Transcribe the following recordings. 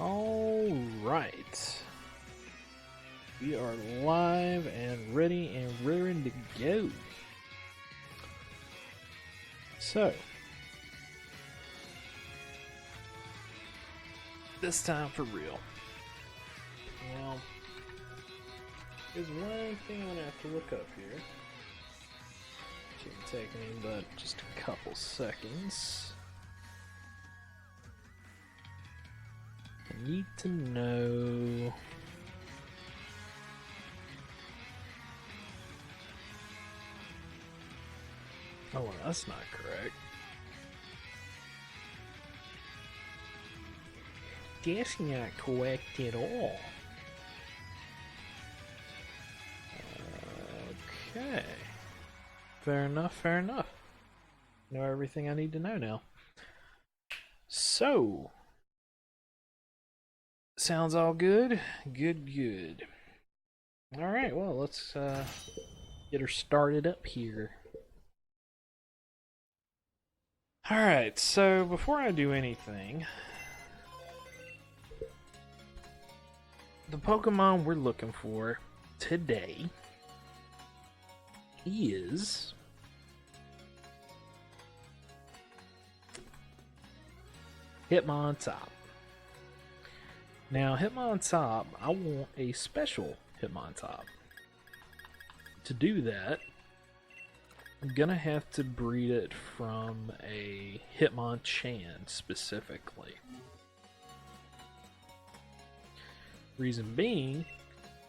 All right. We are live and ready and raring to go. So, this time for real. Now, there's one thing I'm gonna have to look up here. Shouldn't take me but just a couple seconds. I need to know. Oh, well, that's not correct. That's not correct at all. Okay. Fair enough, fair enough. Know everything I need to know now. So, sounds all good? Good. Alright, well, let's get her started up here. Alright, so before I do anything, the Pokemon we're looking for today is Hitmontop. Now, Hitmontop, I want a special Hitmontop. To do that, I'm gonna have to breed it from a Hitmonchan specifically. Reason being,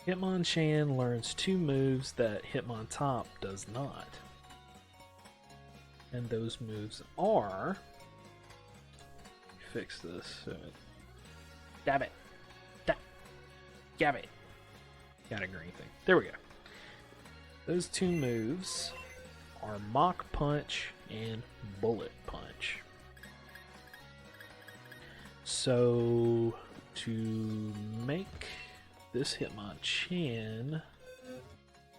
Hitmonchan learns two moves that Hitmontop does not. And those moves are... Fix this. Dab it. Gab it. Got a green thing. There we go. Those two moves are Mach Punch and Bullet Punch. So, to make this Hitmonchan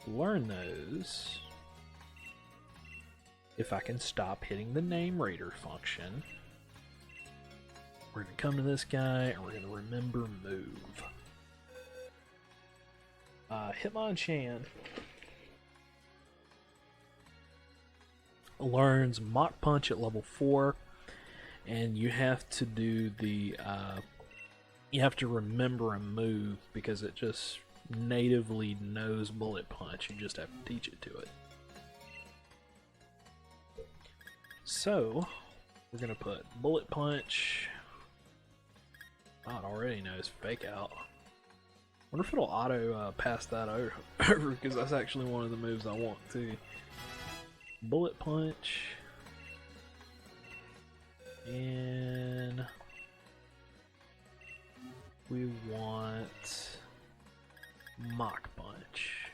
learn those, if I can stop hitting the name rater function, we're going to come to this guy and we're going to remember move. Hitmonchan learns Mach Punch at level 4, and you have to do the you have to remember a move because it just natively knows Bullet Punch. You just have to teach it to it. So we're gonna put Bullet Punch. Oh, it already knows Fake Out. Wonder if it'll auto pass that over because that's actually one of the moves I want too. Bullet Punch, and we want Mach Punch.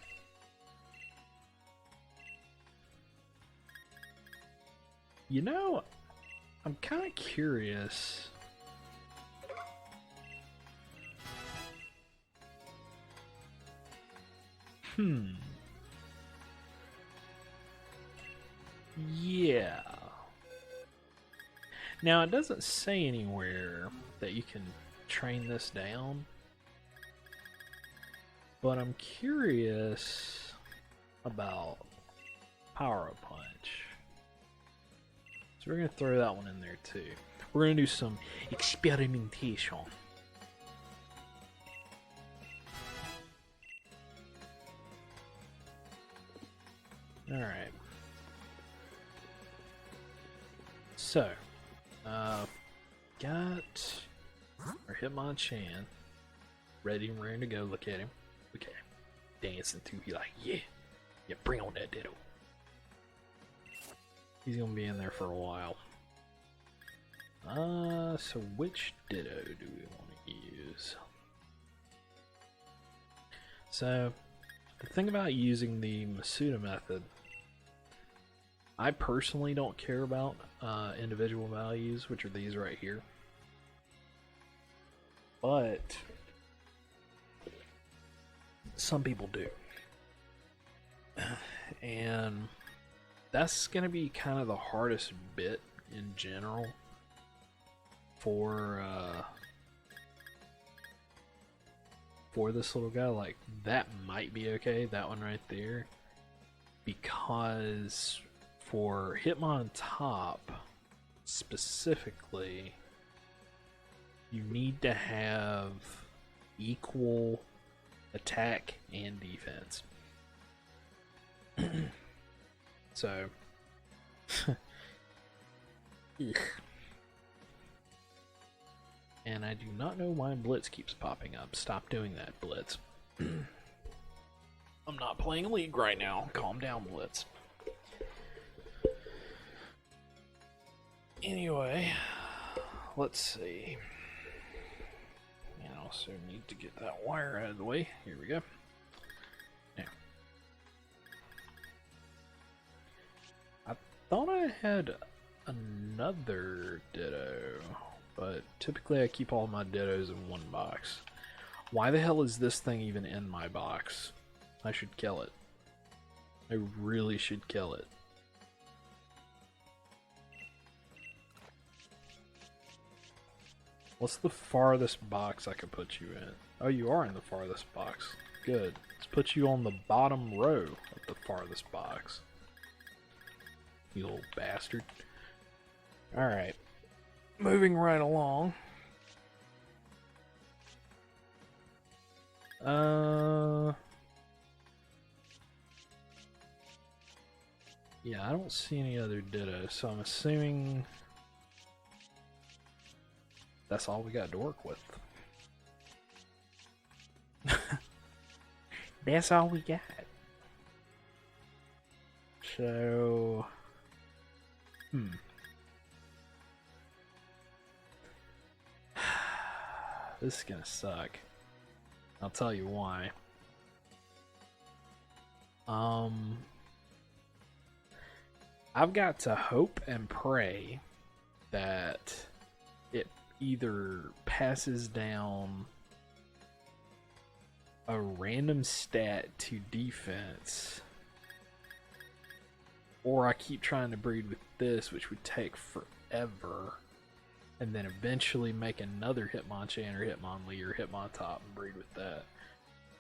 You know, I'm kind of curious. Yeah. Now, it doesn't say anywhere that you can train this down, but I'm curious about Power Punch. So we're going to throw that one in there too. We're going to do some experimentation. Alright. So, got our Hitmonchan ready and raring to go. Look at him. Look at him. Dancing too. He like, yeah, bring on that Ditto. He's gonna be in there for a while. So which Ditto do we want to use? So, the thing about using the Masuda method, I personally don't care about individual values, which are these right here. But some people do. And that's going to be kind of the hardest bit in general for for this little guy, like that might be okay, that one right there, because for Hitmontop specifically, you need to have equal attack and defense. So and I do not know why Blitz keeps popping up. Stop doing that, Blitz. I'm not playing League right now. Calm down, Blitz. Anyway, let's see. And I also need to get that wire out of the way. Here we go. Now, I thought I had another Ditto, but typically I keep all my Dittos in one box. Why the hell is this thing even in my box? I should kill it. I really should kill it. What's the farthest box I could put you in? Oh, you are in the farthest box. Good. Let's put you on the bottom row of the farthest box. You little bastard. Alright. Moving right along. Yeah, I don't see any other Ditto, so I'm assuming that's all we got to work with. That's all we got. So, this is gonna suck. I'll tell you why. I've got to hope and pray that it either passes down a random stat to defense, or I keep trying to breed with this, which would take forever, and then eventually make another Hitmonchan or Hitmonlee or Hitmontop and breed with that.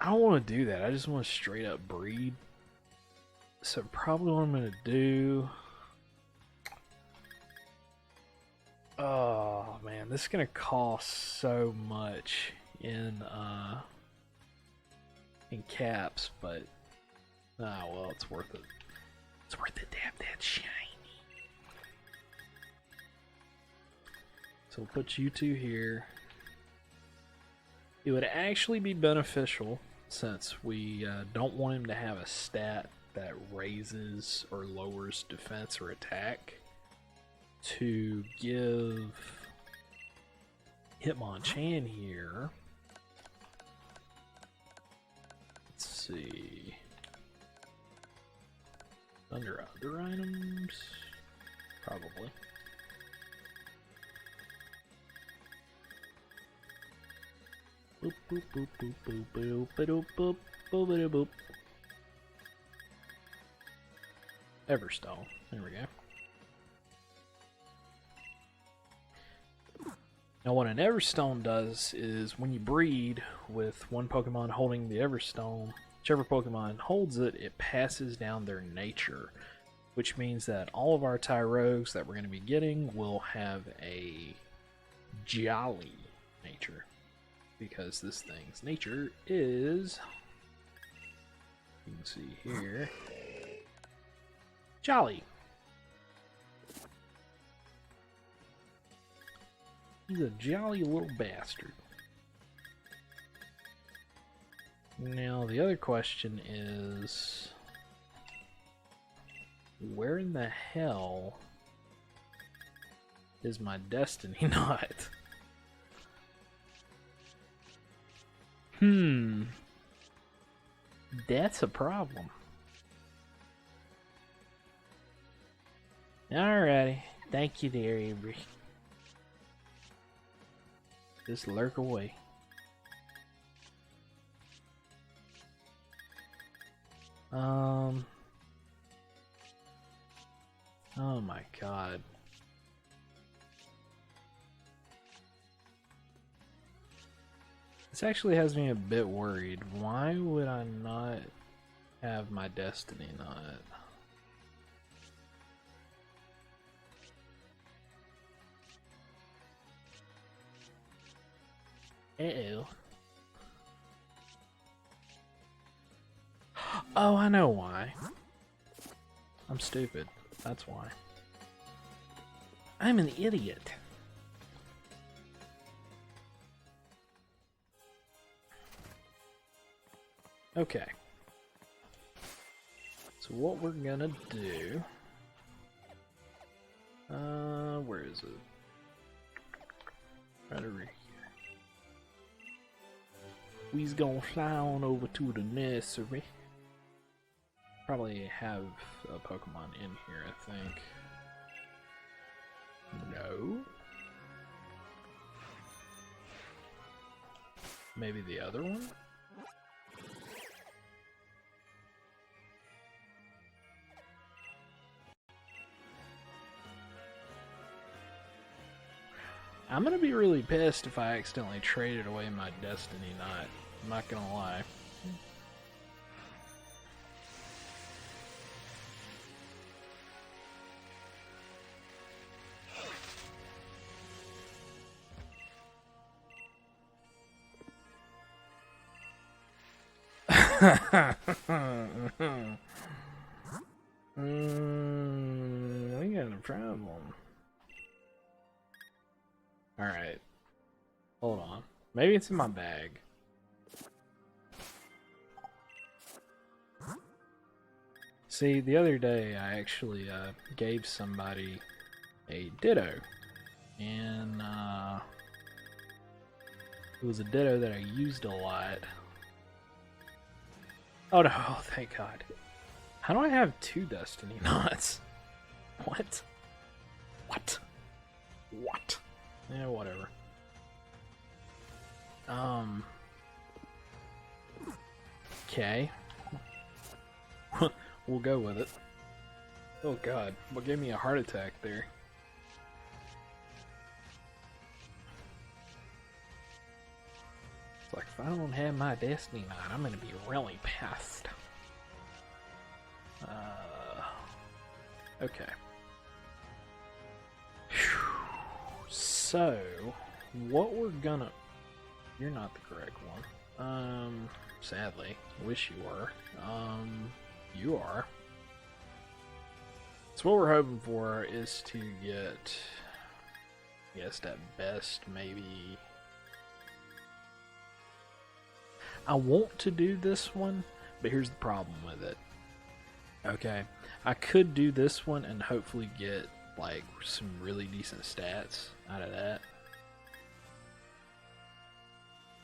I don't want to do that. I just want to straight up breed. So probably what I'm going to do... Oh man, this is going to cost so much in caps, but well, it's worth it. It's worth it to have that shiny. So we'll put you two here. It would actually be beneficial, since we don't want him to have a stat that raises or lowers defense or attack, to give Hitmonchan here. Let's see. Under other items? Probably. Boop boop boop boop boop boop boop boop boop boop boop. Everstone. There we go. Now what an Everstone does is when you breed with one Pokemon holding the Everstone, whichever Pokemon holds it, it passes down their nature, which means that all of our Tyrogues that we're going to be getting will have a jolly nature, because this thing's nature is, you can see here, jolly. He's a jolly little bastard. Now the other question is, where in the hell is my destiny knot? That's a problem. Alrighty. Thank you there, Avery. Just lurk away. Oh my god. This actually has me a bit worried. Why would I not have my destiny knot? Uh-oh. Oh, I know why. I'm stupid. That's why. I'm an idiot. Okay. So what we're gonna do... where is it? Right over here. We's gonna fly on over to the nursery. Probably have a Pokemon in here, I think. No? Maybe the other one? I'm gonna be really pissed if I accidentally traded away my Destiny Knot. I'm not gonna lie. We got a problem. Alright. Hold on. Maybe it's in my bag. See, the other day I actually gave somebody a Ditto. And it was a Ditto that I used a lot. Oh no, oh, thank God. How do I have 2 Destiny Knots? What? What? What? Yeah, whatever. Okay. We'll go with it. Oh God, what gave me a heart attack there? It's like, if I don't have my Destiny Knot, I'm gonna be really pissed. Okay. So, what we're gonna... You're not the correct one. Sadly. Wish you were. You are. So what we're hoping for is to get... I guess at best, maybe... I want to do this one, but here's the problem with it. Okay, I could do this one and hopefully get like some really decent stats out of that.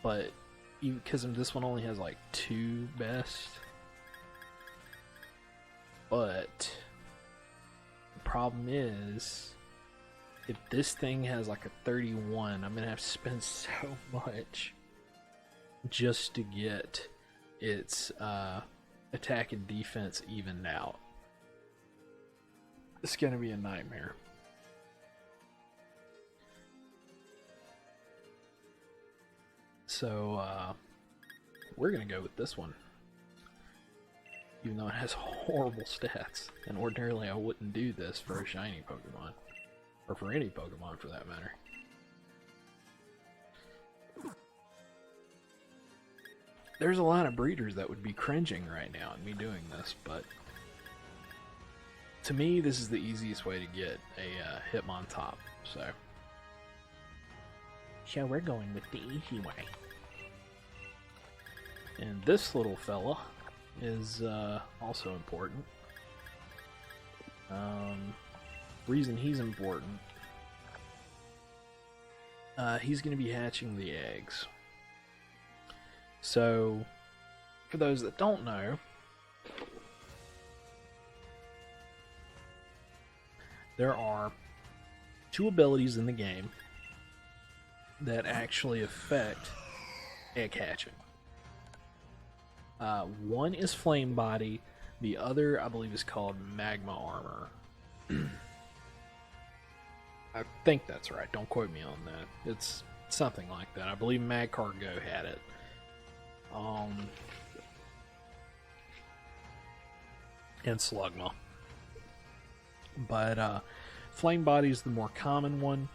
But because this one only has like 2 best. But the problem is, if this thing has like a 31, I'm gonna have to spend so much just to get its attack and defense evened out. It's gonna be a nightmare. So we're gonna go with this one, even though it has horrible stats, and ordinarily I wouldn't do this for a shiny Pokemon, or for any Pokemon for that matter. There's a lot of breeders that would be cringing right now at me doing this, but to me, this is the easiest way to get a Hitmontop. So we're going with the easy way. And this little fella is also important. Reason he's important, he's going to be hatching the eggs. So, for those that don't know, there are 2 abilities in the game that actually affect egg hatching. One is Flame Body, the other I believe is called Magma Armor. I think that's right, don't quote me on that. It's Something like that. I believe Mag Cargo had it. And Slugma. But Flame Body is the more common one.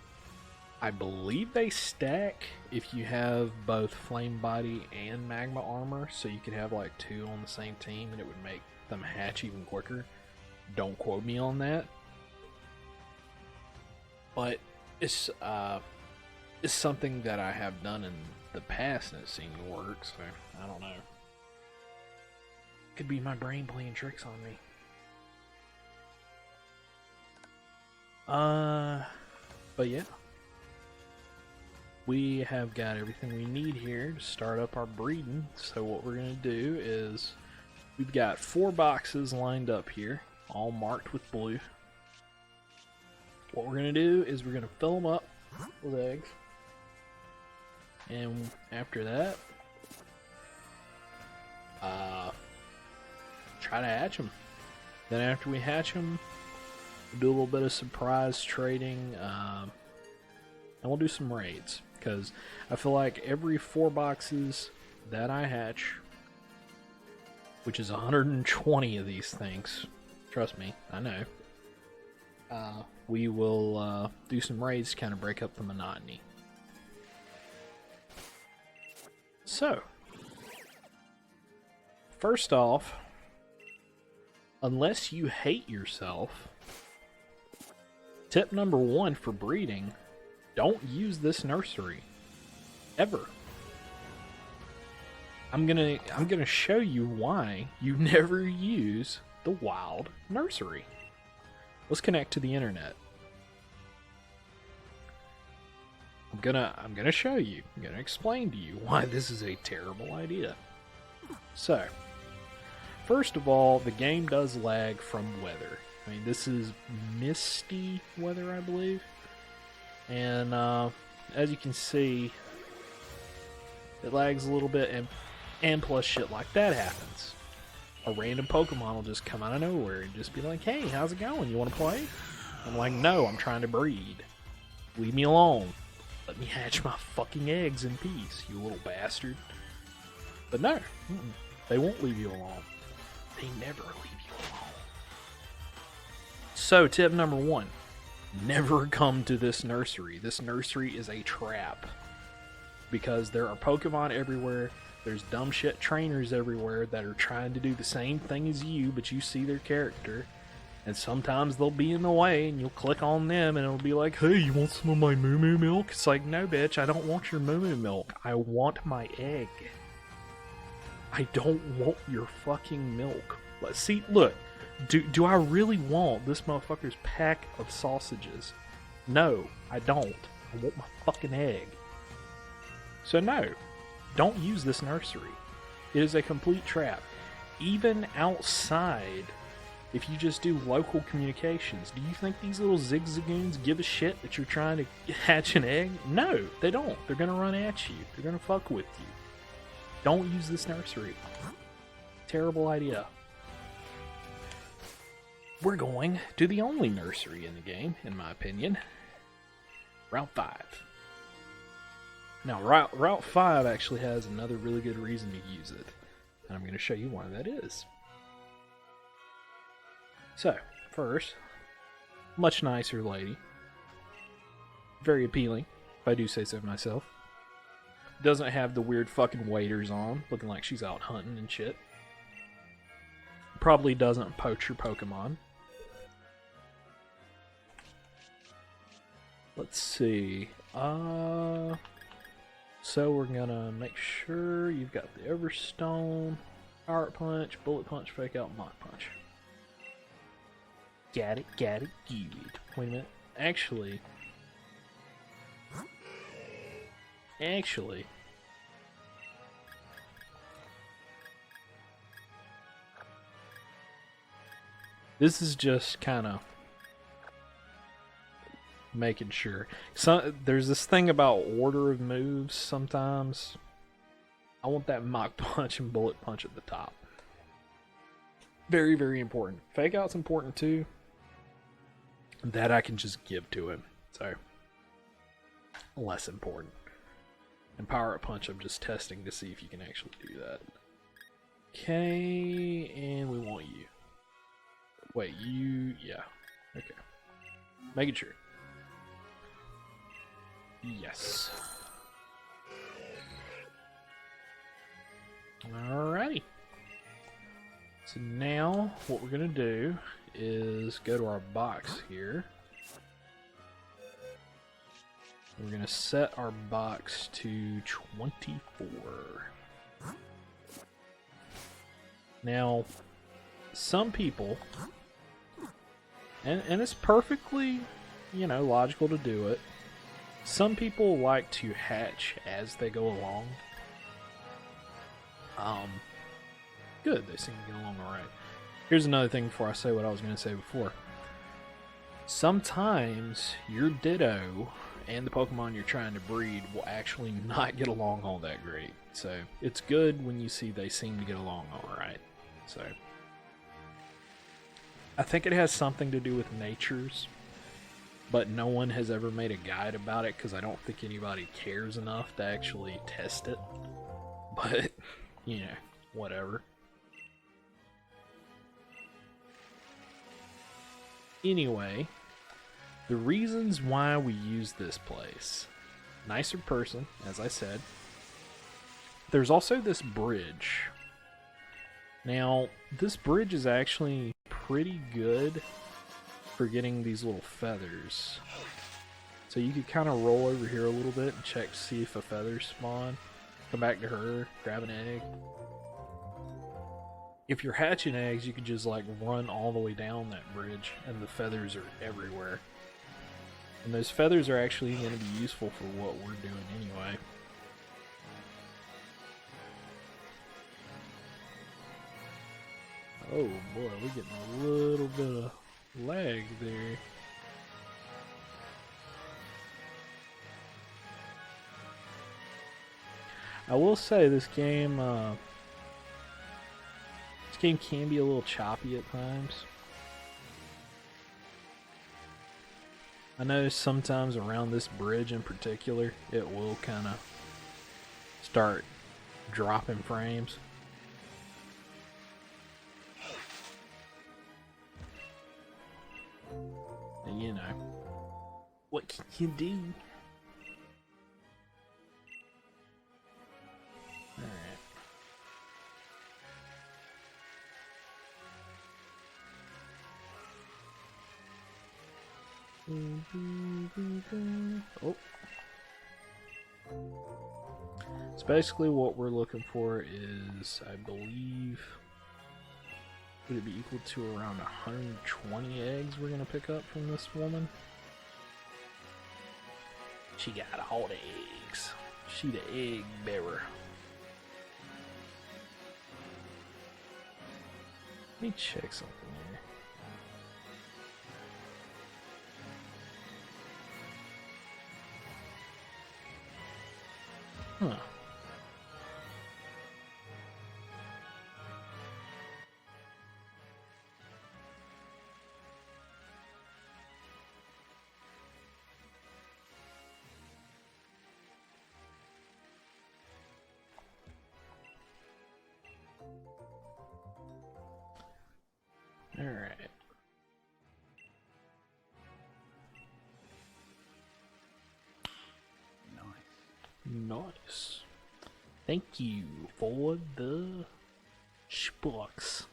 I believe they stack if you have both Flame Body and Magma Armor, so you could have like two on the same team and it would make them hatch even quicker. Don't quote me on that. But it's something that I have done in the past and it seemed to work, so I don't know. Could be my brain playing tricks on me. But yeah. We have got everything we need here to start up our breeding. So what we're going to do is we've got 4 boxes lined up here, all marked with blue. What we're going to do is we're going to fill them up with eggs. And after that, try to hatch them. Then after we hatch them, we'll do a little bit of surprise trading, and we'll do some raids. Because I feel like every 4 boxes that I hatch, which is 120 of these things, trust me, I know, we will do some raids to kind of break up the monotony. So, first off, unless you hate yourself, tip number 1 for breeding: don't use this nursery ever. I'm gonna show you why you never use the wild nursery. Let's connect to the internet. I'm gonna show you. I'm gonna explain to you why this is a terrible idea. So, first of all, the game does lag from weather. I mean, this is misty weather, I believe. And as you can see, it lags a little bit, and plus shit like that happens. A random Pokemon will just come out of nowhere and just be like, hey, how's it going? You want to play? I'm like, no, I'm trying to breed. Leave me alone. Let me hatch my fucking eggs in peace, you little bastard. But no, they won't leave you alone. They never leave you alone. So, tip number 1. Never come to this nursery. This nursery is a trap. Because there are Pokemon everywhere. There's dumb shit trainers everywhere that are trying to do the same thing as you, but you see their character. And sometimes they'll be in the way, and you'll click on them, and it'll be like, hey, you want some of my moo moo milk? It's like, no, bitch, I don't want your moo moo milk. I want my egg. I don't want your fucking milk. Let's see, look. Do I really want this motherfucker's pack of sausages? No, I don't. I want my fucking egg. So no, don't use this nursery. It is a complete trap. Even outside, if you just do local communications, do you think these little zigzagoons give a shit that you're trying to hatch an egg? No, they don't. They're going to run at you. They're going to fuck with you. Don't use this nursery. Terrible idea. We're going to the only nursery in the game, in my opinion. Route 5. Now, Route 5 actually has another really good reason to use it. And I'm going to show you why that is. So, first, much nicer lady. Very appealing, if I do say so myself. Doesn't have the weird fucking waders on, looking like she's out hunting and shit. Probably doesn't poach your Pokemon. Let's see. So we're gonna make sure you've got the Everstone, Power Punch, Bullet Punch, Fake Out, Mach Punch. Got it, good. Wait a minute. Actually, this is just kind of making sure. There's this thing about order of moves sometimes. I want that Mach Punch and Bullet Punch at the top. Very, very important. Fake Out's important too. That I can just give to him. So, less important. And Power Up Punch, I'm just testing to see if you can actually do that. Okay, and we want you. Wait, you... yeah. Okay. Making sure. Yes. Alrighty. So now, what we're going to do is go to our box here. We're going to set our box to 24. Now, some people, and it's perfectly, you know, logical to do it, some people like to hatch as they go along. Good, they seem to get along alright. Here's another thing before I say what I was going to say before. Sometimes your Ditto and the Pokemon you're trying to breed will actually not get along all that great. So it's good when you see they seem to get along alright. So I think it has something to do with natures, but no one has ever made a guide about it because I don't think anybody cares enough to actually test it. But, you know, whatever. Anyway, the reasons why we use this place. Nicer person, as I said. There's also this bridge. Now, this bridge is actually pretty good for getting these little feathers. So you could kind of roll over here a little bit and check to see if a feather spawn. Come back to her, grab an egg. If you're hatching eggs, you could just like run all the way down that bridge and the feathers are everywhere. And those feathers are actually going to be useful for what we're doing anyway. Oh boy, we're getting a little bit of lag there. I will say this game can be a little choppy at times. I know sometimes around this bridge in particular, it will kind of start dropping frames. And you know, what can you do? Alright. Oh. So basically what we're looking for is, I believe, would it be equal to around 120 eggs we're gonna pick up from this woman? She got all the eggs. She the egg bearer. Let me check something here. Huh. All right. Nice. Thank you for the sporks.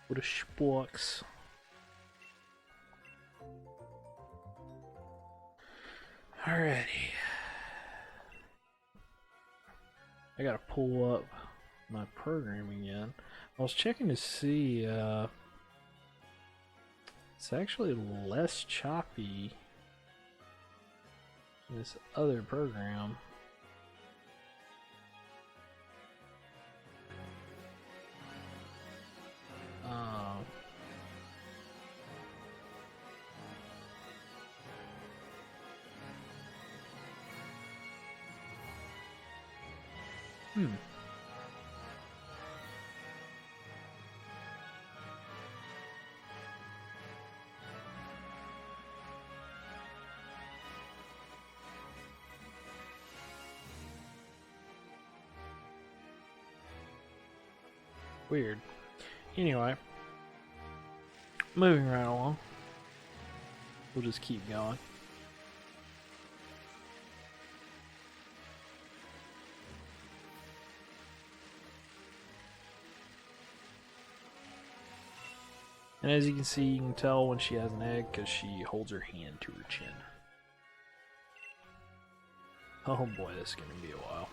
For the sporks. Alrighty. I gotta pull up my program again. I was checking to see, it's actually less choppy than this other program. Weird. Anyway, moving right along. We'll just keep going. And as you can see, you can tell when she has an egg because she holds her hand to her chin. Oh boy, this is going to be a while.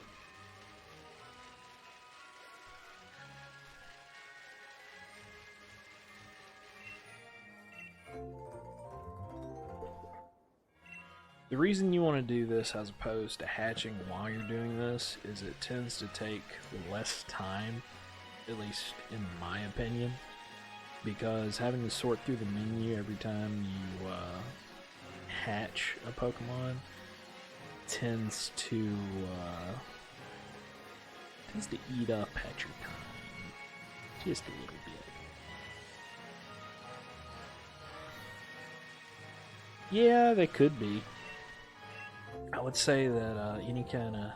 The reason you want to do this as opposed to hatching while you're doing this is it tends to take less time, at least in my opinion, because having to sort through the menu every time you hatch a Pokemon tends to eat up at your time just a little bit. Yeah, they could be. I would say that any kind of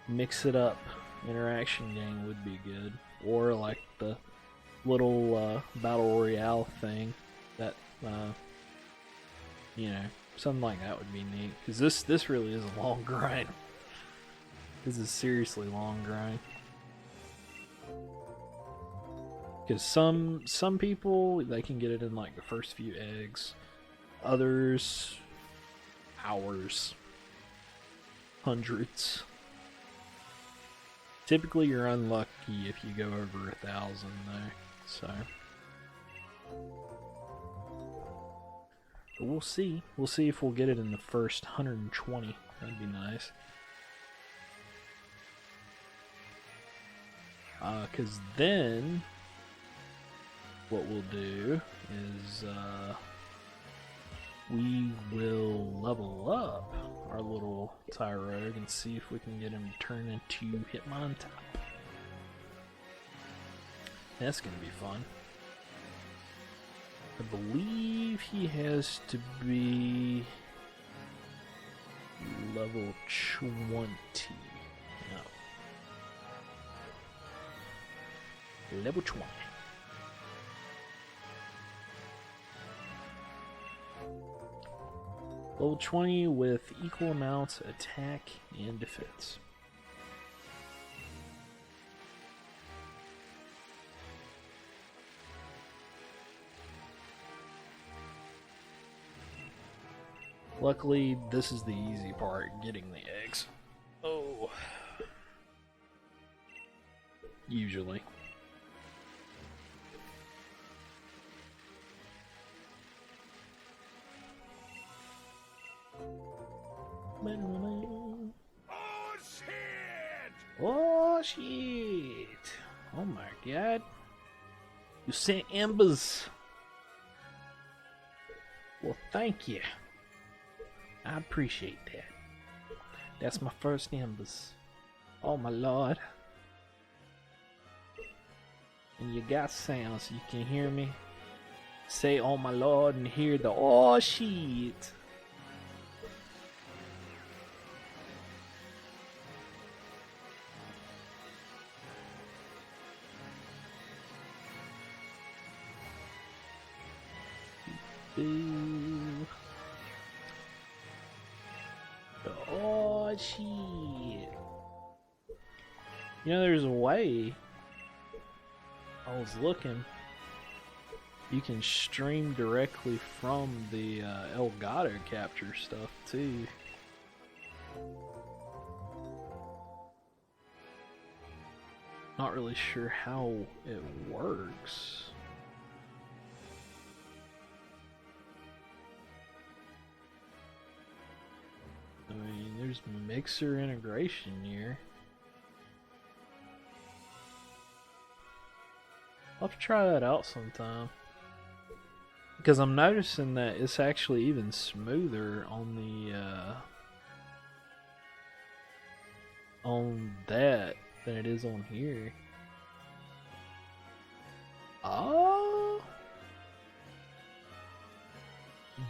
mix it up interaction game would be good, or like the little battle royale thing that you know, something like that would be neat, because this really is a long grind. This is seriously long grind, because some people, they can get it in like the first few eggs, others hours, hundreds. Typically you're unlucky if you go over 1,000 though, so but we'll see. We'll see if we'll get it in the first 120. That'd be nice. Because then what we'll do is we will level up our little Tyrogue and see if we can get him to turn into Hitmontop. That's going to be fun. I believe he has to be level 20. No. Level 20. Level 20 with equal amounts attack and defense. Luckily, this is the easy part, getting the eggs. Oh. Usually. Oh shit! Oh shit! Oh my god. You sent embers. Well, thank you. I appreciate that. That's my first embers. Oh my lord. And you got sounds, you can hear me say oh my lord and hear the oh shit. Boo. Oh shit. You know, there's a way, I was looking, you can stream directly from the Elgato capture stuff too. Not really sure how it works. I mean, there's mixer integration here. I'll have to try that out sometime. Because I'm noticing that it's actually even smoother on the on that than it is on here. Oh,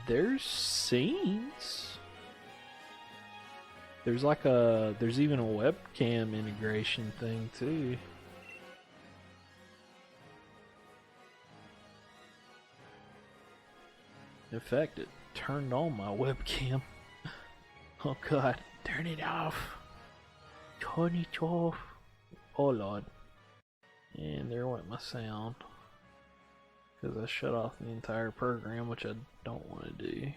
there's scenes. There's like there's even a webcam integration thing too. In fact, it turned on my webcam. Oh god, turn it off. Turn it off. Oh lord. And there went my sound. Because I shut off the entire program, which I don't want to do.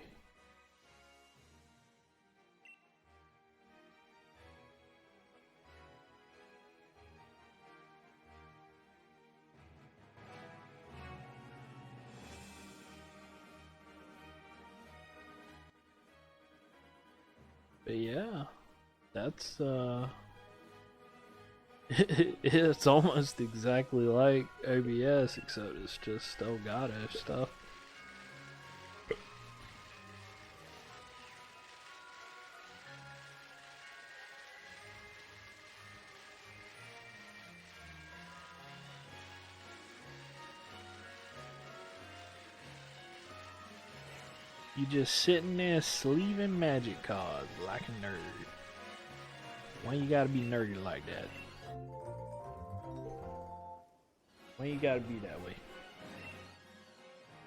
But yeah, that's it's almost exactly like OBS, except it's just Elgato stuff. You just sitting there sleeving magic cards like a nerd. Why you gotta be nerdy like that? Why you gotta be that way?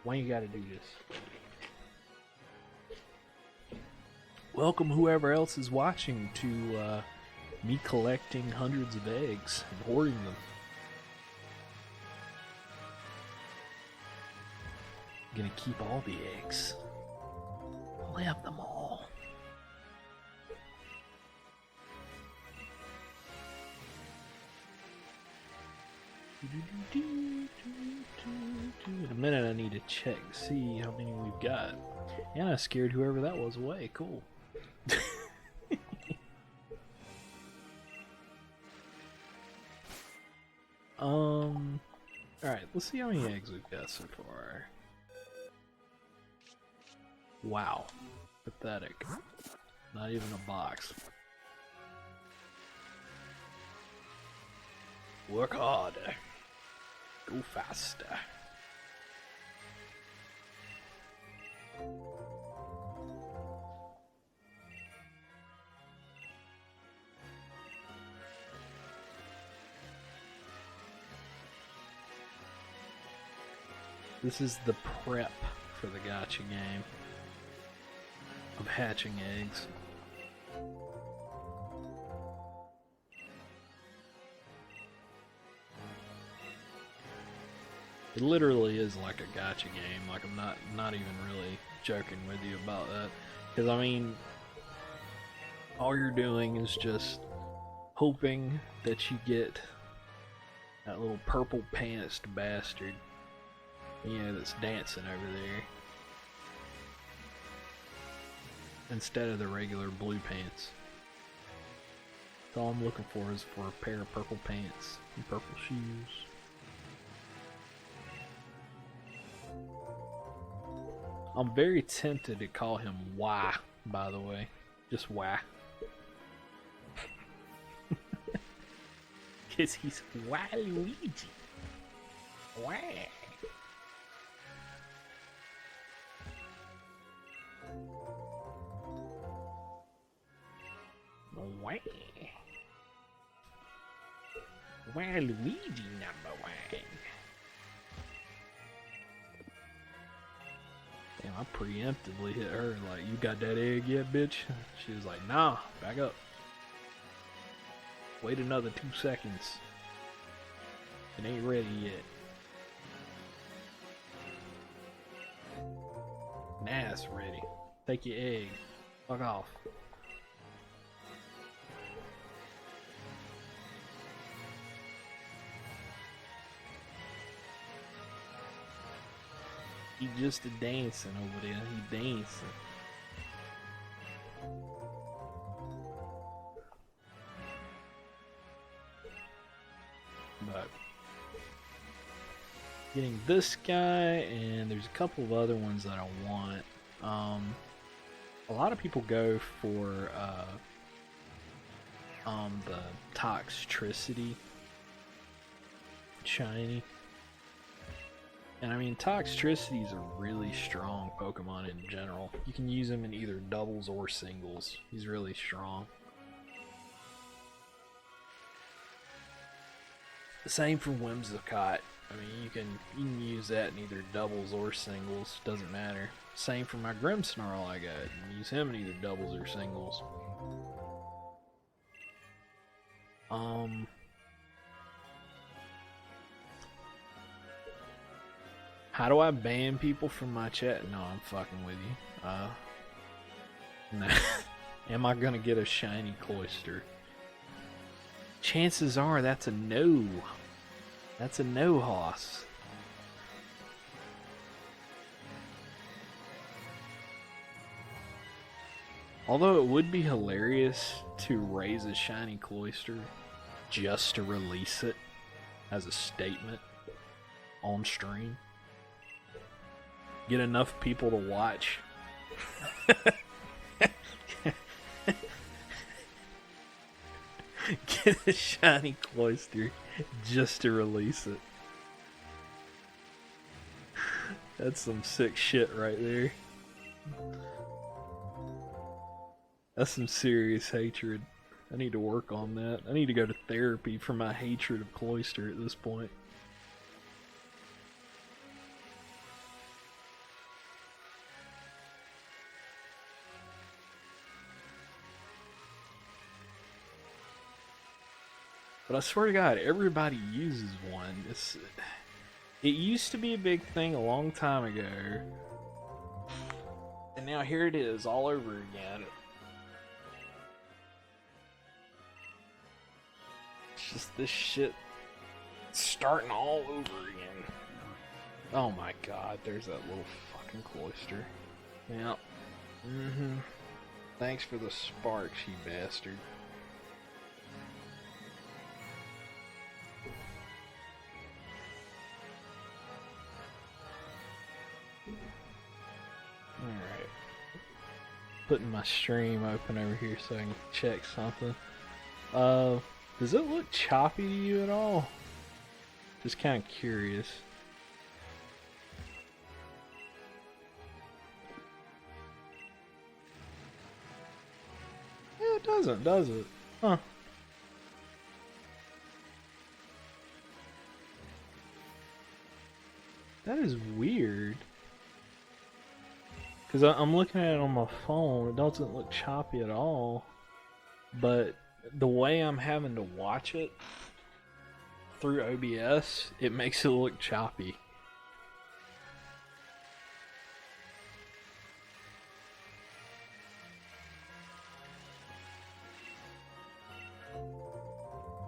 Why you gotta do this? Welcome whoever else is watching to me collecting hundreds of eggs and hoarding them. I'm gonna keep all the eggs. I'll have them all. In a minute I need to check, see how many we've got. And I scared whoever that was away. Cool. Alright, let's see how many eggs we've got so far. Wow. Pathetic. Not even a box. Work harder. Go faster. This is the prep for the gacha game of hatching eggs. It literally is like a gacha game. Like, I'm not even really joking with you about that, because I mean, all you're doing is just hoping that you get that little purple pantsed bastard, you know, that's dancing over there, instead of the regular blue pants. That's all I'm looking for, is for a pair of purple pants and purple shoes. I'm very tempted to call him Y, by the way. Just Y. Because he's Waluigi. Y. Y. Waluigi #1. Damn, I preemptively hit her like, you got that egg yet, bitch? She was like, nah, back up. Wait another 2 seconds. It ain't ready yet. Nah, it's ready. Take your egg. Fuck off. He just a dancing over there. He dancing. But getting this guy, and there's a couple of other ones that I want. A lot of people go for the Toxtricity shiny. And I mean, Toxtricity is a really strong Pokemon in general. You can use him in either doubles or singles. He's really strong. Same for Whimsicott. I mean, you can use that in either doubles or singles. Doesn't matter. Same for my Grimmsnarl I got. You can use him in either doubles or singles. How do I ban people from my chat? No, I'm fucking with you. No. Am I gonna get a shiny Cloyster? Chances are that's a no. That's a no, Hoss. Although it would be hilarious to raise a shiny Cloyster just to release it as a statement on stream. Get enough people to watch. Get a shiny Cloyster just to release it. That's some sick shit right there. That's some serious hatred. I need to work on that. I need to go to therapy for my hatred of Cloyster at this point. But I swear to God, everybody uses one. It used to be a big thing a long time ago. And now here it is, all over again. It's just this shit starting all over again. Oh my God, there's that little fucking Cloyster. Yep. Thanks for the sparks, you bastard. Alright. Putting my stream open over here so I can check something. Does it look choppy to you at all? Just kind of curious. Yeah, it doesn't, does it? Huh. That is weird. Because I'm looking at it on my phone, it doesn't look choppy at all. But the way I'm having to watch it through OBS, it makes it look choppy.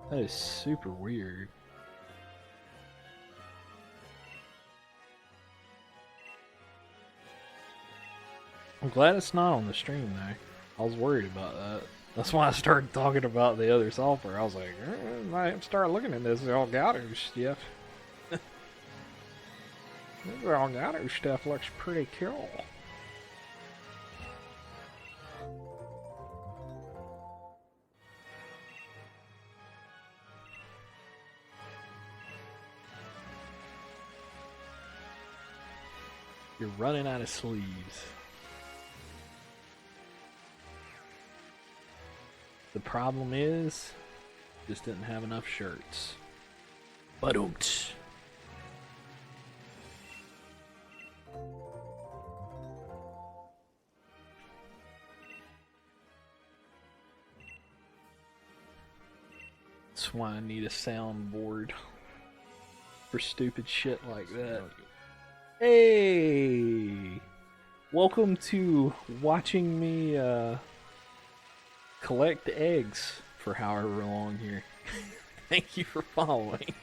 That is super weird. I'm glad it's not on the stream though. I was worried about that. That's why I started talking about the other software. I was like, I might start looking at this Elgato stuff. This Elgato stuff looks pretty cool. You're running out of sleeves. The problem is, just didn't have enough shirts. But that's why I need a soundboard for stupid shit like that. Hey! Welcome to watching me collect eggs for however long here. Thank you for following.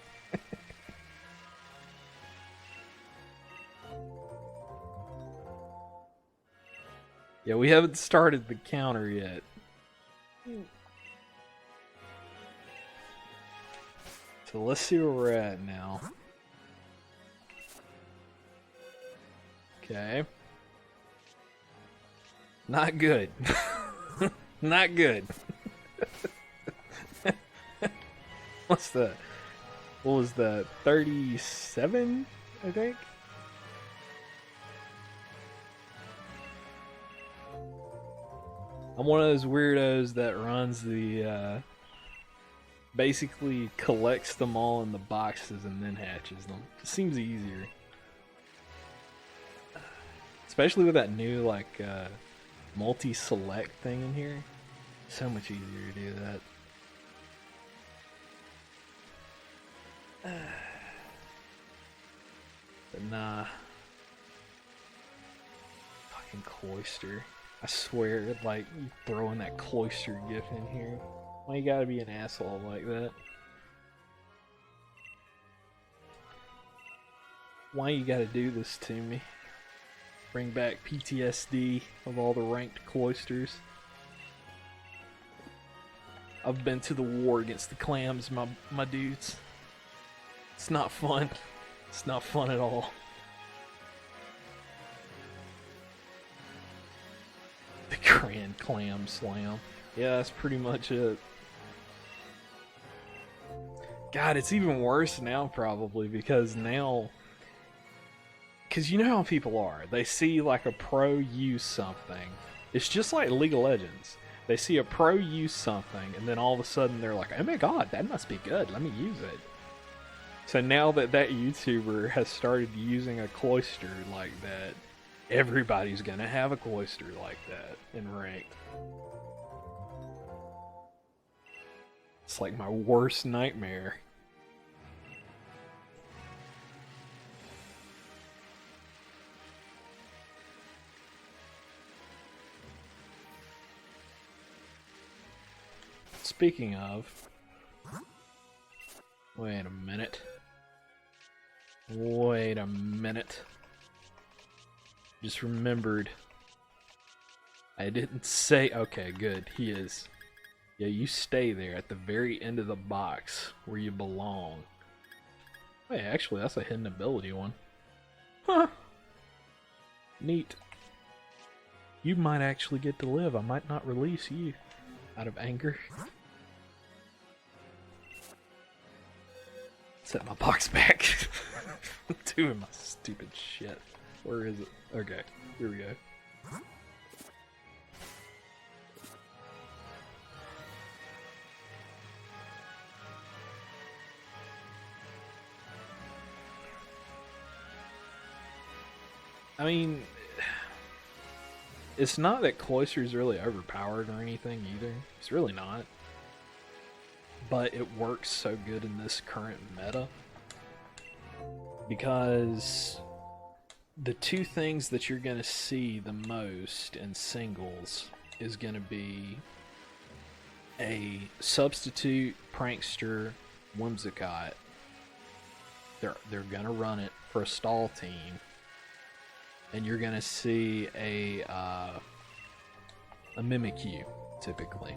Yeah, we haven't started the counter yet. So let's see where we're at now. Okay. Not good. Not good. What's that? What was that? 37, I think? I'm one of those weirdos that runs the basically collects them all in the boxes and then hatches them. It seems easier. Especially with that new, like, multi-select thing in here. So much easier to do that. But nah. Fucking cloister. I swear, like, you throwing that cloister gif in here. Why you gotta be an asshole like that? Why you gotta do this to me? Bring back PTSD of all the ranked cloisters. I've been to the war against the clams, my dudes. It's not fun. It's not fun at all. The Grand Clam Slam. Yeah, that's pretty much it. God, it's even worse now probably because now... Because you know how people are. They see like a pro use something. It's just like League of Legends. They see a pro use something and then all of a sudden they're like, oh my god, that must be good. Let me use it. So now that that YouTuber has started using a cloister like that, everybody's gonna have a cloister like that in ranked. It's like my worst nightmare. Speaking of... Wait a minute. Wait a minute. Just remembered. I didn't say... Okay, good. He is. Yeah, you stay there at the very end of the box where you belong. Wait, actually, that's a hidden ability one. Huh. Neat. You might actually get to live. I might not release you out of anger. Set my box back. I'm doing my stupid shit. Where is it? Okay, here we go. I mean, it's not that Cloister's really overpowered or anything either. It's really not. But it works so good in this current meta. Because the two things that you're going to see the most in singles is going to be a substitute, prankster, Whimsicott. They're going to run it for a stall team. And you're going to see a Mimikyu, typically.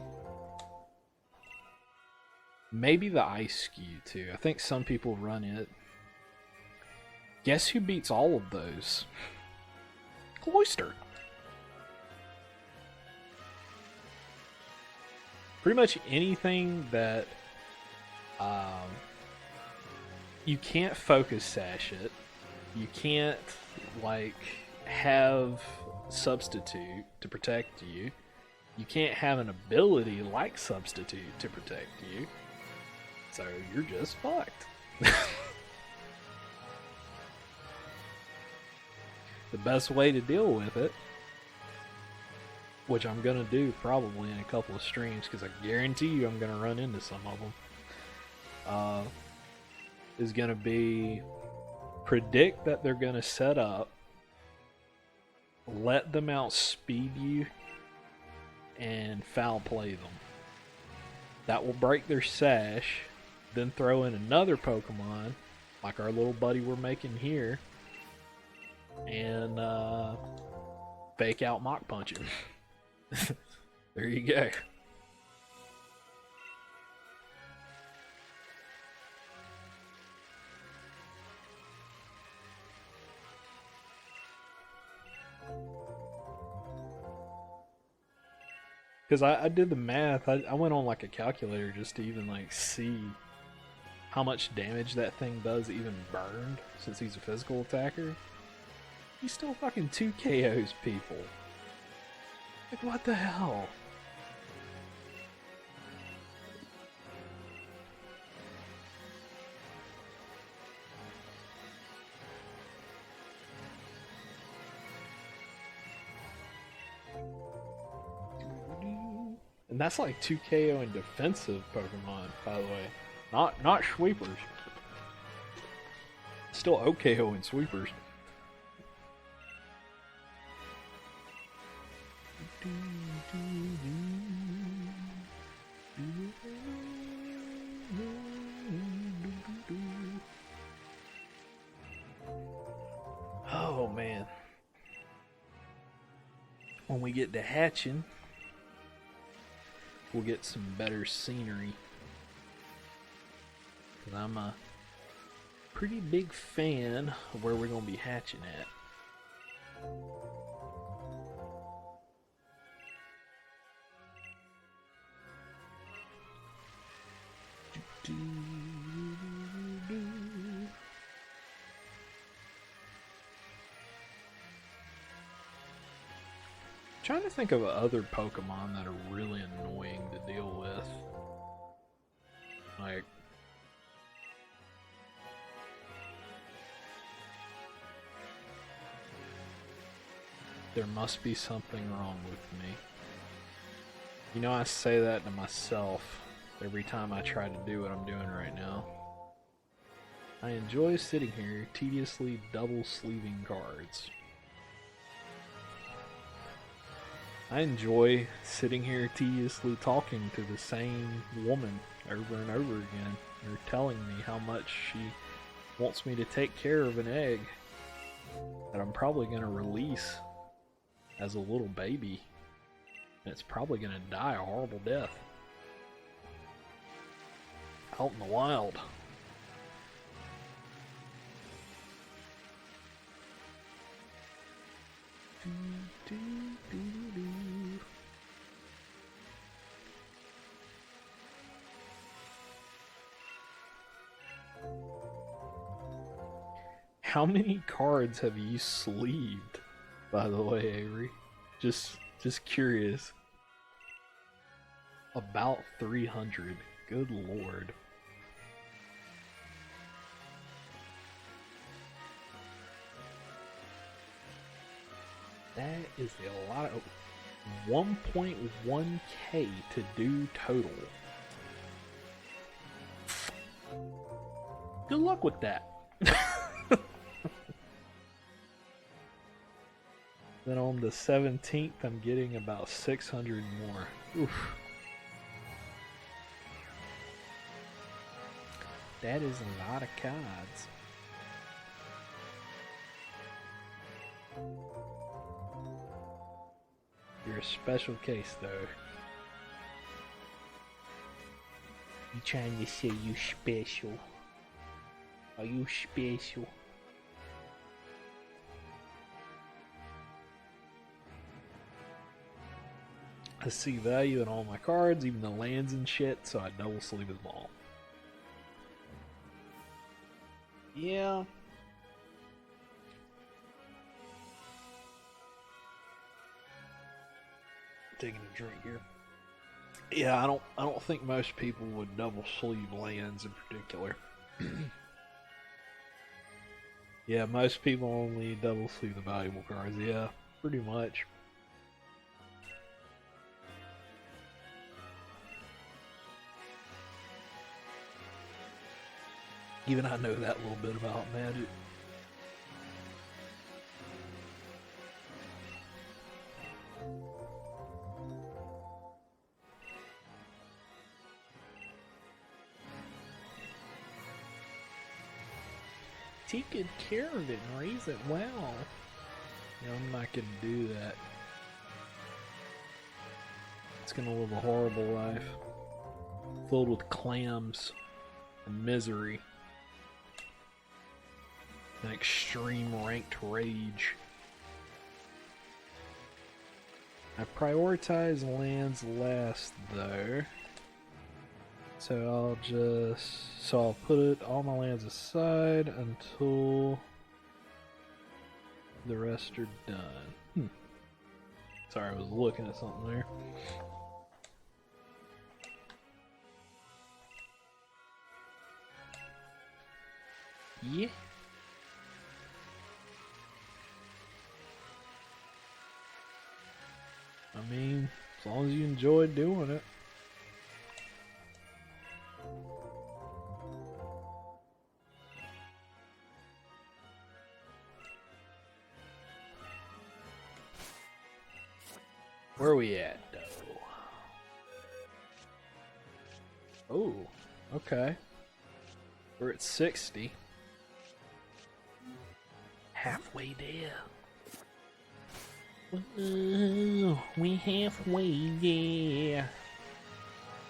Maybe the Ice Skew, too. I think some people run it. Guess who beats all of those? Cloister. Pretty much anything that you can't focus sash it. You can't, like, have substitute to protect you. You can't have an ability like substitute to protect you. So you're just fucked. The best way to deal with it, which I'm gonna do probably in a couple of streams because I guarantee you I'm gonna run into some of them, is gonna be predict that they're gonna set up, let them outspeed you, and foul play them. That will break their sash. Then throw in another Pokemon, like our little buddy we're making here, and fake out Mach Punch him. There you go. Because I did the math. I went on like a calculator just to even like see how much damage that thing does even burned, since he's a physical attacker. He still fucking 2 KOs people. Like, what the hell? And that's like 2 KO and defensive Pokemon, by the way. Not sweepers. Still OKO and sweepers. Oh man. When we get to hatching, we'll get some better scenery. Because I'm a pretty big fan of where we're going to be hatching at. Trying to think of other Pokemon that are really annoying to deal with. Like, there must be something wrong with me. You know, I say that to myself every time I try to do what I'm doing right now. I enjoy sitting here tediously double sleeving cards. I enjoy sitting here tediously talking to the same woman over and over again. Or telling me how much she wants me to take care of an egg that I'm probably going to release as a little baby. And it's probably going to die a horrible death. Out in the wild. How many cards have you sleeved, by the way, Avery? Just curious. About 300. Good lord. That is a lot of 1.1k to do total. Good luck with that. Then on the 17th, I'm getting about 600 more. Oof. That is a lot of cards. You're a special case, though. You trying to say you special? Are you special? I see value in all my cards, even the lands and shit, so I double sleeve them all. Yeah. Taking a drink here. Yeah, I don't think most people would double sleeve lands in particular. Yeah, most people only double sleeve the valuable cards. Yeah, pretty much. Even I know that little bit about Magic. Take good care of it and raise it well. Yeah, I'm not gonna do that. It's gonna live a horrible life. Filled with clams and misery. An extreme ranked rage. I prioritize lands last though. So I'll put all my lands aside until the rest are done. Sorry, I was looking at something there. Yeah. I mean, as long as you enjoy doing it. Where are we at, though? Oh, okay. We're at 60. Halfway there. Ooh, we halfway there.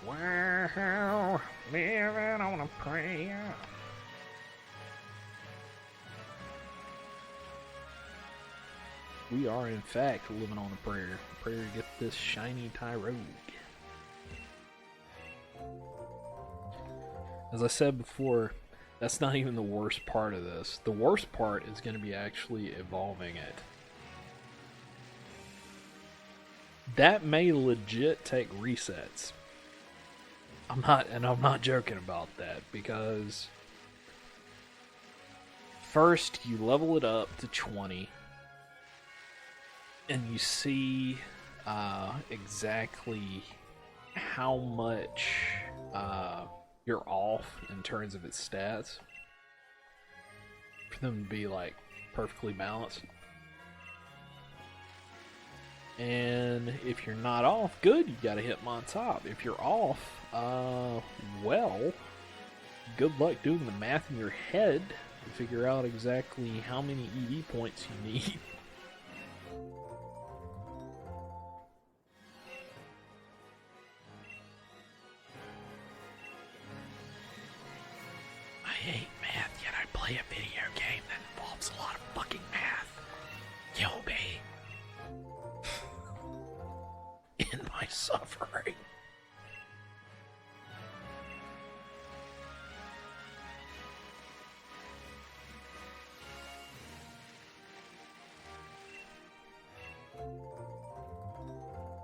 Wow, living on a prayer. We are, in fact, living on a prayer. A prayer to get this shiny Tyrogue. As I said before, that's not even the worst part of this. The worst part is going to be actually evolving it. That may legit take resets. I'm not joking about that, because first you level it up to 20 and you see exactly how much you're off in terms of its stats for them to be like perfectly balanced. And if you're not off, good, you got a Hitmontop. If you're off, well, good luck doing the math in your head to figure out exactly how many EV points you need. I hate math, yet I play a video game that involves a lot of fucking math. Kill me. In my suffering.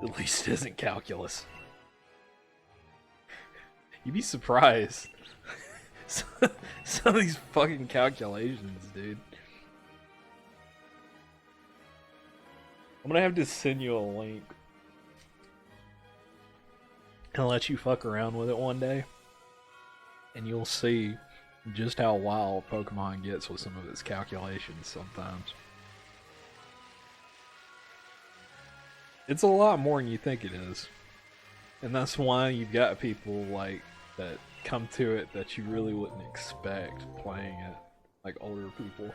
At least it isn't calculus. You'd be surprised. Some of these fucking calculations, dude. I'm gonna have to send you a link and let you fuck around with it one day, and you'll see just how wild Pokemon gets with some of its calculations sometimes. It's a lot more than you think it is. And that's why you've got people like that come to it that you really wouldn't expect playing it, like older people.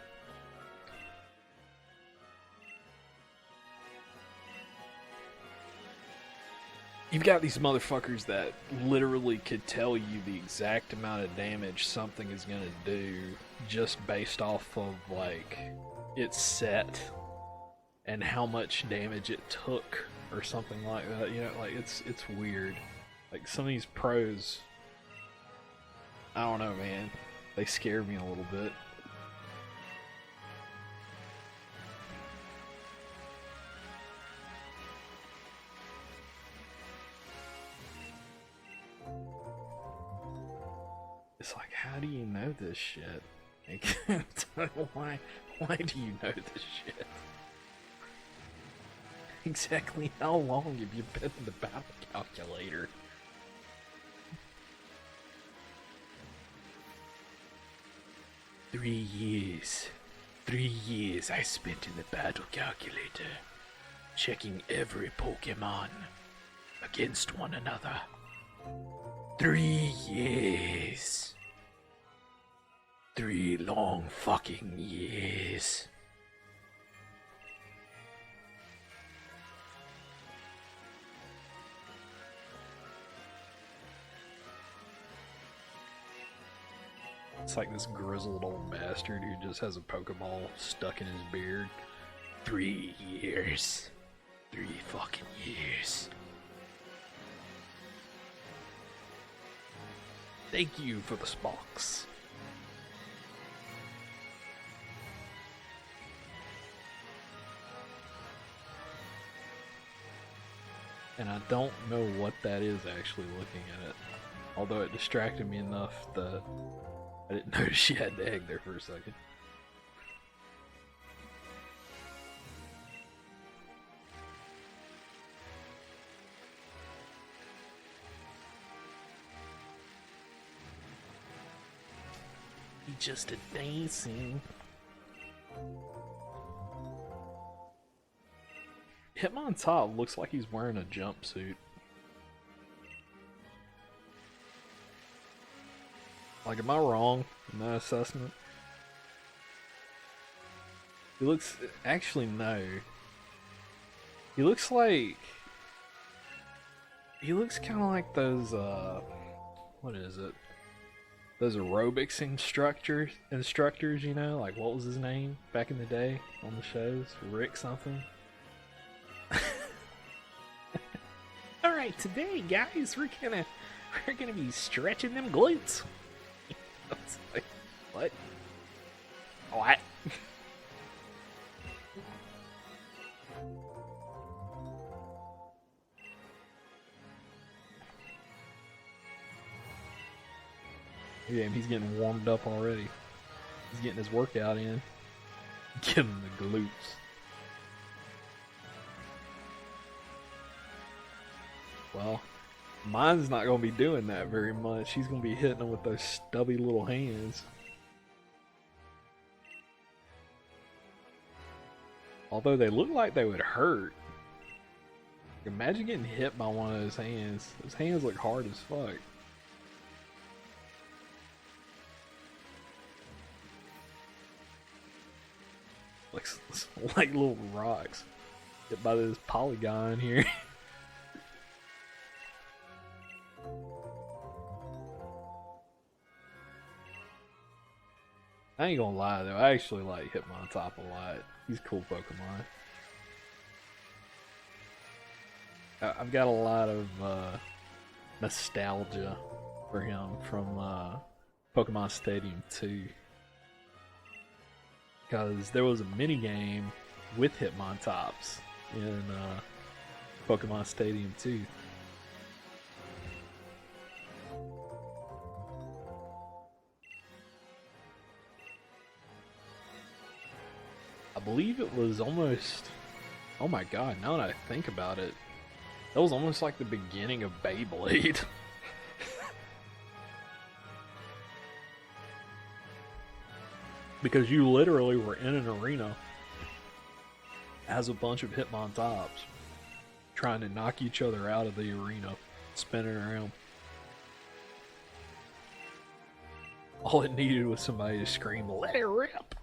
You've got these motherfuckers that literally could tell you the exact amount of damage something is gonna do just based off of like its set and how much damage it took or something like that. You know, like it's weird. Like some of these pros, I don't know, man. They scare me a little bit. It's like, how do you know this shit? Like, why do you know this shit? Exactly how long have you been in the battle calculator? Three years I spent in the battle calculator, checking every Pokemon against one another. 3 years. 3 long fucking years. It's like this grizzled old bastard who just has a Pokeball stuck in his beard. 3 years. 3 fucking years. Thank you for the Spox. And I don't know what that is actually looking at it. Although it distracted me enough that I didn't notice she had the egg there for a second. just a dancing. Hitmontop looks like he's wearing a jumpsuit. Like, am I wrong in that assessment? He looks... Actually, no. He looks like... He looks kind of like those, what is it? Those aerobics instructors, you know? Like, what was his name back in the day on the shows? Rick something? Alright, today, guys, we're gonna be stretching them glutes. It's like, what? What? Yeah, he's getting warmed up already. He's getting his workout in. Getting the glutes. Well, mine's not going to be doing that very much. He's going to be hitting them with those stubby little hands. Although they look like they would hurt. Imagine getting hit by one of those hands. Those hands look hard as fuck. Like little rocks. Hit by this polygon here. I ain't gonna lie though, I actually like Hitmontop a lot. He's a cool Pokemon. I've got a lot of nostalgia for him from Pokemon Stadium 2. Because there was a mini game with Hitmontops in Pokemon Stadium 2. I believe it was almost... Oh my god, now that I think about it, that was almost like the beginning of Beyblade. Because you literally were in an arena as a bunch of Hitmontops trying to knock each other out of the arena, spinning around. All it needed was somebody to scream, "Let it rip!"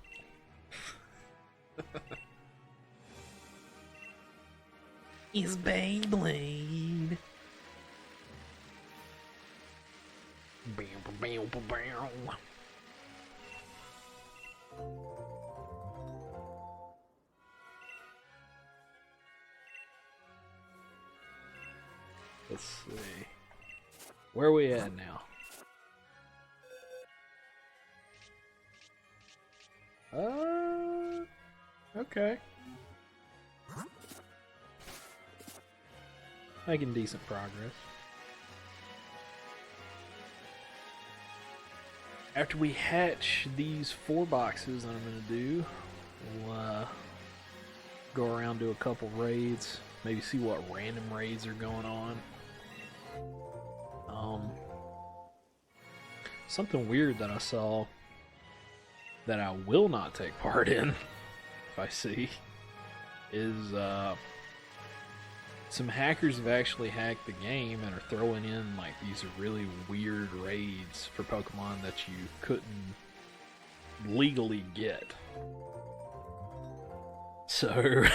It's Beyblade. Bam, bam, bam, bam. Let's see. Where are we at now? Okay. Making decent progress. After we hatch these 4 boxes that I'm going to do, we'll go around, do a couple raids, maybe see what random raids are going on. Something weird that I saw that I will not take part in, if I see, is some hackers have actually hacked the game and are throwing in like these really weird raids for Pokemon that you couldn't legally get. So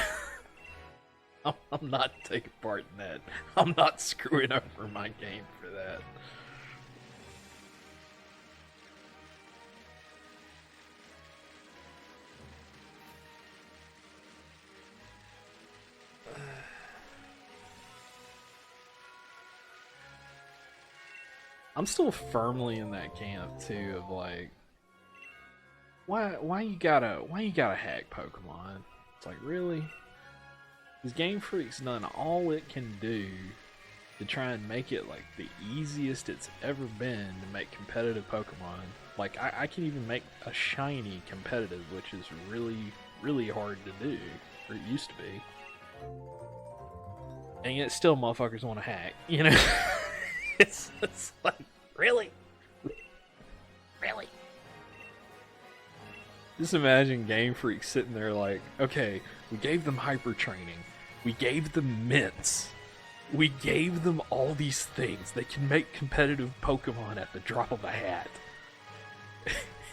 I'm not taking part in that. I'm not screwing over my game for that. I'm still firmly in that camp too of like, why you gotta hack Pokemon? It's like, really? This Game Freak's done all it can do to try and make it like the easiest it's ever been to make competitive Pokemon. Like I can even make a shiny competitive, which is really hard to do, or it used to be. And yet still motherfuckers want to hack, you know? It's like, really? Really? Just imagine Game Freak sitting there like, okay, we gave them hyper training, we gave them mints, we gave them all these things. They can make competitive Pokemon at the drop of a hat.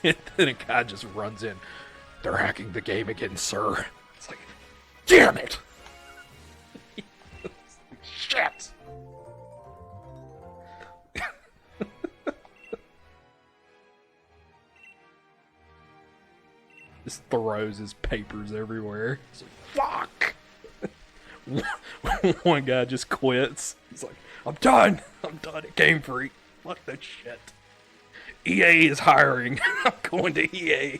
And then a guy just runs in. They're hacking the game again, sir. It's like, damn it! Shit! Just throws his papers everywhere. It's like, fuck! One guy just quits. He's like, I'm done at Game Freak. Fuck that shit. EA is hiring. I'm going to EA.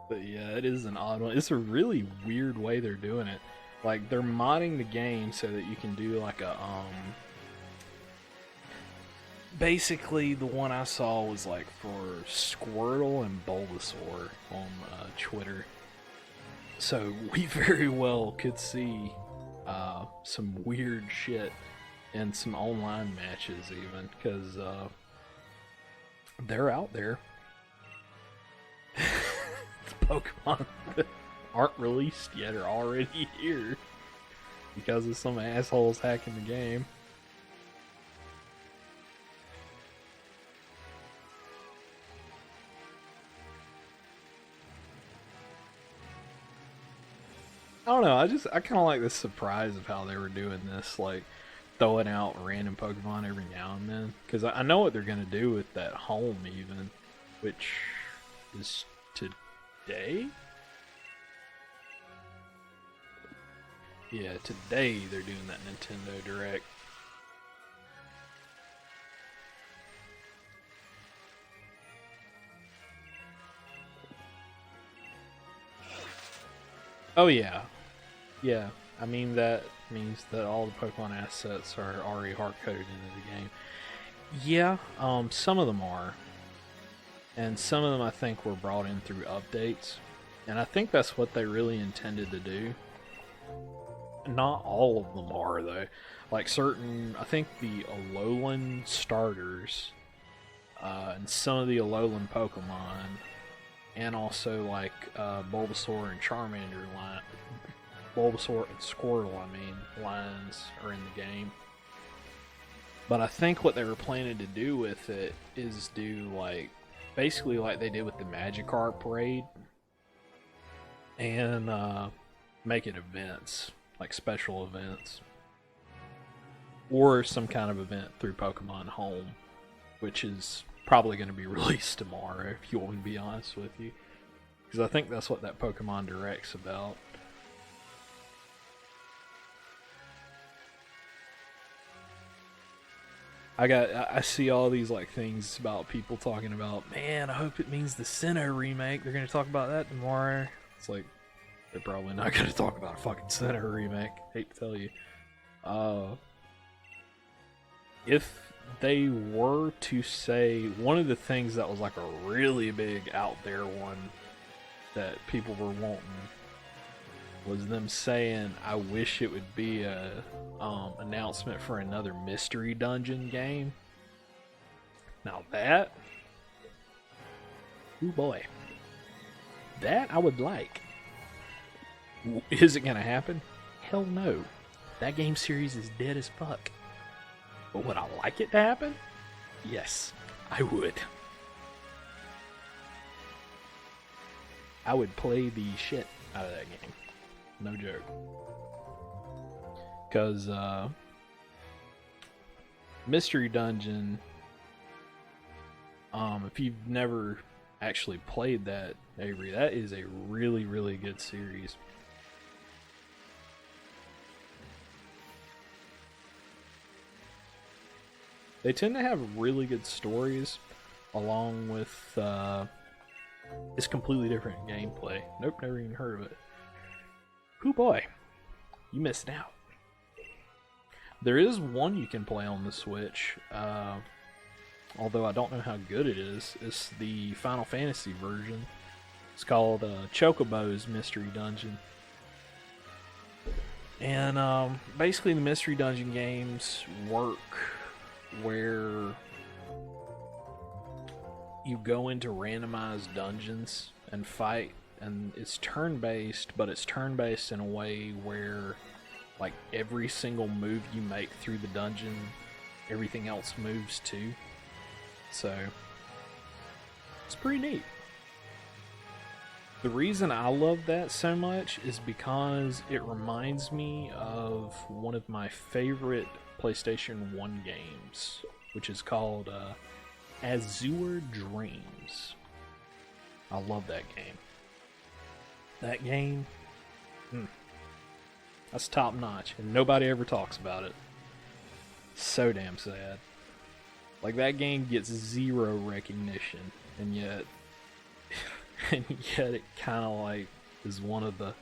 But yeah, it is an odd one. It's a really weird way they're doing it. Like, they're modding the game so that you can do like a basically the one I saw was like for Squirtle and Bulbasaur on Twitter. So we very well could see some weird shit in some online matches even, because they're out there. Pokemon that aren't released yet are already here because of some assholes hacking the game. I don't know, I kind of like the surprise of how they were doing this, like throwing out random Pokemon every now and then, because I know what they're going to do with that home even, which is today? Yeah, today they're doing that Nintendo Direct. Oh yeah. Yeah, I mean that means that all the Pokemon assets are already hard-coded into the game. Yeah, some of them are. And some of them I think were brought in through updates. And I think that's what they really intended to do. Not all of them are, though. Like certain, I think the Alolan starters, and some of the Alolan Pokemon, and also like Bulbasaur and Charmander line, Bulbasaur and Squirtle, lines are in the game. But I think what they were planning to do with it is do like, basically like they did with the Magikarp Parade, and make it events, like special events, or some kind of event through Pokemon Home, which is probably going to be released tomorrow, if you want me to be honest with you, because I think that's what that Pokemon Direct's about. I see all these like things about people talking about, man, I hope it means the Sinnoh remake. They're going to talk about that tomorrow. It's like, they're probably not going to talk about a fucking Sinnoh remake. Hate to tell you. If they were to say, one of the things that was like a really big out there one that people were wanting was them saying, I wish it would be a announcement for another mystery dungeon game. Now that, ooh boy, that I would like. Is it gonna happen? Hell no. That game series is dead as fuck. But would I like it to happen? Yes, I would. I would play the shit out of that game. No joke. Because Mystery Dungeon, if you've never actually played that, Avery, that is a really, really good series. They tend to have really good stories, along with it's completely different gameplay. Nope, never even heard of it. Hoo boy, you missed out. There is one you can play on the Switch, although I don't know how good it is. It's the Final Fantasy version. It's called Chocobo's Mystery Dungeon. And basically, the Mystery Dungeon games work where you go into randomized dungeons and fight, and it's turn-based, but it's turn-based in a way where, like, every single move you make through the dungeon, everything else moves too. So, it's pretty neat. The reason I love that so much is because it reminds me of one of my favorite PlayStation 1 games, which is called Azure Dreams. I love that game. That game, that's top notch, and nobody ever talks about it. So damn sad. Like, that game gets zero recognition, and yet it kind of like is one of the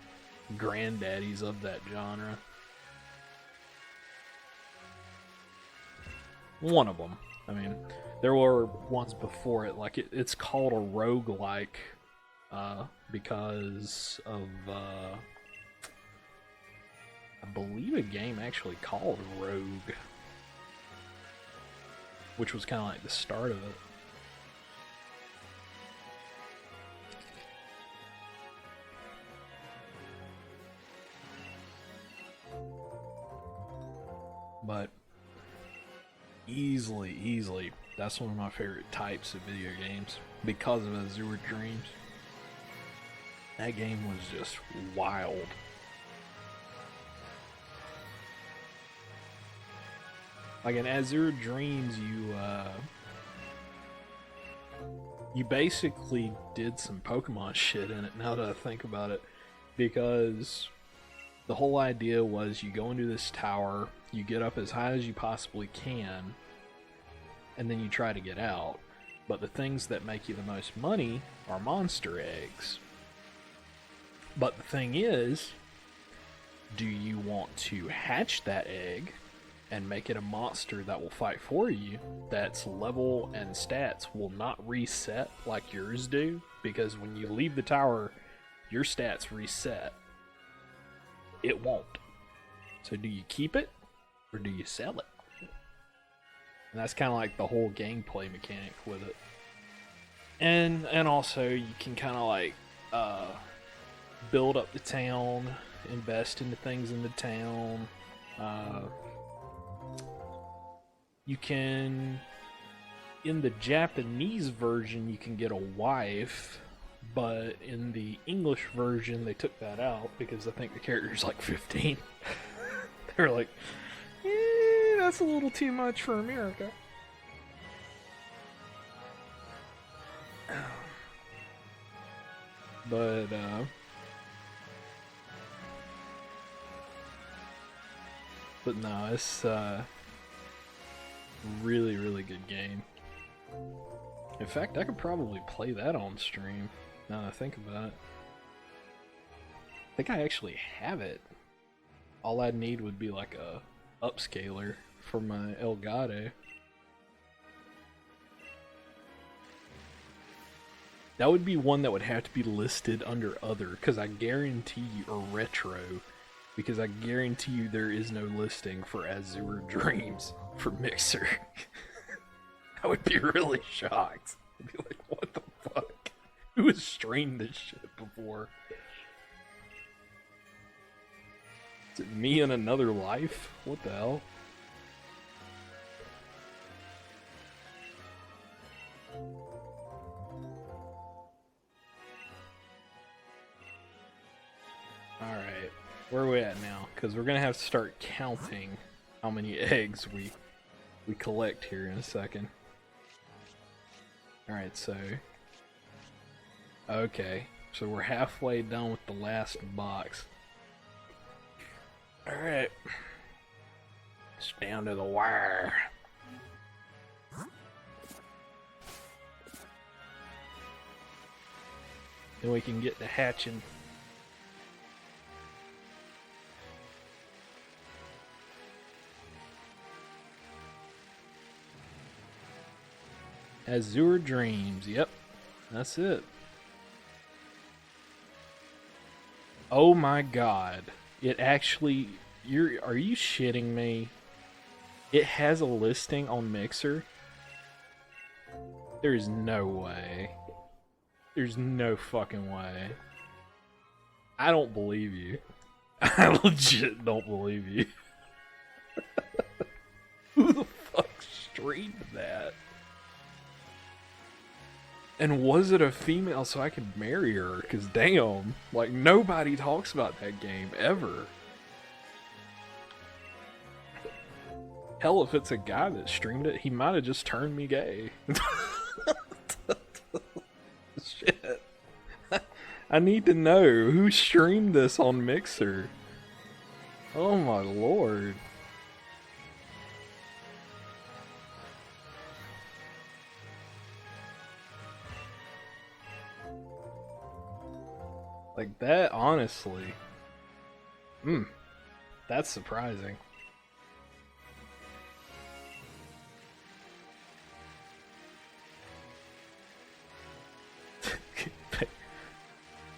granddaddies of that genre. One of them. I mean, there were ones before it. Like, it's called a roguelike because of I believe a game actually called Rogue, which was kind of like the start of it. But easily, that's one of my favorite types of video games because of Azure Dreams. That game was just wild. Like, in Azure Dreams, you basically did some Pokemon shit in it, now that I think about it, because the whole idea was you go into this tower, you get up as high as you possibly can, and then you try to get out. But the things that make you the most money are monster eggs. But the thing is, do you want to hatch that egg and make it a monster that will fight for you, that's level and stats will not reset like yours do? Because when you leave the tower, your stats reset. It won't. So do you keep it, or do you sell it? And that's kind of like the whole gameplay mechanic with it. And also, you can kind of like build up the town, invest into things in the town. You can, in the Japanese version, you can get a wife, but in the English version, they took that out because I think the character's like 15. They were like, that's a little too much for America. But no, it's really good game. In fact, I could probably play that on stream, now that I think about it. I think I actually have it. All I'd need would be like a upscaler for my Elgato. That would be one that would have to be listed under other, because I guarantee you, or retro, because I guarantee you there is no listing for Azure Dreams for Mixer. I would be really shocked. I'd be like, what the fuck? Who has streamed this shit before? Is it me in another life? What the hell? Alright, where are we at now? Because we're gonna have to start counting how many eggs we collect here in a second. Alright, so... okay, so we're halfway done with the last box. Alright. It's down to the wire. Then we can get to hatching. Azure Dreams. Yep, that's it. Oh my god. It actually... Are you shitting me? It has a listing on Mixer? There's no way. There's no fucking way. I don't believe you. I legit don't believe you. Who the fuck streamed that? And was it a female so I could marry her? Because damn, like nobody talks about that game ever. Hell, if it's a guy that streamed it, he might have just turned me gay. Shit. I need to know who streamed this on Mixer. Oh my lord. Like that, honestly. That's surprising.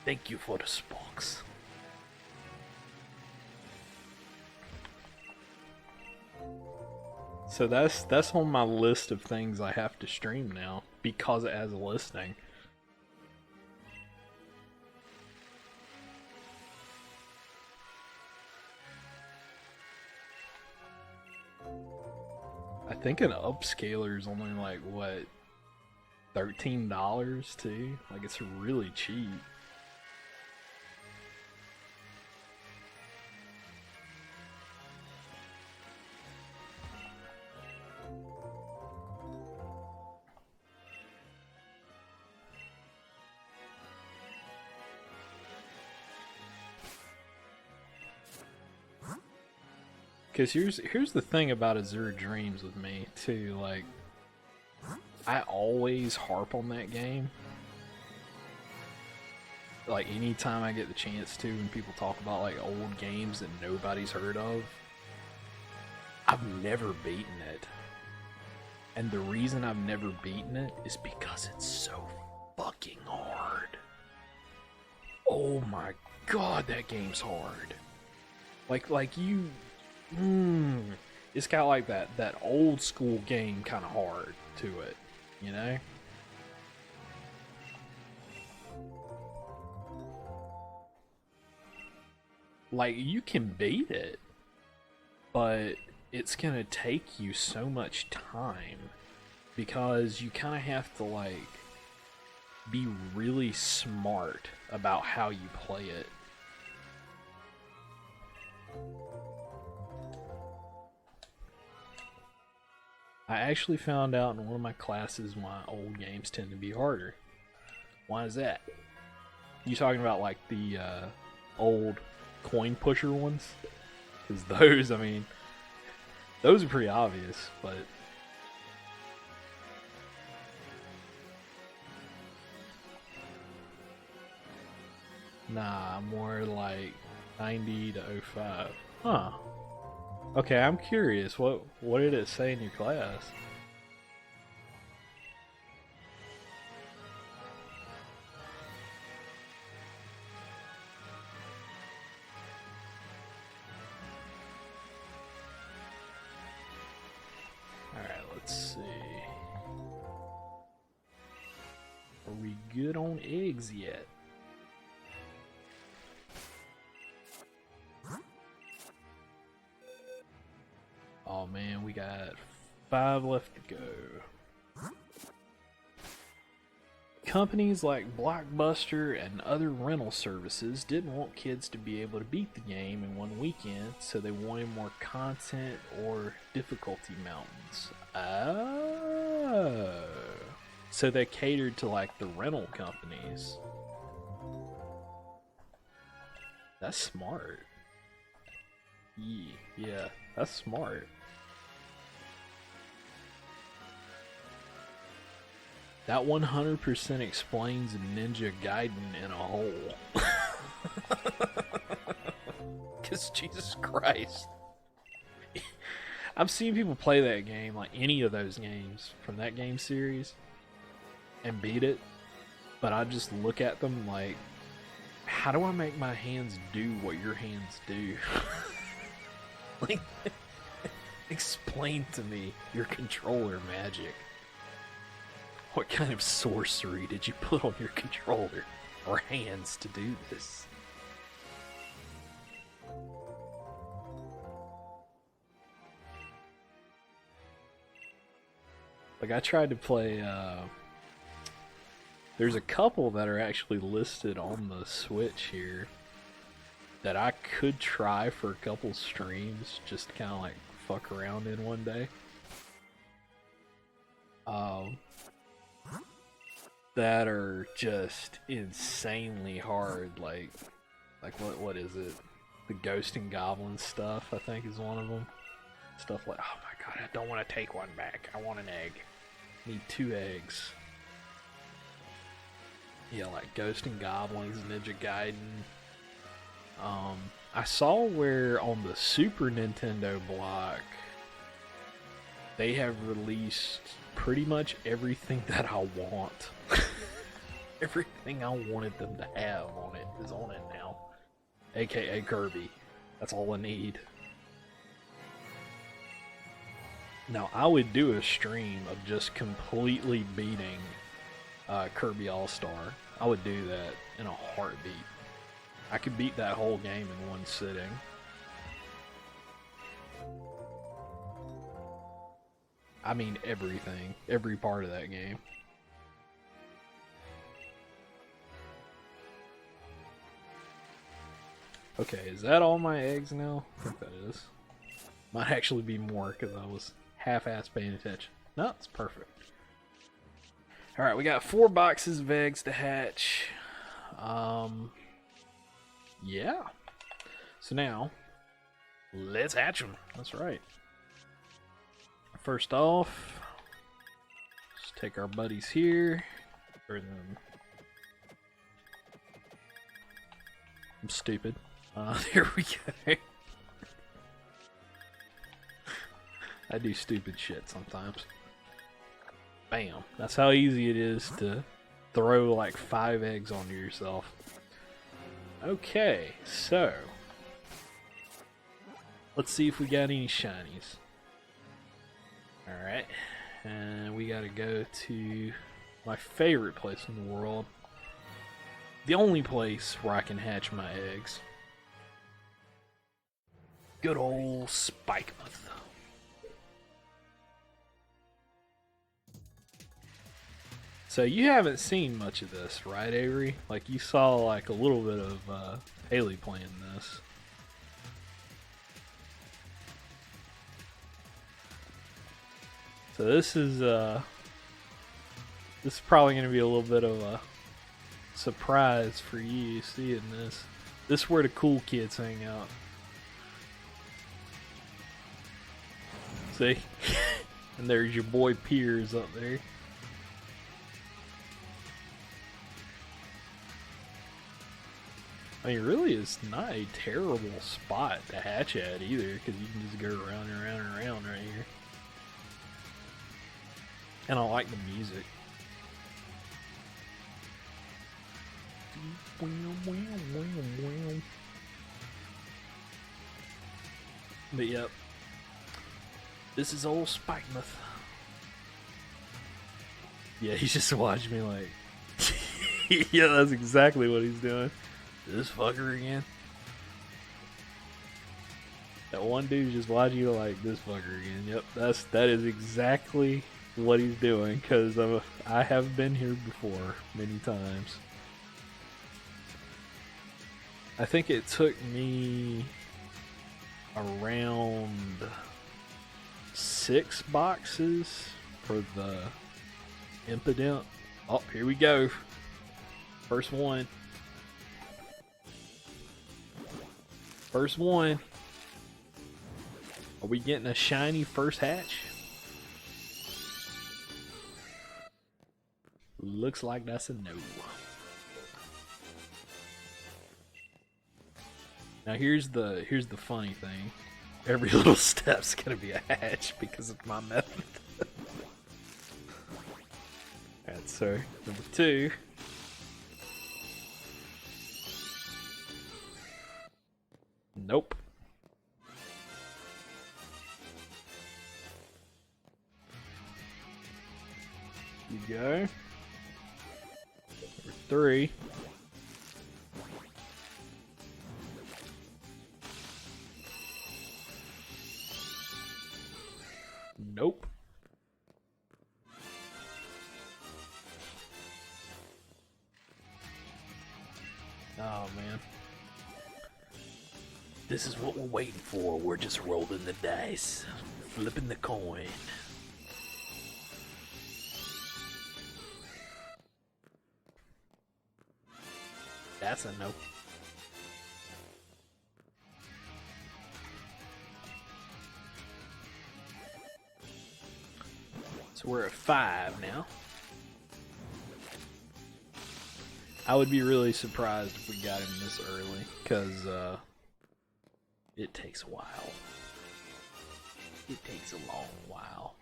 Thank you for the sparks. So that's on my list of things I have to stream now because it has a listing. I think an upscaler is only like what, $13 too? Like it's really cheap. Because here's the thing about Azure Dreams with me too, like I always harp on that game. Like anytime I get the chance to, when people talk about like old games that nobody's heard of, I've never beaten it. And the reason I've never beaten it is because it's so fucking hard. Oh my god, that game's hard. Like you... it's got like that old school game kind of hard to it, you know? Like you can beat it, but it's gonna take you so much time because you kind of have to like be really smart about how you play it. I actually found out in one of my classes why old games tend to be harder. Why is that? You talking about like the old coin pusher ones? Because those, I mean, those are pretty obvious, but... Nah, more like 90 to 05. Huh. Okay, I'm curious. What did it say in your class? Alright, let's see. Are we good on eggs yet? Oh man, we got 5 left to go. Companies like Blockbuster and other rental services didn't want kids to be able to beat the game in one weekend, so they wanted more content or difficulty mountains. Oh. So they catered to like the rental companies. That's smart. Yeah, that's smart. That 100% explains Ninja Gaiden in a whole. Because Jesus Christ. I've seen people play that game, like any of those games from that game series, and beat it, but I just look at them like, how do I make my hands do what your hands do? Like, explain to me your controller magic. What kind of sorcery did you put on your controller or hands to do this? Like, I tried to play, there's a couple that are actually listed on the Switch here that I could try for a couple streams, just to kind of like fuck around in one day. That are just insanely hard, like what is it? The Ghost and Goblin stuff, I think, is one of them. Stuff like, oh my god, I don't want to take one back. I want an egg. Need 2 eggs. Yeah, like Ghost and Goblins, Ninja Gaiden. I saw where on the Super Nintendo block they have released pretty much everything that I want. Everything I wanted them to have on it is on it now. AKA Kirby. That's all I need. Now, I would do a stream of just completely beating Kirby All-Star. I would do that in a heartbeat. I could beat that whole game in one sitting. I mean everything. Every part of that game. Okay, is that all my eggs now? I think that is. Might actually be more because I was half-ass paying attention. No, it's perfect. Alright, we got 4 boxes of eggs to hatch. Yeah. So now, let's hatch them. That's right. First off, let's take our buddies here. I'm stupid. There we go. I do stupid shit sometimes. Bam. That's how easy it is to throw like 5 eggs onto yourself. Okay, so let's see if we got any shinies. Alright, and we gotta go to my favorite place in the world. The only place where I can hatch my eggs. Good old Spikemuth. So you haven't seen much of this, right, Avery? Like, you saw like a little bit of Haley playing this. So this is probably going to be a little bit of a surprise for you seeing this. This is where the cool kids hang out. See? And there's your boy Piers up there. I mean, really, it's not a terrible spot to hatch at either, because you can just go around and around and around right here. And I like the music. But yep, this is old Spikemuth. Yeah, he's just watching me like, yeah, that's exactly what he's doing. This fucker again. That one dude's just watching you like, this fucker again. Yep, that is exactly what he's doing, because I have been here before many times. I think it took me around 6 boxes for the Impidimp. Oh, here we go. First one. First one. Are we getting a shiny first hatch? Looks like that's a no. Now here's the funny thing. Every little step's gonna be a hatch because of my method. Let's Sorry. Number 2. Nope. You go. Number 3. Nope. Oh man. This is what we're waiting for. We're just rolling the dice, flipping the coin. That's a no. So we're at 5 now. I would be really surprised if we got him this early, because it takes a while. It takes a long while.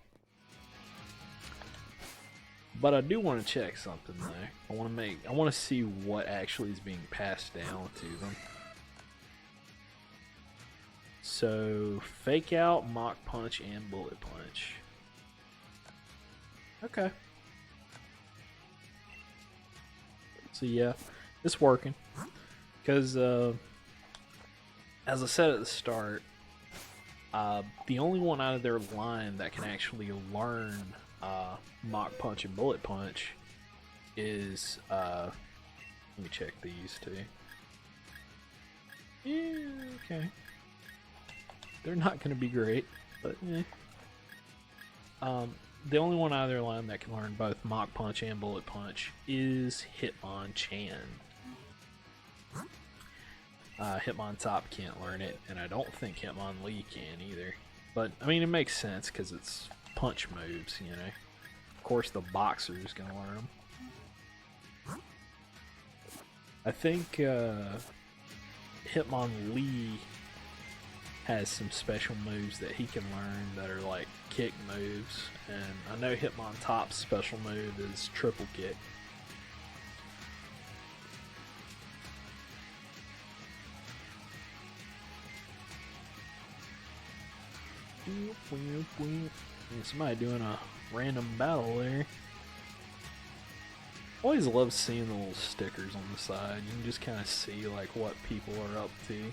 But I do want to check something though. I want to see what actually is being passed down to them. So, Fake Out, Mach Punch, and Bullet Punch. Okay. So yeah, it's working. Because, as I said at the start, the only one out of their line that can actually learn Mach Punch and Bullet Punch is, let me check these two. Yeah, okay. They're not going to be great, but eh. The only one out of their line that can learn both Mach Punch and Bullet Punch is Hitmonchan. Hitmontop can't learn it, and I don't think Hitmonlee can either. But, I mean, it makes sense because it's punch moves, you know. Of course, the boxer is going to learn them. I think Hitmonlee has some special moves that he can learn that are like kick moves, and I know Hitmontop's special move is triple kick. Somebody doing a random battle there. Always love seeing the little stickers on the side. You can just kind of see like what people are up to.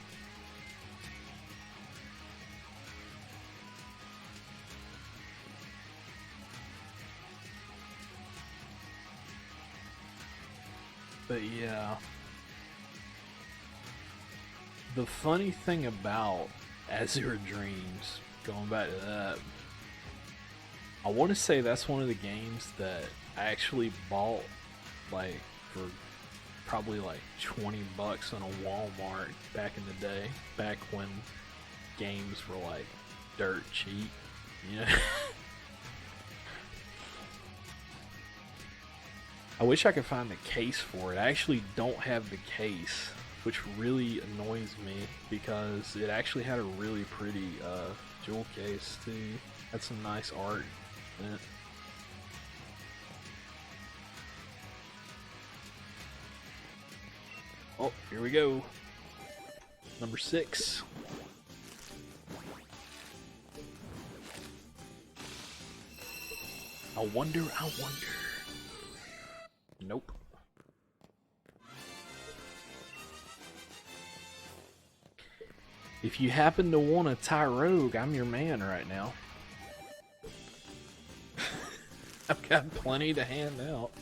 But yeah, the funny thing about Azure Dreams, going back to that, I want to say that's one of the games that I actually bought like for probably like 20 bucks on a Walmart back in the day, back when games were like dirt cheap, you know. I wish I could find the case for it. I actually don't have the case, which really annoys me because it actually had a really pretty jewel case too. Had some nice art in it. Oh, here we go. Number 6. I wonder. Nope. If you happen to want a Tyrogue, I'm your man right now. I've got plenty to hand out.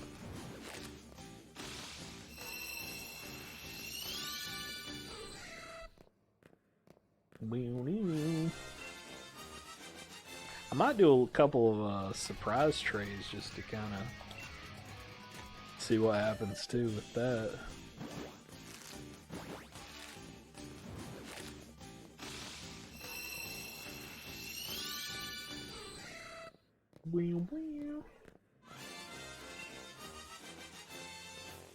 I might do a couple of surprise trades just to kind of see what happens too with that.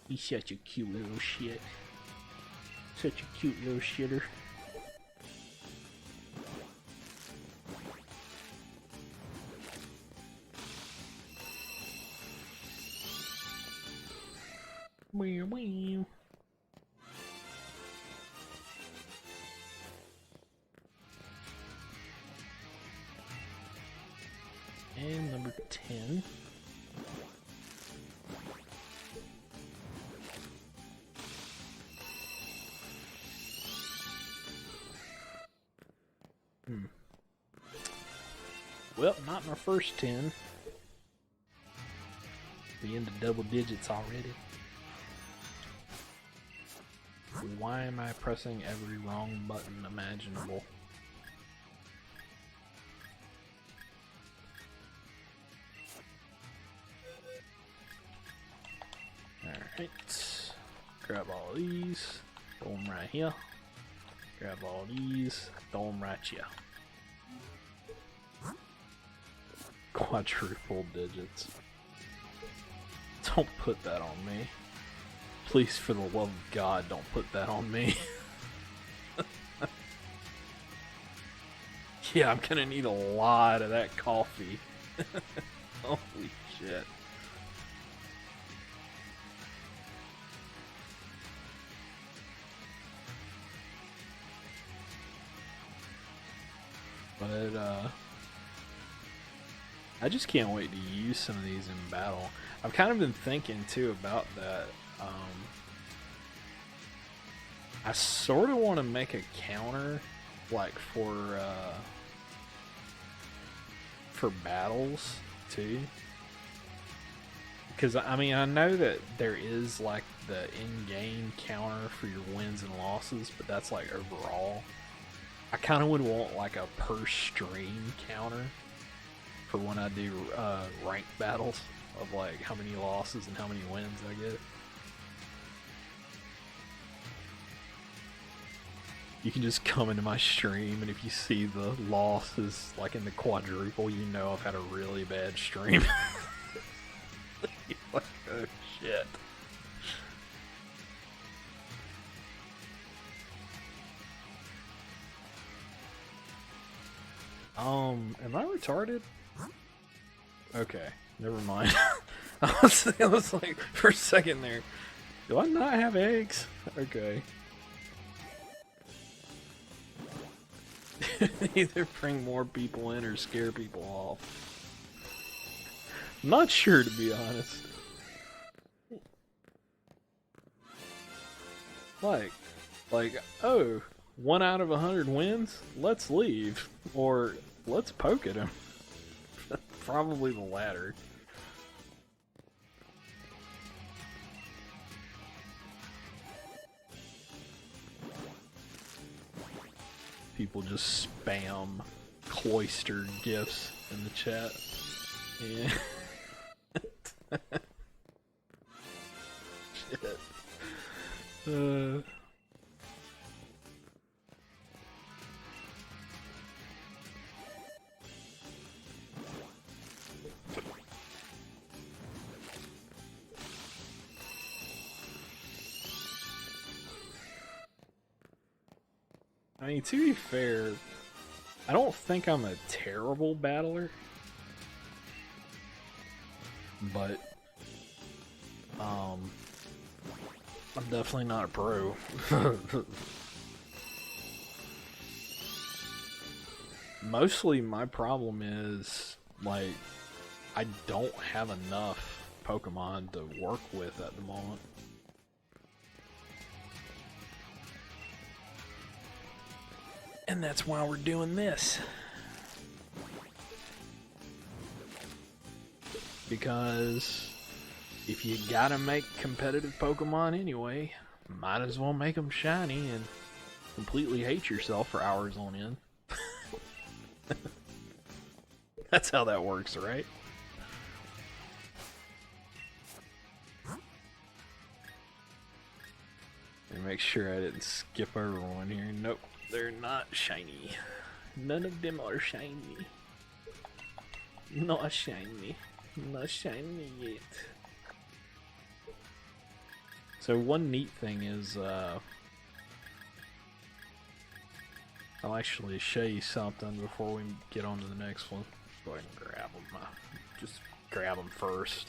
He's such a cute little shit. Such a cute little shitter. Meow, meow. And number 10. Well, not my first 10. We into double digits already. Why am I pressing every wrong button imaginable? Alright. Grab all these. Throw them right here. Grab all these. Throw them right here. Quadruple digits. Don't put that on me. Please, for the love of God, don't put that on me. Yeah, I'm gonna need a lot of that coffee. Holy shit. But, I just can't wait to use some of these in battle. I've kind of been thinking, too, about that. I sort of want to make a counter, like, for battles, too. Because, I mean, I know that there is, like, the in-game counter for your wins and losses, but that's, like, overall. I kind of would want, like, a per-stream counter for when I do ranked battles of like how many losses and how many wins I get. You can just come into my stream, and if you see the losses like in the quadruple, you know I've had a really bad stream. Like, oh shit. Am I retarded? Okay, never mind. I was like, for a second there, do I not have eggs? Okay. Either bring more people in or scare people off. I'm not sure, to be honest. Like, oh, 1 out of 100 wins? Let's leave. Or, let's poke at him. Probably the latter. People just spam cloistered gifs in the chat. Yeah. Shit. I mean, to be fair, I don't think I'm a terrible battler, but I'm definitely not a pro. Mostly my problem is, like, I don't have enough Pokemon to work with at the moment. And that's why we're doing this. Because if you gotta make competitive Pokemon anyway, might as well make them shiny and completely hate yourself for hours on end. That's how that works, right? And make sure I didn't skip over one here. Nope. They're not shiny. None of them are shiny. Not shiny. Not shiny yet. So one neat thing is, I'll actually show you something before we get on to the next one. Go ahead and grab them. Just grab them first.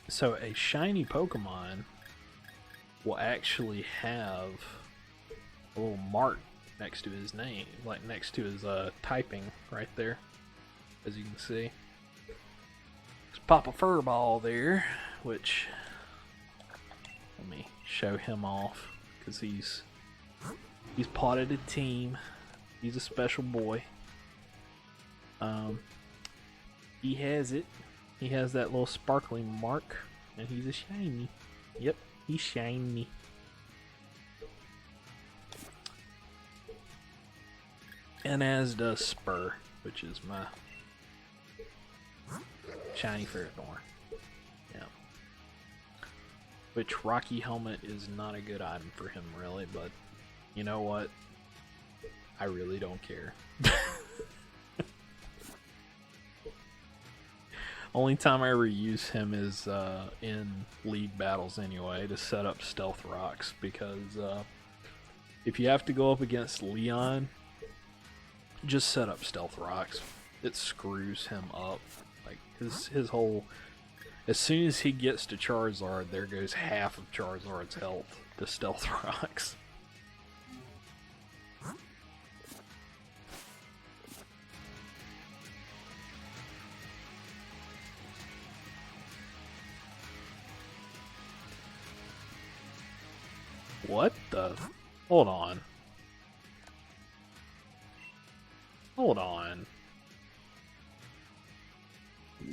So a shiny Pokemon will actually have a little mark next to his name, like next to his typing right there, as you can see. Let's pop a Furball there, which let me show him off because he's part of the team. He's a special boy. He has it. He has that little sparkling mark, and he's a shiny. Yep, he's shiny. And as does Spur, which is my shiny Ferrothorn. Yeah. Which Rocky Helmet is not a good item for him, really, but you know what? I really don't care. Only time I ever use him is in league battles anyway, to set up Stealth Rocks, because if you have to go up against Leon, just set up Stealth Rocks. It screws him up. Like his whole... As soon as he gets to Charizard, there goes half of Charizard's health to Stealth Rocks. What the? Hold on. Hold on.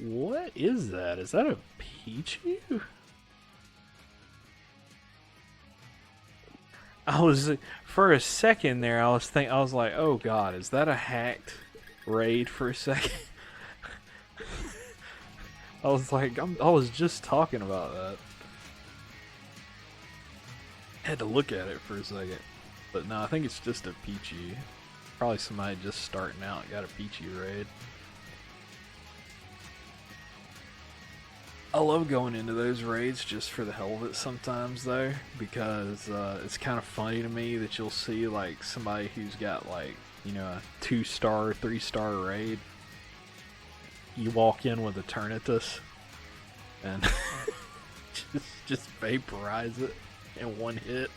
What is that? Is that a Pichu? For a second there, I was like, oh god, is that a hacked raid for a second? I was like, I was just talking about that. Had to look at it for a second. But no, I think it's just a Pichu. Probably somebody just starting out got a Pichu raid. I love going into those raids just for the hell of it sometimes though, because it's kind of funny to me that you'll see like somebody who's got like, you know, a 2-star, 3-star raid. You walk in with a Eternatus and just vaporize it in one hit.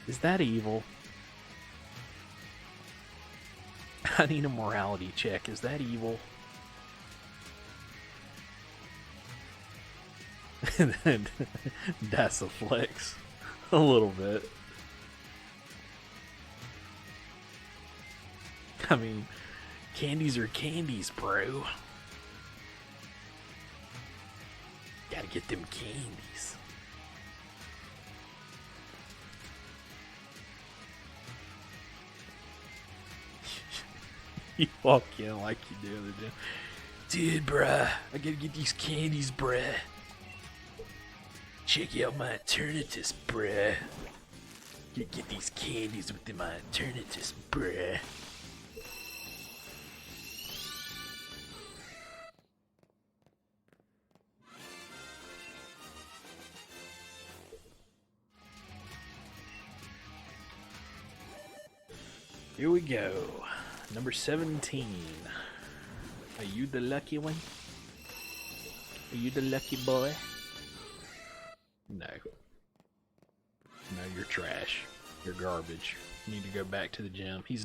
Is that evil? I need a morality check. Is that evil? That's a flex. A little bit. I mean, candies are candies, bro. Gotta get them candies. You walk in like you do in the gym. Dude, bruh, I gotta get these candies, bruh. Check out my Eternatus, bruh. Gotta get these candies with my Eternatus, bruh. Here we go. Number 17. Are you the lucky one? Are you the lucky boy? No. No, you're trash. You're garbage. You need to go back to the gym. He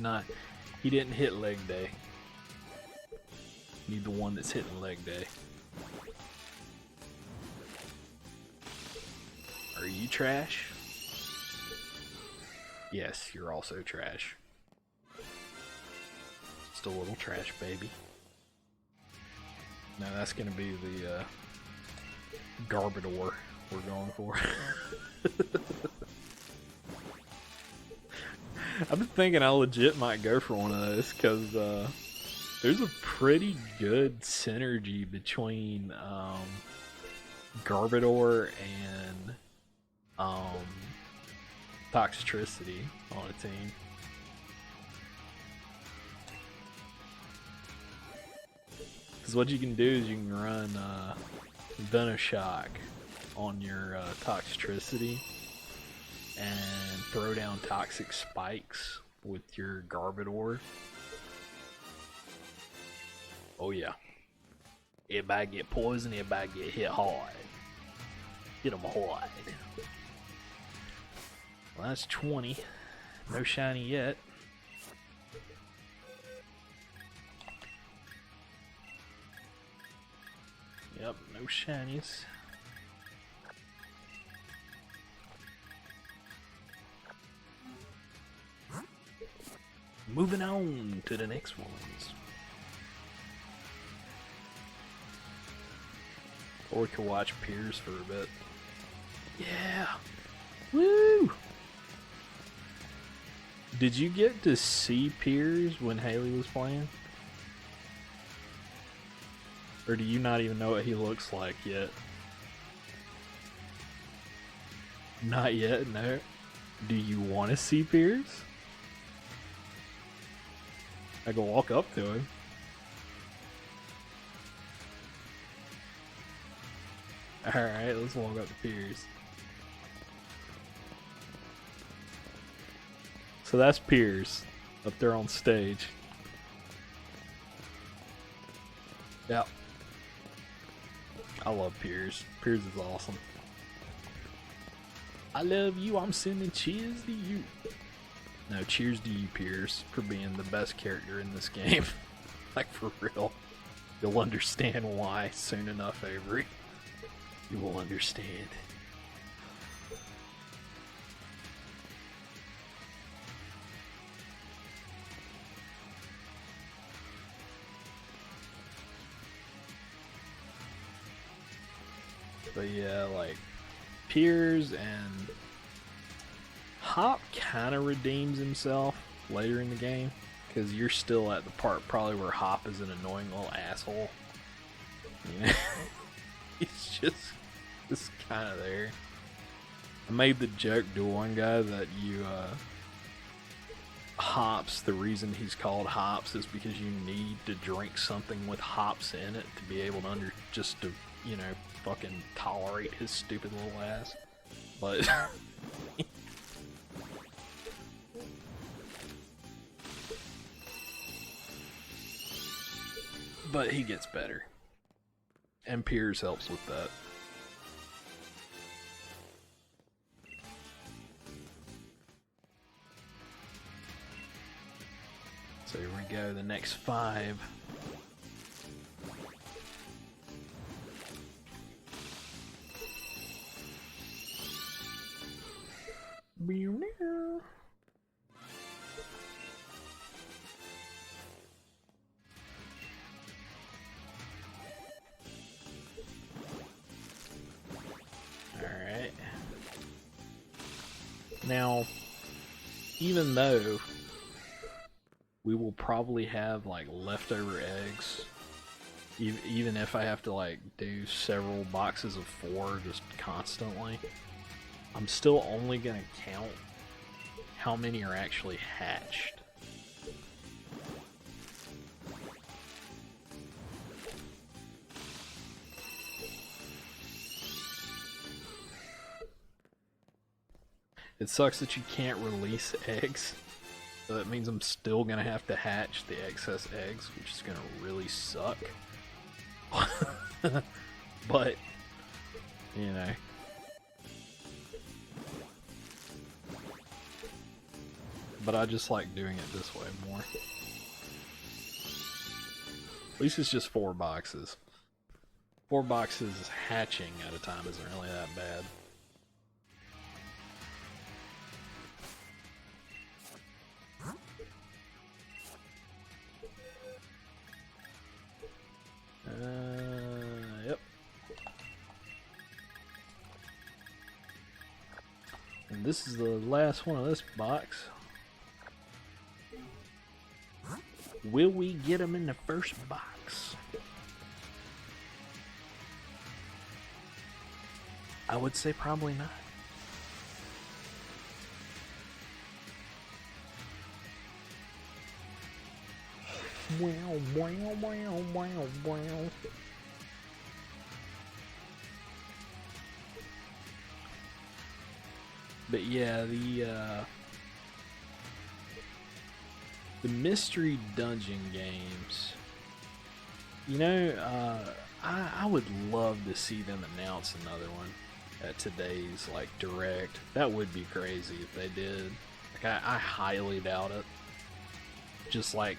didn't hit leg day. You need the one that's hitting leg day. Are you trash? Yes, you're also trash. Just a little trash baby. No, that's gonna be the Garbodor we're going for. I've been thinking I legit might go for one of those because there's a pretty good synergy between Garbodor and Toxtricity on a team. Because what you can do is you can run Venoshock on your Toxtricity and throw down Toxic Spikes with your Garbodor. Oh yeah. Everybody get poisoned, everybody get hit hard. Hit them hard. Well, that's 20. No shiny yet. Yep, no shinies. Moving on to the next ones. Or we could watch Piers for a bit. Yeah! Woo! Did you get to see Piers when Haley was playing? Or do you not even know what he looks like yet? Not yet, no. Do you want to see Piers? I can walk up to him. Alright, let's walk up to Piers. So that's Piers up there on stage. Yep. I love Piers. Piers is awesome. I love you, I'm sending cheers to you. No, cheers to you, Piers, for being the best character in this game. Like, for real. You'll understand why soon enough, Avery. You will understand. But yeah, like, Piers and Hop kind of redeems himself later in the game, because you're still at the part probably where Hop is an annoying little asshole. You know? He's just kind of there. I made the joke to one guy that hops, the reason he's called hops is because you need to drink something with hops in it to be able to just to, you know, fucking tolerate his stupid little ass. But but he gets better. And Piers helps with that. So here we go, the next 5. Alright. Now, even though we will probably have like leftover eggs, even if I have to like do several boxes of 4 just constantly, I'm still only gonna count how many are actually hatched. It sucks that you can't release eggs. So that means I'm still gonna have to hatch the excess eggs, which is gonna really suck. But, you know. But I just like doing it this way more. At least it's just 4 boxes. 4 boxes hatching at a time isn't really that bad. Yep. And this is the last one of this box. Will we get them in the first box? I would say probably not. Wow, wow, wow, wow, wow. But yeah, the mystery dungeon games You know, I would love to see them announce another one at today's like direct. That would be crazy if they did. Like I highly doubt it. Just like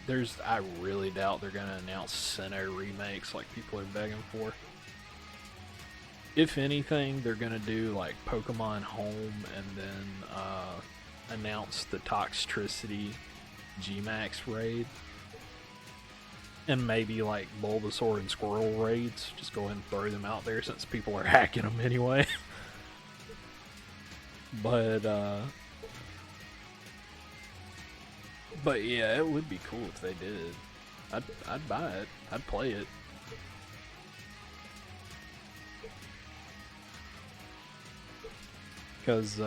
I really doubt they're gonna announce Sinnoh remakes like people are begging for. If anything, they're gonna do like Pokemon Home and then announce the Toxtricity G-Max raid. And maybe like Bulbasaur and Squirrel raids. Just go ahead and throw them out there since people are hacking them anyway. But yeah, it would be cool if they did. I'd buy it. I'd play it. Because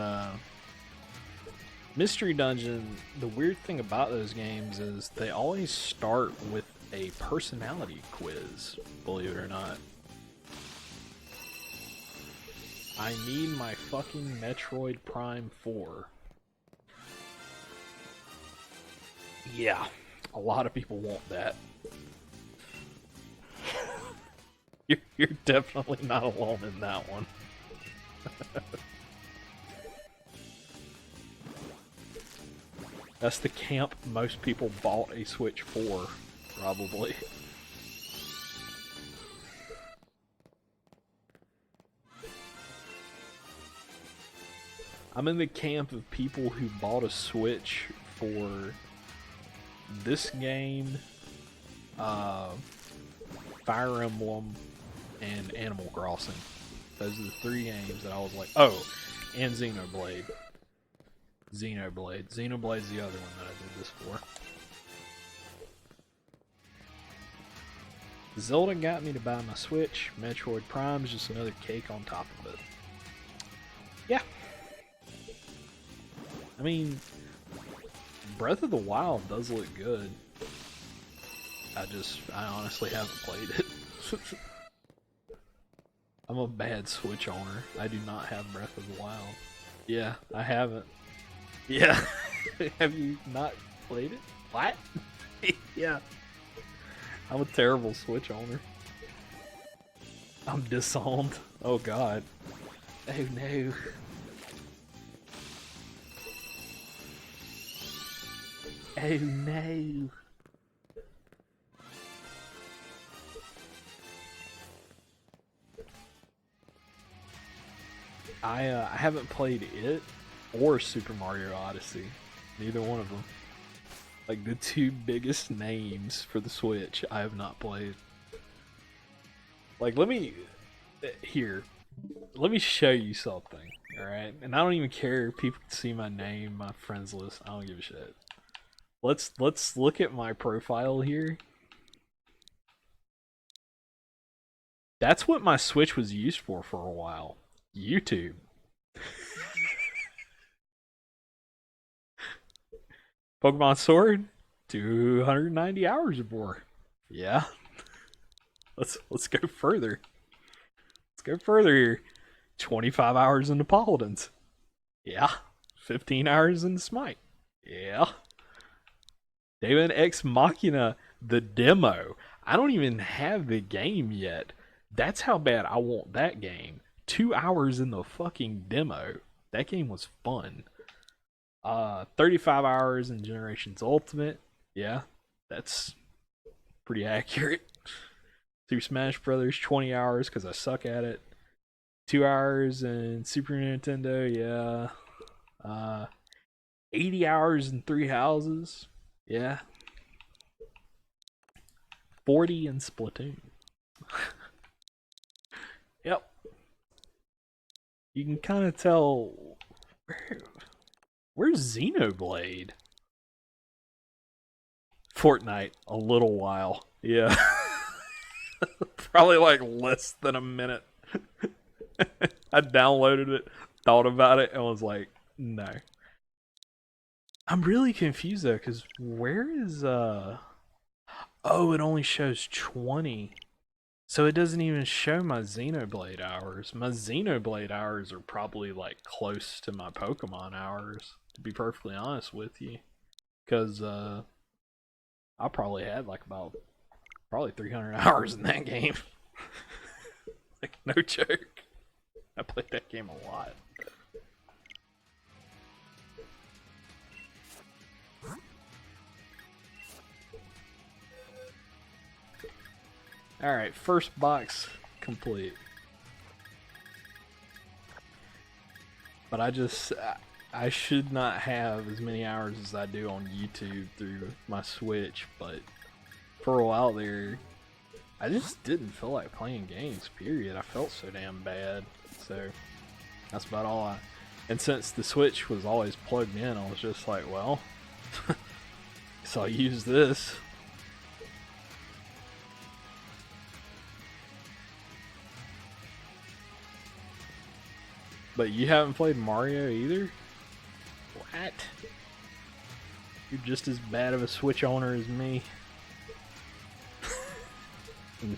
Mystery Dungeon, the weird thing about those games is they always start with a personality quiz, believe it or not. I need my fucking Metroid Prime 4. Yeah, a lot of people want that. You're definitely not alone in that one. That's the camp most people bought a Switch for, probably. I'm in the camp of people who bought a Switch for this game, Fire Emblem, and Animal Crossing. Those are the 3 games that I was like, oh, and Xenoblade. Xenoblade's the other one that I did this for. Zelda got me to buy my Switch. Metroid Prime's just another cake on top of it. Yeah. I mean, Breath of the Wild does look good. I honestly haven't played it. I'm a bad Switch owner. I do not have Breath of the Wild. Yeah, I haven't. Yeah. Have you not played it? What? Yeah. I'm a terrible Switch owner. I'm disowned. Oh god. Oh no. Oh no. I haven't played it or Super Mario Odyssey. Neither one of them. Like the 2 biggest names for the Switch, I have not played. Like, let me show you something, alright? And I don't even care if people can see my name, my friends list. I don't give a shit. Let's look at my profile here. That's what my Switch was used for a while. YouTube. Pokemon Sword, 290 hours or more. Yeah. Let's go further. Let's go further here. 25 hours into Paladins. Yeah. 15 hours into Smite. Yeah. David Ex Machina, the demo. I don't even have the game yet. That's how bad I want that game. 2 hours in the fucking demo. That game was fun. 35 hours in Generations Ultimate. Yeah, that's pretty accurate. Super Smash Brothers, 20 hours because I suck at it. 2 hours in Super Nintendo, yeah. 80 hours in Three Houses, yeah. 40 in Splatoon. Yep. You can kind of tell. Where's Xenoblade? Fortnite, a little while. Yeah. Probably like less than a minute. I downloaded it, thought about it, and was like, no. I'm really confused though, because where is oh, it only shows 20. So it doesn't even show my Xenoblade hours. My Xenoblade hours are probably like close to my Pokemon hours, to be perfectly honest with you. Because I probably had like about Probably 300 hours in that game. Like, no joke. I played that game a lot. Alright, first box complete. But I should not have as many hours as I do on YouTube through my Switch, but for a while there, I just didn't feel like playing games, period. I felt so damn bad. So, that's about all I... And since the Switch was always plugged in, I was just like, well, so I'll use this. But you haven't played Mario either? What? You're just as bad of a Switch owner as me.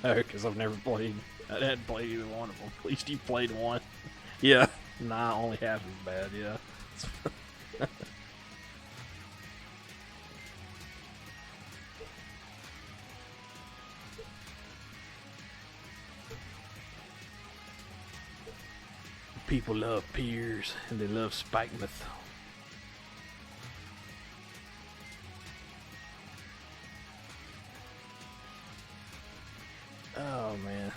No, because I've never played. I hadn't played either one of them. At least you played one. Yeah. Nah, only half as bad, yeah. People love Piers, and they love Spikemuth. Oh man,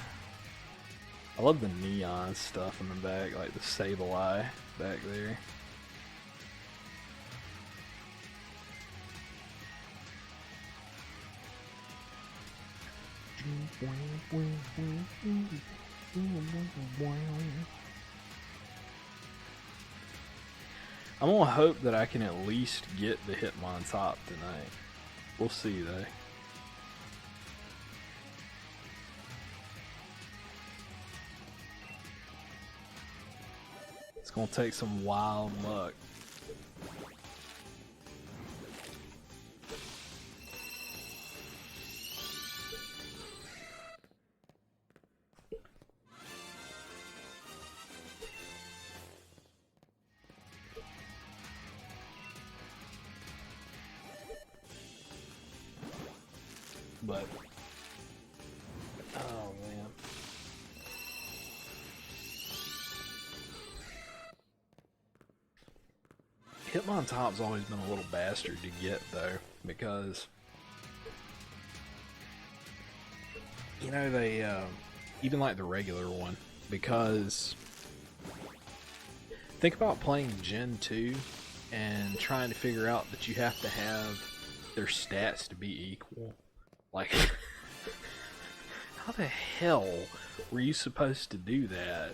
I love the neon stuff in the back, like the Sableye back there. I'm gonna hope that I can at least get the Hitmontop tonight. We'll see though. It's gonna take some wild luck. But, oh man. Hitmontop's always been a little bastard to get though, because, you know, they, even like the regular one, because think about playing Gen 2 and trying to figure out that you have to have their stats to be equal. Like, how the hell were you supposed to do that?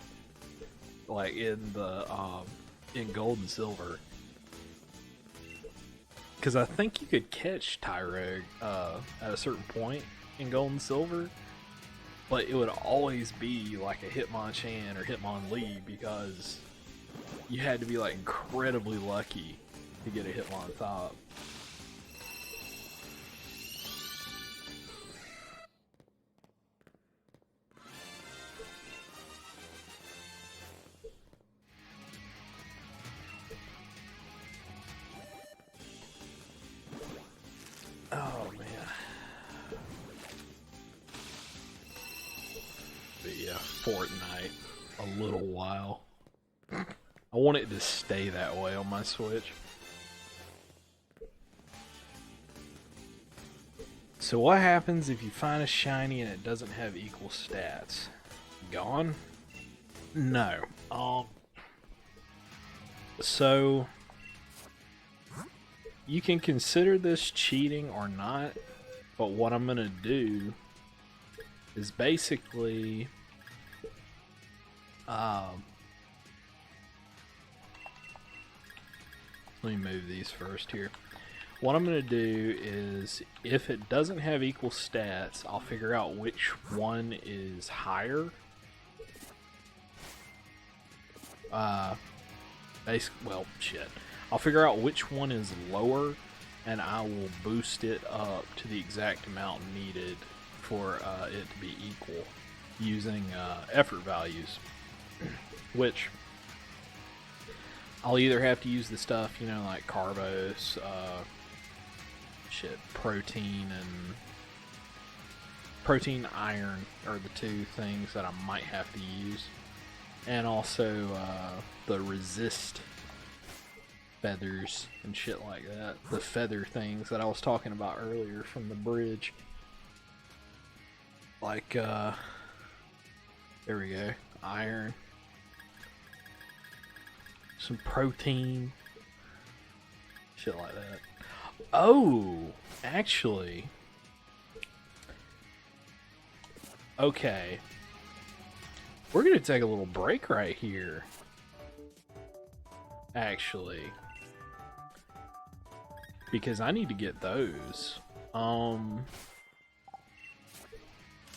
Like in the in Gold and Silver, because I think you could catch Tyrogue at a certain point in Gold and Silver, but it would always be like a Hitmonchan or Hitmonlee because you had to be like incredibly lucky to get a Hitmontop. Oh man. But yeah, Fortnite, a little while. I want it to stay that way on my Switch. So what happens if you find a shiny and it doesn't have equal stats? Gone? No. So you can consider this cheating or not, but what I'm gonna do is basically let me move these first here. What I'm going to do is, if it doesn't have equal stats, I'll figure out which one is higher. Well, shit. I'll figure out which one is lower, and I will boost it up to the exact amount needed for it to be equal using effort values. Which I'll either have to use the stuff, you know, like Carbos, protein, and protein, iron are the two things that I might have to use. And also the resist feathers and shit like that. The feather things that I was talking about earlier from the bridge. Like, there we go. Iron. Some protein. Shit like that. Oh, actually. Okay. We're going to take a little break right here. Actually. Because I need to get those.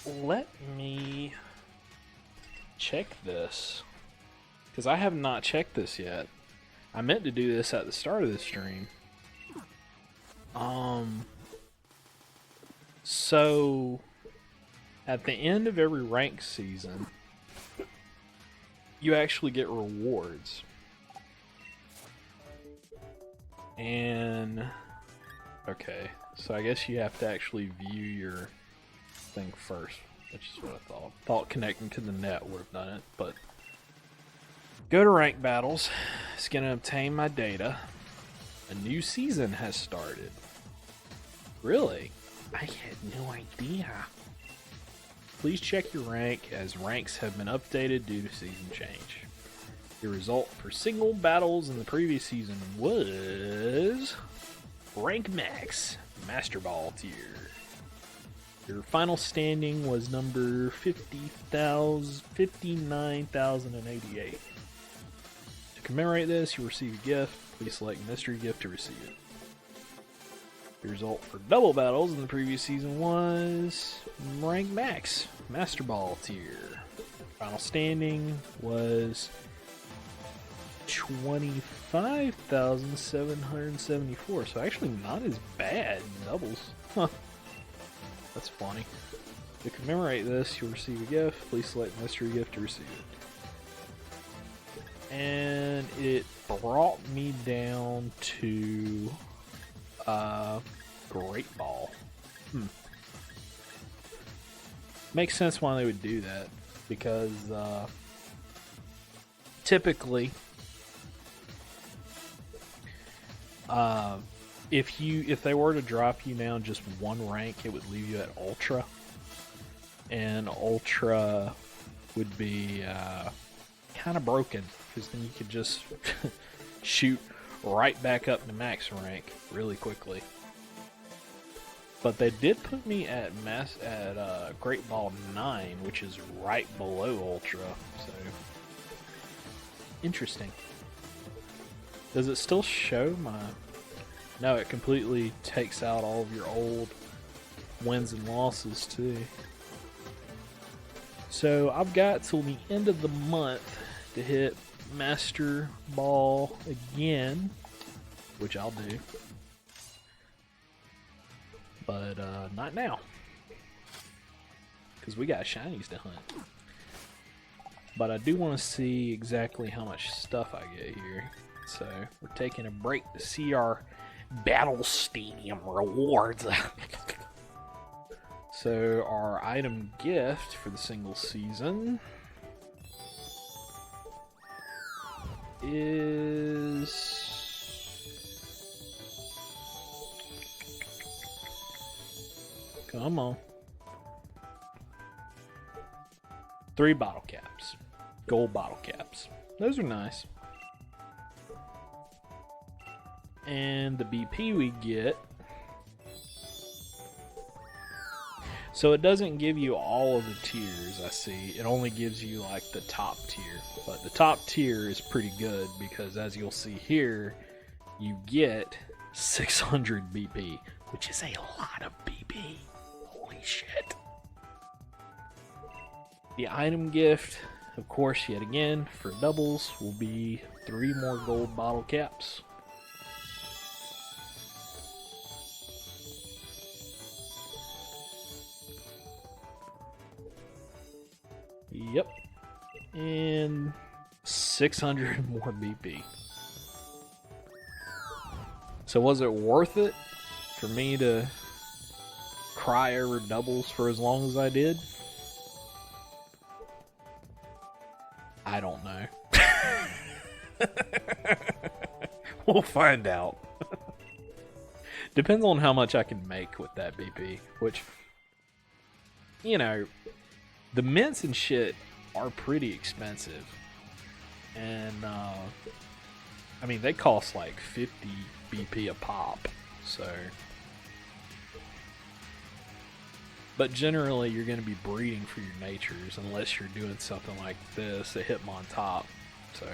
Let me check this. Because I have not checked this yet. I meant to do this at the start of the stream. So at the end of every rank season, you actually get rewards. And okay, so I guess you have to actually view your thing first, which is what I thought. Thought connecting to the net would have done it, but go to rank battles. It's gonna obtain my data. A new season has started. Really? I had no idea. Please check your rank, as ranks have been updated due to season change. The result for single battles in the previous season was Rank Max, Master Ball tier. Your final standing was number 59,088. To commemorate this, you'll receive a gift. Please select mystery gift to receive it. The result for double battles in the previous season was Rank Max, Master Ball tier. Final standing was 25,774, so actually not as bad in doubles. Huh. That's funny. To commemorate this, you'll receive a gift. Please select mystery gift to receive it. And it brought me down to Great Ball. Makes sense why they would do that, because typically if they were to drop you down just one rank, it would leave you at Ultra, and Ultra would be kind of broken, because then you could just shoot right back up to max rank really quickly. But they did put me at Great Ball 9, which is right below Ultra, so interesting. Does it still show my... No, it completely takes out all of your old wins and losses too. So I've got till the end of the month to hit Master Ball again, which I'll do. But not now, because we got shinies to hunt. But I do want to see exactly how much stuff I get here. So we're taking a break to see our Battle Stadium rewards. So our item gift for the single season is... Come on. 3 bottle caps. Gold bottle caps. Those are nice. And the BP we get... So it doesn't give you all of the tiers, I see. It only gives you like the top tier. But the top tier is pretty good, because as you'll see here, you get 600 BP, which is a lot of BP. Holy shit. The item gift, of course, yet again, for doubles, will be 3 more gold bottle caps. Yep. And 600 more BP. So was it worth it for me to cry over doubles for as long as I did? I don't know. We'll find out. Depends on how much I can make with that BP, which, you know, the mints and shit are pretty expensive. And, I mean, they cost like 50 BP a pop, so. But generally, you're going to be breeding for your natures unless you're doing something like this, a Hitmontop. So,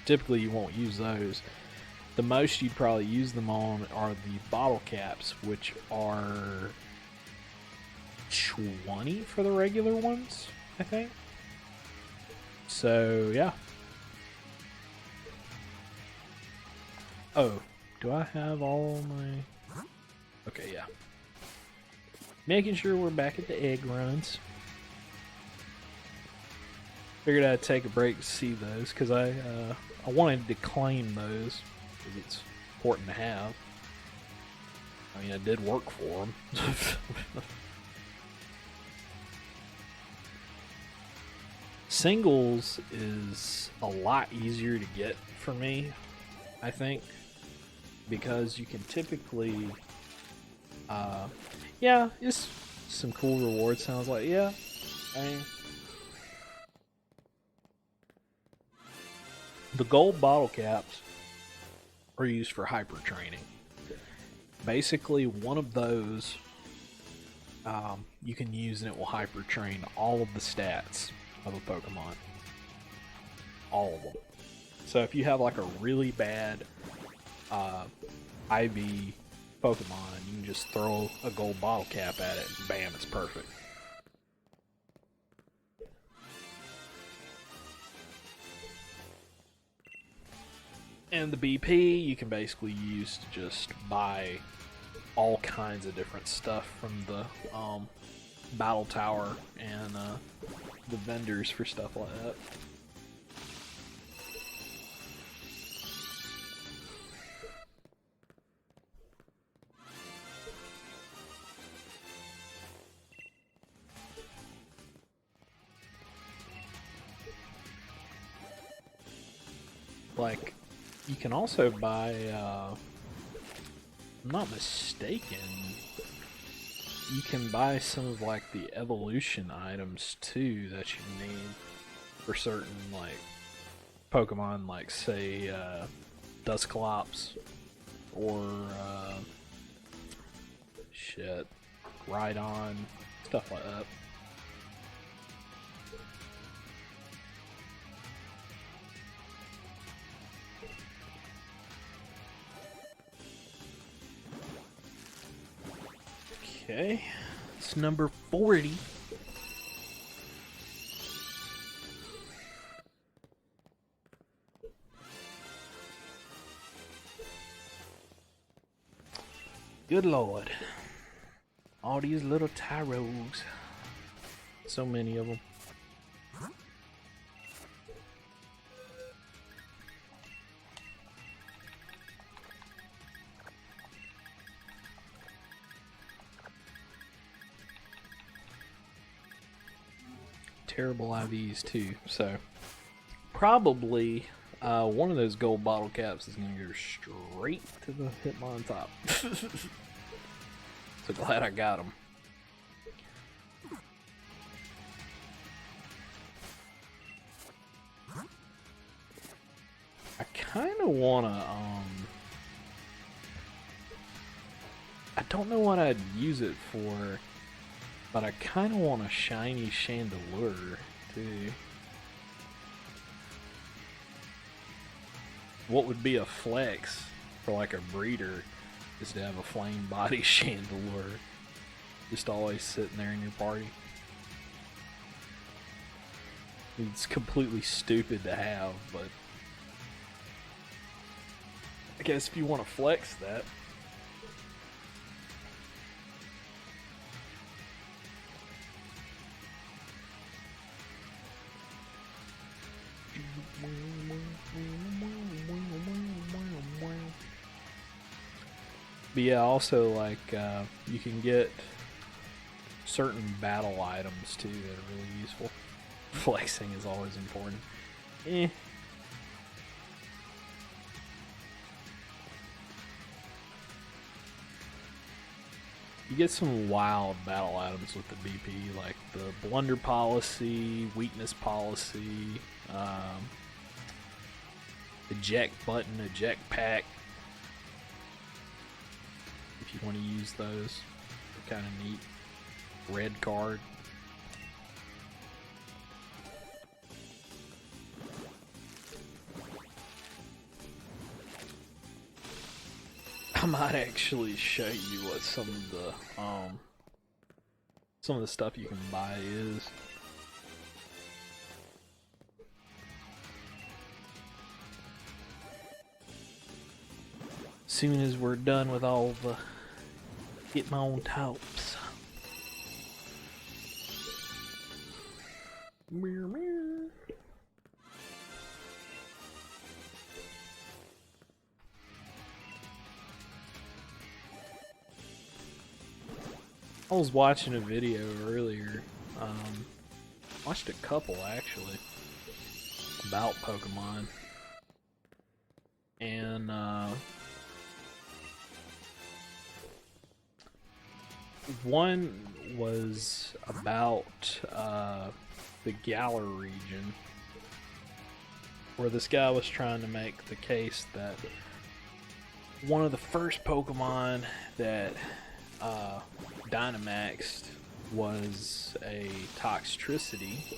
typically, you won't use those. The most you'd probably use them on are the bottle caps, which are 20 for the regular ones, I think. So, yeah. Oh, do I have all my... Okay, yeah. Making sure we're back at the egg runs. Figured I'd take a break to see those, because I wanted to claim those, because it's important to have. I mean, I did work for them. Singles is a lot easier to get for me, I think, because you can typically, yeah, it's some cool reward sounds like, yeah, I mean, the gold bottle caps are used for hyper training. Basically, one of those you can use and it will hyper train all of the stats of a Pokemon. All of them. So if you have like a really bad IV Pokemon, you can just throw a gold bottle cap at it and bam, it's perfect. And the BP you can basically use to just buy all kinds of different stuff from the battle tower and the vendors for stuff like that. Like, you can also buy, if I'm not mistaken, you can buy some of like the evolution items too that you need for certain like Pokemon, like say Dusclops or shit, Rhydon, stuff like that. Okay, it's number 40. Good lord. All these little Tyros. So many of them. Terrible IVs too, so probably one of those gold bottle caps is going to go straight to the Hitmontop. So glad I got them. I kind of want to, I don't know what I'd use it for, but I kind of want a shiny Chandelure, too. What would be a flex for like a breeder is to have a flame body Chandelure. Just always sitting there in your party. It's completely stupid to have, but I guess if you want to flex that. But yeah, also like you can get certain battle items too that are really useful. Flexing is always important. Eh. You get some wild battle items with the BP, like the blunder policy, weakness policy, eject button, eject pack. If you want to use those, they're kind of neat. Red card. I might actually show you what some of the stuff you can buy is. Soon as we're done with all the Hitmontops. I was watching a video earlier, watched a couple actually, about Pokemon, and one was about the Galar region, where this guy was trying to make the case that one of the first Pokemon that Dynamaxed was a Toxtricity,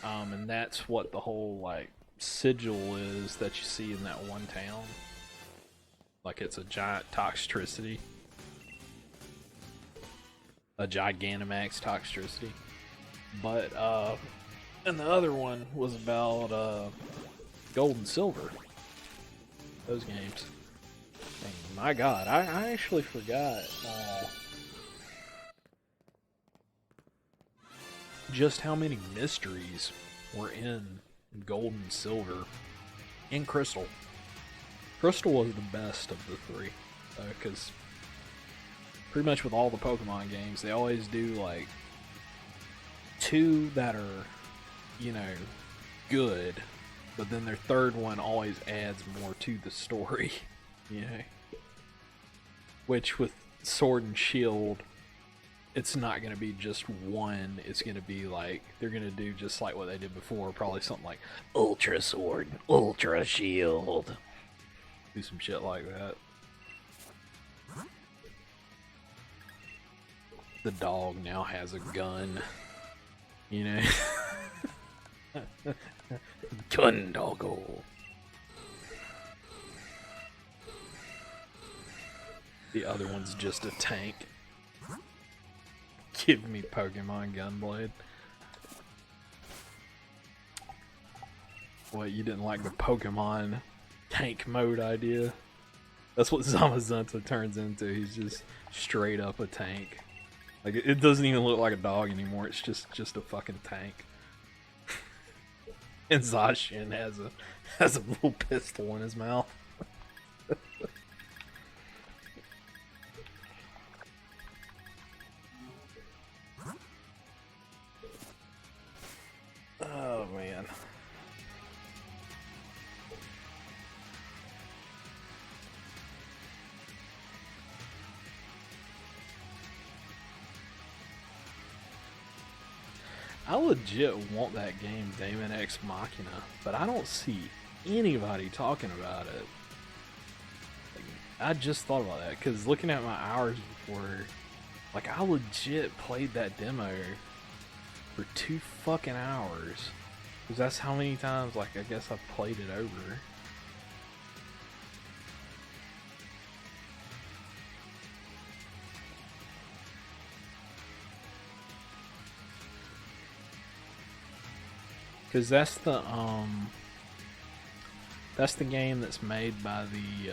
and that's what the whole like sigil is that you see in that one town. Like it's a giant Toxtricity, a Gigantamax Toxtricity. But and the other one was about Gold and Silver. Those games. And my God, I actually forgot just how many mysteries were in Gold and Silver and Crystal. Crystal was the best of the three, because pretty much with all the Pokemon games, they always do like two that are, you know, good, but then their third one always adds more to the story, you know. Which with Sword and Shield, it's not going to be just one, it's going to be like, they're going to do just like what they did before, probably something like Ultra Sword, Ultra Shield. Do some shit like that. The dog now has a gun, you know. Gun doggo. The other one's just a tank. Give me Pokemon Gunblade. What, you didn't like the Pokemon tank mode idea? That's what Zamazenta turns into. He's just straight up a tank. Like, it doesn't even look like a dog anymore. It's just a fucking tank. And Zacian has a little pistol in his mouth. Oh man. I legit want that game, Daemon X Machina, but I don't see anybody talking about it. Like, I just thought about that, because looking at my hours before, like, I legit played that demo for 2 fucking hours. Because that's how many times, like, I guess I've played it over. Because that's the game that's made by the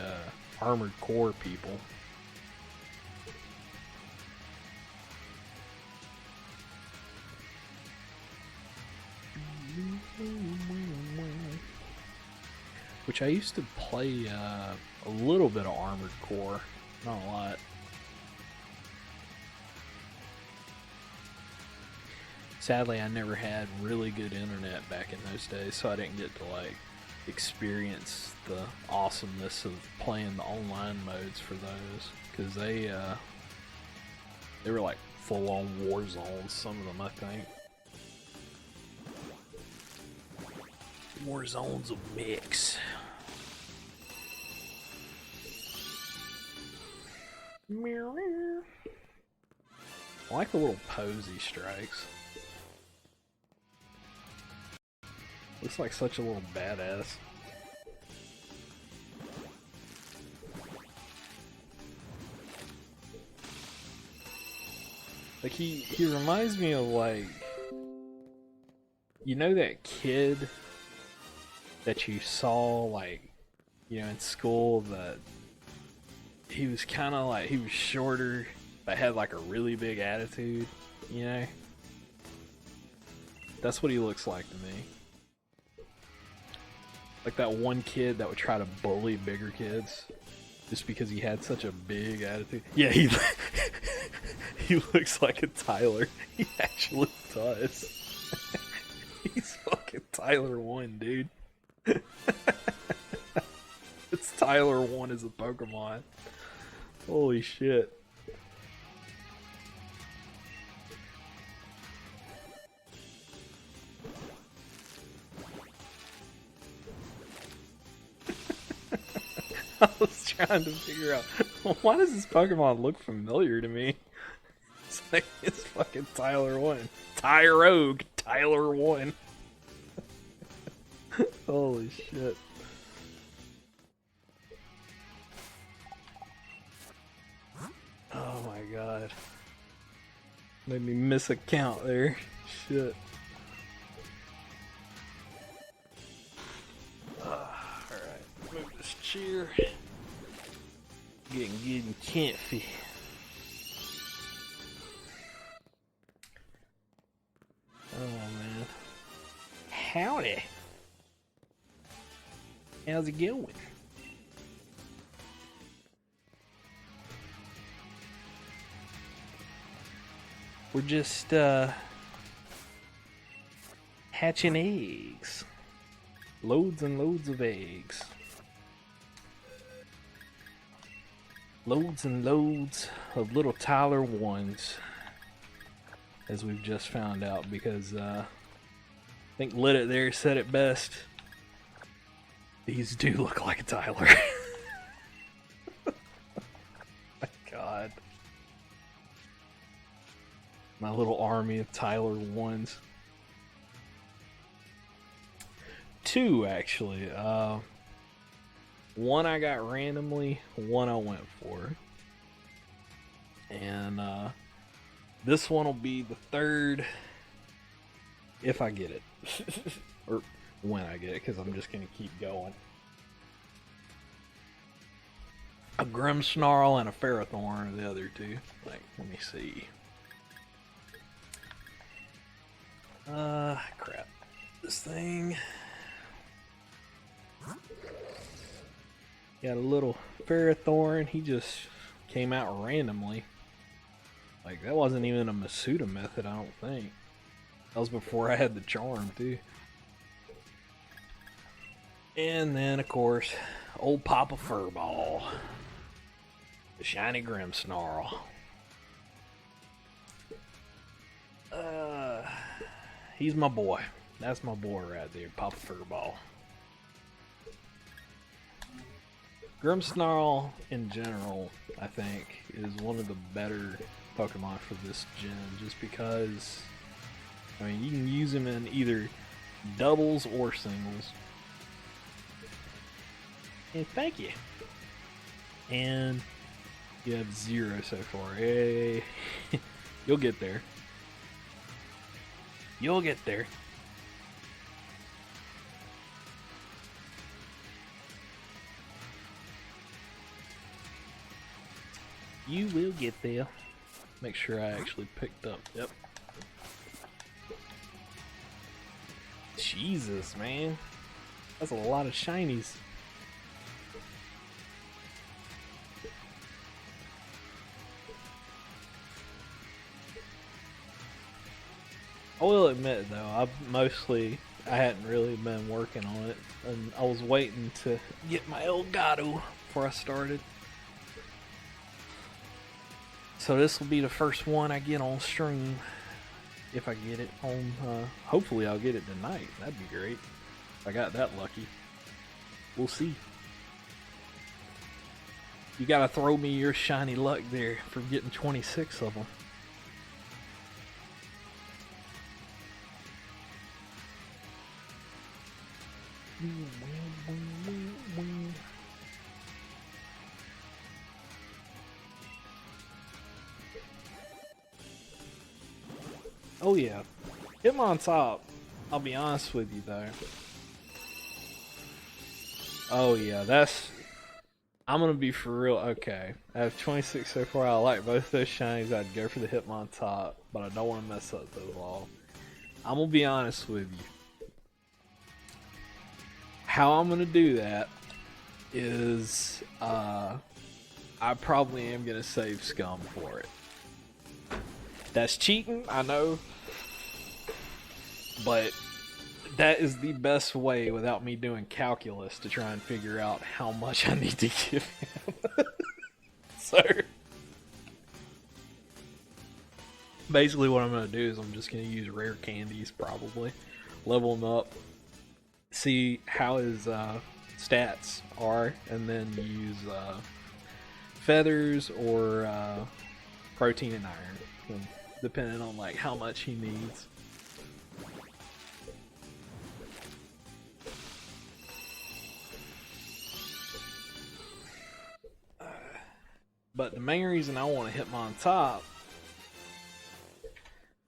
Armored Core people. which I used to play a little bit of Armored Core, not a lot. Sadly, I never had really good internet back in those days, so I didn't get to like experience the awesomeness of playing the online modes for those, because they were like full-on war zones, some of them, I think. War zones of mix. I like the little posy strikes. Looks like such a little badass. Like he reminds me of, like, you know that kid that you saw, like, you know, in school, that he was kind of like, he was shorter but had like a really big attitude, you know? That's what he looks like to me. Like that one kid that would try to bully bigger kids just because he had such a big attitude. Yeah, he looks like a Tyler. He actually does. He's fucking Tyler 1, dude. It's Tyler 1 as a Pokemon. Holy shit. I was trying to figure out, why does this Pokemon look familiar to me? It's like, it's fucking Tyler 1. Tyrogue, Tyler 1. Holy shit. Oh my god. Made me miss a count there. Shit. Alright, move this chair. Getting good and comfy. Oh man. Howdy. How's it going? We're just hatching eggs. Loads and loads of eggs. Loads and loads of little Tyler 1s, as we've just found out, because I think Lit It there said it best. These do look like a Tyler. My god. My little army of Tyler 1s. 2 actually. One I got randomly, one I went for. And this one will be the third if I get it. Or when I get it, because I'm just going to keep going. A Grimmsnarl and a Ferrothorn are the other two. Like, let me see. Crap. This thing. Got a little Ferrothorn. He just came out randomly. Like, that wasn't even a Masuda method, I don't think. That was before I had the charm, too. And then, of course, old Papa Furball. The shiny Grimmsnarl. He's my boy. That's my boy right there, Papa Furball. Grimmsnarl, in general, I think, is one of the better Pokemon for this gen, just because, I mean, you can use him in either doubles or singles. And thank you. And you have 0 so far. Hey, you'll get there. You'll get there. You will get there. Make sure I actually picked up. Yep. Jesus, man. That's a lot of shinies. I will admit though, I hadn't really been working on it, and I was waiting to get my Elgato before I started. So this will be the first one I get on stream. If I get it on, hopefully I'll get it tonight. That'd be great. If I got that lucky. We'll see. You gotta throw me your shiny luck there for getting 26 of them. Oh yeah, Hitmontop. I'll be honest with you though. Oh yeah, I'm gonna be for real. Okay, I have 26 so far. I like both those shinies. I'd go for the Hitmontop, but I don't want to mess up those all. I'm gonna be honest with you. How I'm gonna do that is, I probably am gonna save Scum for it. That's cheating, I know, but that is the best way without me doing calculus to try and figure out how much I need to give him. So basically what I'm going to do is I'm just going to use rare candies probably, level him up, see how his stats are, and then use feathers or protein and iron, depending on like how much he needs. But the main reason I want to hit Hitmontop,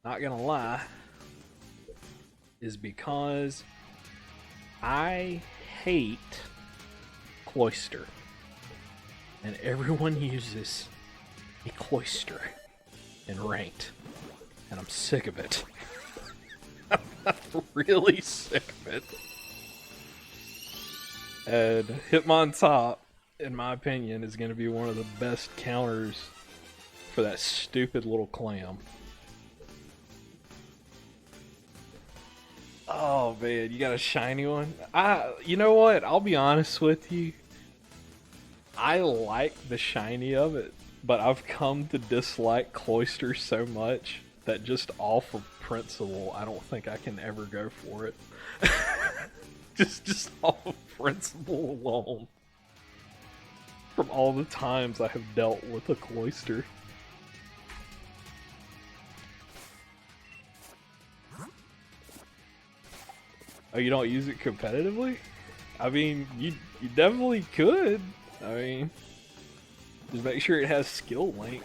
not gonna lie, is because I hate Cloyster. And everyone uses a Cloyster in ranked. And I'm sick of it. I'm really sick of it. And Hitmontop, in my opinion, is going to be one of the best counters for that stupid little clam. Oh man, you got a shiny one? You know what? I'll be honest with you. I like the shiny of it, but I've come to dislike Cloyster so much that just off of principle, I don't think I can ever go for it. just off of principle alone. From all the times I have dealt with a Cloyster. Oh, you don't use it competitively? I mean, you definitely could. I mean, just make sure it has skill link.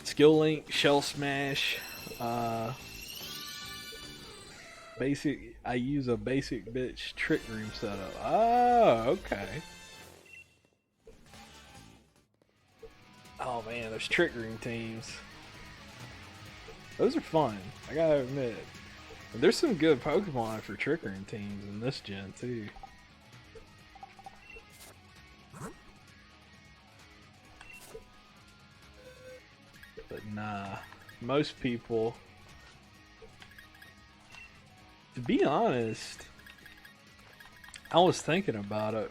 Skill link, shell smash, basic. I use a basic bitch trick room setup. Oh, okay. Oh man, those trick room teams. Those are fun, I gotta admit. And there's some good Pokemon for trick room teams in this gen too. But nah, most people, to be honest, I was thinking about it.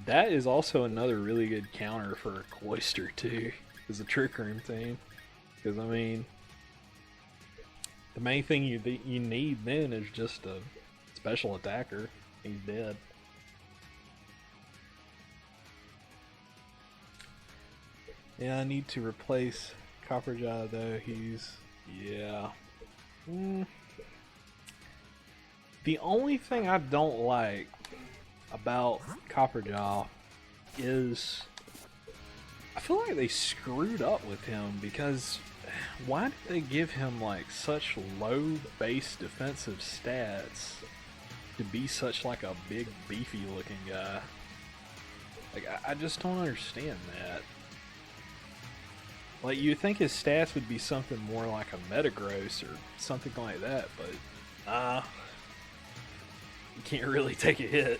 That is also another really good counter for a Cloyster too, as a trick room team. Because I mean, the main thing you need then is just a special attacker. He's dead. Yeah, I need to replace Copperjaw though. Yeah. The only thing I don't like about Copperjaw is I feel like they screwed up with him, because why did they give him like such low base defensive stats to be such like a big beefy looking guy? Like I just don't understand that. Like you'd think his stats would be something more like a Metagross or something like that, but you can't really take a hit.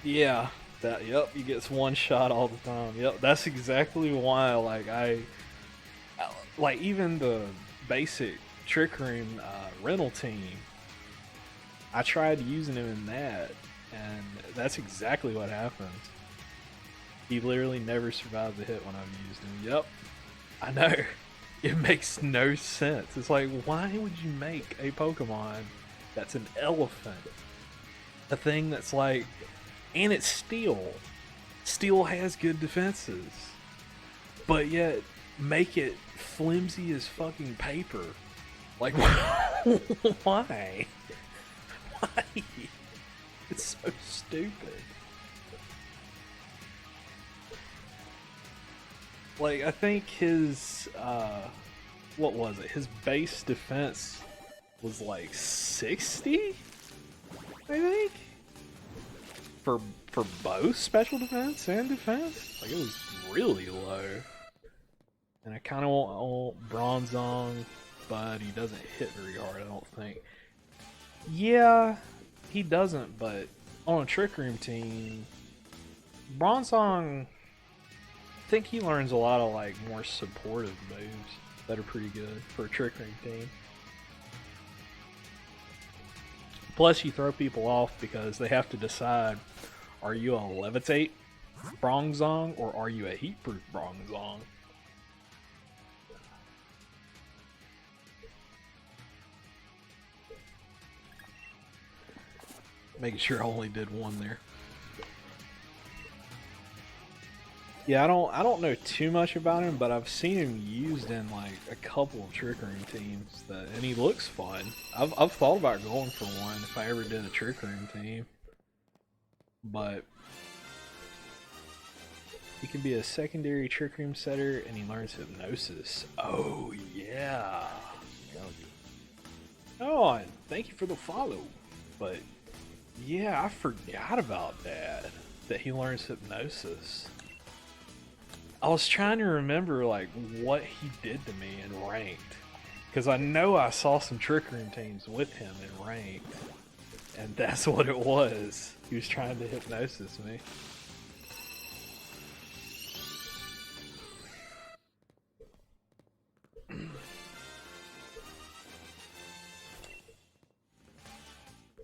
Yeah, That, yep, he gets one shot all the time. Yep, that's exactly why, like, like, even the basic Trick Room rental team, I tried using him in that, and that's exactly what happens. He literally never survives a hit when I've used him. Yep, I know. It makes no sense. It's like, why would you make a Pokemon that's an elephant? A thing that's like, and it's steel. Steel has good defenses. But yet, make it flimsy as fucking paper. Like, why? Why? It's so stupid. Like, I think his, what was it? His base defense was like 60? I think? For both special defense and defense? Like, it was really low. And I kind of want Bronzong, but he doesn't hit very hard, I don't think. Yeah, he doesn't, but on a Trick Room team, Bronzong, I think he learns a lot of like more supportive moves that are pretty good for a Trick Room team. Plus, you throw people off because they have to decide, are you a Levitate Bronzong or are you a Heatproof Bronzong? Making sure I only did one there. Yeah, I don't know too much about him, but I've seen him used in like a couple of Trick Room teams, and he looks fun. I've thought about going for one if I ever did a Trick Room team, but he can be a secondary Trick Room setter, and he learns Hypnosis. Oh yeah. Oh, and thank you for the follow. But yeah, I forgot about that. That he learns Hypnosis. I was trying to remember like what he did to me in ranked, because I know I saw some Trick Room teams with him in ranked, and that's what it was. He was trying to Hypnosis me.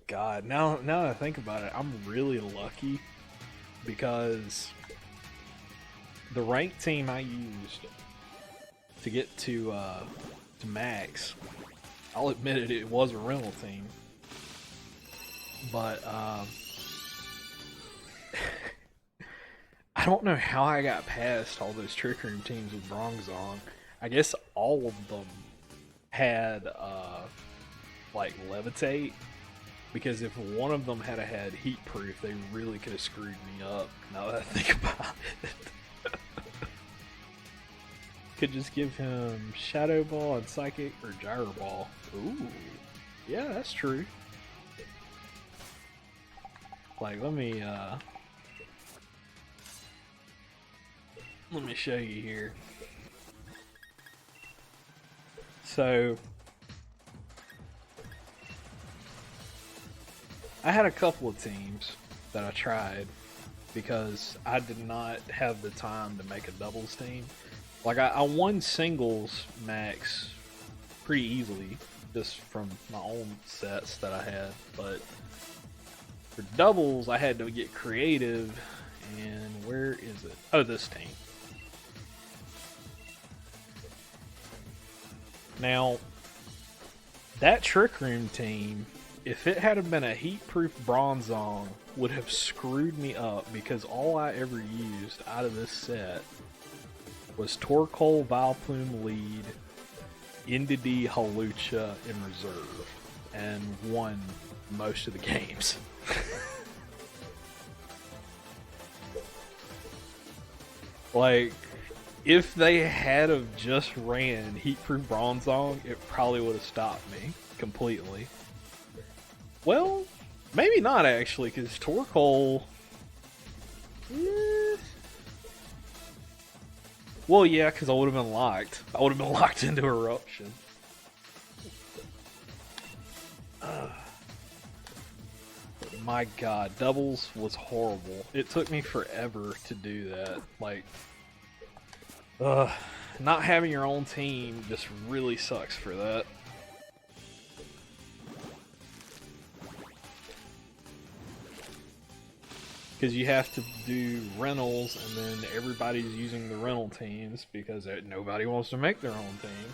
God, now that I think about it, I'm really lucky because the ranked team I used to get to max, I'll admit it was a rental team, but I don't know how I got past all those Trick Room teams with Bronzong. I guess all of them had like Levitate, because if one of them had had Heat Proof, they really could have screwed me up. Now that I think about it. Could just give him Shadow Ball and Psychic or Gyro Ball. Ooh, yeah, that's true. Like, let me show you here. So, I had a couple of teams that I tried because I did not have the time to make a doubles team. Like, I won singles max pretty easily just from my own sets that I had, but for doubles I had to get creative. And where is it? Oh, this team. Now, that Trick Room team, if it had been a Heat-Proof Bronzong, would have screwed me up, because all I ever used out of this set was Torkoal, Vileplume lead, Indeedee, Hawlucha in reserve, and won most of the games. Like, if they had have just ran Heat-Proof Bronzong, it probably would have stopped me completely. Well, maybe not actually, because Torkoal... Well, yeah, because I would have been locked. I would have been locked into Eruption. My god, doubles was horrible. It took me forever to do that. Like, not having your own team just really sucks for that. Because you have to do rentals, and then everybody's using the rental teams because nobody wants to make their own team.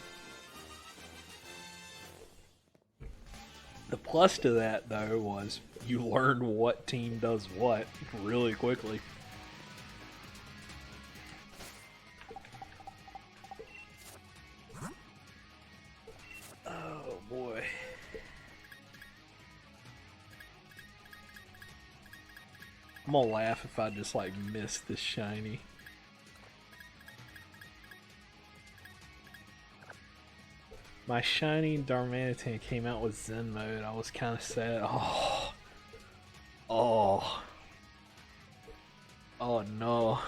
The plus to that, though, was you learned what team does what really quickly. Oh boy. I'm gonna laugh if I just like miss this shiny. My shiny Darmanitan came out with Zen mode. I was kind of sad. Oh. Oh. Oh no.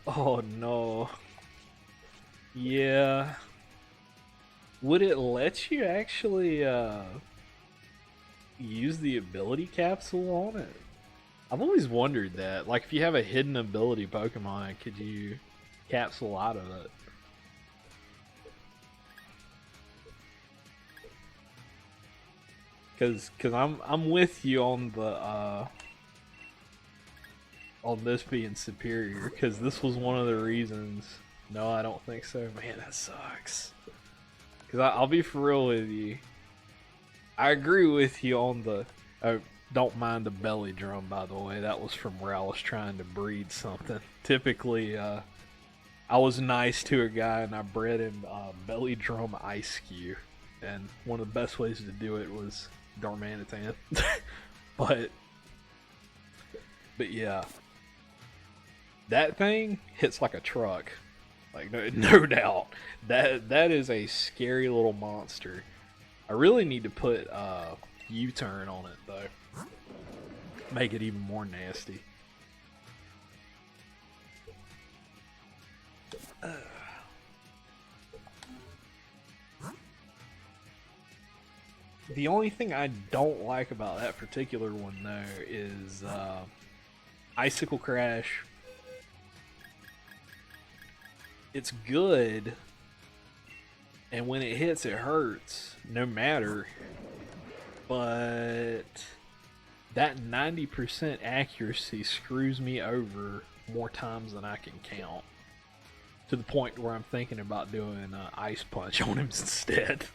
Oh no. Yeah. Would it let you actually use the ability capsule on it? I've always wondered that. Like, if you have a hidden ability Pokemon, could you capsule out of it? Cause I'm with you on the on this being superior, because this was one of the reasons. No, I don't think so. Man, that sucks. Because I'll be for real with you. I agree with you on the... don't mind the belly drum, by the way. That was from where I was trying to breed something. Typically, I was nice to a guy and I bred him belly drum ice cube. And one of the best ways to do it was Darmanitan. but yeah. That thing hits like a truck. Like, no doubt. That is a scary little monster. I really need to put U-turn on it, though. Make it even more nasty. The only thing I don't like about that particular one, though, is Icicle Crash. It's good, and when it hits, it hurts, no matter. But that 90% accuracy screws me over more times than I can count. To the point where I'm thinking about doing Ice Punch on him instead.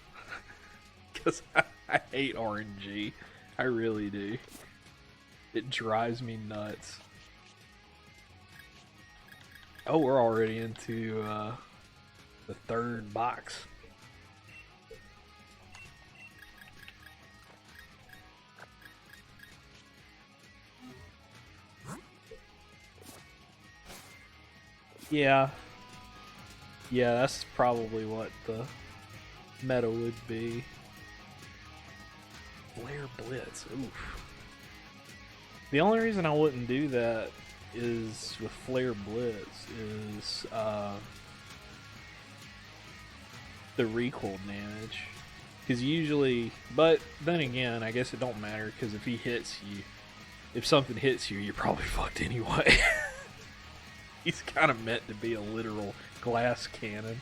Because I hate RNG. I really do. It drives me nuts. Oh, we're already into the third box. Yeah. Yeah, that's probably what the meta would be. Flare Blitz, oof. The only reason I wouldn't do that is with Flare Blitz is the recoil damage. Because usually, but then again, I guess it don't matter, because if he hits you, if something hits you, you're probably fucked anyway. He's kind of meant to be a literal glass cannon.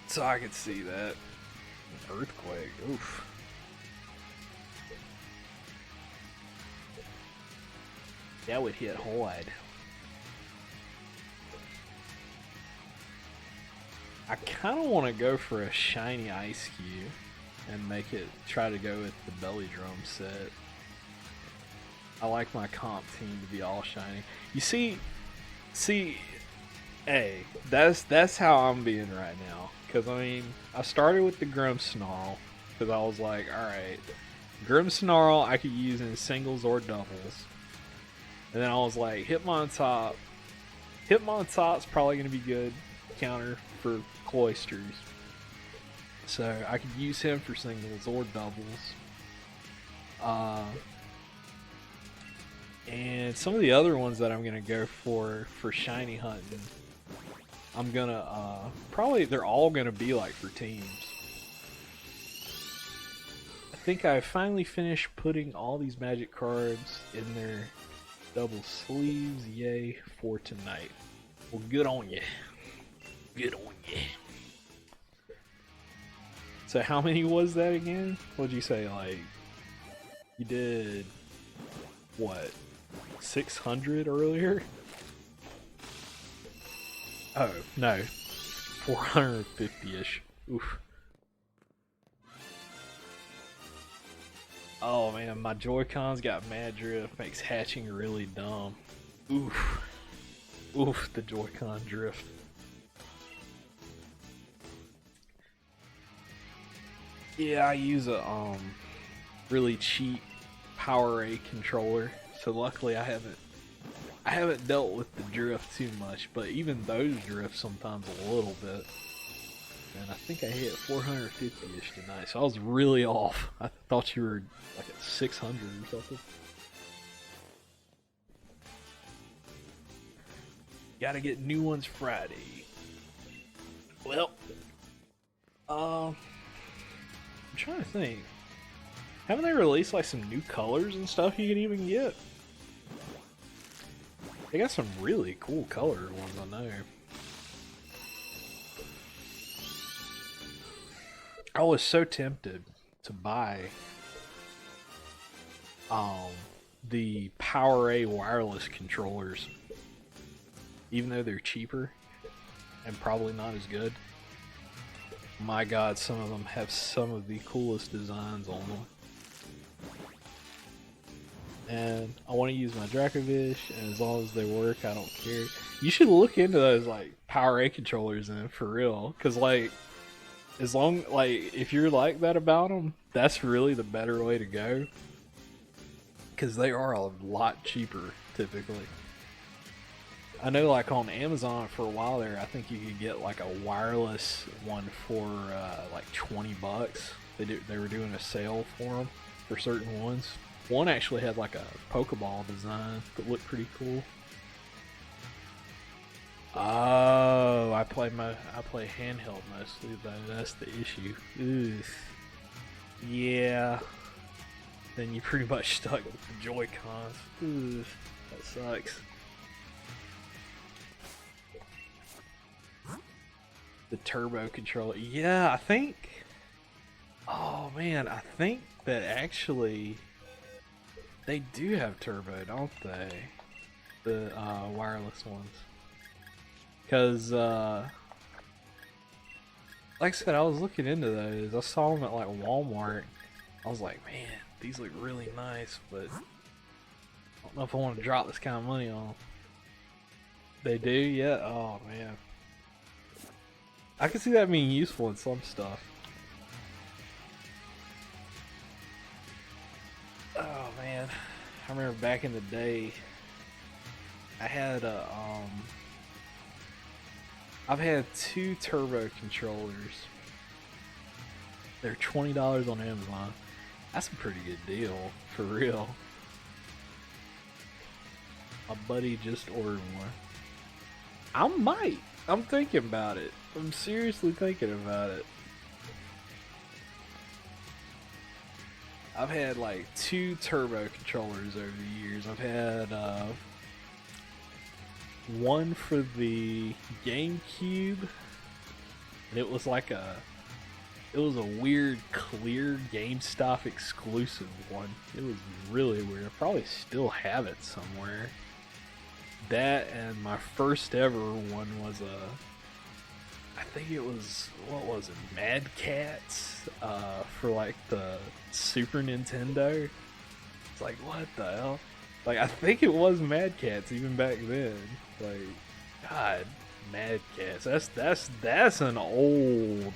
So I could see that. Earthquake, oof. That would hit hard. I kind of want to go for a shiny Ice Cube and try to go with the belly drum set. I like my comp team to be all shiny. You see, hey, that's how I'm being right now. Because, I mean, I started with the Grimmsnarl because I was like, alright, Grimmsnarl I could use in singles or doubles. And then I was like, Hitmontop. Hitmontop's probably going to be good counter for Cloisters. So I could use him for singles or doubles. And some of the other ones that I'm gonna go for shiny hunting, I'm gonna probably they're all gonna be like for teams. I think I finally finished putting all these magic cards in their double sleeves. Yay for tonight. Well, good on you. Good on you. So how many was that again? What'd you say? Like you did what? 600 earlier? Oh, no. 450-ish. Oof. Oh man, my Joy-Cons got mad drift. Makes hatching really dumb. Oof. Oof, the Joy-Con drift. Yeah, I use a really cheap Power A controller. So luckily I haven't dealt with the drift too much, but even those drift sometimes a little bit. And I think I hit 450-ish tonight, so I was really off. I thought you were like at 600 or something. Gotta get new ones Friday. Well, I'm trying to think. Haven't they released like some new colors and stuff you can even get? They got some really cool colored ones on there. I was so tempted to buy the Power A wireless controllers, even though they're cheaper and probably not as good. My god, some of them have some of the coolest designs on them. And I want to use my Dracovish, and as long as they work, I don't care. You should look into those like Power A controllers, and for real, because like, if you're like that about them, that's really the better way to go. Because they are a lot cheaper typically. I know, like on Amazon for a while there, I think you could get like a wireless one for like $20. They were doing a sale for them for certain ones. One actually had like a Pokeball design that looked pretty cool. Oh, I play handheld mostly though. That's the issue. Ugh. Yeah. Then you pretty much stuck with the Joy-Cons. Ugh. That sucks. The turbo controller. Yeah, I think. Oh man, I think that actually. They do have turbo, don't they? The wireless ones. Because, like I said, I was looking into those. I saw them at like Walmart. I was like, man, these look really nice, but I don't know if I want to drop this kind of money on them. They do? Yeah? Oh, man. I can see that being useful in some stuff. Oh man, I remember back in the day, I had I've had 2 turbo controllers. They're $20 on Amazon. That's a pretty good deal, for real. My buddy just ordered one. I'm thinking about it. I'm seriously thinking about it. I've had like 2 turbo controllers over the years. I've had one for the GameCube, and it was like it was a weird clear GameStop exclusive one. It was really weird. I probably still have it somewhere. That, and my first ever one was I think it was, what was it, Mad Cats for like the Super Nintendo. It's like, what the hell? Like, I think it was Mad Cats even back then. Like, God, Mad Cats. That's an old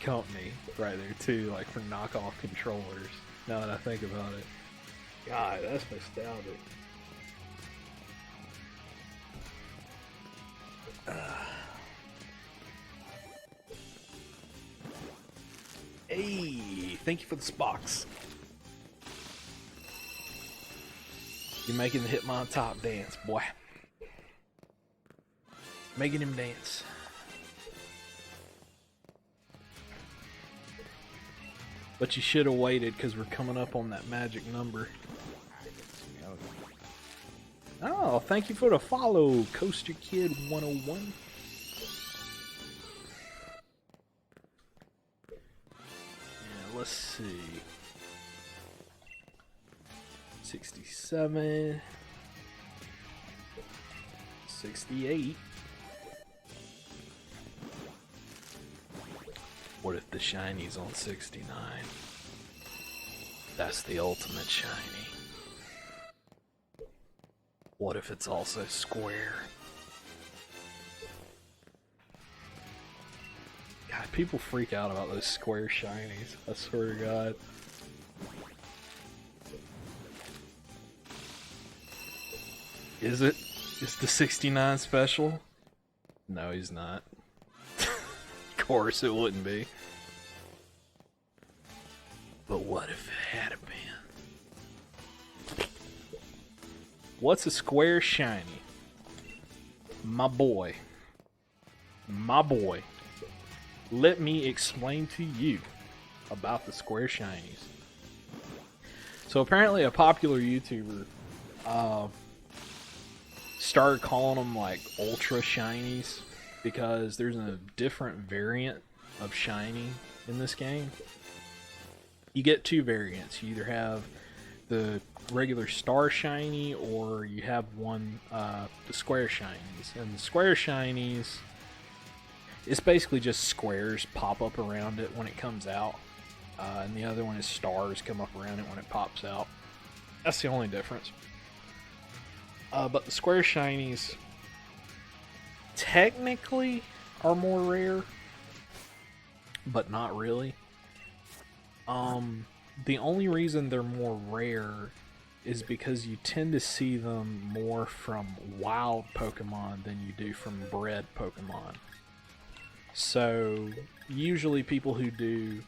company right there too. Like for knockoff controllers. Now that I think about it, God, that's nostalgic. Hey, thank you for the Spox. You're making the Hitmontop dance, boy. Making him dance. But you should have waited because we're coming up on that magic number. Oh, thank you for the follow, Coaster Kid 101. Yeah, let's see. 67. 68. What if the shiny's on 69? That's the ultimate shiny. What if it's also square? God, people freak out about those square shinies. I swear to God. Is it? Is the 69 special? No, he's not. Of course it wouldn't be. But what if it had been? What's a square shiny? My boy. My boy. Let me explain to you about the square shinies. So apparently a popular YouTuber started calling them like ultra shinies because there's a different variant of shiny in this game. You get two variants. You either have the regular star shiny or you have one, the square shinies. And the square shinies, it's basically just squares pop up around it when it comes out. And the other one is stars come up around it when it pops out. That's the only difference. But the square shinies technically are more rare, but not really. The only reason they're more rare is because you tend to see them more from wild Pokemon than you do from bred Pokemon. So usually people who do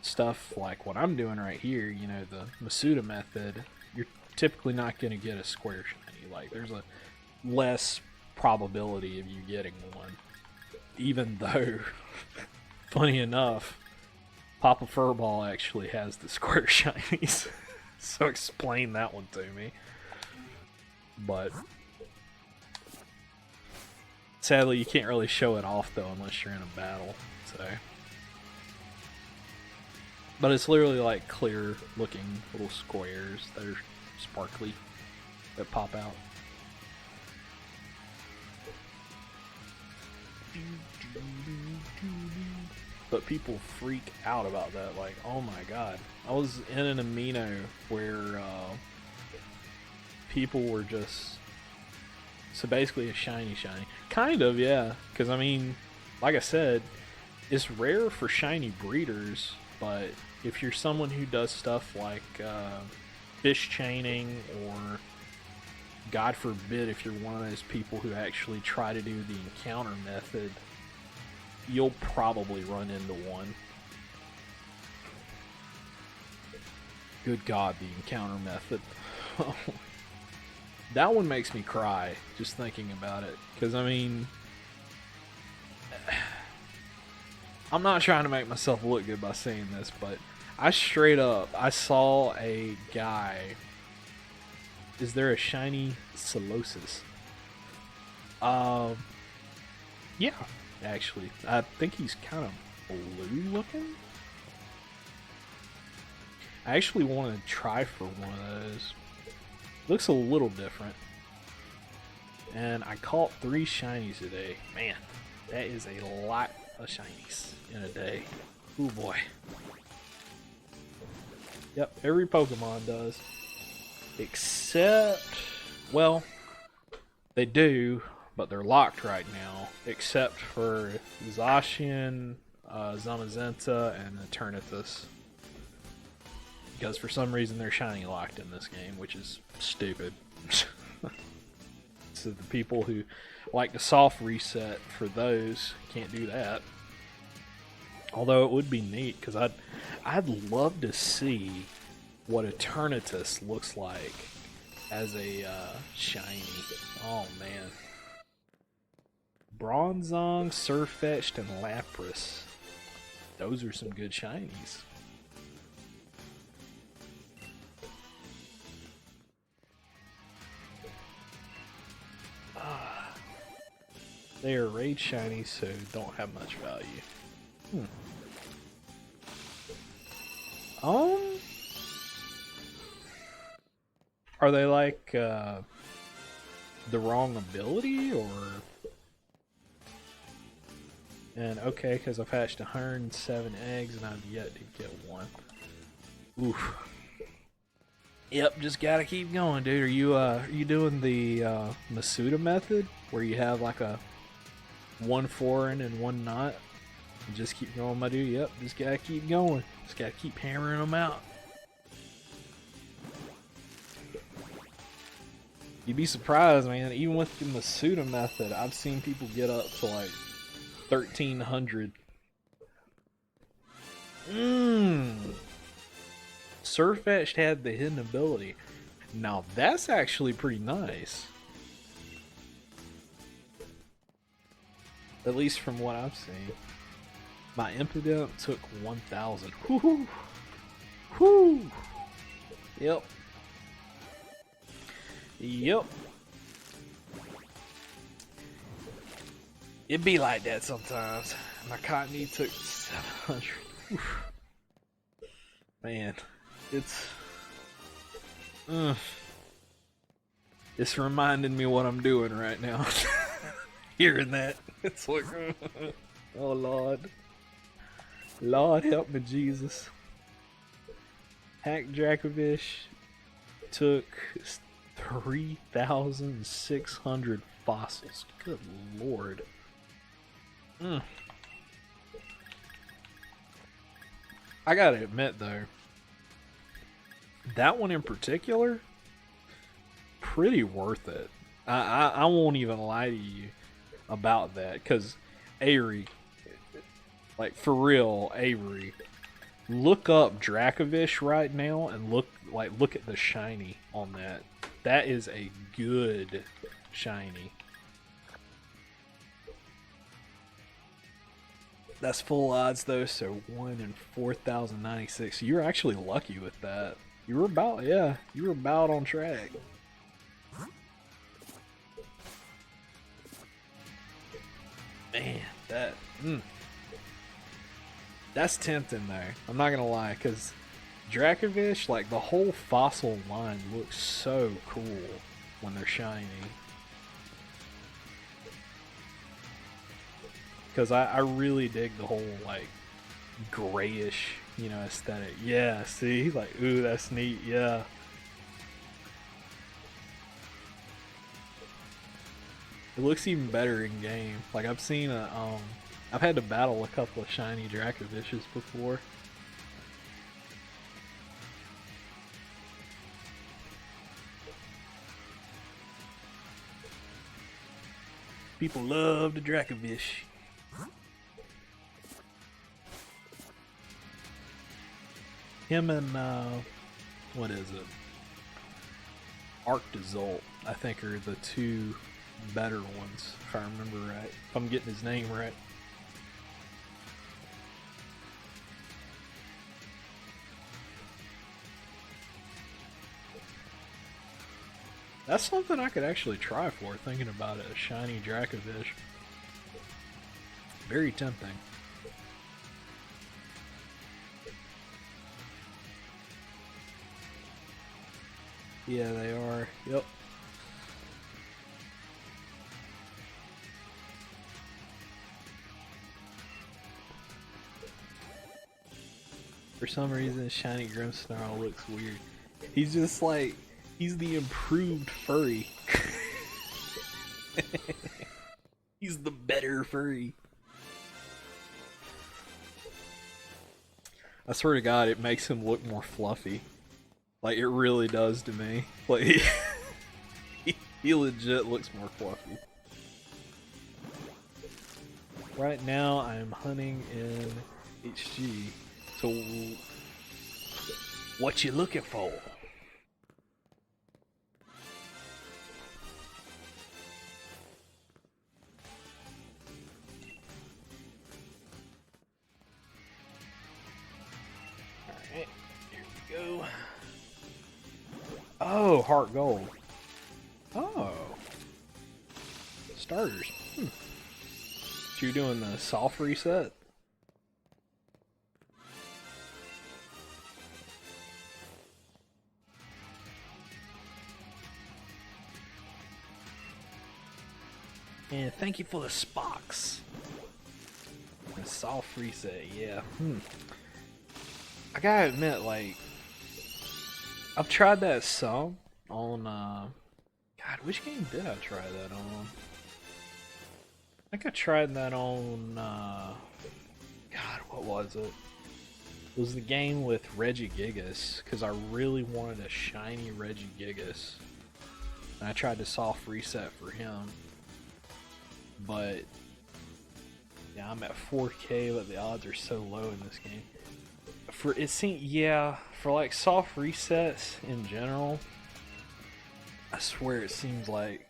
stuff like what I'm doing right here, you know, the Masuda method, you're typically not going to get a square shiny. Like, there's a less probability of you getting one. Even though, funny enough, Papa Furball actually has the square shinies. So explain that one to me. But sadly, you can't really show it off though unless you're in a battle. So, but it's literally like clear looking little squares that are sparkly that pop out. But people freak out about that, like, oh my god. I was in an amino where people were just, so basically a shiny. Kind of, yeah, because I mean, like I said, it's rare for shiny breeders, but if you're someone who does stuff like fish chaining, or God forbid if you're one of those people who actually try to do the encounter method, you'll probably run into one. Good God, the encounter method. That one makes me cry just thinking about it. Because, I mean, I'm not trying to make myself look good by saying this, but I saw a guy. Is there a shiny Solosis? Yeah. Actually, I think he's kind of blue looking. I actually want to try for one of those. Looks a little different. And I caught 3 shinies today. Man, that is a lot of shinies in a day. Ooh boy. Yep, every Pokemon does. Except, well, they do, but they're locked right now, except for Zacian, Zamazenta, and Eternatus. Because for some reason they're shiny locked in this game, which is stupid. So the people who like to soft reset for those can't do that. Although it would be neat, because I'd love to see what Eternatus looks like as a shiny. Oh man. Bronzong, Surfetched, and Lapras. Those are some good shinies. They are raid shinies, so don't have much value. Are they like the wrong ability, or? And okay, because I've hatched 107 eggs and I've yet to get one. Oof. Yep, just gotta keep going, dude. Are you doing the Masuda method, where you have like a one foreign and one not? And just keep going, my dude. Yep, just gotta keep going. Just gotta keep hammering them out. You'd be surprised, man. Even with the Masuda method, I've seen people get up to like 1,300. Surfetched had the hidden ability. Now that's actually pretty nice. At least from what I've seen. My Impidimp took 1,000. Whoo! Whoo! Yep. Yep. It be like that sometimes. My Cottony took 700. Oof. Man, it's reminding me what I'm doing right now. Hearing that, it's like, oh Lord, Lord help me, Jesus. Hack Dracovish took 3,600 fossils. Good Lord. I gotta admit though, that one in particular, pretty worth it. I won't even lie to you about that, because Avery, like for real, Avery, look up Dracovish right now and look at the shiny on that. That is a good shiny. That's full odds though, so 1 in 4,096. You're actually lucky with that. You were about on track. Man, that's tempting though. I'm not gonna lie, because Dracovish, like the whole fossil line looks so cool when they're shiny. Because I really dig the whole like grayish, aesthetic. Yeah, see, like, ooh, that's neat. Yeah. It looks even better in game. Like I've seen I've had to battle a couple of shiny Dracovishes before. People love the Dracovish. Him and what is it? Arctazult, I think, are the two better ones, if I remember right. If I'm getting his name right. That's something I could actually try for, thinking about it, a shiny Dracovish. Very tempting. Yeah, they are. Yep. For some reason, shiny Grimmsnarl looks weird. He's just like, he's the improved furry. He's the better furry. I swear to God, it makes him look more fluffy. Like, it really does to me. Like, he legit looks more fluffy. Right now, I am hunting in HG. So, what you looking for? heart gold. Oh. Starters. So you're doing the soft reset? And thank you for the Spocks. The soft reset, yeah. I gotta admit, like, I've tried that some on, God, which game did I try that on? I think I tried that on, God, what was it? It was the game with Regigigas, because I really wanted a shiny Regigigas. And I tried to soft reset for him. But yeah, I'm at 4K, but the odds are so low in this game. For like soft resets in general, I swear it seems like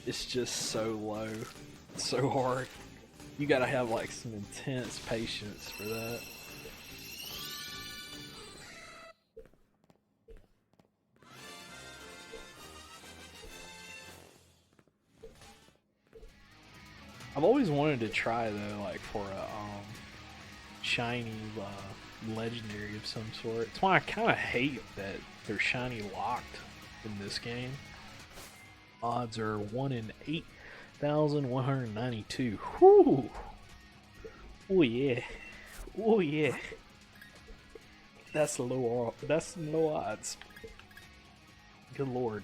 it's just so low, so hard. You gotta have like some intense patience for that. I've always wanted to try though, like for a shiny legendary of some sort. It's why I kind of hate that they're shiny locked in this game. Odds are 1 in 8,192. Whoo! Oh yeah! Oh yeah! That's low. That's low odds. Good lord.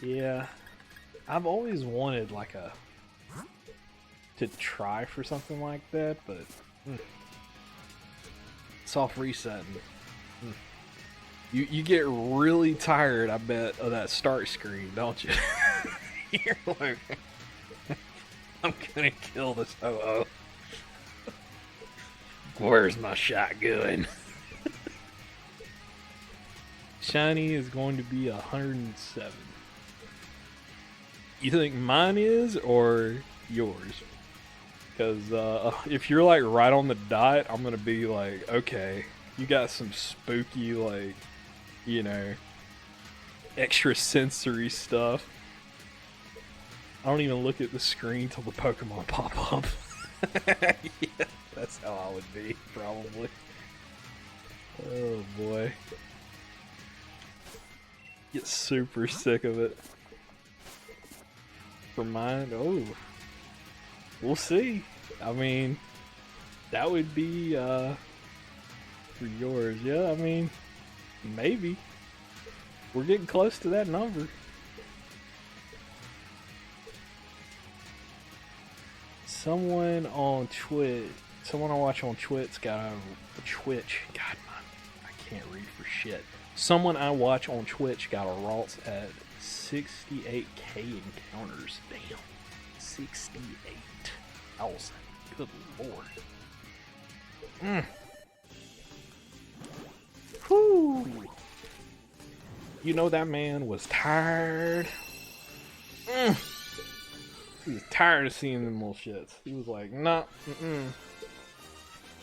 Yeah, I've always wanted like to try for something like that, but soft resetting. You get really tired, I bet, of that start screen, don't you? You're like, I'm gonna kill this ho-oh. Where's my shotgun? Shiny is going to be 107. You think mine is or yours? Because if you're like right on the dot, I'm gonna be like, okay, you got some spooky, like, you know, extra sensory stuff. I don't even look at the screen till the Pokemon pop up. Yeah, that's how I would be, probably. Oh boy. Get super sick of it. For mine, oh, we'll see. I mean, that would be for yours. Yeah, I mean, maybe. We're getting close to that number. Someone on Twitch, someone I watch on Twitch got a Twitch. God, I can't read for shit. Someone I watch on Twitch got a Ralts at 68k encounters. Damn. 68,000. Good lord. Whew. You know that man was tired. He was tired of seeing them little shits. He was like, nah,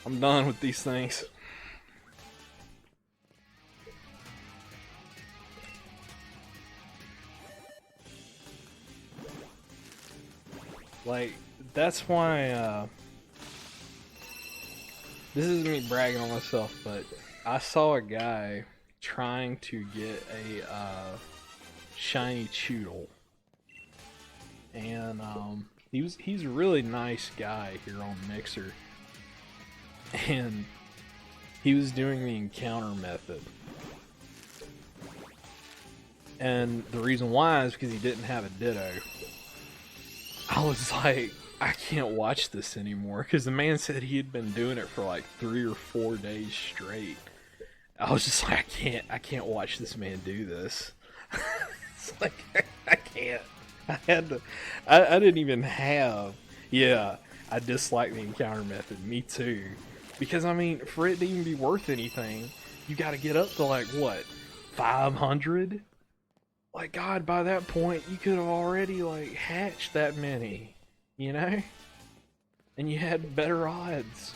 I'm done with these things. Like, that's why, this is me bragging on myself, but I saw a guy trying to get a, shiny Choodle. And, he's a really nice guy here on Mixer. And he was doing the encounter method. And the reason why is because he didn't have a Ditto. I was like, I can't watch this anymore, because the man said he had been doing it for like 3 or 4 days straight. I was just like, I can't watch this man do this. It's like, I can't. I had to, I didn't even have, yeah, I dislike the encounter method, me too. Because, I mean, for it to even be worth anything, you gotta get up to like, what, 500? Like, God, by that point, you could have already, like, hatched that many, you know? and you had better odds.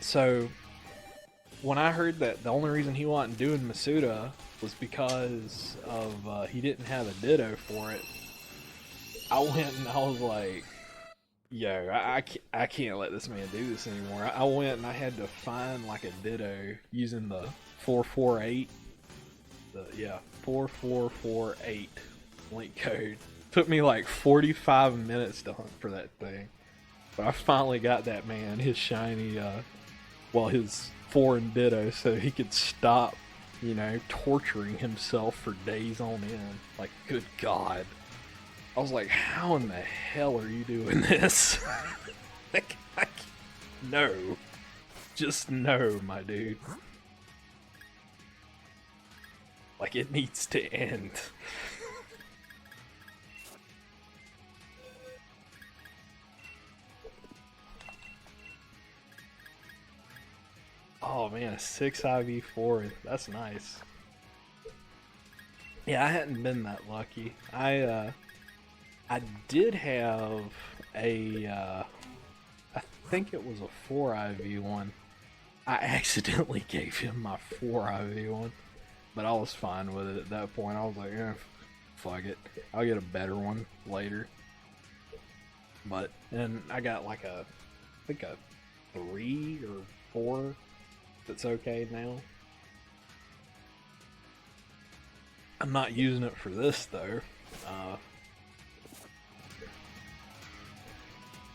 So when I heard that the only reason he wasn't doing Masuda was because of he didn't have a Ditto for it, I went and I was like, yo, I can't let this man do this anymore. I went and I had to find like a Ditto using the 448. 4448 link code. Took me like 45 minutes to hunt for that thing. But I finally got that man, his shiny, his foreign Ditto, so he could stop, torturing himself for days on end. Like, good God. I was like, how in the hell are you doing this? No. Just no, my dude. Like, it needs to end. Oh man, a 6 IV4. That's nice. Yeah, I hadn't been that lucky. I did have a I think it was a 4 IV one. I accidentally gave him my 4 IV one, but I was fine with it at that point. I was like, fuck it. I'll get a better one later. But and I got like I think a 3 or 4 that's okay now. I'm not using it for this though.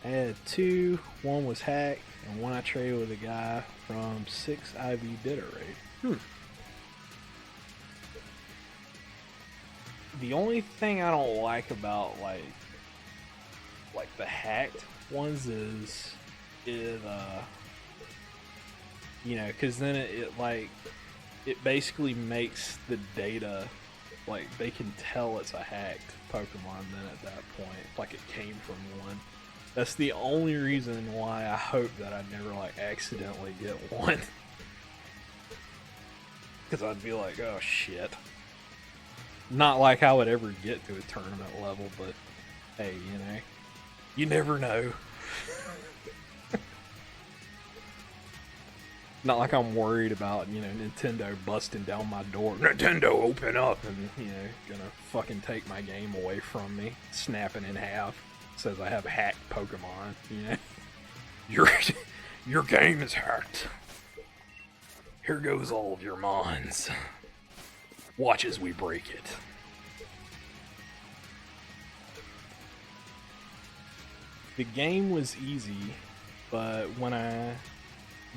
I had 2, one was hacked, and one I traded with a guy from 6 IV Ditto Raid. The only thing I don't like about like the hacked ones is it because then it basically makes the data, like, they can tell it's a hacked Pokemon then at that point, like it came from one. That's the only reason why I hope that I never, like, accidentally get one. Because I'd be like, oh shit. Not like I would ever get to a tournament level, but hey, you never know. Not like I'm worried about, Nintendo busting down my door. Nintendo, open up! And, gonna fucking take my game away from me. Snapping in half. Says I have hacked Pokemon, Your game is hacked. Here goes all of your mons. Watch as we break it. The game was easy, but when I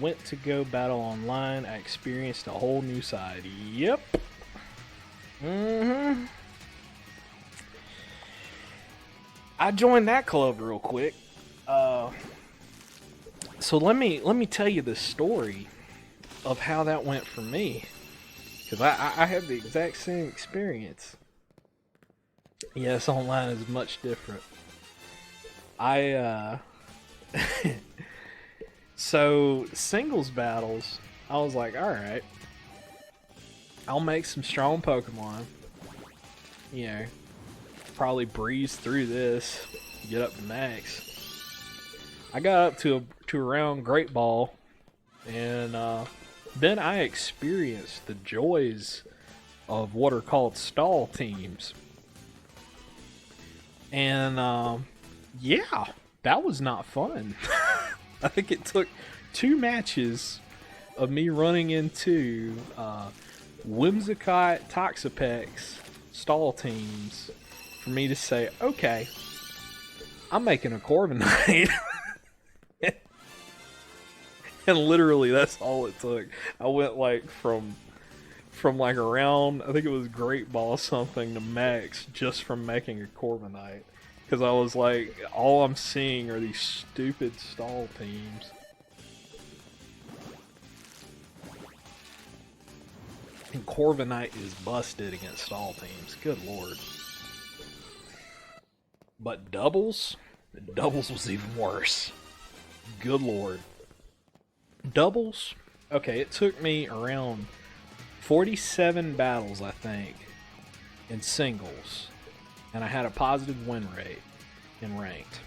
went to go battle online, I experienced a whole new side. Yep. I joined that club real quick. So let me tell you the story of how that went for me, because I had the exact same experience. Yes, online is much different. So singles battles, I was like, all right, I'll make some strong Pokemon. Probably breeze through this, get up to max. I got up to around Great Ball, and then I experienced the joys of what are called stall teams. And yeah, that was not fun. I think it took 2 matches of me running into Whimsicott, Toxapex stall teams for me to say, okay, I'm making a Corviknight. And literally that's all it took. I went like from like around, I think it was Great Ball something, to max just from making a Corviknight. Because I was like, all I'm seeing are these stupid stall teams. And Corviknight is busted against stall teams. Good lord. But doubles was even worse. Good lord. Doubles? Okay, it took me around 47 battles, I think, in singles. And I had a positive win rate in ranked.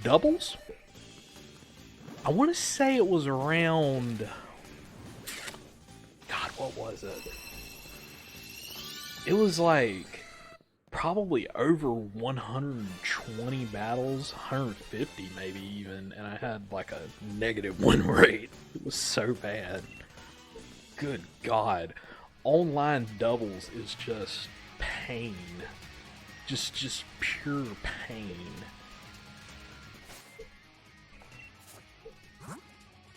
Doubles? I want to say it was around... God, what was it? It was like probably over 120 battles, 150 maybe even, and I had like a negative win rate. It was so bad. Good God. Online doubles is just pain. Just pure pain.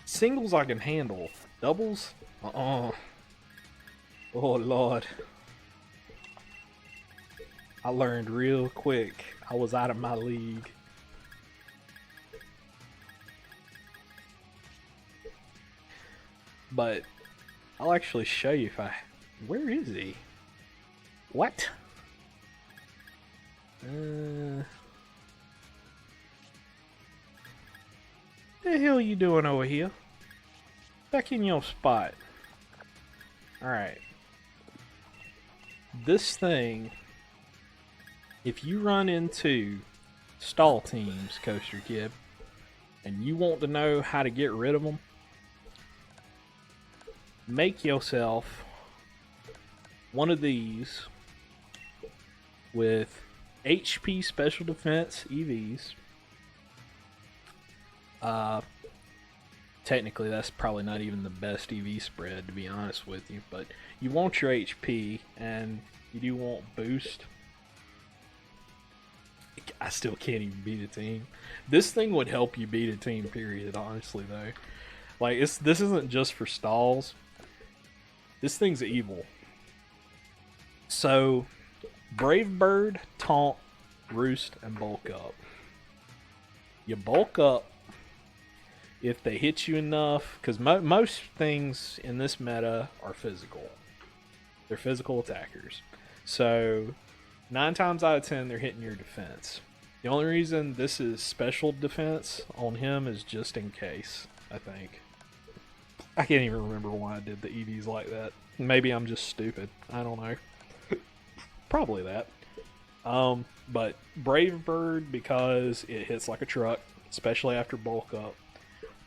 Singles I can handle. Doubles? Oh Lord. I learned real quick. I was out of my league. But I'll actually show you if I... Where is he? What? The hell you doing over here? Back in your spot. Alright. This thing, if you run into stall teams, Coaster Kid, and you want to know how to get rid of them, make yourself one of these with HP Special Defense EVs. Technically, that's probably not even the best EV spread, to be honest with you, but you want your HP, and you do want boost. I still can't even beat a team. This thing would help you beat a team, period, honestly, though. Like, this isn't just for stalls. This thing's evil. So, Brave Bird, Taunt, Roost, and Bulk Up. You bulk up if they hit you enough, because most things in this meta are physical. They're physical attackers. So, 9 times out of 10, they're hitting your defense. The only reason this is special defense on him is just in case, I think. I can't even remember why I did the EVs like that. Maybe I'm just stupid. I don't know. Probably that. But Brave Bird, because it hits like a truck, especially after bulk up.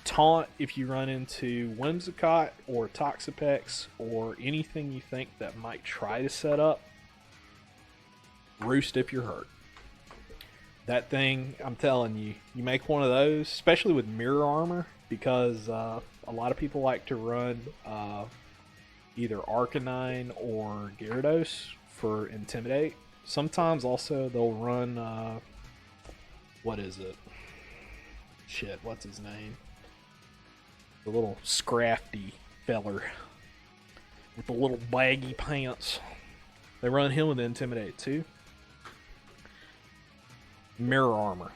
Taunt if you run into Whimsicott or Toxapex or anything you think that might try to set up. Roost if you're hurt. That thing, I'm telling you, you make one of those, especially with mirror armor, because a lot of people like to run either Arcanine or Gyarados for Intimidate. Sometimes also they'll run, what is it? Shit, what's his name? The little scrafty feller with the little baggy pants. They run him with Intimidate too. Mirror armor.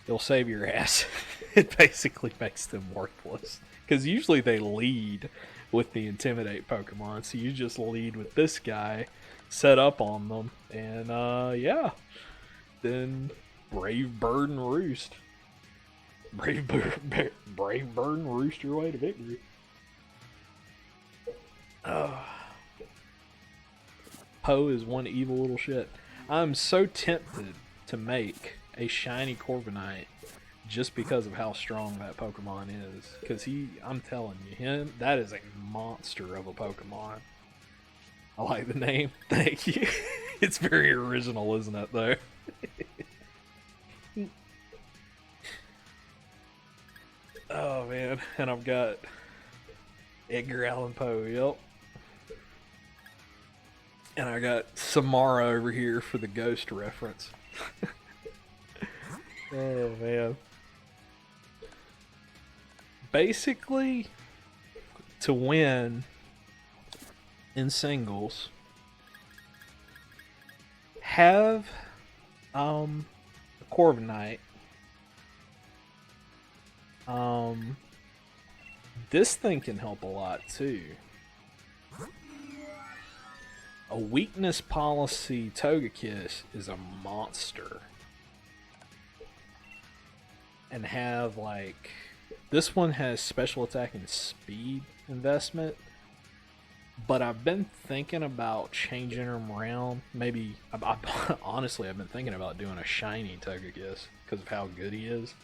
It'll save your ass. It basically makes them worthless. Because usually they lead with the Intimidate Pokemon. So you just lead with this guy, set up on them, and yeah. Then Brave Bird and Roost. Brave Bird and Roost your way to victory. Poe is one evil little shit. I'm so tempted to make a shiny Corviknight just because of how strong that Pokemon is. Because I'm telling you, that is a monster of a Pokemon. I like the name. Thank you. It's very original, isn't it, though? Oh, man. And I've got Edgar Allan Poe, yep. And I got Samara over here for the ghost reference. Oh, man. Basically, to win in singles, have a Corviknight. This thing can help a lot too. A weakness policy Togekiss is a monster. And have like, this one has special attack and speed investment, but I've been thinking about changing them around. Maybe, honestly, I've been thinking about doing a shiny Togekiss because of how good he is.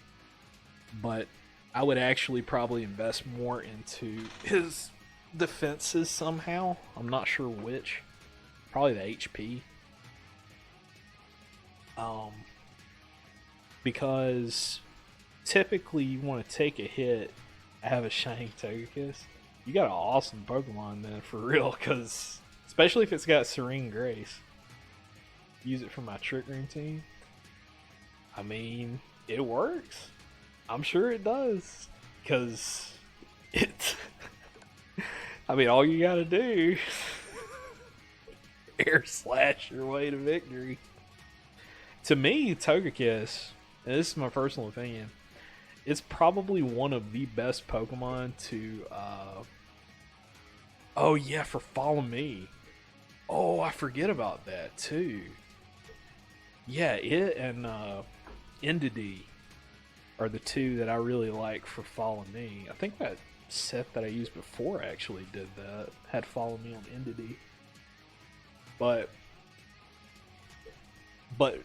but I would actually probably invest more into his defenses somehow. I'm not sure which. Probably the HP. Um, because typically you want to take a hit, have a shiny Togekiss. You got an awesome Pokemon then, for real, because especially if it's got Serene Grace. Use it for my Trick Room team. I mean, it works. I'm sure it does. Because it. I mean, all you gotta do. Air slash your way to victory. To me, Togekiss, and this is my personal opinion, it's probably one of the best Pokemon to. Oh, yeah, for Follow Me. Oh, I forget about that, too. Yeah, it and Indeedee are the two that I really like for Follow Me. I think that set that I used before actually did that. Had Follow Me on Indeedee. But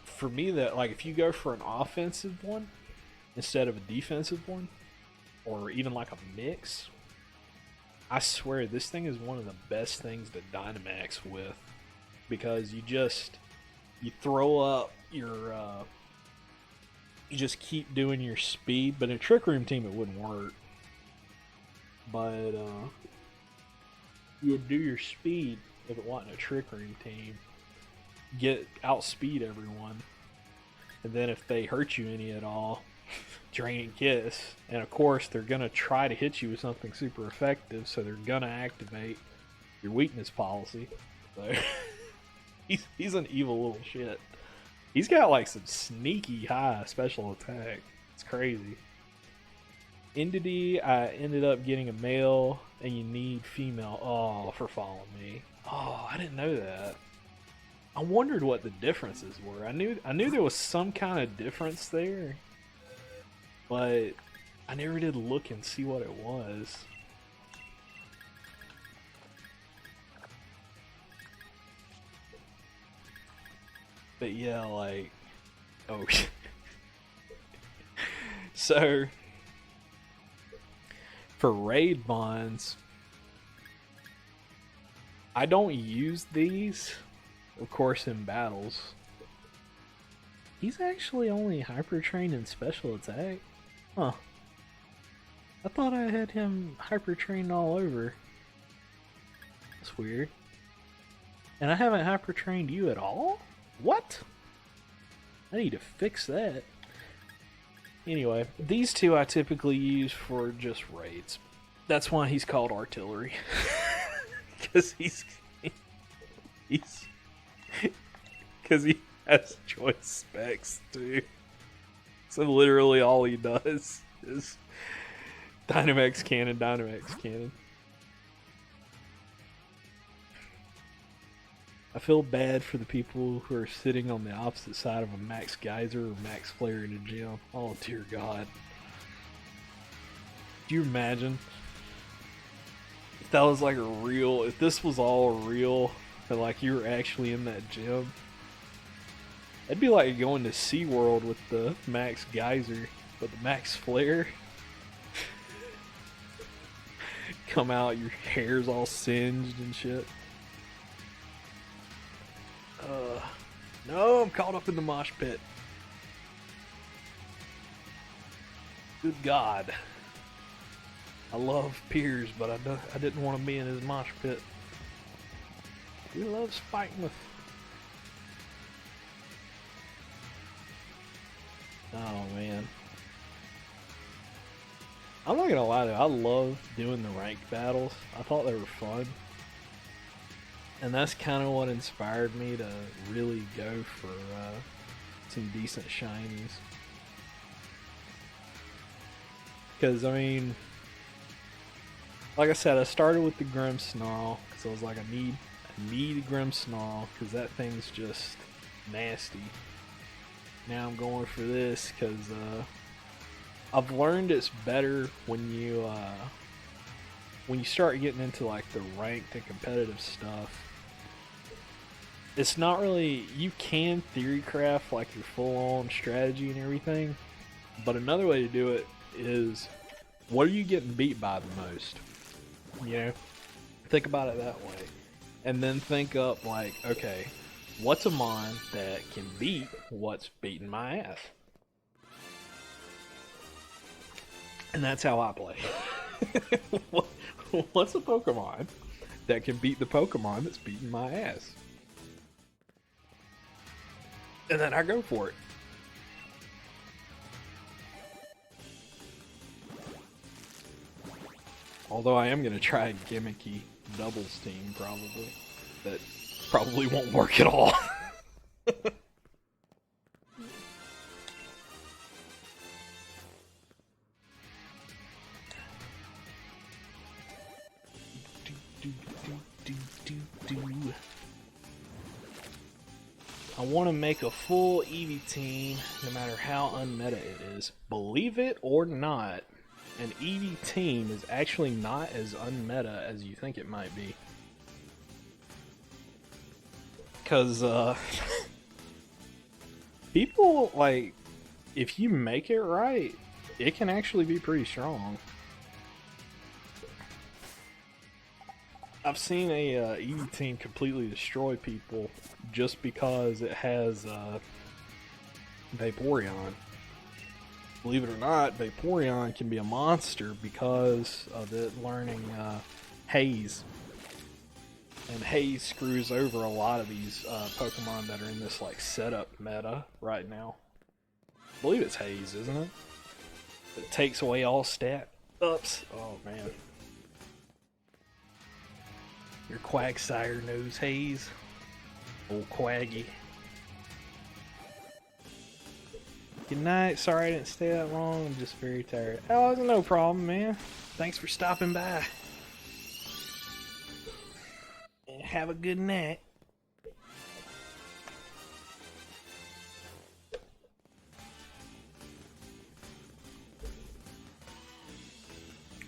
for me, that like if you go for an offensive one instead of a defensive one, or even like a mix, I swear this thing is one of the best things to Dynamax with, because you throw up your you just keep doing your speed. But in a Trick Room team, it wouldn't work. But you would do your speed if it wasn't a Trick Room team. Get outspeed everyone, and then if they hurt you any at all, Drain and Kiss. And of course, they're gonna try to hit you with something super effective, so they're gonna activate your weakness policy. So he's an evil little shit. He's got like some sneaky high special attack. It's crazy. Indeedee, I ended up getting a male, and you need female. Oh, for Follow Me. Oh, I didn't know that. I wondered what the differences were. I knew there was some kind of difference there, but I never did look and see what it was. But yeah, like, oh, so for raid bonds, I don't use these. Of course, in battles. He's actually only hyper trained in special attack? Huh. I thought I had him hyper trained all over. That's weird. And I haven't hyper trained you at all? What? I need to fix that. Anyway, these two I typically use for just raids. That's why he's called Artillery. Because he's because he has choice specs too. So literally all he does is Dynamax Cannon, Dynamax Cannon. I feel bad for the people who are sitting on the opposite side of a Max Geyser or Max Flare in a gym. Oh dear God. Do you imagine if that was like a real, if this was all real, and like you were actually in that gym? It'd be like going to SeaWorld with the Max Geyser, but the Max Flare. Come out, your hair's all singed and shit. No, I'm caught up in the mosh pit. Good God. I love Piers, but I didn't want to be in his mosh pit. He loves fighting with. Oh man. I'm not gonna lie though, I love doing the ranked battles. I thought they were fun. And that's kind of what inspired me to really go for some decent shinies. Because, I mean, like I said, I started with the Grimmsnarl because I was like, I need a Grimmsnarl because that thing's just nasty. Now I'm going for this because I've learned it's better when you start getting into like the ranked and competitive stuff. It's not really, you can theory craft like your full on strategy and everything, but another way to do it is what are you getting beat by the most? You know? Think about it that way. And then think up like, okay, what's a mon that can beat what's beating my ass? And that's how I play. What's a Pokemon that can beat the Pokemon that's beating my ass? And then I go for it. Although I am going to try a gimmicky doubles team, probably. That probably won't work at all. I want to make a full Eevee team, no matter how unmeta it is. Believe it or not, an Eevee team is actually not as unmeta as you think it might be. Because, people, like, if you make it right, it can actually be pretty strong. I've seen a Eevee team completely destroy people just because it has Vaporeon. Believe it or not, Vaporeon can be a monster because of it learning Haze. And Haze screws over a lot of these Pokemon that are in this like setup meta right now. I believe it's Haze, isn't it? It takes away all stat ups. Oh man. Your Quagsire knows Haze. Old Quaggy. Good night. Sorry I didn't stay that long. I'm just very tired. Oh, it's no problem, man. Thanks for stopping by. And have a good night.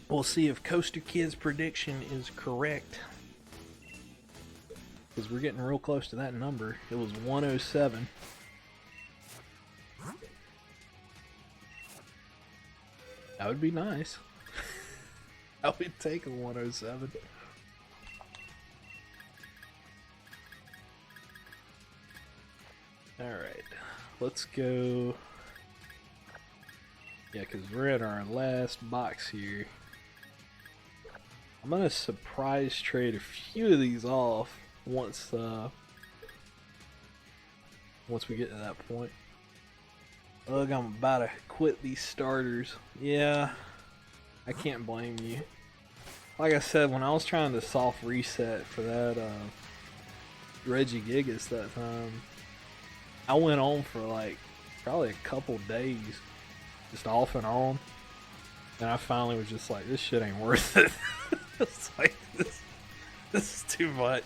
We'll see if Coaster Kid's prediction is correct. Because we're getting real close to that number. It was 107. That would be nice. I would take a 107. Alright. Let's go. Yeah, because we're at our last box here. I'm going to surprise trade a few of these off. Once we get to that point. Ugh, I'm about to quit these starters. Yeah, I can't blame you. Like I said, when I was trying to soft reset for that Regigigas that time, I went on for like probably a couple days, just off and on. And I finally was just like, this shit ain't worth it. It's like, this is too much.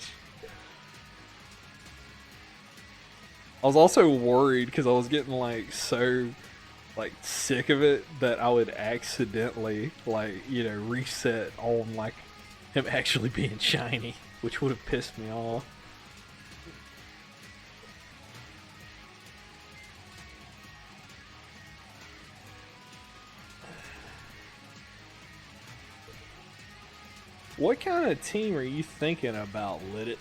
I was also worried because I was getting like so like sick of it that I would accidentally like, you know, reset on like him actually being shiny, which would have pissed me off. What kind of team are you thinking about, Lit?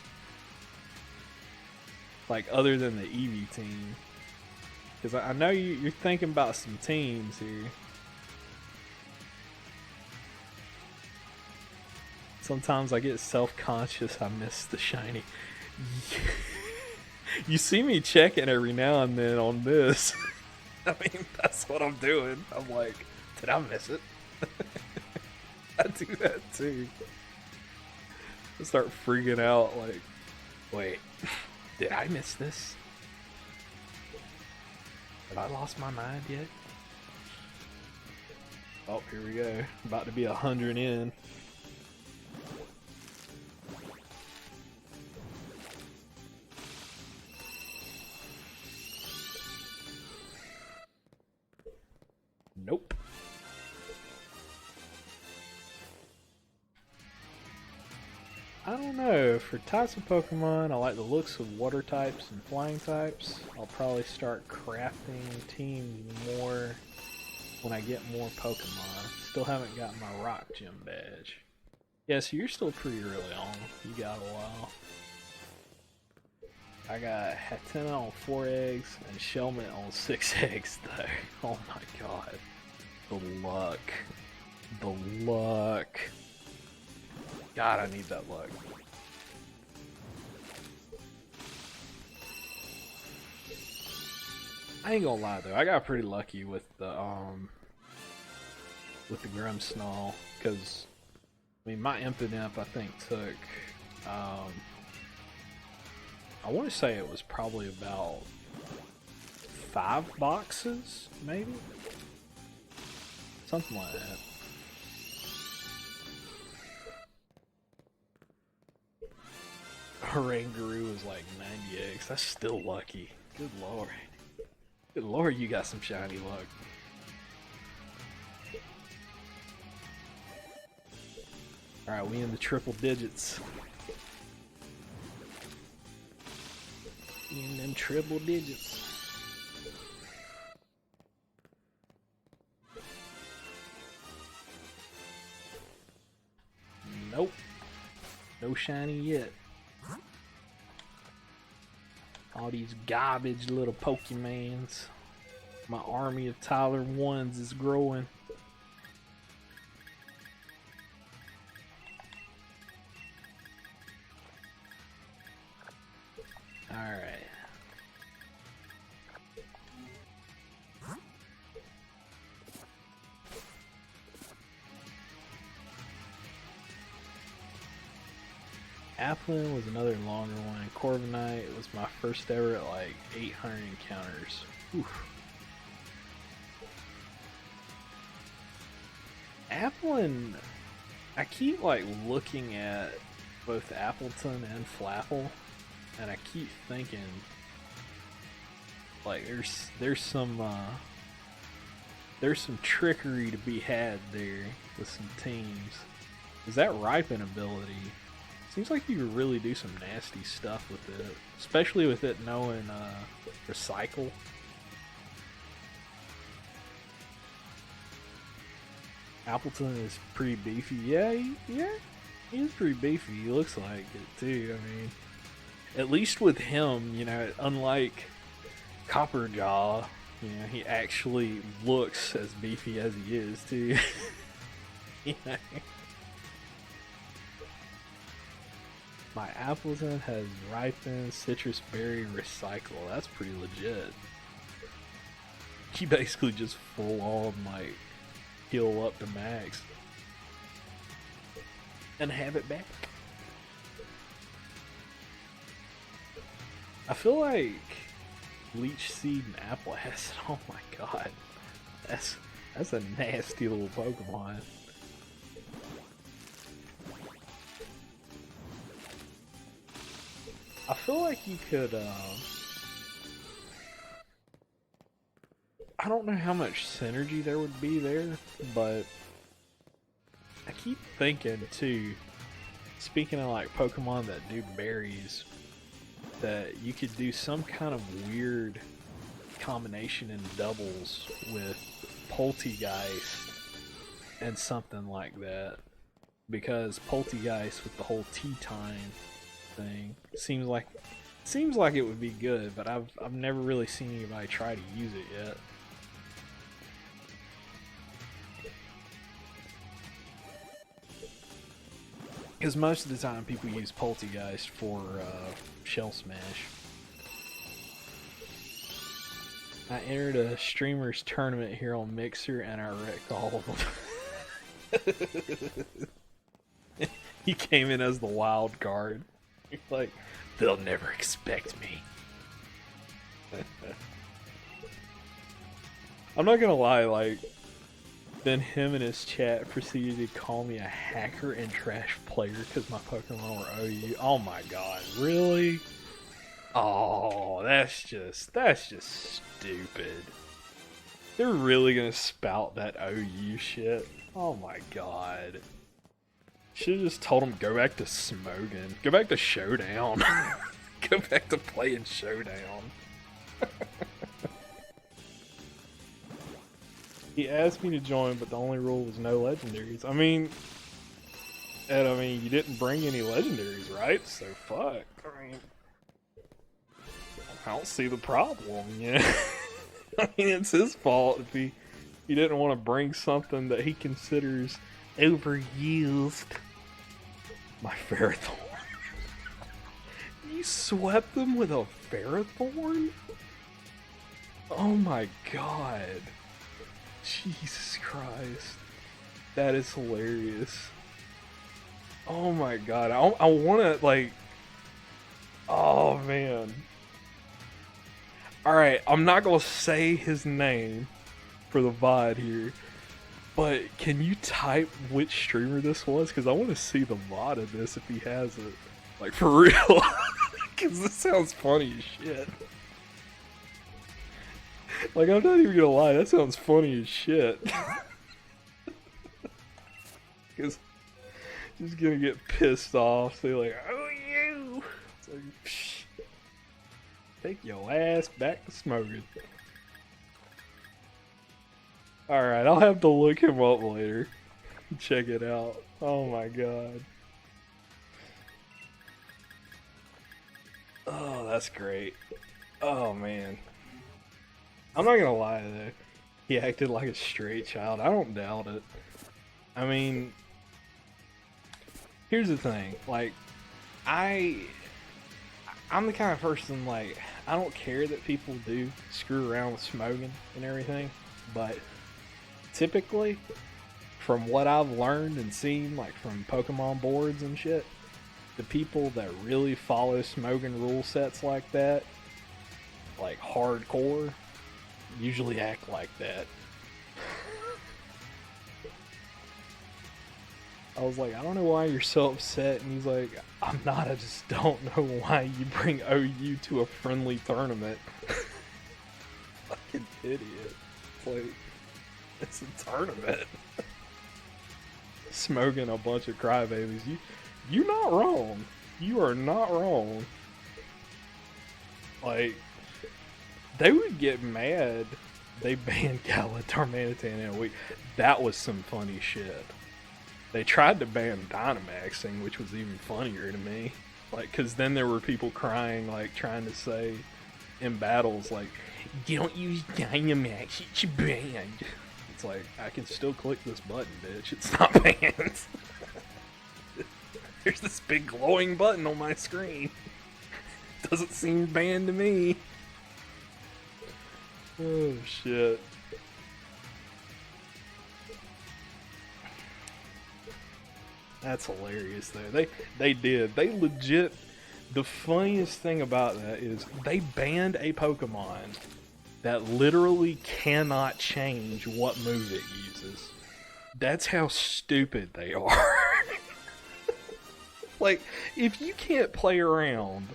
Like, other than the Eevee team. Because I know you're thinking about some teams here. Sometimes I get self-conscious I miss the shiny. You see me checking every now and then on this. I mean, that's what I'm doing. I'm like, did I miss it? I do that too. I start freaking out like, wait. Did I miss this? Have I lost my mind yet? Oh, here we go. About to be 100 in. Nope. I don't know. For types of Pokemon, I like the looks of water types and flying types. I'll probably start crafting teams more when I get more Pokemon. Still haven't gotten my Rock Gym badge. Yeah, so you're still pretty early on. You got a while. I got Hatena on 4 eggs and Shelmet on 6 eggs though. Oh my god. The luck. The luck. God, I need that luck. I ain't gonna lie though, I got pretty lucky with the Grimmsnarl, because I mean my Impidimp I think took I want to say it was probably about 5 boxes, maybe? Something like that. Oranguru was like 90 eggs. That's still lucky. Good lord. Good lord, you got some shiny luck. Alright, we in the triple digits. In them triple digits. Nope. No shiny yet. All these garbage little Pokemans. My army of Tyler 1s is growing. Alright. Applin was another longer one. Corviknight was my first ever at like 800 encounters. Oof. Applin, I keep like looking at both Appleton and Flapple, and I keep thinking like there's some trickery to be had there with some teams. Is that Ripen ability? Seems like you could really do some nasty stuff with it, especially with it knowing Recycle. Appleton is pretty beefy. Yeah, he is pretty beefy. He looks like it too. I mean, at least with him, you know, unlike Copperjaw, you know, he actually looks as beefy as he is too. You know? My Appleton has Ripen, Citrus Berry, Recycle. That's pretty legit. You basically just full on like heal up to max and have it back. I feel like Leech Seed and Apple Acid. Oh my god, that's a nasty little Pokemon. I feel like you could, I don't know how much synergy there would be there, but I keep thinking too, speaking of like Pokemon that do berries, that you could do some kind of weird combination in doubles with Poltegeist and something like that, because Poltegeist with the whole tea time thing seems like it would be good, but I've never really seen anybody try to use it yet. Because most of the time people use Poltegeist for Shell Smash. I entered a streamers tournament here on Mixer and I wrecked all of them. He came in as the wild card. Like, they'll never expect me. I'm not gonna lie, like, then him and his chat proceeded to call me a hacker and trash player because my Pokemon were OU. Oh my god, really? Oh, that's just stupid. They're really gonna spout that OU shit? Oh my god. Should've just told him go back to Smogon. Go back to Showdown. Go back to playing Showdown. He asked me to join, but the only rule was no legendaries. I mean, you didn't bring any legendaries, right? So fuck. I don't see the problem, you know? I mean, it's his fault if he didn't want to bring something that he considers overused. My Ferrothorn. You swept them with a Ferrothorn? Oh my god. Jesus Christ. That is hilarious. Oh my god. I want to, like... Oh man. Alright, I'm not going to say his name for the VOD here. But can you type which streamer this was? Because I want to see the VOD of this if he has it. Like, for real. Because this sounds funny as shit. Like, I'm not even gonna lie, that sounds funny as shit. Because just gonna get pissed off, say like, oh you! It's like, psh, take your ass back to smoking. Alright, I'll have to look him up later. Check it out. Oh my god. Oh, that's great. Oh man. I'm not gonna lie though. He acted like a straight child. I don't doubt it. I mean, here's the thing. Like, I'm the kind of person, like, I don't care that people do screw around with smoking and everything, but typically, from what I've learned and seen, like from Pokemon boards and shit, the people that really follow smoking rule sets like that, like hardcore, usually act like that. I was like, I don't know why you're so upset, and he's like, I'm not, I just don't know why you bring OU to a friendly tournament. Fucking idiot. It's like, it's a tournament. Smoking a bunch of crybabies. You're not wrong. You are not wrong. Like, they would get mad. They banned Darmanitan in a week. That was some funny shit. They tried to ban Dynamaxing, which was even funnier to me. Like, cause then there were people crying, like, trying to say in battles, like, don't use Dynamax, it's banned. It's like, I can still click this button, bitch. It's not banned. There's this big glowing button on my screen. Doesn't seem banned to me. Oh, shit. That's hilarious, though. They did. They legit... The funniest thing about that is they banned a Pokemon that literally cannot change what move it uses. That's how stupid they are. Like, if you can't play around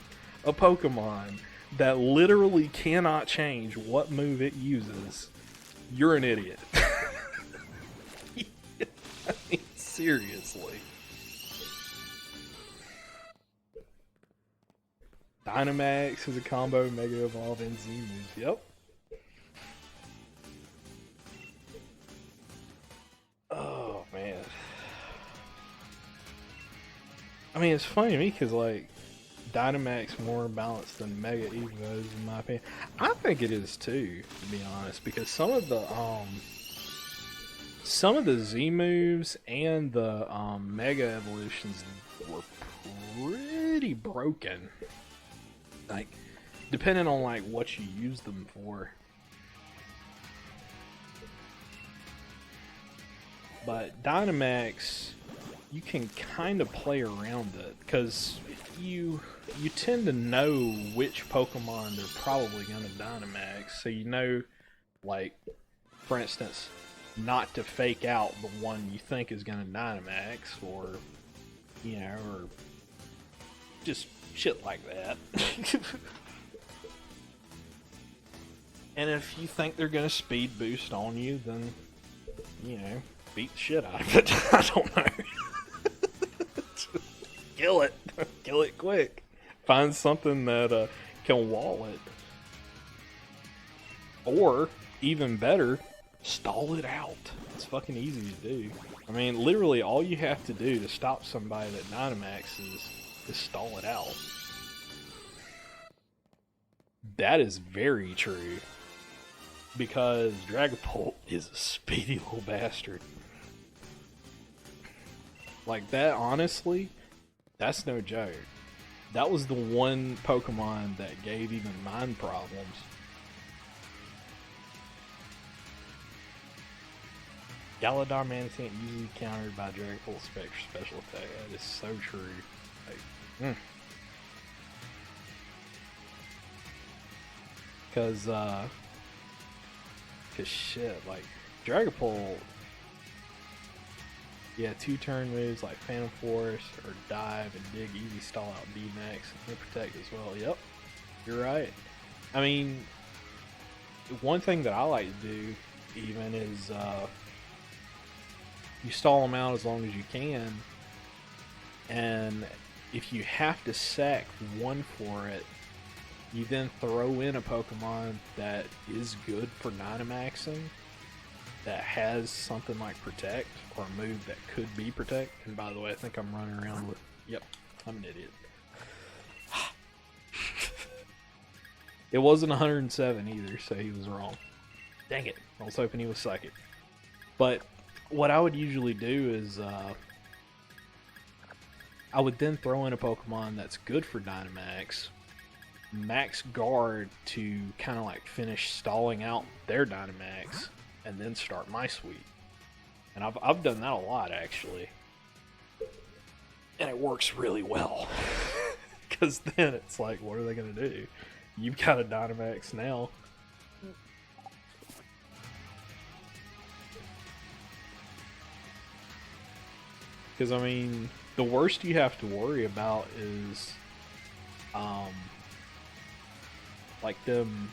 a Pokemon that literally cannot change what move it uses, you're an idiot. I mean, seriously. Dynamax is a combo Mega Evolve and Z moves. Yep. Oh, man. I mean, it's funny to me because, like, Dynamax more balanced than Mega Evos, in my opinion. I think it is too, to be honest, because some of the Z moves and the Mega Evolutions were pretty broken. Like, depending on, like, what you use them for. But Dynamax, you can kind of play around it, because you tend to know which Pokemon they're probably going to Dynamax, so you know, like, for instance, not to fake out the one you think is going to Dynamax, or, you know, or just shit like that. And if you think they're going to speed boost on you, then, you know, beat the shit out of it. I don't know. Kill it. Kill it quick. Find something that can wall it. Or, even better, Stall it out. It's fucking easy to do. I mean, literally all you have to do to stop somebody that Dynamaxes is stall it out. That is very true. Because Dragapult is a speedy little bastard. Like that, honestly, that's no joke. That was the one Pokemon that gave even mine problems. Galadar Manatee usually countered by Dragapult special attack. That is so true. Like, Cause shit, like Dragapult, yeah, 2-turn moves like Phantom Force or Dive and Dig easy stall out D-Max and Protect as well. Yep, you're right. I mean, one thing that I like to do even is you stall them out as long as you can, and if you have to sack one for it, you then throw in a Pokemon that is good for Dynamaxing, that has something like Protect, or a move that could be Protect. And by the way, I think I'm running around with... Yep, I'm an idiot. It wasn't 107 either, so he was wrong. Dang it, I was hoping he was Psychic. But what I would usually do is... I would then throw in a Pokemon that's good for Dynamax, max guard to kind of like finish stalling out their Dynamax, and then start my sweep. And I've done that a lot actually, and it works really well. Because then it's like, what are they gonna do? You've got a Dynamax now. Because I mean, the worst you have to worry about is like them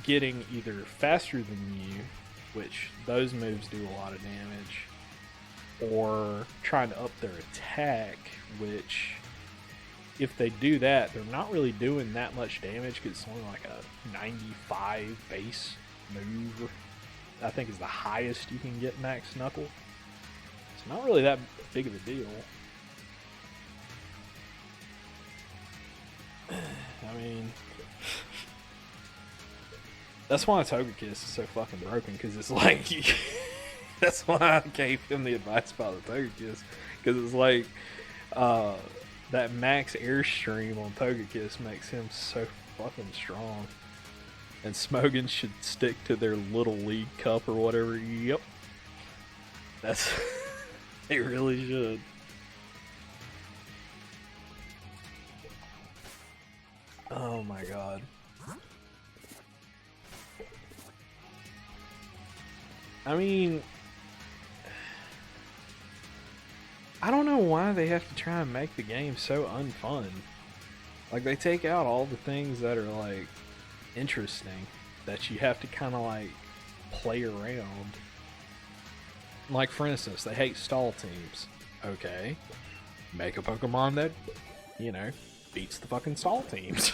getting either faster than you, which those moves do a lot of damage, or trying to up their attack, which if they do that, they're not really doing that much damage because it's only like a 95 base move, I think is the highest you can get max Knuckle. It's not really that big of a deal. I mean, that's why Togekiss is so fucking broken, because it's like, that's why I gave him the advice about the Togekiss, because it's like, that max airstream on Togekiss makes him so fucking strong. And Smogon should stick to their little league cup or whatever. Yep. That's, they really should. Oh my god. I mean, I don't know why they have to try and make the game so unfun. Like, they take out all the things that are, like, interesting, that you have to kind of, like, play around. Like, for instance, they hate stall teams. Okay. Make a Pokemon that, you know, beats the fucking stall teams.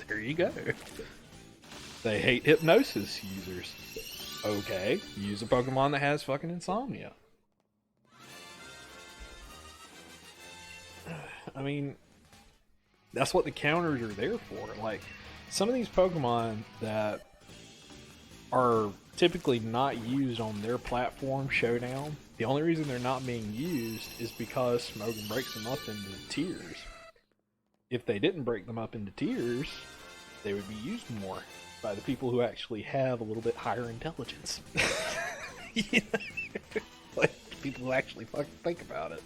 There you go. They hate hypnosis users. Okay, use a Pokemon that has fucking insomnia. I mean, that's what the counters are there for. Like, some of these Pokemon that are typically not used on their platform Showdown, the only reason they're not being used is because Smogon breaks them up into tiers. If they didn't break them up into tiers, they would be used more by the people who actually have a little bit higher intelligence. Yeah. Like, people who actually fucking think about it.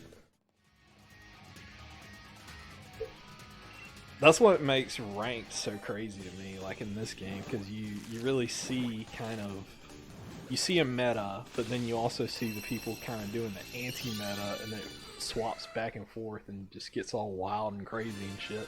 That's what makes ranked so crazy to me, like in this game, because you really see kind of, you see a meta, but then you also see the people kind of doing the anti-meta, and it swaps back and forth and just gets all wild and crazy and shit.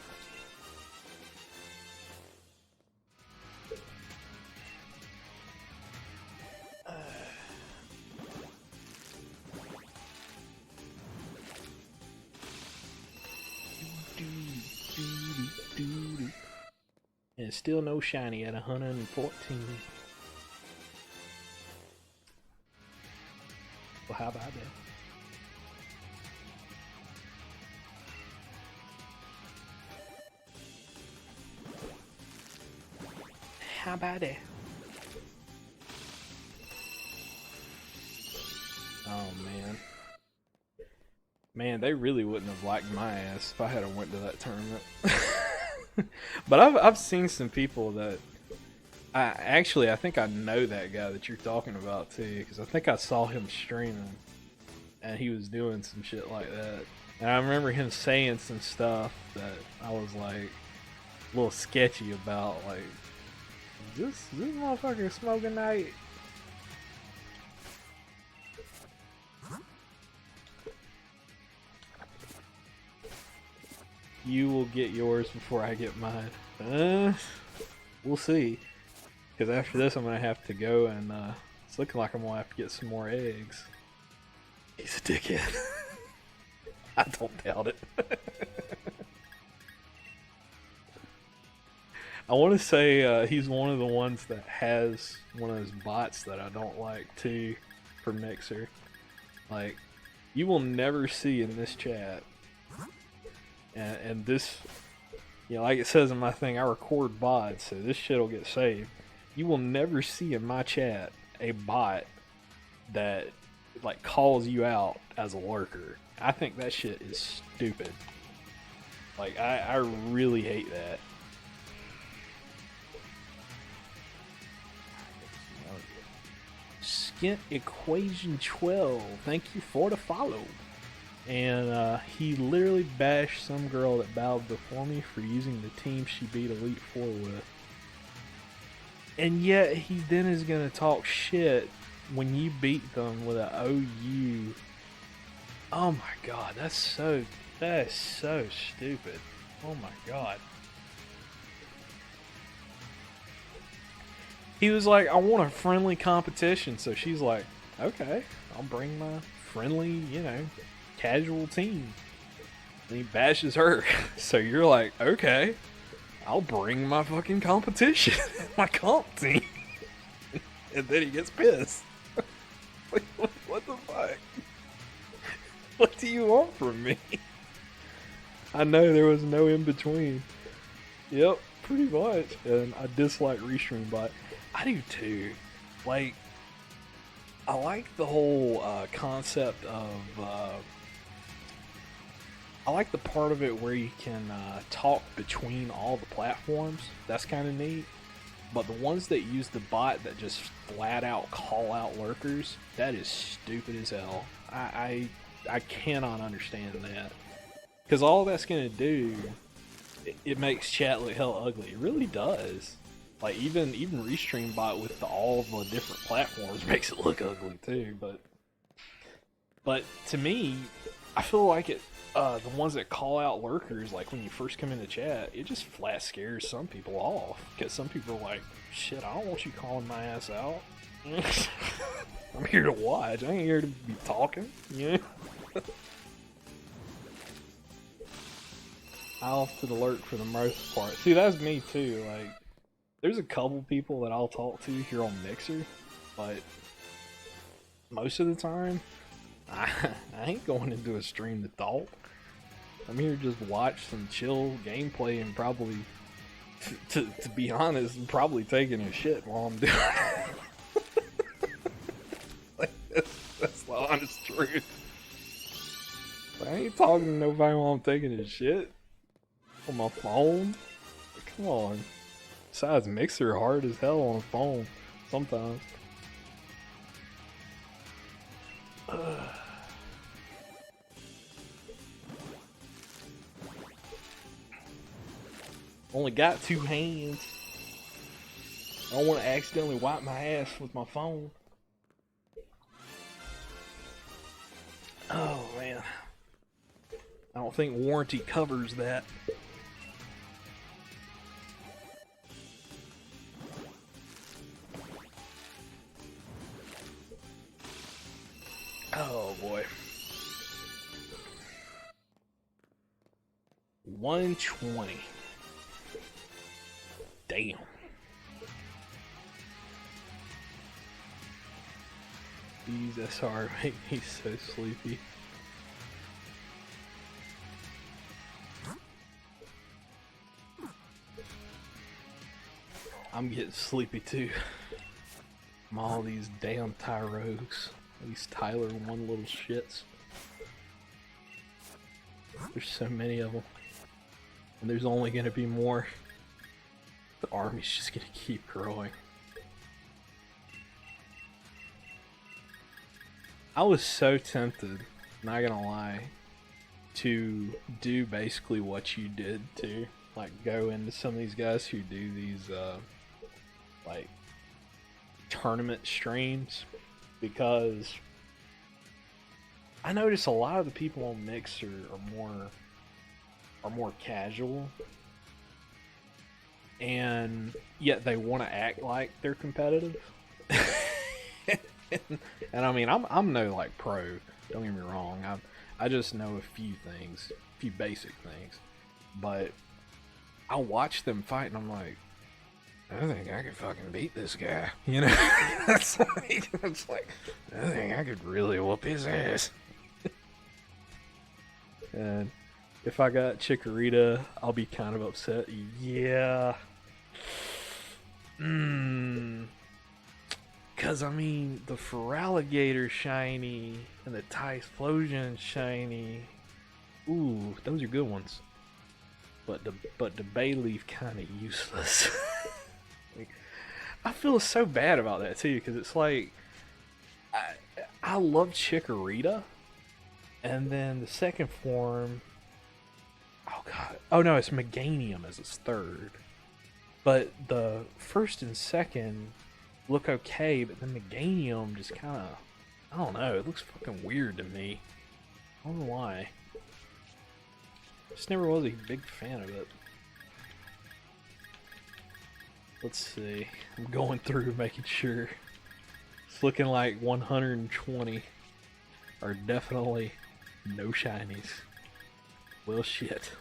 And still no shiny at 114. How about that? How about it? Oh man. Man, they really wouldn't have liked my ass if I had went to that tournament. But I've seen some people that I think I know that guy that you're talking about too, because I think I saw him streaming and he was doing some shit like that. And I remember him saying some stuff that I was like a little sketchy about, like, is this motherfucker smoking night? You will get yours before I get mine. We'll see. Because after this, I'm gonna have to go and it's looking like I'm gonna have to get some more eggs. He's a dickhead. I don't doubt it. I want to say he's one of the ones that has one of those bots that I don't like too for Mixer. Like, you will never see in this chat, and this, you know, like it says in my thing, I record bots, so this shit will get saved. You will never see in my chat a bot that like calls you out as a lurker. I think that shit is stupid. Like, I really hate that. Skint Equation 12, thank you for the follow. And he literally bashed some girl that bowed before me for using the team she beat Elite Four with. And yet he then is gonna talk shit when you beat them with an OU. Oh my god, that is so stupid. Oh my god. He was like, I want a friendly competition. So she's like, okay, I'll bring my friendly, you know, casual team. And he bashes her. So you're like, okay, I'll bring my fucking competition, my comp team. And then he gets pissed. Like, what the fuck? What do you want from me? I know there was no in between. Yep, pretty much. And I dislike Restream Bot. I do too. Like, I like the whole concept of I like the part of it where you can talk between all the platforms. That's kind of neat. But the ones that use the bot that just flat out call out lurkers, that is stupid as hell. I cannot understand that. Because all that's going to do, it makes chat look hell ugly. It really does. Like, even Restream Bot with all the different platforms makes it look ugly too. But to me, I feel like it. The ones that call out lurkers, like when you first come into chat, it just flat scares some people off. Because some people are like, shit, I don't want you calling my ass out. I'm here to watch. I ain't here to be talking. Yeah. I'll off to the lurk for the most part. See, that's me too. Like, there's a couple people that I'll talk to here on Mixer, but most of the time, I ain't going into a stream to talk. I'm here to just watch some chill gameplay and probably, to be honest, probably taking a shit while I'm doing it. Like, that's the honest truth. I ain't talking to nobody while I'm taking a shit on my phone. Come on. Besides, Mixer hard as hell on a phone sometimes. Only got 2 hands. I don't want to accidentally wipe my ass with my phone. Oh man. I don't think warranty covers that. Oh boy. 120. Damn. These SR make me so sleepy. I'm getting sleepy too. From all these damn Tyrogues. These Tyler one little shits. There's so many of them. And there's only gonna be more. The army's just gonna keep growing. I was so tempted, not gonna lie, to do basically what you did too. Like go into some of these guys who do these like tournament streams, because I notice a lot of the people on Mixer are more casual, and yet they want to act like they're competitive. And I mean, I'm no like pro. Don't get me wrong. I just know a few things, a few basic things, but I watch them fight and I'm like, I think I could fucking beat this guy. You know, it's like I think I could really whoop his ass. And if I got Chikorita, I'll be kind of upset. Yeah. Because, I mean, the Feraligatr shiny and the Typhlosion shiny. Ooh, those are good ones. But the Bayleaf kind of useless. Like, I feel so bad about that, too, because it's like, I love Chikorita. And then the second form, oh god, oh no, it's Meganium as its third. But the first and second look okay, but then Meganium just kind of, I don't know, it looks fucking weird to me. I don't know why. Just never was a big fan of it. Let's see, I'm going through making sure. It's looking like 120 are definitely no shinies. Well, shit.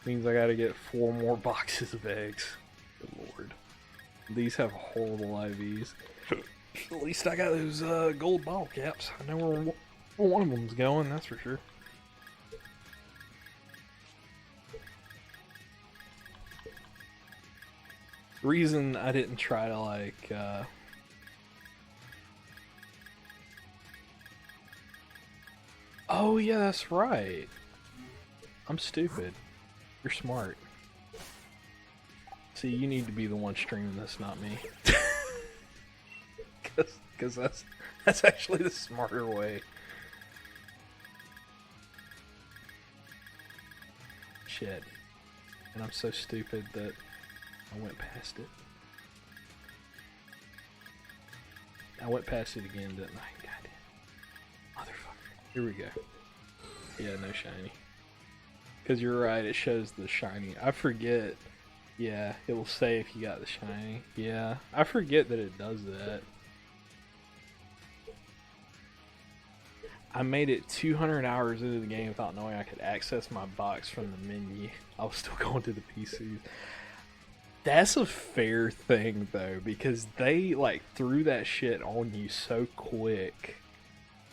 Means I gotta get 4 more boxes of eggs. Good lord. These have horrible IVs. At least I got those gold bottle caps. I know where one of them's going, that's for sure. The reason I didn't try to like oh yeah, that's right. I'm stupid. You're smart. See, you need to be the one streaming this, not me. Cause that's actually the smarter way. Shit. And I'm so stupid that I went past it. I went past it again, didn't I? Goddamn. Motherfucker. Here we go. Yeah, no shiny. Because you're right, it shows the shiny. I forget. Yeah, it will say if you got the shiny. Yeah, I forget that it does that. I made it 200 hours into the game without knowing I could access my box from the menu. I was still going to the PCs. That's a fair thing, though, because they, like, threw that shit on you so quick.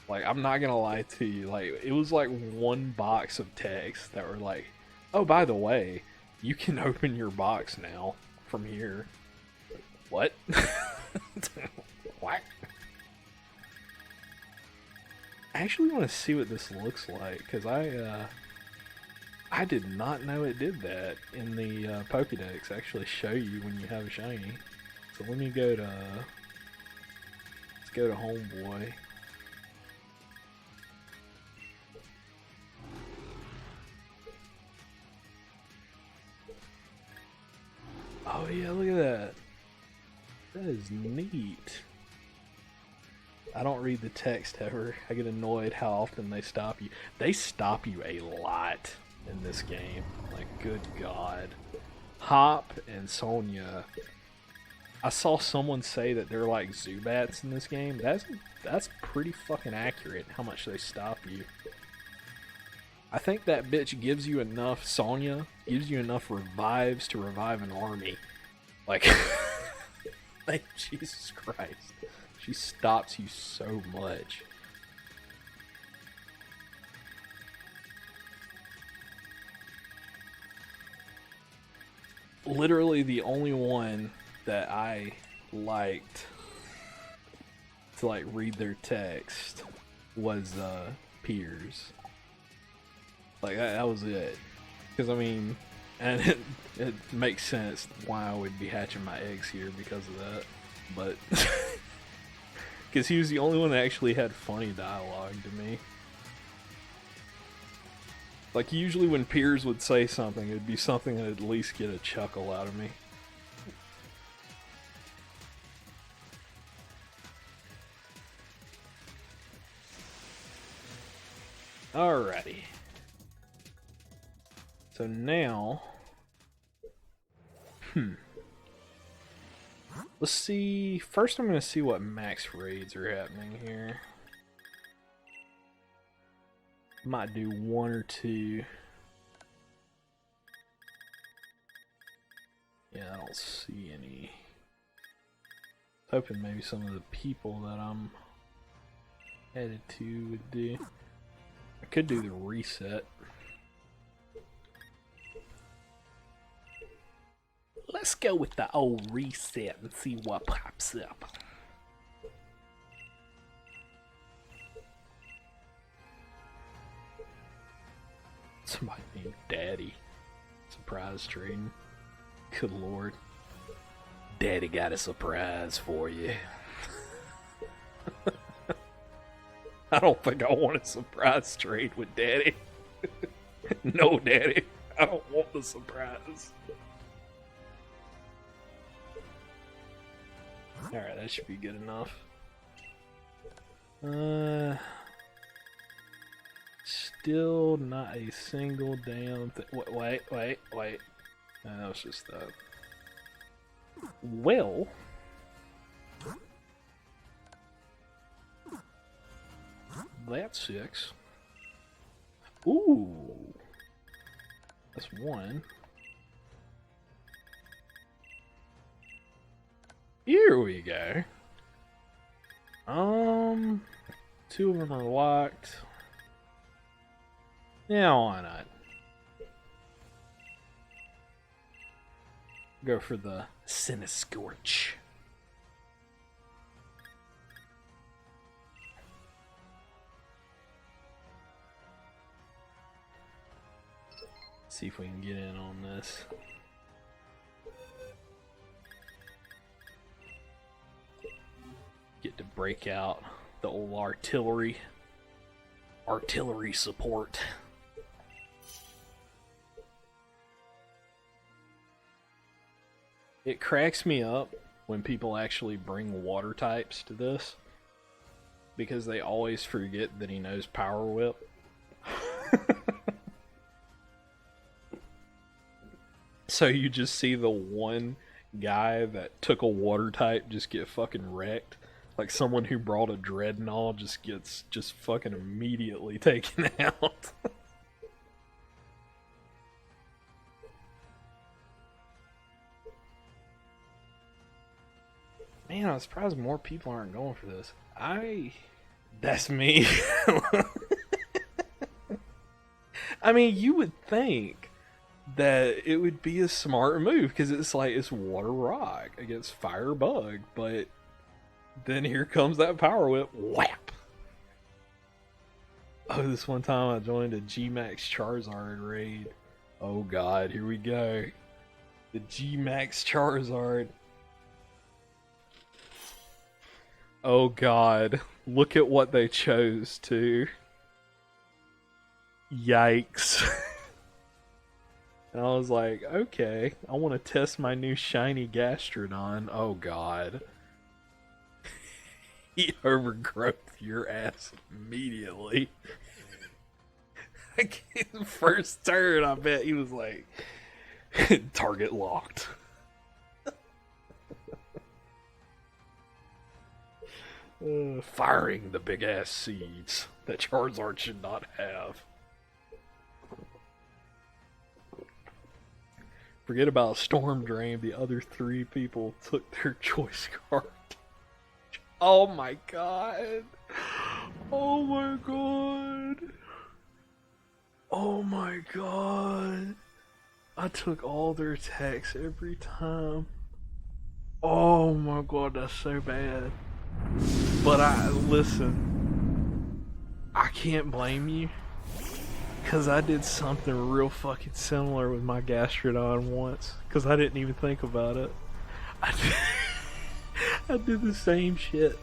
Like, I'm not gonna lie to you, like, it was like one box of text that were like, oh, by the way, you can open your box now from here. What? What? I actually want to see what this looks like, because I did not know it did that in the Pokédex, actually show you when you have a shiny. So let me go to, let's go to Homeboy. Oh yeah, look at that. That is neat. I don't read the text ever. I get annoyed how often they stop you. They stop you a lot in this game. Like, good god. Hop and Sonya. I saw someone say that they're like Zubats in this game. That's pretty fucking accurate how much they stop you. I think that bitch gives you enough, Sonya, gives you enough revives to revive an army. Like, like, Jesus Christ. She stops you so much. Literally the only one that I liked to like read their text was Piers. Like that was it. Because I mean, and it makes sense why I would be hatching my eggs here because of that. But because he was the only one that actually had funny dialogue to me. Like usually when Piers would say something, it'd be something that would at least get a chuckle out of me. Alrighty. So now, let's see. First, I'm going to see what max raids are happening here. Might do one or two. Yeah, I don't see any. Hoping maybe some of the people that I'm headed to would do. I could do the reset. Let's go with the old reset and see what pops up. Somebody named Daddy. Surprise trading. Good lord. Daddy got a surprise for you. I don't think I want a surprise trade with Daddy. No, Daddy. I don't want the surprise. Alright, that should be good enough. Still not a single damn thing. Wait. No, that was just that. Well. That's 6. Ooh. That's 1. Here we go. 2 of them are locked. Yeah, why not? Go for the Cinescorch. See if we can get in on this. Get to break out the old artillery support. It cracks me up when people actually bring water types to this, because they always forget that he knows Power Whip. So you just see the one guy that took a water type just get fucking wrecked. Like someone who brought a Dreadnought just gets fucking immediately taken out. Man, I'm surprised more people aren't going for this. That's me. I mean, you would think that it would be a smart move, because it's like, it's Water Rock against Fire Bug, but then here comes that Power Whip. Whap! Oh, this one time I joined a G-Max Charizard raid. Oh god, here we go. The G-Max Charizard. Oh god, look at what they chose to. Yikes. And I was like, okay, I want to test my new shiny Gastrodon. Oh god. He overgrowth your ass immediately. First turn, I bet he was like, target locked. Firing the big ass seeds that Charizard should not have. Forget about Storm Drain. The other 3 people took their choice card. Oh my god. Oh my god. Oh my god. I took all their attacks every time. Oh my god, that's so bad. But listen, I can't blame you. Cause I did something real fucking similar with my Gastrodon once. Cause I didn't even think about it. I did the same shit.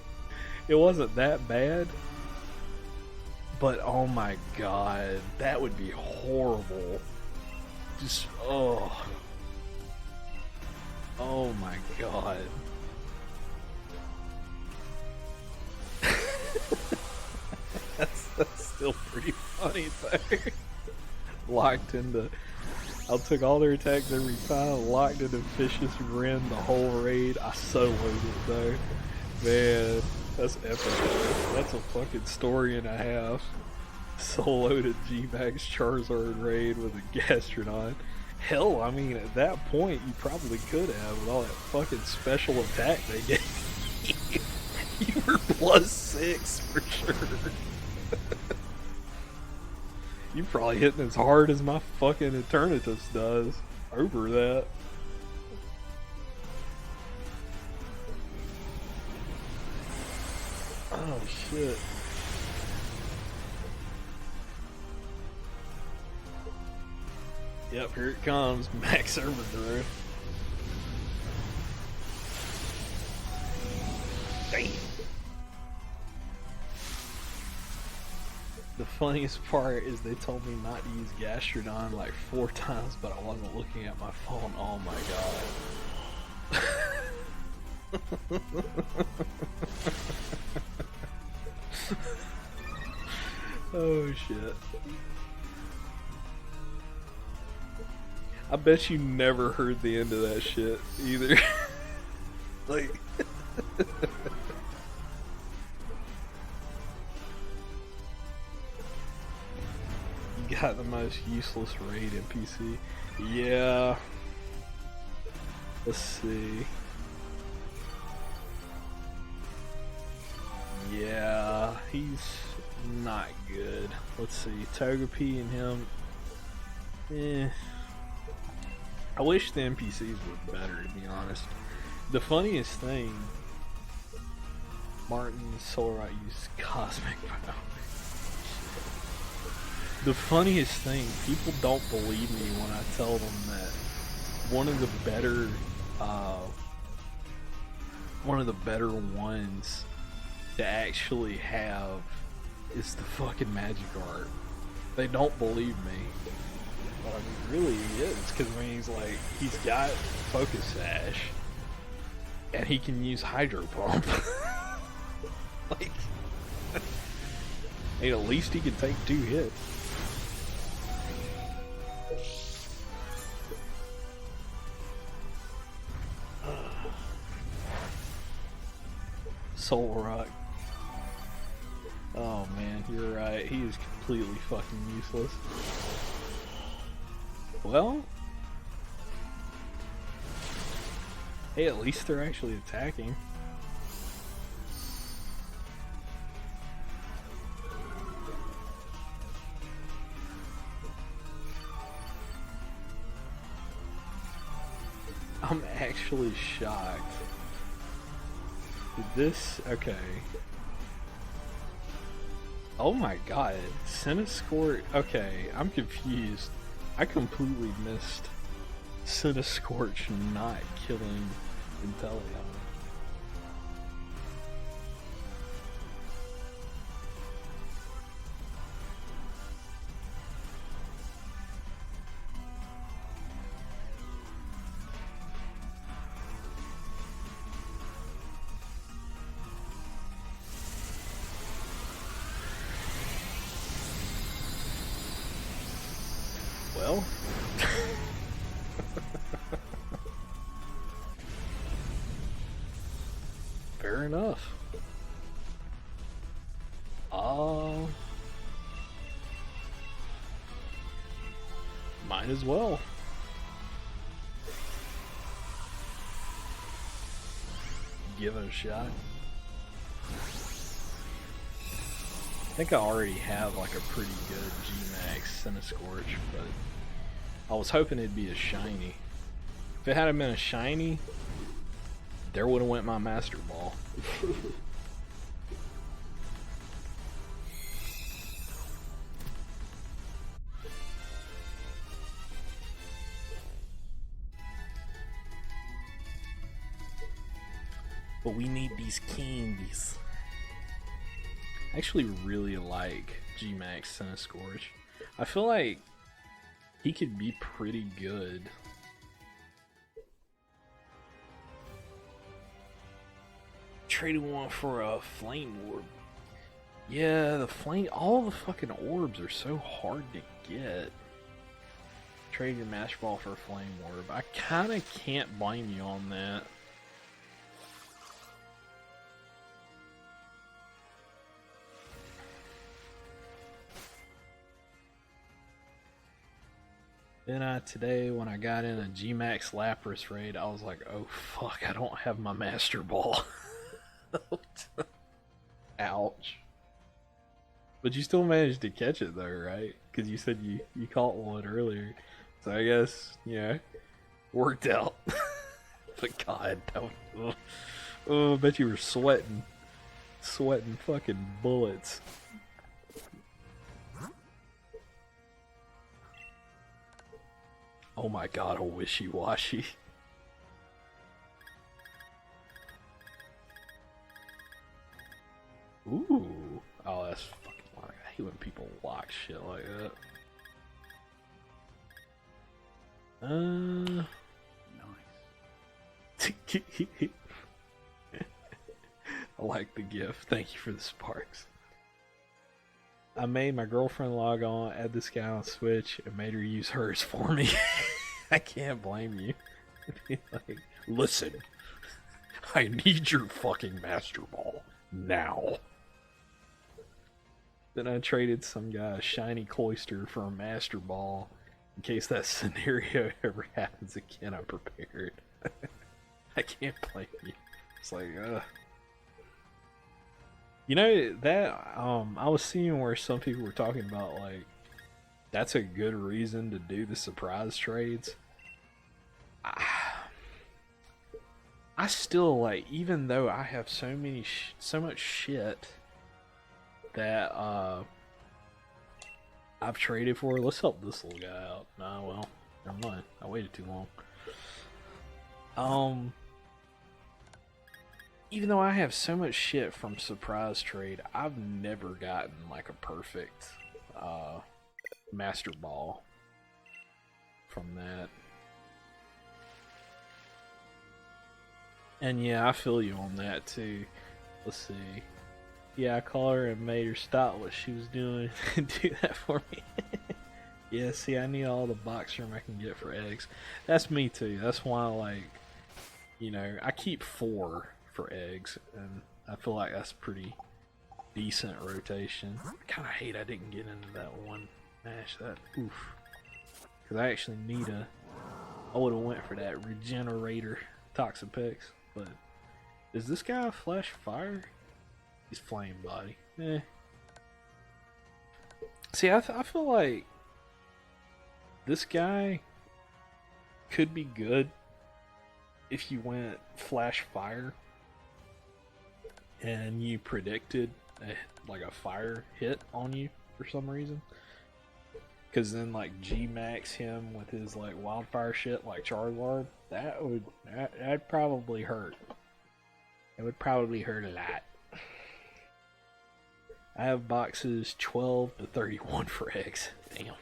It wasn't that bad. But oh my god, that would be horrible. Just, oh. Oh my god. that's still pretty funny though. Locked into, I took all their attacks every time, locked into Vicious Grin the whole raid. I soloed it though. Man, that's epic. That's a fucking story and a half. Soloed a G-Max Charizard raid with a Gastrodon. Hell, I mean, at that point, you probably could have with all that fucking special attack they gave you. You were +6 for sure. You probably hitting as hard as my fucking Eternatus does over that. Oh shit. Yep, here it comes. Max Overdrive. Damn. The funniest part is they told me not to use Gastrodon like 4 times, but I wasn't looking at my phone. Oh my god. Oh shit. I bet you never heard the end of that shit either. Like you got the most useless raid NPC. Yeah. Let's see. Yeah, he's not good. Let's see. Togepi and him. Eh. I wish the NPCs were better, to be honest. The funniest thing, Martin Solrat used Cosmic Power. The funniest thing, people don't believe me when I tell them that one of the better ones to actually have is the fucking Magic Art. They don't believe me. But I mean, really he is, because I mean, he's got Focus Sash, and he can use Hydro Pump. Like, hey, at least he can take 2 hits. Soul Rock. Oh man, you're right. He is completely fucking useless. Well, hey, at least they're actually attacking. I'm actually shocked. Did this? Okay. Oh my god, Cinescore. Okay, I'm confused. I completely missed Cinescorch not killing Inteleon. Well, fair enough. Might as well. Give it a shot. think I already have like a pretty good G-Max Cinescorch, but I was hoping it'd be a shiny. If it hadn't been a shiny, there would have went my Master Ball. But we need these candies. I actually really like G-Max Cinescorch. I feel like he could be pretty good. Traded one for a flame orb. Yeah, the flame. All the fucking orbs are so hard to get. Trade your Master Ball for a flame orb. I kind of can't blame you on that. Then today, when I got in a G-Max Lapras raid, I was like, oh fuck, I don't have my Master Ball. Ouch. But you still managed to catch it though, right? Because you said you caught one earlier. So I guess, yeah, worked out. But god, that was, oh, I bet you were sweating. Sweating fucking bullets. Oh my god, a wishy-washy. Ooh. Oh, that's fucking lock. I hate when people lock shit like that. Nice. I like the gift. Thank you for the sparks. I made my girlfriend log on, add this guy on Switch, and made her use hers for me. I can't blame you. Like, listen, I need your fucking Master Ball now. Then I traded some guy a shiny Cloyster for a Master Ball in case that scenario ever happens again. I'm prepared. I can't blame you. It's like, you know, that, I was seeing where some people were talking about, like, that's a good reason to do the surprise trades. I still, like, even though I have so much shit that, I've traded for, let's help this little guy out. Nah, well, never mind. I waited too long. Even though I have so much shit from surprise trade, I've never gotten like a perfect Master Ball from that. And yeah, I feel you on that too. Let's see. Yeah, I called her and made her stop what she was doing and do that for me. Yeah, see, I need all the box room I can get for eggs. That's me too. That's why, like, you know, I keep 4 for eggs, and I feel like that's pretty decent rotation. I kind of hate I didn't get into that one match. That oof, because I actually need I would have went for that regenerator Toxapex, but is this guy a flash fire? He's flame body. Eh. See, I feel like this guy could be good if you went flash fire and you predicted like a fire hit on you for some reason, because then like G-Max him with his like wildfire shit like Charizard, that'd probably hurt. It would probably hurt a lot. I have boxes 12 to 31 for eggs. Damn,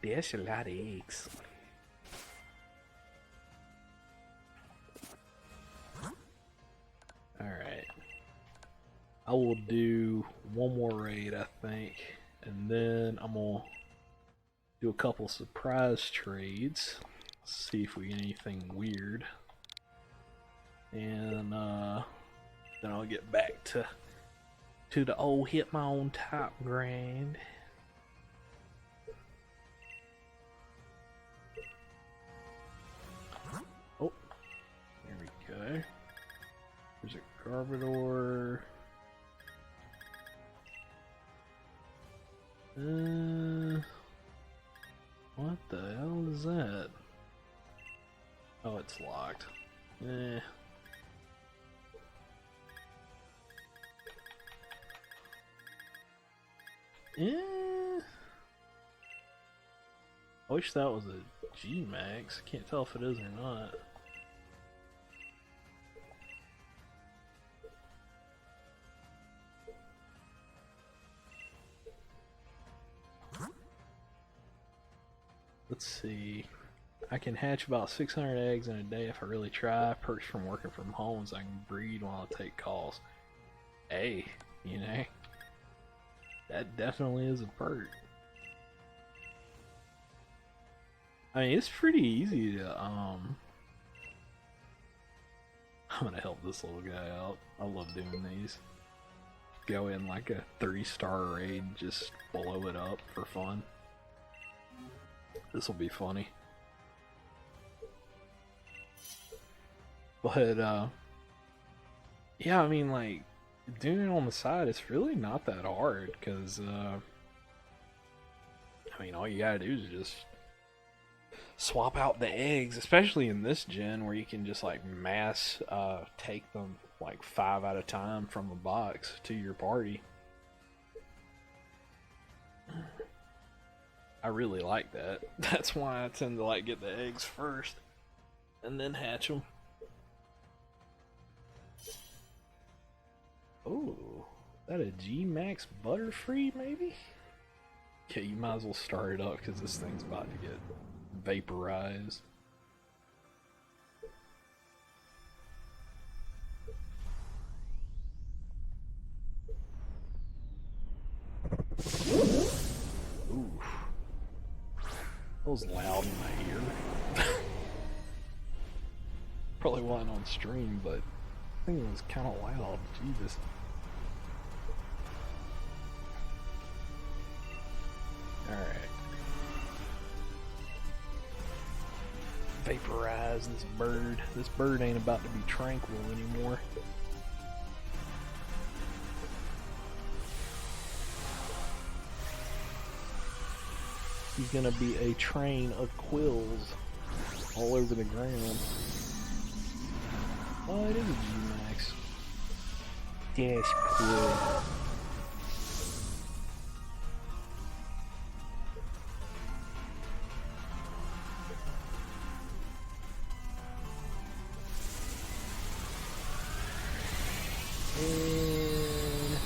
that's a lot of eggs. Alright. I will do one more raid, I think, and then I'm going to do a couple surprise trades. See if we get anything weird. And then I'll get back to the old Hitmontop grind. Oh, there we go. There's a Garbodor. What the hell is that? Oh, it's locked. Eh. I wish that was a G-Max. Can't tell if it is or not. Let's see. I can hatch about 600 eggs in a day if I really try. Perks from working from home so I can breed while I take calls. Hey, you know, that definitely is a perk. I mean, it's pretty easy to, I'm gonna help this little guy out. I love doing these. Go in like a 3-star raid, just blow it up for fun. This will be funny. But, yeah, I mean, like, doing it on the side, it's really not that hard, because, I mean, all you gotta do is just swap out the eggs, especially in this gen, where you can just, like, mass, take them, like, 5 at a time from a box to your party. I really like that. That's why I tend to, like, get the eggs first, and then hatch them. Oh, is that a G-Max Butterfree, maybe? Okay, you might as well start it up because this thing's about to get vaporized. Ooh. That was loud in my ear. Probably wasn't on stream, but I think it was kind of loud. Jesus. Alright. Vaporize this bird. This bird ain't about to be tranquil anymore. He's gonna be a train of quills all over the ground. Oh, it is a G-Max. That's cool. And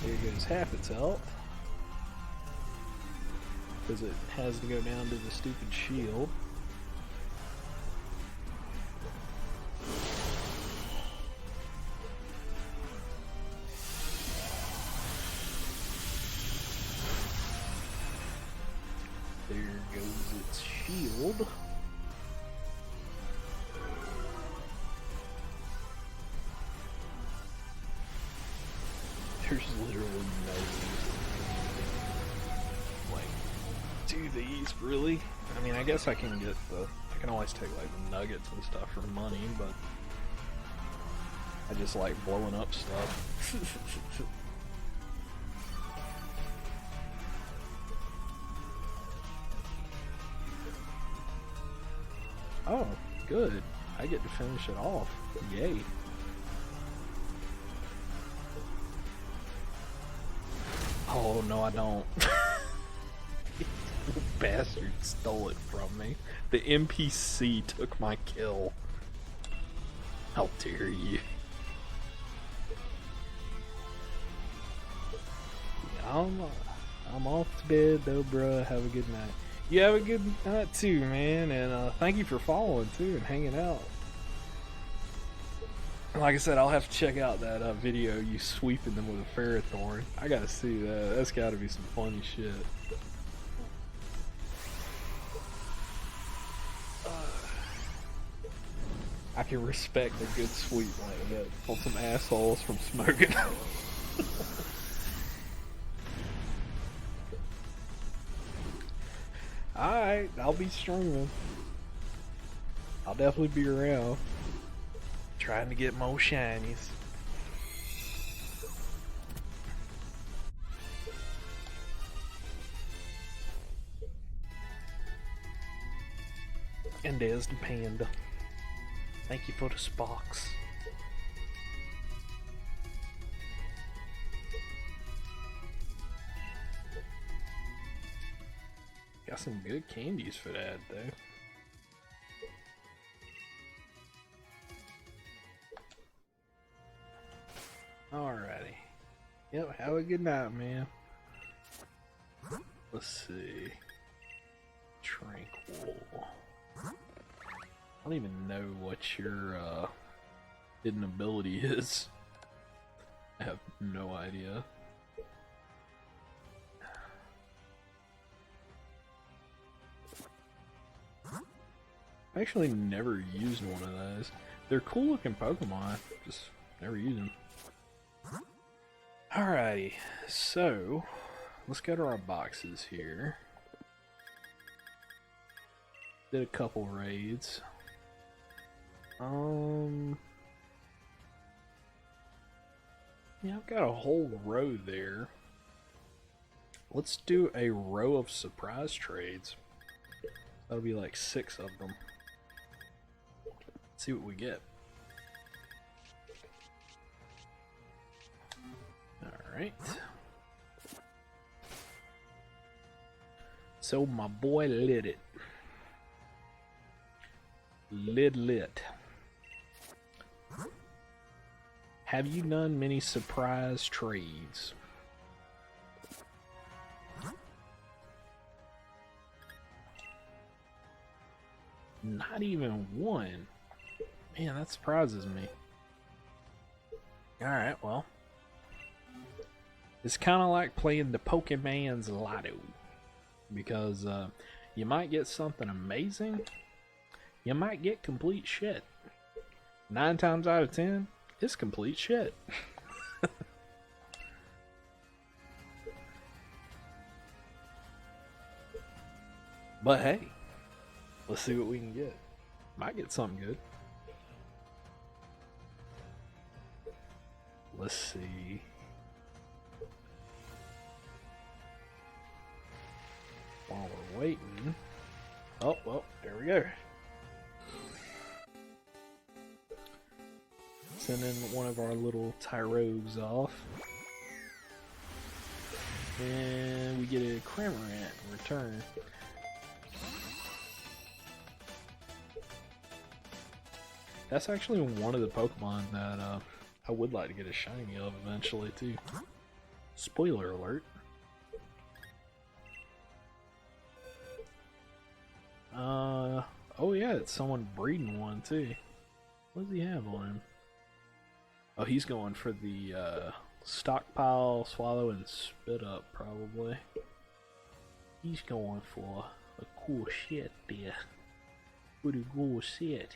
there goes half its health. Because it has to go down to the stupid shield. There goes its shield. There's literally no like do these really. I mean, I guess I can get I can always take like the nuggets and stuff for money, but I just like blowing up stuff. Oh, good. I get to finish it off. Yay. Oh, no, I don't. Bastard stole it from me. The NPC took my kill. How dare you. I'm off to bed though, bruh. Have a good night. You have a good night too, man, and thank you for following too and hanging out. Like I said, I'll have to check out that video you sweeping them with a ferrothorn. I gotta see that. That's gotta be some funny shit. I can respect a good sweep like that on some assholes from smoking. Alright, I'll be streaming. I'll definitely be around. Trying to get more shinies. And there's the panda. Thank you for the sparks. Got some good candies for that, though. Alrighty. Yep, have a good night, man. Let's see. Tranquil. I don't even know what your hidden ability is. I have no idea. I actually never used one of those. They're cool looking Pokemon, just never used them. Alrighty, so let's go to our boxes here. Did a couple raids. Yeah, I've got a whole row there. Let's do a row of surprise trades. That'll be like 6 of them. Let's see what we get. Alright. So my boy lit it. Lit. Have you done many surprise trades? Not even one. Man, that surprises me. Alright, well. It's kind of like playing the Pokemon's Lotto. Because you might get something amazing. You might get complete shit. 9 times out of 10, it's complete shit. But hey, let's see what we can get. Might get something good. Let's see. While we're waiting. Oh, well, there we go. Sending one of our little Tyrogues off. And we get a Cramorant in return. That's actually one of the Pokemon that I would like to get a shiny of eventually too. Spoiler alert. Oh yeah, it's someone breeding one too. What does he have on him? Oh, he's going for the stockpile, swallow, and spit up probably. He's going for a cool shit there. Pretty cool shit.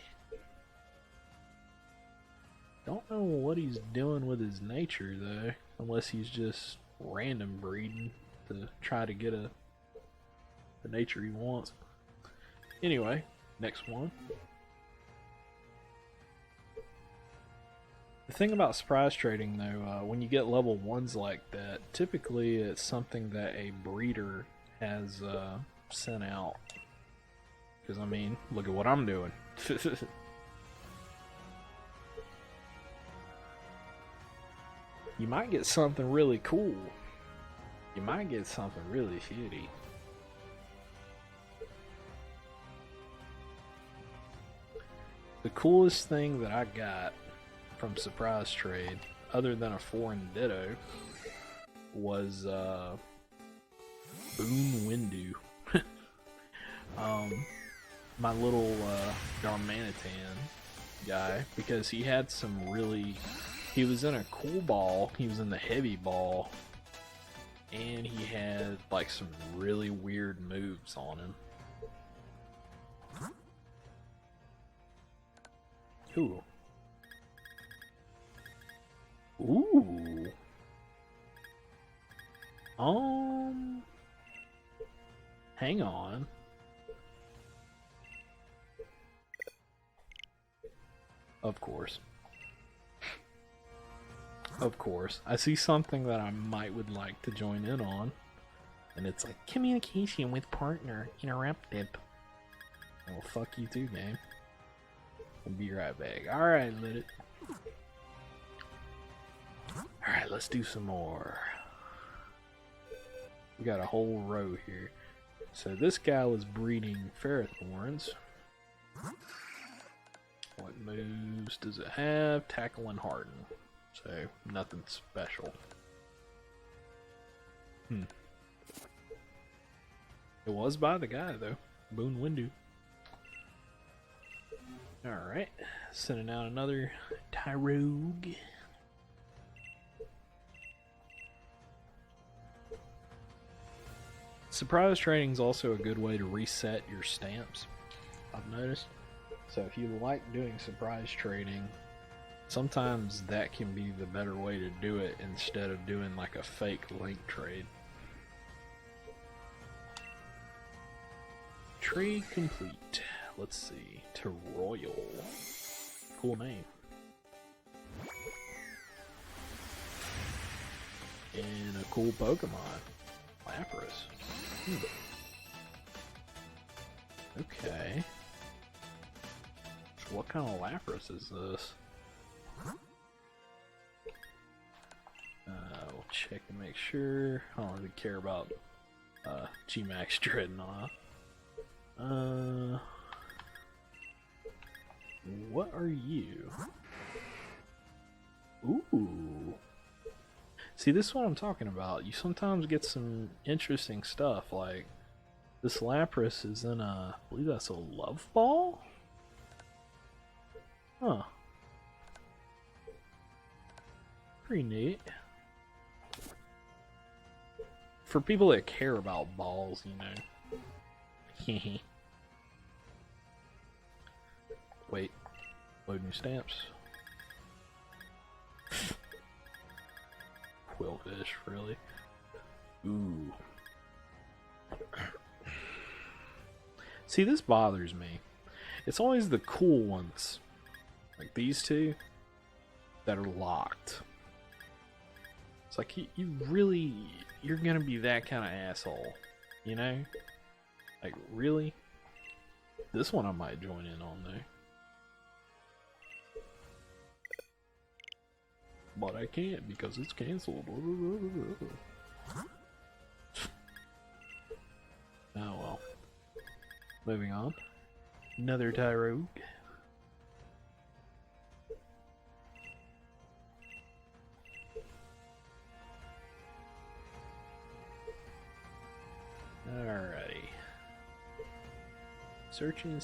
Don't know what he's doing with his nature though, unless he's just random breeding to try to get the nature he wants. Anyway, next one. The thing about surprise trading though, when you get level 1s like that, typically it's something that a breeder has sent out. Because I mean, look at what I'm doing. You might get something really cool. You might get something really shitty. The coolest thing that I got from surprise trade, other than a foreign Ditto, was Boon Windu. My little Darmanitan guy, because he had some really... He was in a cool ball, he was in the heavy ball, and he had like some really weird moves on him. Ooh. Ooh. Hang on. Of course. Of course. I see something that I would like to join in on. And it's like, communication with partner interrupted. Well, fuck you too, game. I'll be right back. Alright, let it. Alright, let's do some more. We got a whole row here. So this guy was breeding ferrothorns. What moves does it have? Tackle and harden. So nothing special. It was by the guy though. Boone Windu. Alright. Sending out another Tyrogue. Surprise trading is also a good way to reset your stamps, I've noticed. So if you like doing surprise trading, sometimes that can be the better way to do it instead of doing like a fake link trade. Trade complete. Let's see. To Royal. Cool name. And a cool Pokemon. Lapras. Okay. So what kind of Lapras is this? We'll check and make sure. I don't really care about G-Max Dreadnought. What are you? Ooh. See, this is what I'm talking about. You sometimes get some interesting stuff, like this Lapras is in a, I believe that's a Love Ball? Huh. Pretty neat. For people that care about balls, you know. Wait. Load new stamps. Quillfish, really? Ooh. See, this bothers me. It's always the cool ones, like these two, that are locked. It's like, you really, you're gonna be that kind of asshole, you know? Like, really? This one I might join in on, though. But I can't because it's cancelled. Oh well. Moving on. Another Tyrogue. Alrighty. Searching.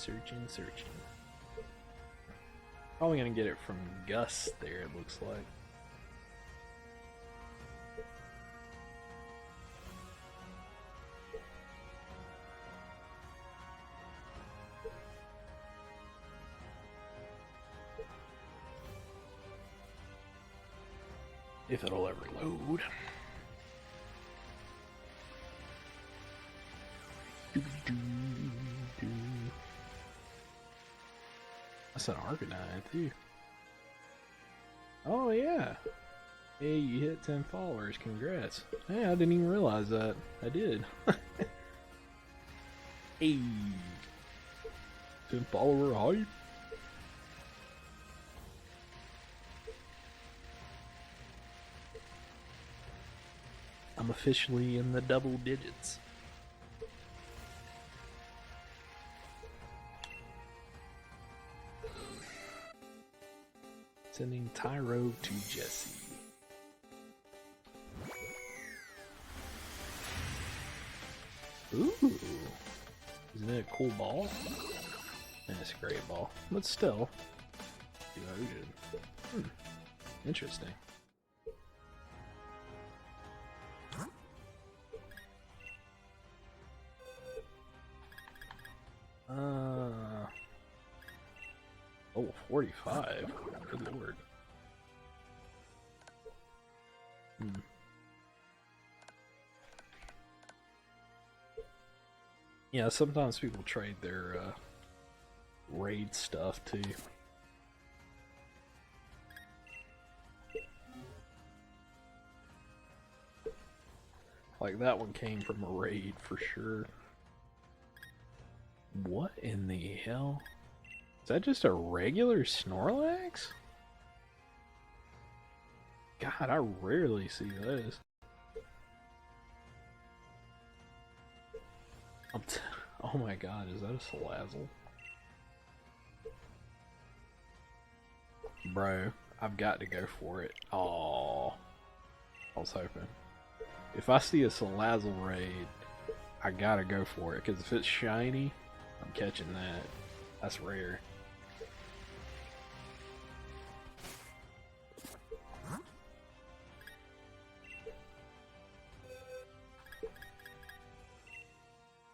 Probably gonna get it from Gus there, it looks like. If it'll ever load. That's an Arcanine too. Oh yeah. Hey, you hit 10 followers. Congrats. Hey, I didn't even realize that. I did. Hey. 10 follower hype. I'm officially in the double digits. Sending Tyrogue to Jesse. Ooh. Isn't it a cool ball? And it's a great ball. But still. Interesting. Oh, 45. Good lord. Yeah, sometimes people trade their raid stuff too. Like that one came from a raid for sure. What in the hell? Is that just a regular Snorlax? God, I rarely see those. Oh my god, is that a Salazzle? Bro, I've got to go for it. Oh, I was hoping. If I see a Salazzle raid, I gotta go for it, because if it's shiny, I'm catching that. That's rare.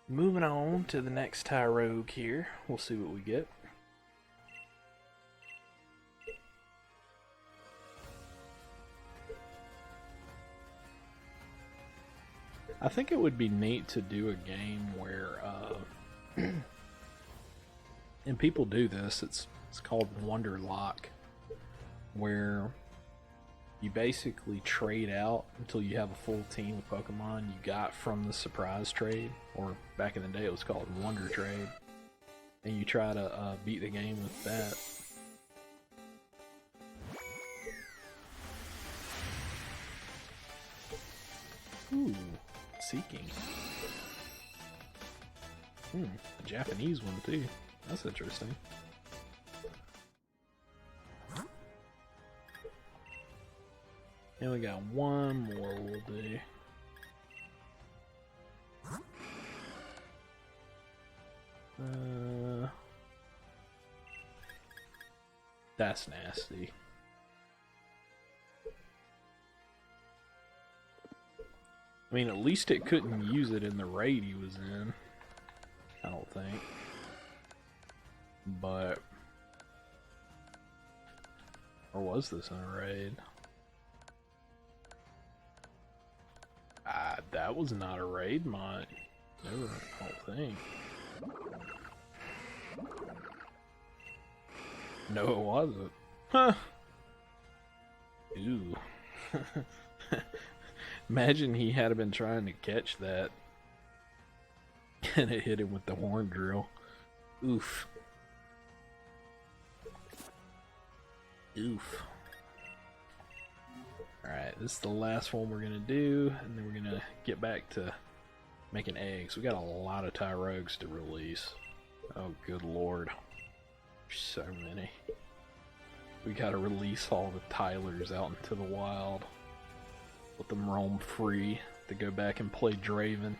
Moving on to the next Tyrogue here. We'll see what we get. I think it would be neat to do a game where, and people do this, it's called Wonder Lock, where you basically trade out until you have a full team of Pokemon you got from the surprise trade, or back in the day it was called Wonder Trade, and you try to beat the game with that. Ooh, Seeking. A Japanese one too. That's interesting. And we got one more we'll do. That's nasty. I mean, at least it couldn't use it in the raid he was in. I don't think. But... or was this in a raid? That was not a raid mod. Never, I don't think. No, it wasn't. Huh. Ooh. Imagine he had been trying to catch that and it hit him with the horn drill. Oof. Oof. Alright, this is the last one we're gonna do, and then we're gonna get back to making eggs. We got a lot of Tyrogues to release. Oh, good lord. So many. We gotta release all the Tylers out into the wild. Let them roam free to go back and play Draven.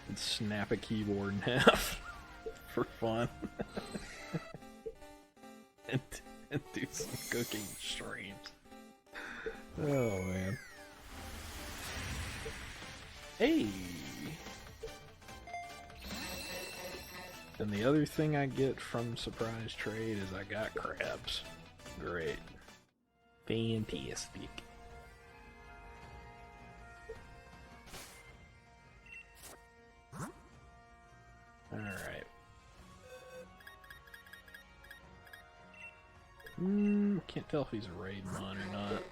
And snap a keyboard in half for fun. and do some cooking streams. Oh man. Hey! And the other thing I get from surprise trade is I got crabs. Great. Fantastic. Alright. Can't tell if he's a raid mod or not.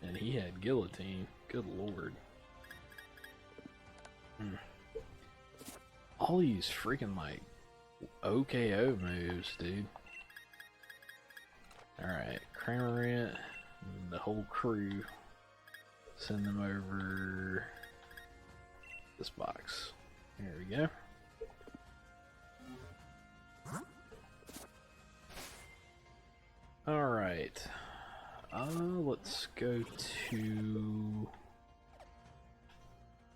And he had guillotine. Good lord. All these freaking like OKO moves, dude. Alright, Cramorant and the whole crew. Send them over this box. There we go. Alright. Let's go to...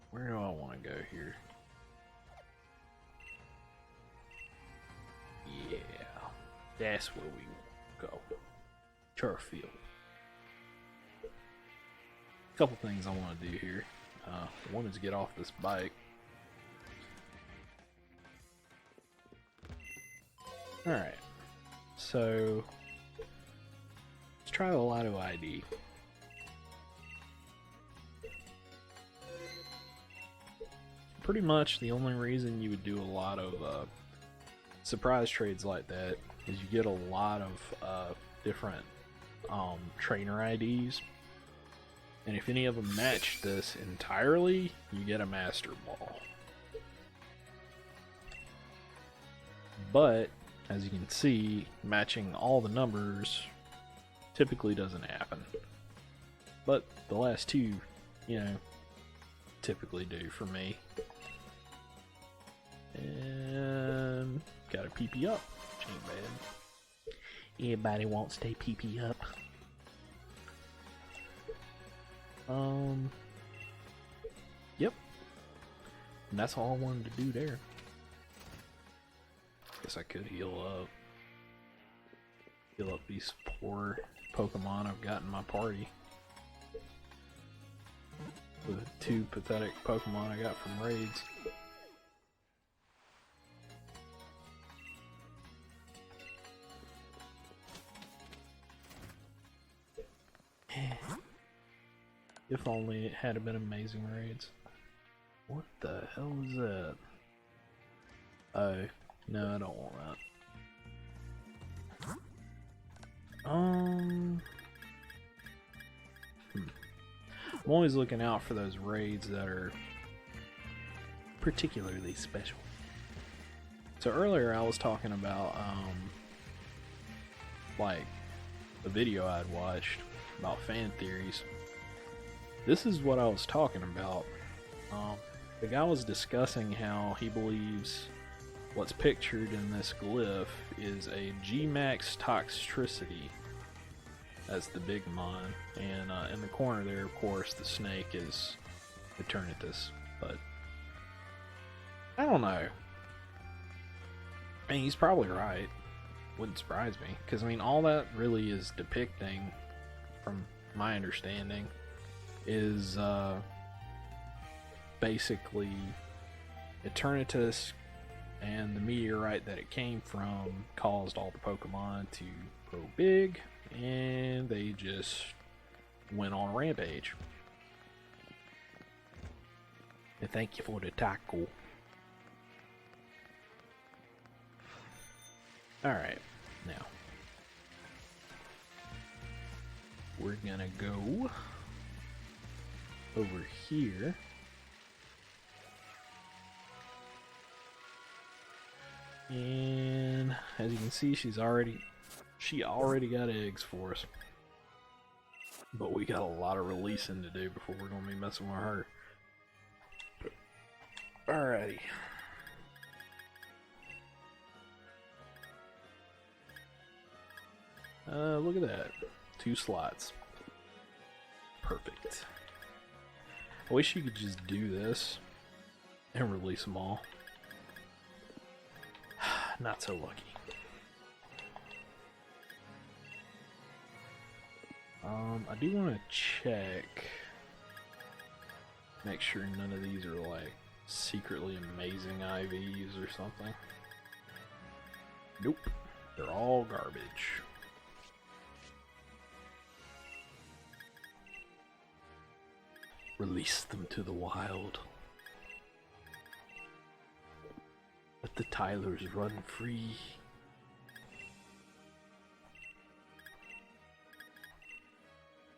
where do I want to go here? Yeah. That's where we go. Turffield. Couple things I want to do here. One is get off this bike. Alright. So... let's try the Lotto ID. Pretty much the only reason you would do a lot of surprise trades like that is you get a lot of different trainer IDs, and if any of them match this entirely, you get a Master Ball. But as you can see, matching all the numbers typically doesn't happen. But the last two, you know, typically do for me. And got a PP up, which ain't bad. Everybody won't stay PP up. Yep. And that's all I wanted to do there. Guess I could heal up. Heal up these poor Pokemon I've got in my party. The two pathetic Pokemon I got from raids. If only it had been amazing raids. What the hell is that? Oh, no, I don't want that. I'm always looking out for those raids that are particularly special. So earlier I was talking about like a video I'd watched about fan theories. This is what I was talking about. The guy was discussing how he believes what's pictured in this glyph is a G-Max toxicity as the big mon, and in the corner there, of course, the snake is Eternatus, but I don't know. I mean, he's probably right. Wouldn't surprise me, because I mean, all that really is depicting, from my understanding, is basically Eternatus and the meteorite that it came from caused all the Pokemon to grow big, and they just went on a rampage. And thank you for the tackle. Alright, now we're gonna go over here. And as you can see, she already got eggs for us. But we got a lot of releasing to do before we're gonna be messing with her. Alrighty. Look at that. 2 slots. Perfect. I wish you could just do this and release them all. Not so lucky. I do want to check, make sure none of these are like secretly amazing IVs or something. Nope, they're all garbage. Release them to the wild. Let the Tylers run free.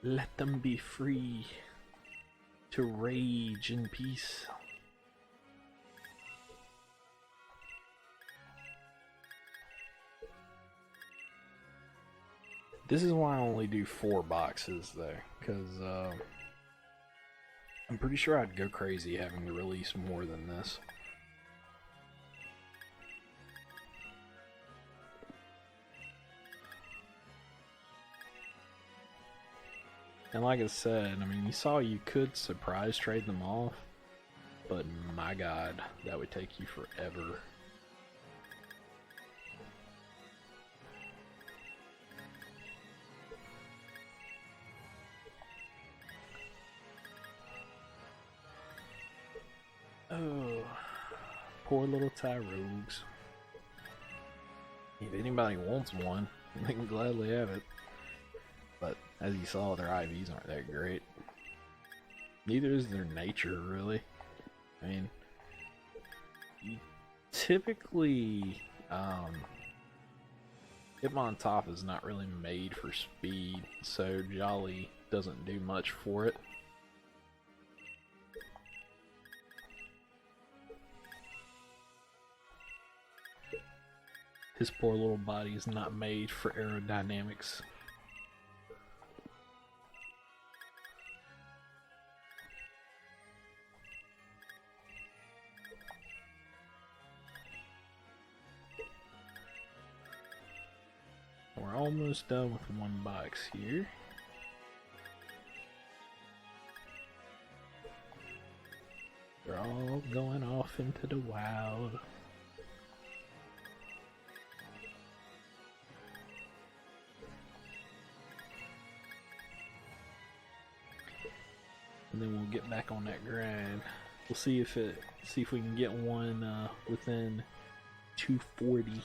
Let them be free to rage in peace. This is why I only do 4 boxes though, because I'm pretty sure I'd go crazy having to release more than this. And like I said, I mean, you saw you could surprise trade them off, but my god, that would take you forever. Oh, poor little Tyrogues. If anybody wants one, they can gladly have it. But as you saw, their IVs aren't that great. Neither is their nature, really. I mean, typically, Hitmontop is not really made for speed, so Jolly doesn't do much for it. His poor little body is not made for aerodynamics. We're almost done with one box here. They're all going off into the wild. And then we'll get back on that grind. We'll see if we can get one within 240.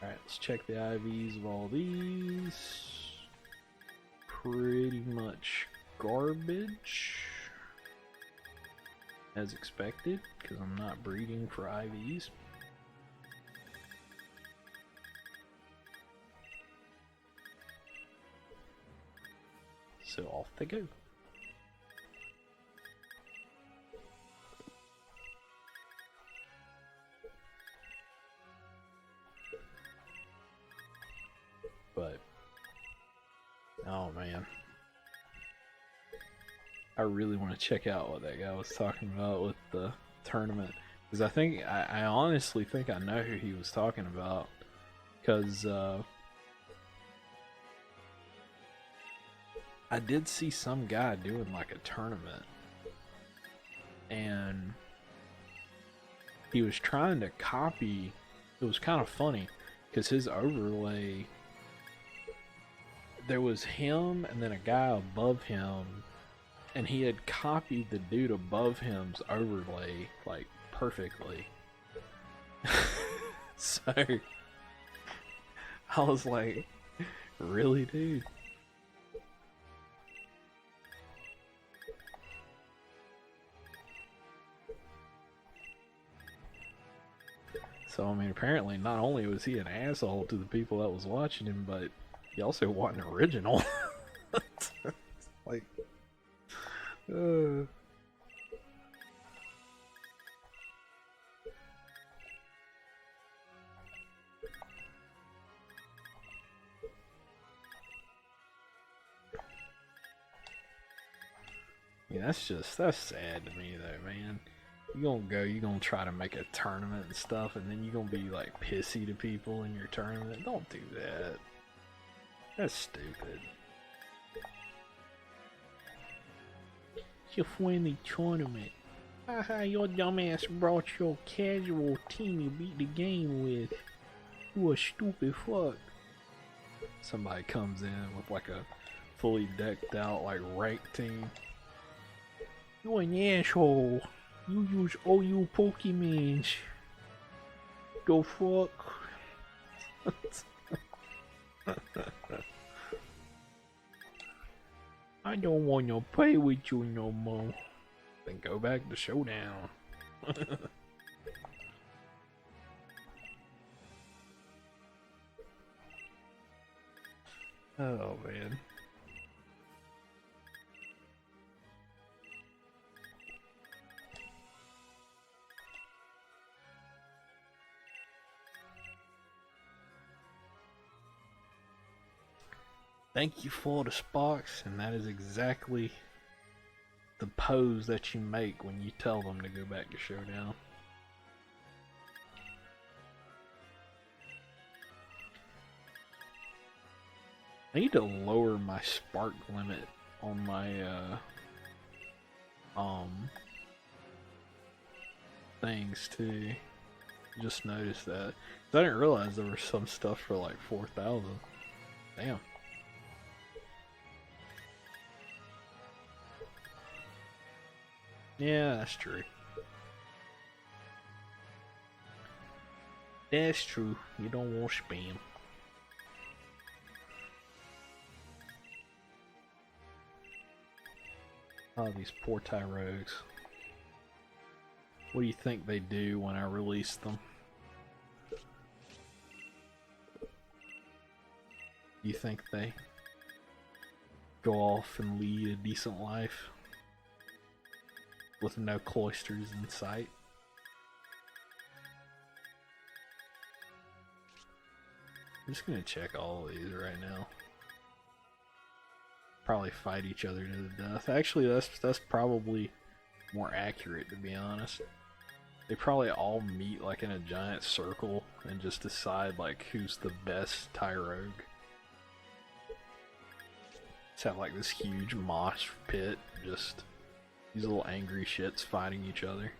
Alright, let's check the IVs of all these. Pretty much garbage. As expected, because I'm not breeding for IVs. So off they go. But, oh man, I really want to check out what that guy was talking about with the tournament, because I honestly think I know who he was talking about, because I did see some guy doing like a tournament, and he was trying to copy. It was kind of funny because his overlay, there was him and then a guy above him, and he had copied the dude above him's overlay like perfectly. So I was like, really, dude? So I mean, apparently not only was he an asshole to the people that was watching him, but he also wasn't original. Like, yeah, that's sad to me though, man. You gonna try to make a tournament and stuff, and then you gonna be like pissy to people in your tournament. Don't do that. That's stupid. It's your friendly tournament. Haha, your dumbass brought your casual team you beat the game with. You a stupid fuck. Somebody comes in with like a fully decked out like ranked team. You an asshole. You use OU Pokemons. The fuck? I don't wanna play with you no more. Then go back to Showdown. Oh man. Thank you for the sparks, and that is exactly the pose that you make when you tell them to go back to Showdown. I need to lower my spark limit on my things too. Just noticed that. I didn't realize there was some stuff for like 4,000. Damn. Yeah, that's true. That's true. You don't want spam. Oh, these poor Tyrogues. What do you think they do when I release them? Do you think they go off and lead a decent life with no cloisters in sight? I'm just gonna check all of these right now. Probably fight each other to the death. Actually, that's probably more accurate, to be honest. They probably all meet like in a giant circle and just decide like who's the best TIE rogue. Just have like this huge mosh pit, just these little angry shits fighting each other.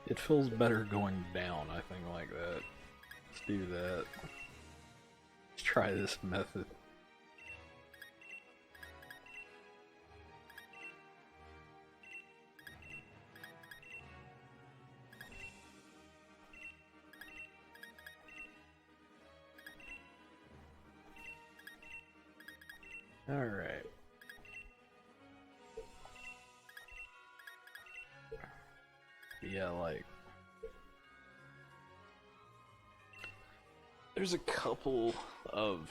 It feels better going down, I think, like that. Let's do that. Let's try this method. Alright. Yeah, like, there's a couple of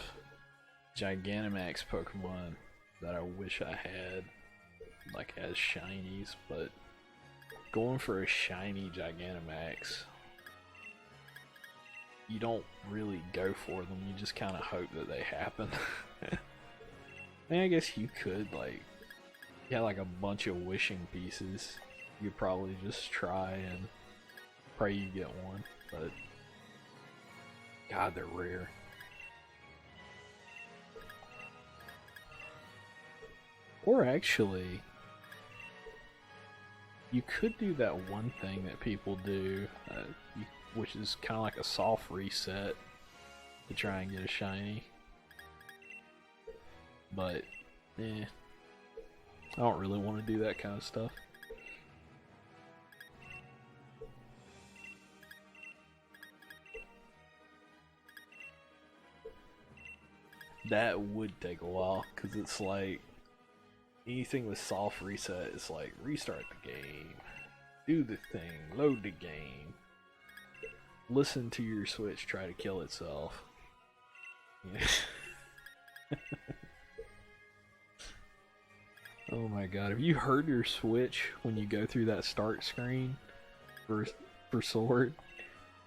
Gigantamax Pokemon that I wish I had, like, as shinies, but going for a shiny Gigantamax, you don't really go for them, you just kind of hope that they happen. I mean, I guess you could, like, you had like a bunch of wishing pieces, you could probably just try and pray you get one, but God, they're rare. Or actually, you could do that one thing that people do, which is kind of like a soft reset to try and get a shiny. But, I don't really want to do that kind of stuff. That would take a while, because it's like, anything with soft reset is like, restart the game, do the thing, load the game, listen to your Switch try to kill itself. Yeah. Oh my god, have you heard your Switch when you go through that start screen for Sword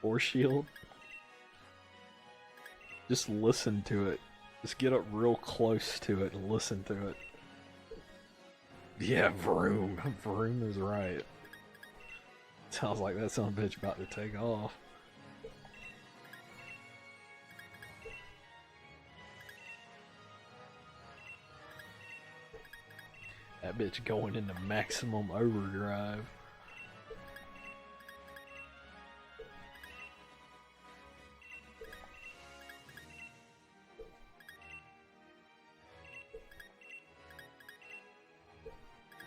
or Shield? Just listen to it. Just get up real close to it and listen to it. Yeah, vroom. Vroom is right. Sounds like that son of a bitch about to take off. That bitch going into maximum overdrive.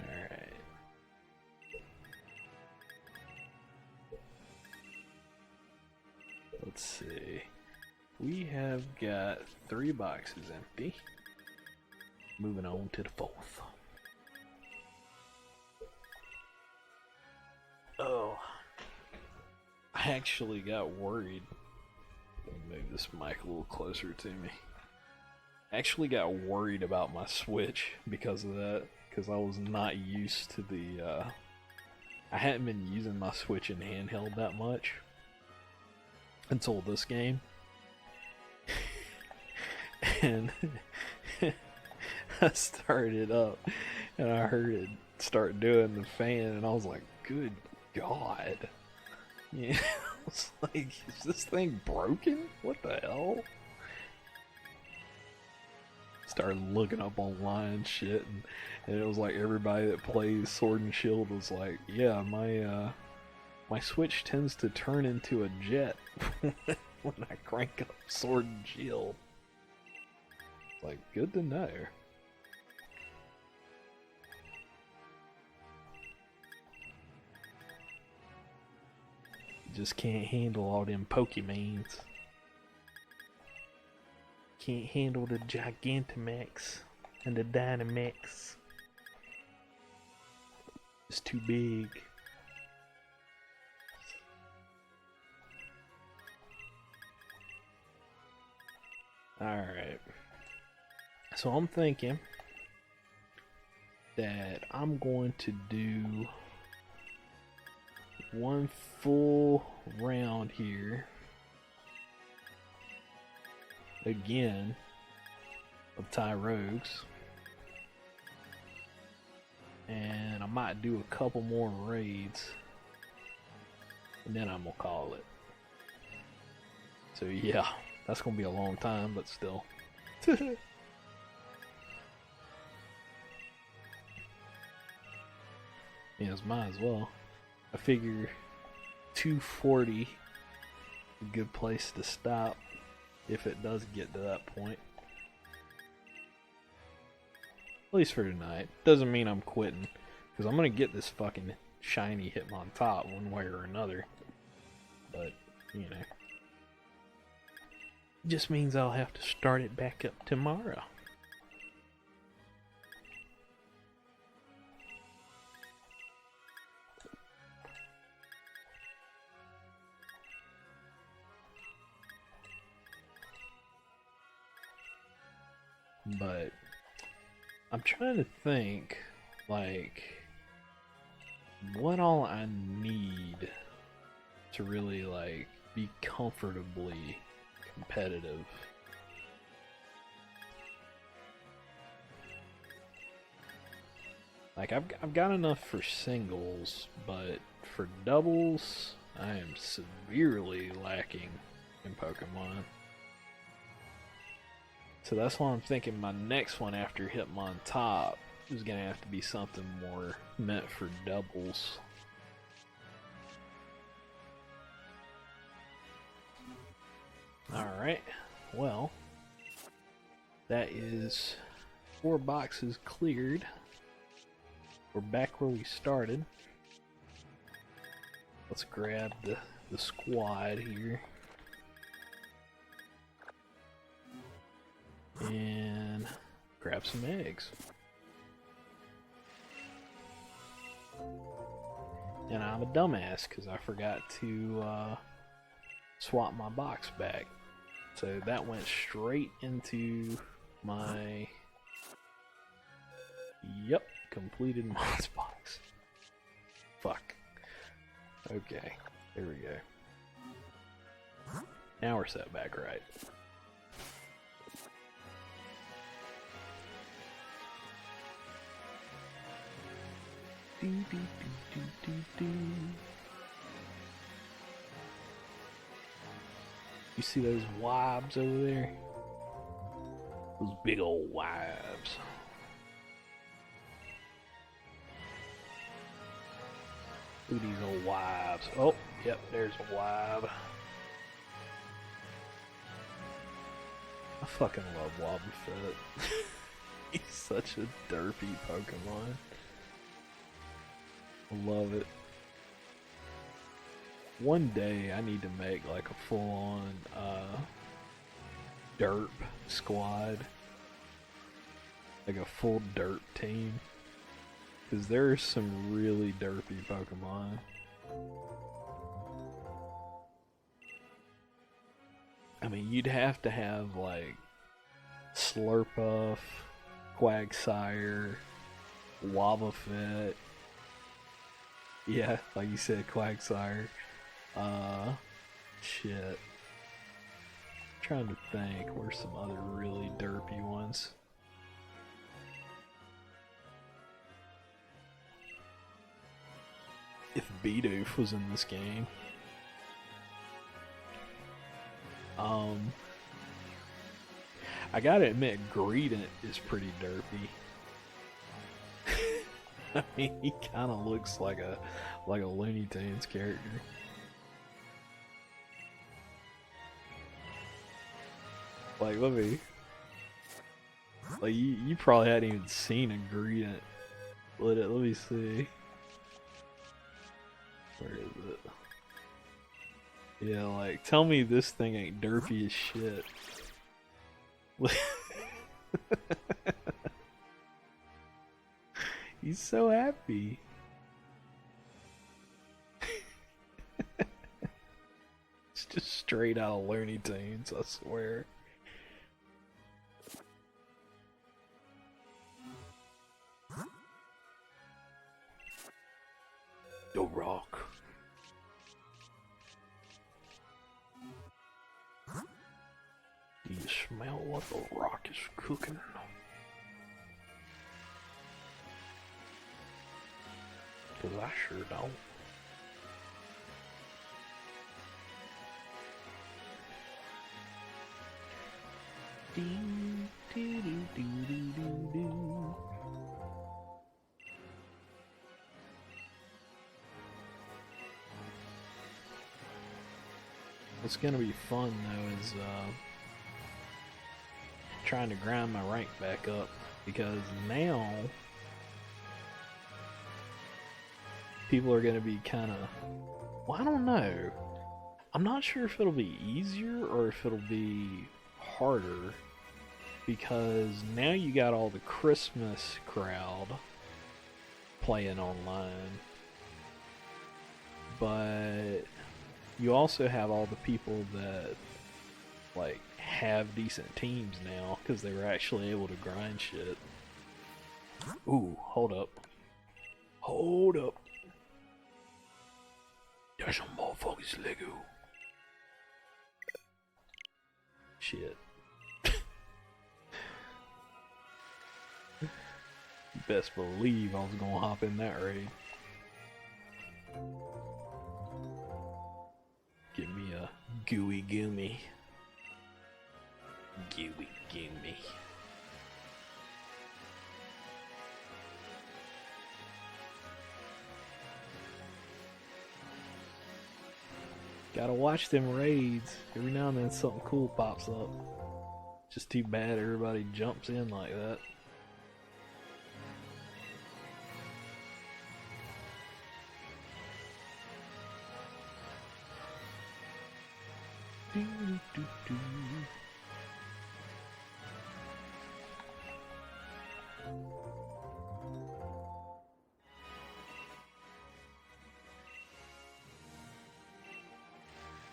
Alright. Let's see. We have got 3 boxes empty. Moving on to the 4th. Oh, I actually got worried. Let me move this mic a little closer to me. I actually got worried about my Switch because of that, because I was not used to the, I hadn't been using my Switch in handheld that much until this game. And I started it up and I heard it start doing the fan and I was like, good God. Yeah, I was like, is this thing broken? What the hell? Started looking up online and shit, and it was like everybody that plays Sword and Shield was like, yeah, my Switch tends to turn into a jet when I crank up Sword and Shield. Like, good to know. just can't handle all them Pokemons. Can't handle the Gigantamax and the Dynamax. It's too big. Alright. So I'm thinking that I'm going to do one full round here again of Tyrogues, and I might do a couple more raids, and then I'm gonna call it. So yeah, that's gonna be a long time, but still. Yes, might as well. I figure 240 a good place to stop if it does get to that point. At least for tonight. Doesn't mean I'm quitting, because I'm gonna get this fucking shiny Hitmontop one way or another. But, you know. It just means I'll have to start it back up tomorrow. But I'm trying to think, like, what all I need to really, like, be comfortably competitive. Like, I've got enough for singles, but for doubles, I am severely lacking in Pokemon. So that's why I'm thinking my next one after Hitmontop is gonna have to be something more meant for doubles. Alright, well, that is 4 boxes cleared. We're back where we started. Let's grab the squad here. And grab some eggs. And I'm a dumbass because I forgot to swap my box back. So that went straight into my completed mods box. Fuck. Okay, there we go. Now we're set back right. Do, do, do, do, do. You see those wibes over there? Those big old wibes. Look at these old wibes. Oh, yep, there's a wibe. I fucking love Wobbuffet. He's such a derpy Pokemon. I love it. One day I need to make like a full-on derp squad. Like a full derp team. Because there's some really derpy Pokemon. I mean, you'd have to have like Slurpuff, Quagsire, Wobbuffet. Yeah, like you said, Quagsire. Shit. I'm trying to think, where's some other really derpy ones? If Bidoof was in this game. I gotta admit, Greedent is pretty derpy. I mean, he kind of looks like a Looney Tunes character. Like, let me. Like, you probably hadn't even seen a Greedent. Let me see. Where is it? Yeah, like, tell me this thing ain't derpy as shit. He's so happy. It's just straight out of Looney Tunes, I swear. The Rock. Do you smell what the Rock is cooking? Cause I sure don't. What's gonna be fun though is trying to grind my rank back up, because now people are gonna be kind of, well, I don't know. I'm not sure if it'll be easier or if it'll be harder, because now you got all the Christmas crowd playing online, but you also have all the people that like have decent teams now because they were actually able to grind shit. Ooh, hold up. Hold up. There's some motherfuckers Lego. Shit. You best believe I was gonna hop in that raid. Give me a gooey goomy. Gooey goomy. Gotta watch them raids. Every now and then something cool pops up. Just too bad everybody jumps in like that.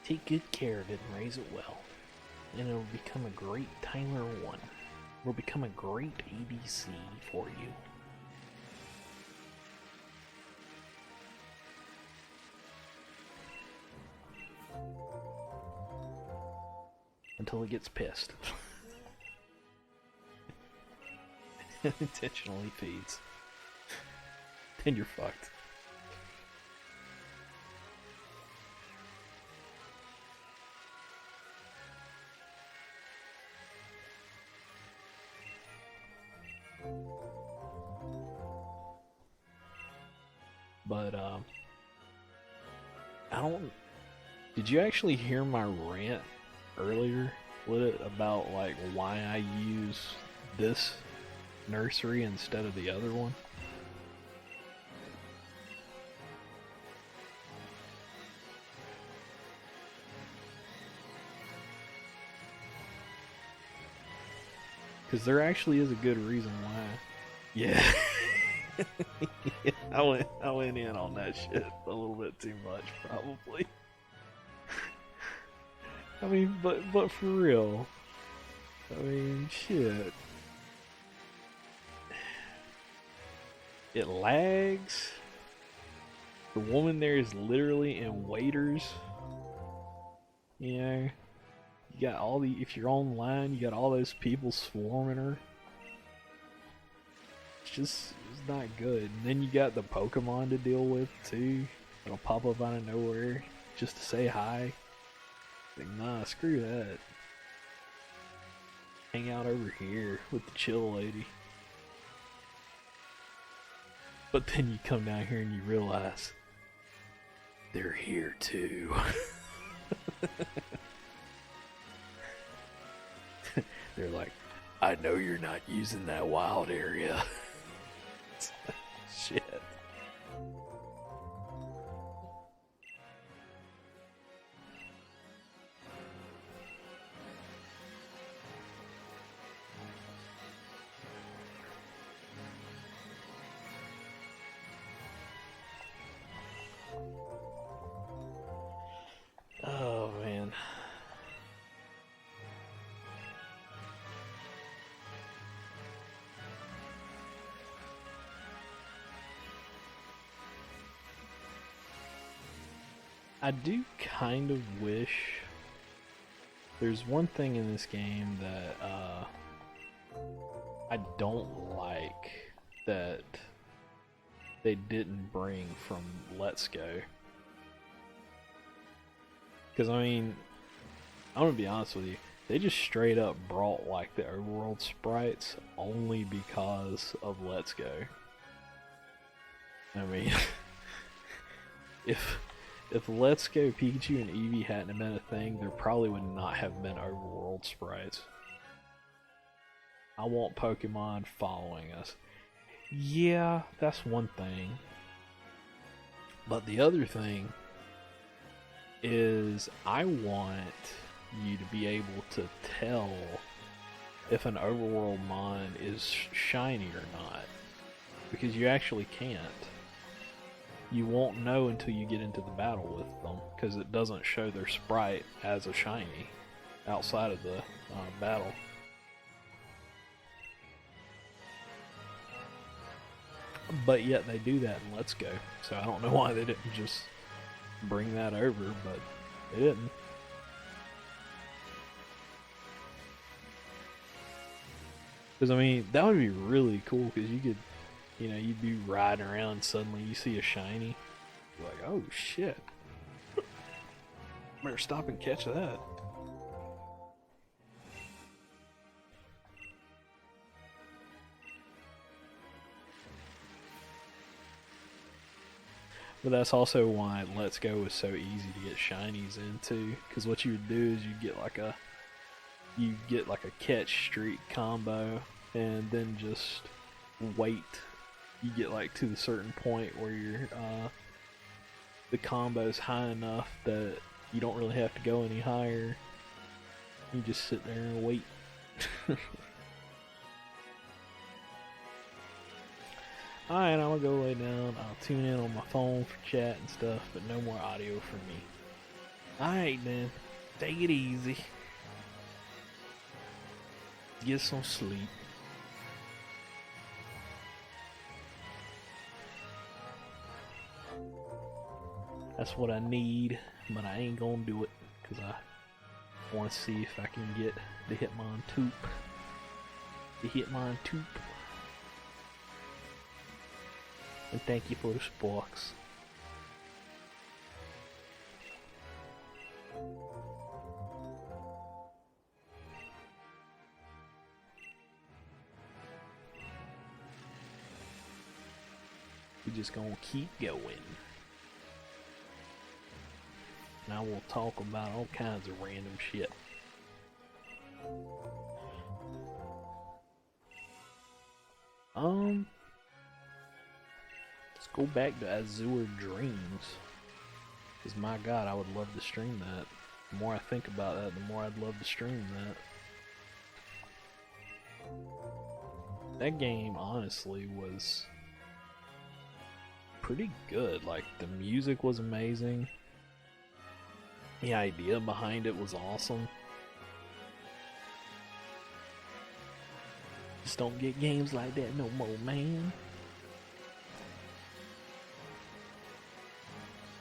Take good care of it and raise it well, and it'll become a great Timer 1. It'll become a great ABC for you. Until it gets pissed. And intentionally feeds. Then you're fucked. But, I don't... Did you actually hear my rant earlier with it about, like, why I use this nursery instead of the other one? Because there actually is a good reason why. Yeah. I went in on that shit a little bit too much, probably. I mean, but for real. I mean, shit. It lags. The woman there is literally in waiters. You know, you got all the, if you're online, you got all those people swarming her. It's not good. And then you got the Pokemon to deal with too. It'll pop up out of nowhere just to say hi. Like, nah, screw that. Hang out over here with the chill lady. But then you come down here and you realize they're here too. They're like, I know you're not using that wild area. Shit. I do kind of wish there's one thing in this game that I don't like that they didn't bring from Let's Go. Because I mean, I'm gonna be honest with you, they just straight up brought like the overworld sprites only because of Let's Go. I mean, if Let's Go Pikachu and Eevee hadn't been a thing, there probably would not have been overworld sprites. I want Pokemon following us. Yeah, that's one thing. But the other thing is I want you to be able to tell if an overworld mon is shiny or not. Because you actually can't. You won't know until you get into the battle with them, because it doesn't show their sprite as a shiny outside of the battle. But yet they do that in Let's Go, so I don't know why they didn't just bring that over, but they didn't. Because I mean, that would be really cool, because you could, you know, you'd be riding around and suddenly you see a shiny. You're like, oh shit. Better stop and catch that. But that's also why Let's Go was so easy to get shinies into. Because what you would do is you get like a catch streak combo, and then just wait. You get like to the certain point where you're the combo's high enough that you don't really have to go any higher. You just sit there and wait. Alright, I'm gonna go lay down. I'll tune in on my phone for chat and stuff, but no more audio from me. Alright then, take it easy. Get some sleep. That's what I need, but I ain't gonna do it because I want to see if I can get the Hitmontop. The Hitmontop. And thank you for the sparks. We're just gonna keep going. Now we'll talk about all kinds of random shit. Let's go back to Azure Dreams. Cause my god, I would love to stream that. The more I think about that, the more I'd love to stream that. That game, honestly, was pretty good. Like, the music was amazing. The idea behind it was awesome. Just don't get games like that no more, man.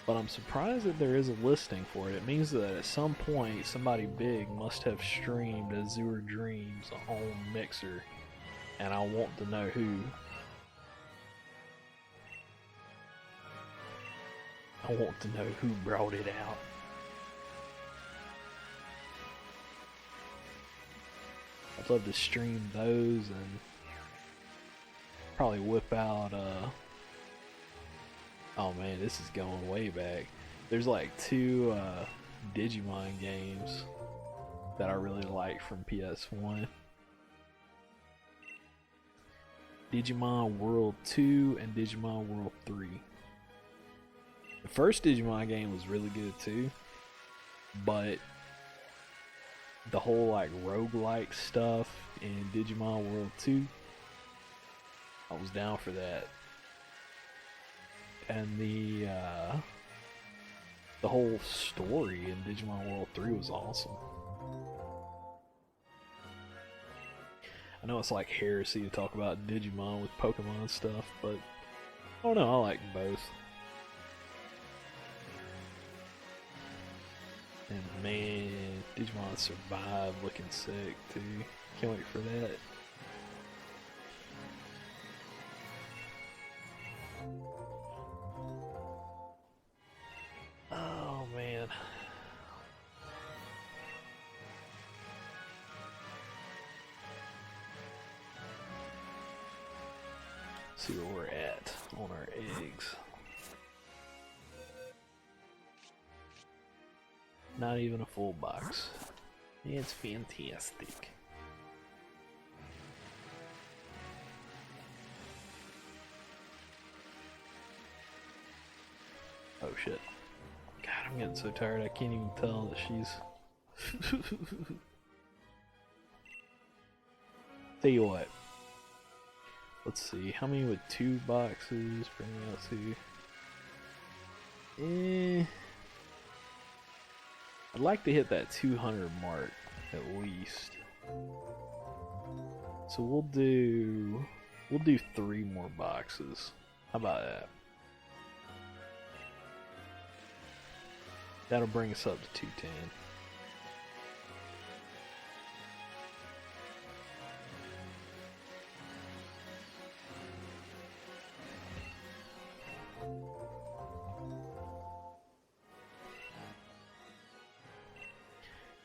But I'm surprised that there is a listing for it. It means that at some point somebody big must have streamed Azure Dreams on Mixer, and I want to know who. I want to know who brought it out. I'd love to stream those and probably whip out oh man, this is going way back. There's like 2 Digimon games that I really like from PS1. Digimon World 2 and Digimon World 3. The first Digimon game was really good too, but the whole like roguelike stuff in Digimon World 2, I was down for that. And the whole story in Digimon World 3 was awesome. I know it's like heresy to talk about Digimon with Pokemon stuff, but I don't know, I like both. And man, Digimon Survive looking sick too. Can't wait for that. Oh man. See where we're at on our eggs. Not even a full box. It's fantastic. Oh shit. God, I'm getting so tired I can't even tell that she's... Tell you what. Let's see, how many with 2 boxes? Bring me out to... I'd like to hit that 200 mark, at least. So we'll do 3 more boxes. How about that? That'll bring us up to 210.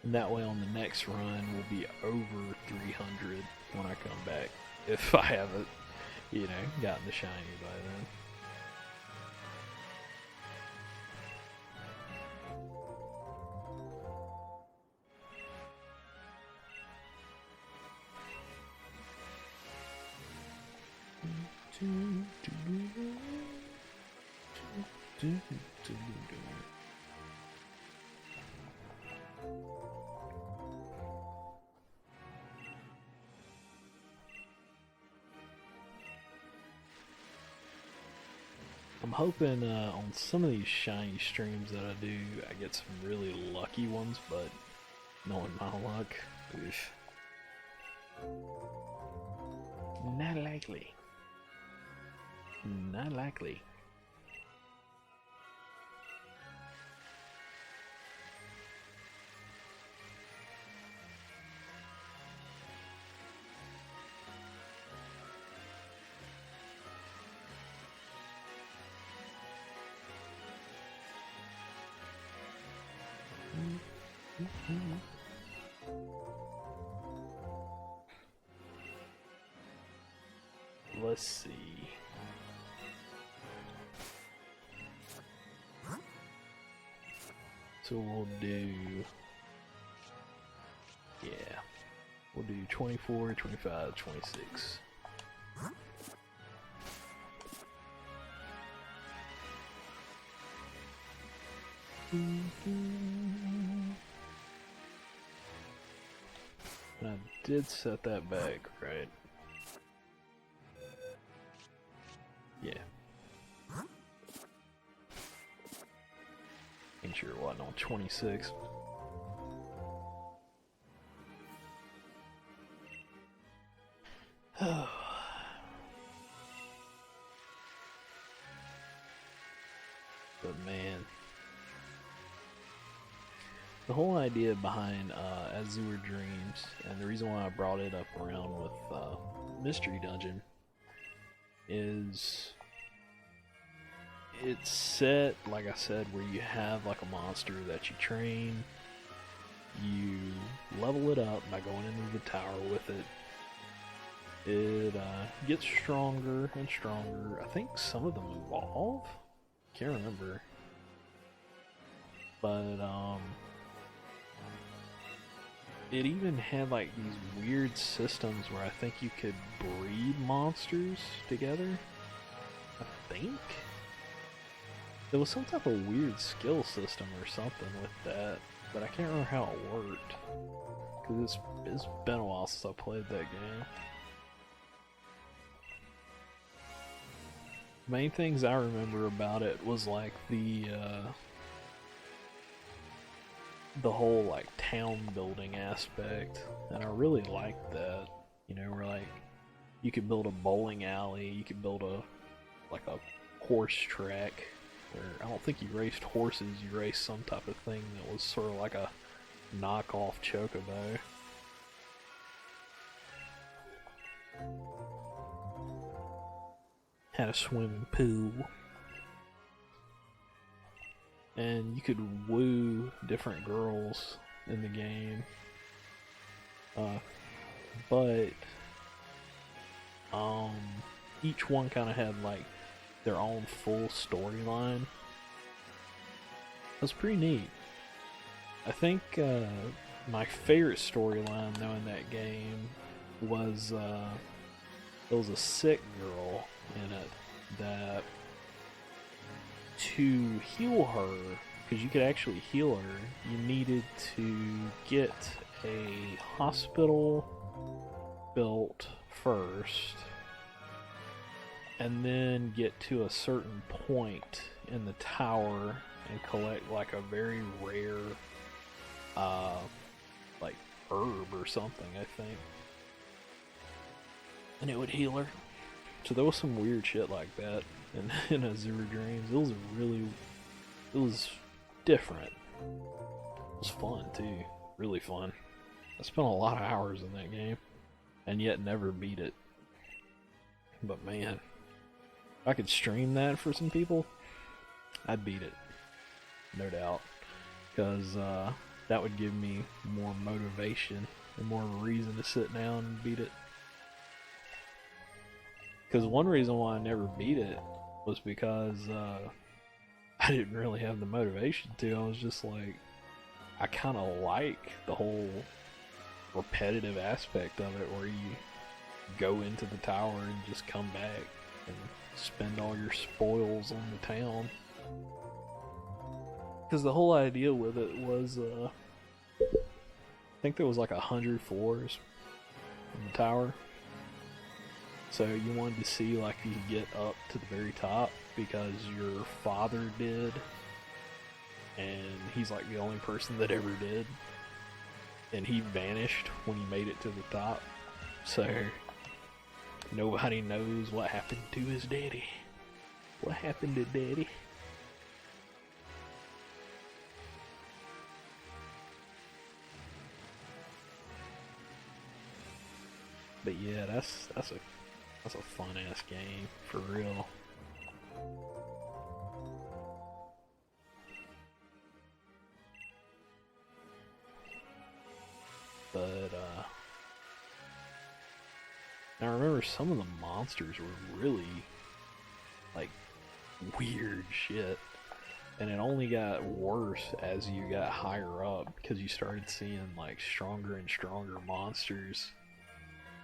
And that way on the next run we'll be over 300 when I come back. If I haven't, you know, gotten the shiny by then. I'm hoping on some of these shiny streams that I do, I get some really lucky ones, but knowing my luck, oof. Not likely. Not likely. Let's see. So we'll do, yeah, we'll do 24, 25, 26. And I did set that back, right? Yeah. Ain't sure what on 26. But man, the whole idea behind Azure Dreams, and the reason why I brought it up around with Mystery Dungeon, is it's set, like I said, where you have like a monster that you train, you level it up by going into the tower with it. It gets stronger and stronger. I think some of them evolve. Can't remember. But it even had like these weird systems where I think you could breed monsters together. I think there was some type of weird skill system or something with that, but I can't remember how it worked because it's been a while since I played that game. Main things I remember about it was like the whole like town building aspect, and I really liked that. You know, where like you could build a bowling alley, you could build a like a horse track, where I don't think you raced horses, you raced some type of thing that was sort of like a knockoff chocobo. Had a swimming pool. And you could woo different girls in the game. But each one kind of had like their own full storyline. It was pretty neat. I think my favorite storyline though in that game was there was a sick girl in it that, to heal her, because you could actually heal her, you needed to get a hospital built first and then get to a certain point in the tower and collect like a very rare like herb or something, I think, and it would heal her. So there was some weird shit like that in Azure Dreams. It was different. It was fun too, really fun. I spent a lot of hours in that game and yet never beat it. But man, if I could stream that for some people, I'd beat it, no doubt, because that would give me more motivation and more reason to sit down and beat it. Because one reason why I never beat it was because I didn't really have the motivation to. I was just like, I kind of like the whole repetitive aspect of it, where you go into the tower and just come back and spend all your spoils on the town. Because the whole idea with it was, I think there was like 100 floors in the tower. So you wanted to see like you could get up to the very top because your father did, and he's like the only person that ever did, and he vanished when he made it to the top. So nobody knows what happened to his daddy. What happened to daddy? But yeah, that's a fun ass game for real. But I remember some of the monsters were really like weird shit, and it only got worse as you got higher up because you started seeing like stronger and stronger monsters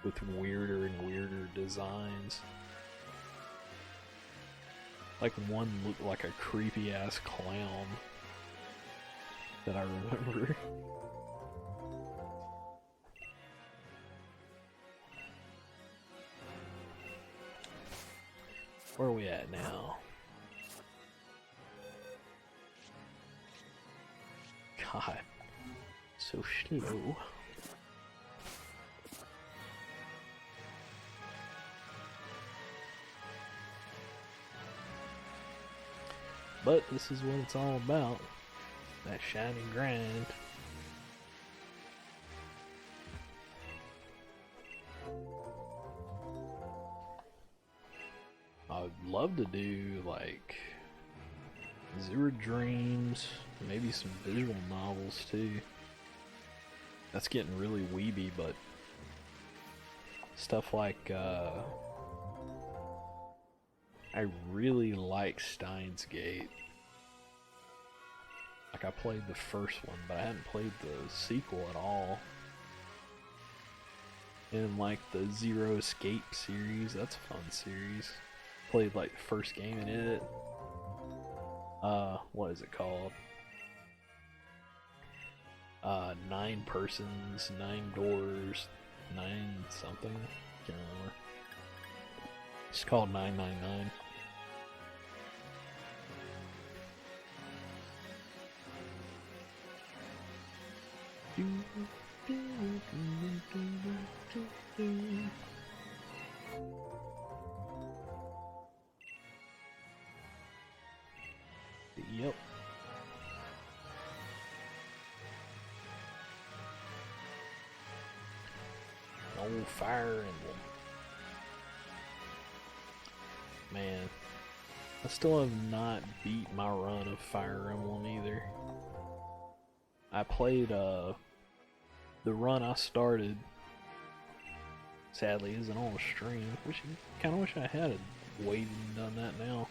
with weirder and weirder designs. Like one looked like a creepy ass clown that I remember. Where are we at now? God, so slow. But this is what it's all about. That shiny grind. I'd love to do like Zero Dreams, maybe some visual novels too. That's getting really weeby, but stuff like I really like Steins Gate. Like I played the first one, but I hadn't played the sequel at all. And like the Zero Escape series, that's a fun series. Played like the first game in it. What is it called? 9 persons, 9 doors, 9 something. Can't remember. It's called 999. Yep. Old Fire Emblem. Man, I still have not beat my run of Fire Emblem either. I played the run I started. Sadly, isn't on stream. Kind of wish I had waited and done that now.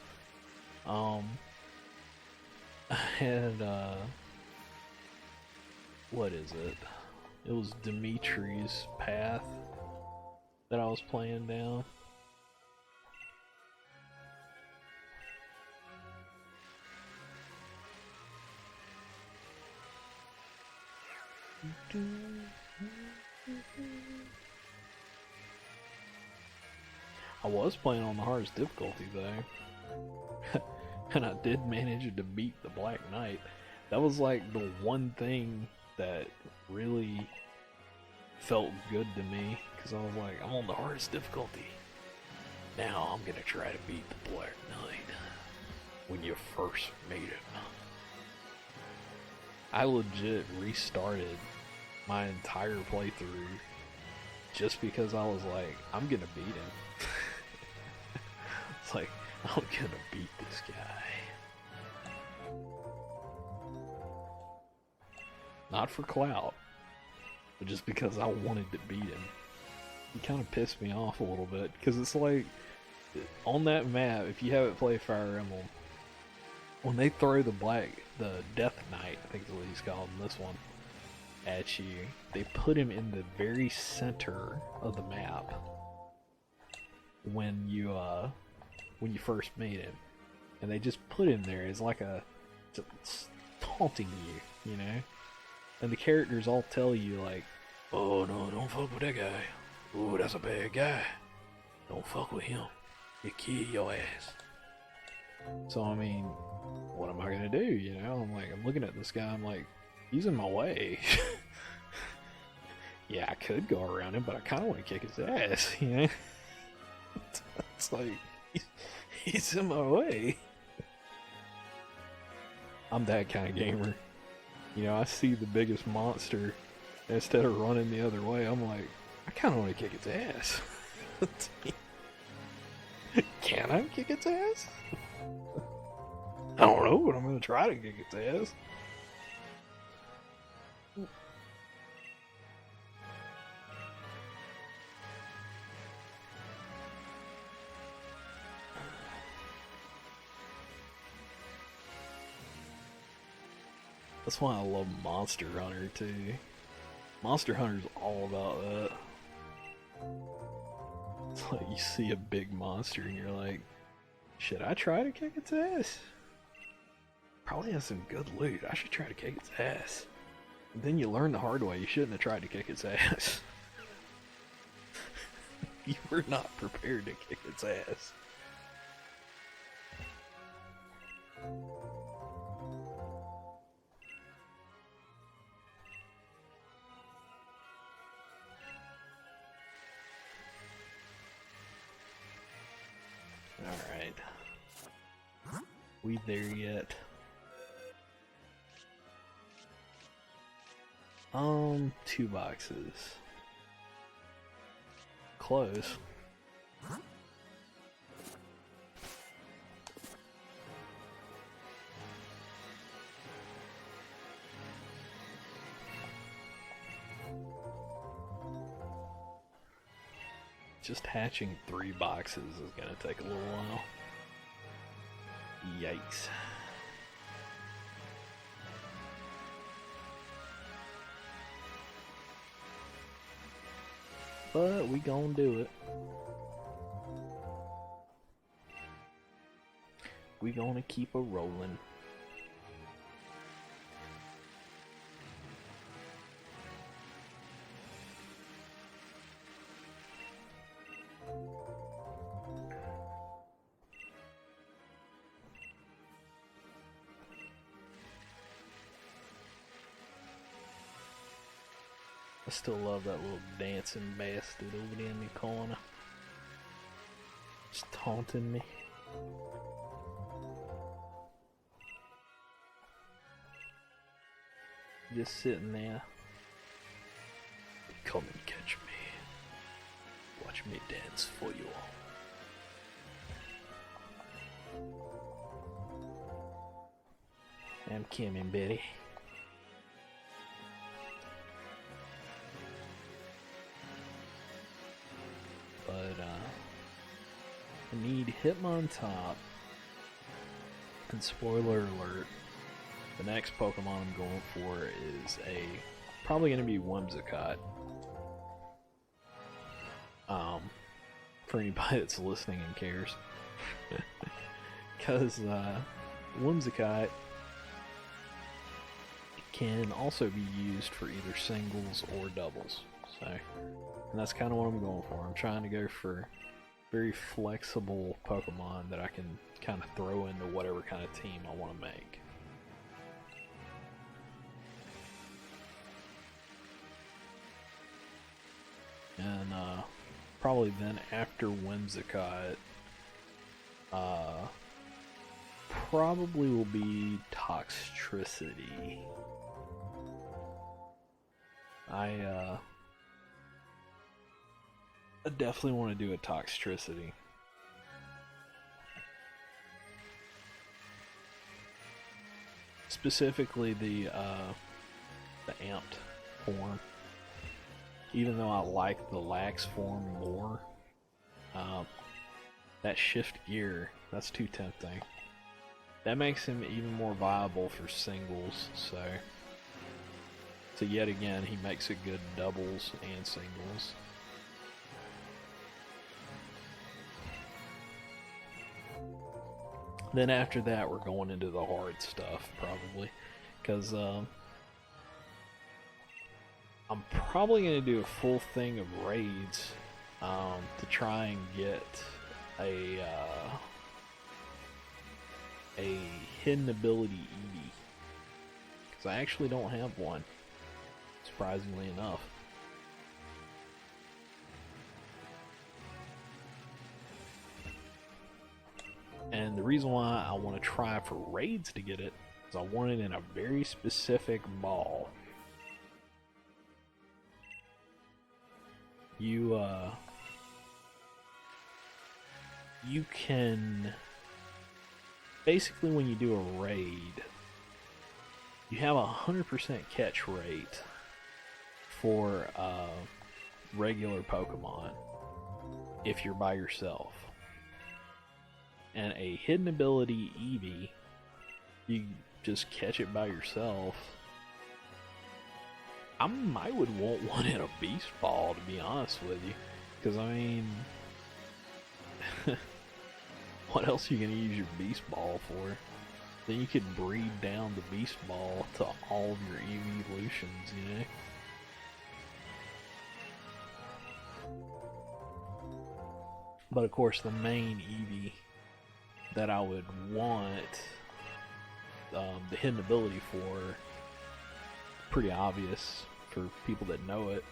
I had what is it? It was Dimitri's Path that I was playing down. I was playing on the hardest difficulty though, and I did manage to beat the Black Knight. That was like the one thing that really felt good to me, because I was like, I'm on the hardest difficulty. Now I'm gonna try to beat the Black Knight when you first meet him. I legit restarted my entire playthrough just because I was like, I'm gonna beat him. It's like, I'm gonna beat this guy. Not for clout, but just because I wanted to beat him. He kind of pissed me off a little bit, because it's like, on that map, if you haven't played Fire Emblem, when they throw the Death Knight, I think is what he's called in this one, at you, they put him in the very center of the map when you first meet him, and they just put him there as like it's taunting you, you know. And the characters all tell you like, "Oh no, don't fuck with that guy. Oh, that's a bad guy. Don't fuck with him. He'll kill your ass." So I mean, what am I gonna do? You know, I'm looking at this guy. I'm like, he's in my way. Yeah, I could go around him, but I kind of want to kick his ass. You know, it's like he's in my way. I'm that kind of gamer. You know, I see the biggest monster, and instead of running the other way, I'm like, I kind of want to kick its ass. Can I kick its ass? I don't know, but I'm going to try to kick its ass. That's why I love Monster Hunter too. Monster Hunter's all about that. It's like you see a big monster and you're like, should I try to kick its ass? Probably has some good loot. I should try to kick its ass. And then you learn the hard way. You shouldn't have tried to kick its ass. You were not prepared to kick its ass. Alright. We there yet? 2 boxes. Close. Just hatching 3 boxes is gonna take a little while. Yikes. But we gonna do it. We gonna keep a rolling. I still love that little dancing bastard over there in the corner. Just taunting me. Just sitting there. Come and catch me. Watch me dance for you. I'm coming, Betty. But, I need Hitmontop. And spoiler alert, the next Pokemon I'm going for is probably going to be Whimsicott. For anybody that's listening and cares. Because, Whimsicott can also be used for either singles or doubles. So, and that's kind of what I'm going for. I'm trying to go for very flexible Pokemon that I can kind of throw into whatever kind of team I want to make. And probably then after Whimsicott, probably will be Toxtricity. I definitely want to do a Toxtricity. Specifically the amped form. Even though I like the lax form more, that shift gear, that's too tempting. That makes him even more viable for singles, so yet again, he makes it good doubles and singles. Then after that, we're going into the hard stuff, probably, because I'm probably going to do a full thing of raids to try and get a hidden ability Eevee, because I actually don't have one, surprisingly enough. And the reason why I want to try for raids to get it is I want it in a very specific ball. You can basically, when you do a raid, you have a 100% catch rate for regular Pokemon if you're by yourself. And a hidden ability Eevee, you just catch it by yourself. I would want one in a Beast Ball, to be honest with you. Because, I mean, what else are you going to use your Beast Ball for? Then you could breed down the Beast Ball to all of your evolutions, you know? But of course, the main Eevee that I would want the hidden ability for, pretty obvious for people that know it,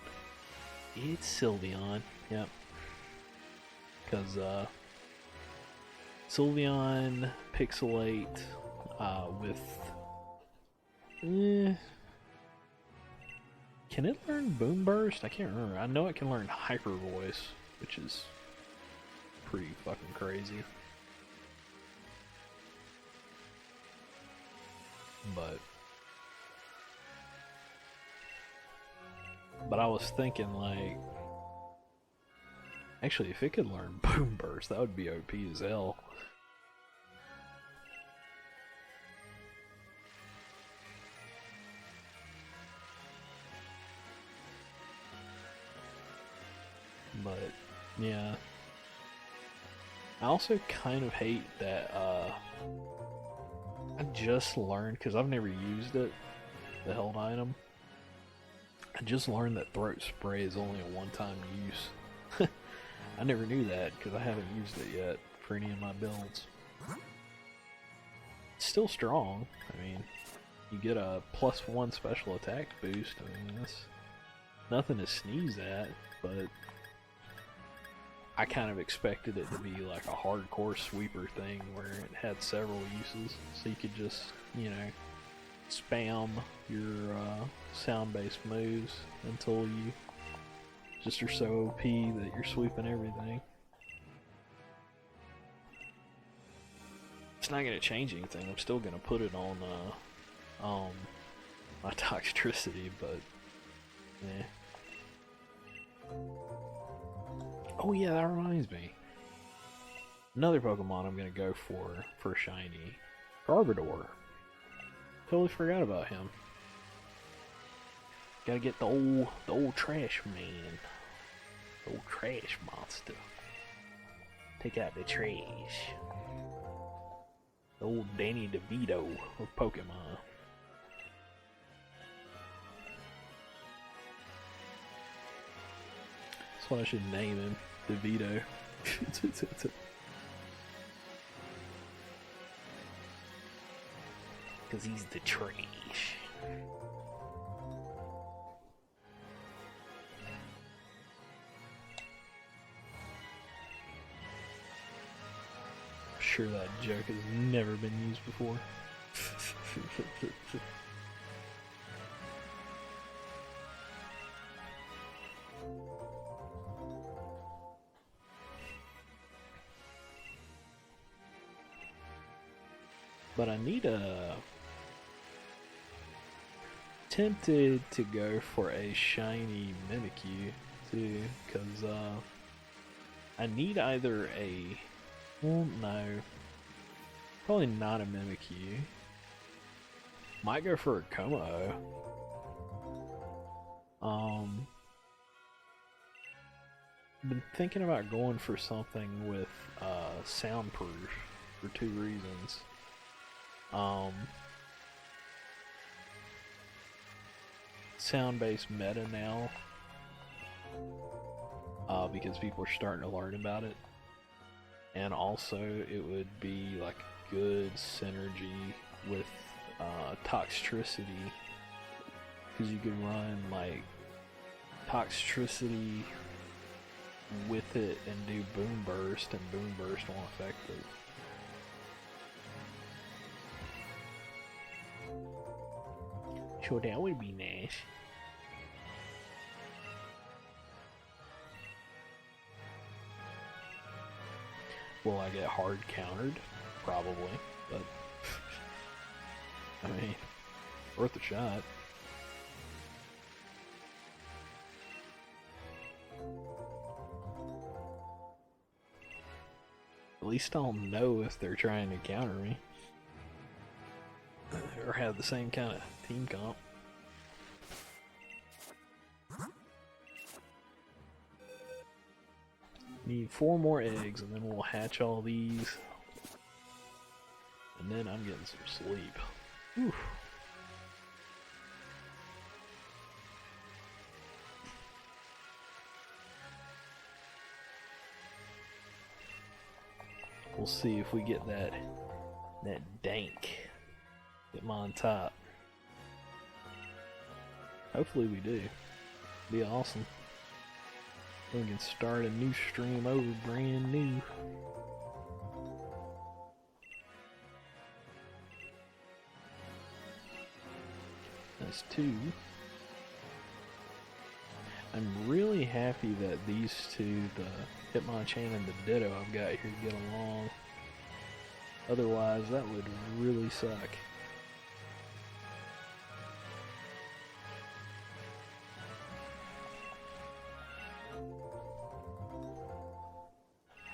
it's Sylveon. Yep. Because Sylveon Pixelate with can it learn Boom Burst? I can't remember. I know it can learn Hyper Voice, which is pretty fucking crazy. But I was thinking, like, actually, if it could learn Boom Burst, that would be OP as hell. But yeah, I also kind of hate that I just learned, because I've never used it, the held item. I just learned that Throat Spray is only a one-time use. I never knew that, because I haven't used it yet for any of my builds. It's still strong. I mean, you get a +1 special attack boost. I mean, that's nothing to sneeze at, but I kind of expected it to be like a hardcore sweeper thing where it had several uses, so you could just, you know, spam your sound-based moves until you just are so OP that you're sweeping everything. It's not gonna change anything. I'm still gonna put it on my Toxtricity, but yeah. Oh yeah, that reminds me. Another Pokemon I'm gonna go for shiny, Garbodor. Totally forgot about him. Gotta get the old trash man, the old trash monster. Take out the trash. The old Danny DeVito of Pokemon. That's what I should name him, DeVito. Because he's the trash. I'm sure that joke has never been used before. But I need a... tempted to go for a shiny Mimikyu too, because I need either a... well, no. Probably not a Mimikyu. Might go for a Como. Been thinking about going for something with soundproof for two reasons. Sound-based meta now, because people are starting to learn about it, and also it would be like good synergy with Toxtricity, because you could run like Toxtricity with it and do Boom Burst, and Boom Burst won't affect it. So that would be nice. Will I get hard countered? Probably, but I mean, worth a shot. At least I'll know if they're trying to counter me. Or have the same kind of team comp. Need 4 more eggs and then we'll hatch all these. And then I'm getting some sleep. Whew. We'll see if we get that dank Hitmontop. Hopefully we do. Be awesome. We can start a new stream over brand new. That's 2. I'm really happy that these two, the Hitmonchan and the Ditto I've got here, get along. Otherwise, that would really suck.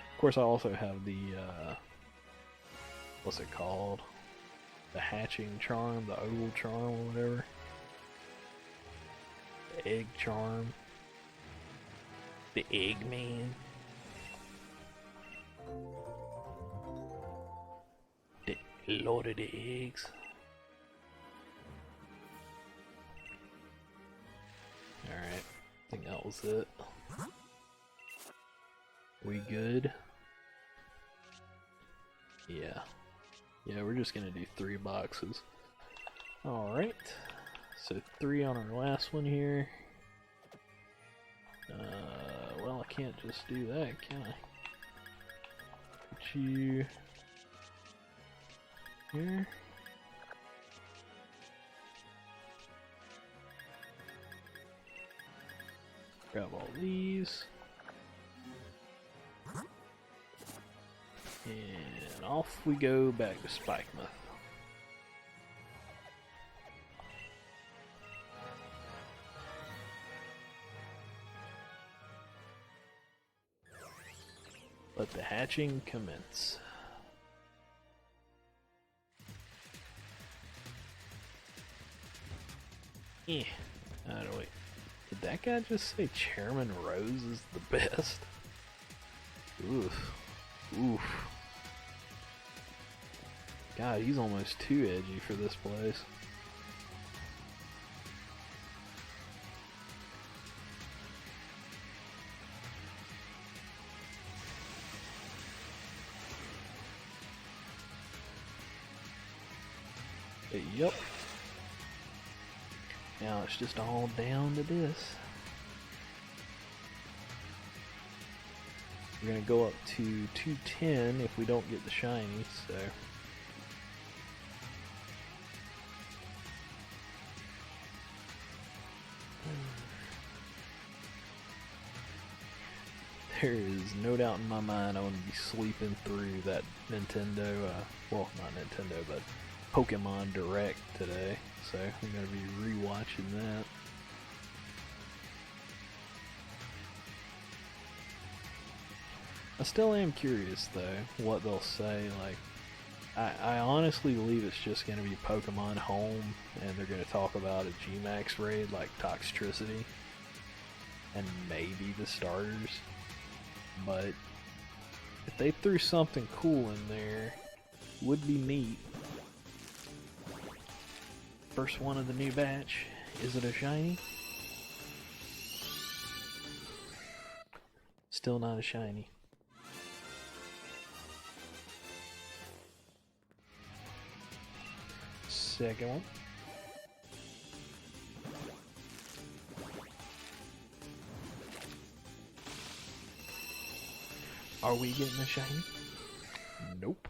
Of course, I also have the, what's it called? The hatching charm, the oval charm, or whatever. The egg charm. The Eggman. The Lord of the Eggs. Alright, I think that was it. We good? Yeah. Yeah, we're just gonna do 3 boxes. Alright. So 3 on our last one here. Well, I can't just do that, can I? Put you here. Grab all these. And off we go back to Spikemuth. Let the hatching commence. Eh. Oh, wait. Did that guy just say Chairman Rose is the best? Oof. Oof. God, he's almost too edgy for this place. Yep. Now it's just all down to this. We're gonna go up to 210 if we don't get the shiny, so. There is no doubt in my mind I want to be sleeping through that Nintendo, well, not Nintendo, but Pokemon Direct today, so I'm going to be rewatching that. I still am curious though, what they'll say. Like, I honestly believe it's just going to be Pokemon Home, and they're going to talk about a G-Max raid like Toxtricity, and maybe the starters. But if they threw something cool in there, would be neat. First one of the new batch. Is it a shiny? Still not a shiny. Second one. Are we getting a shiny? Nope.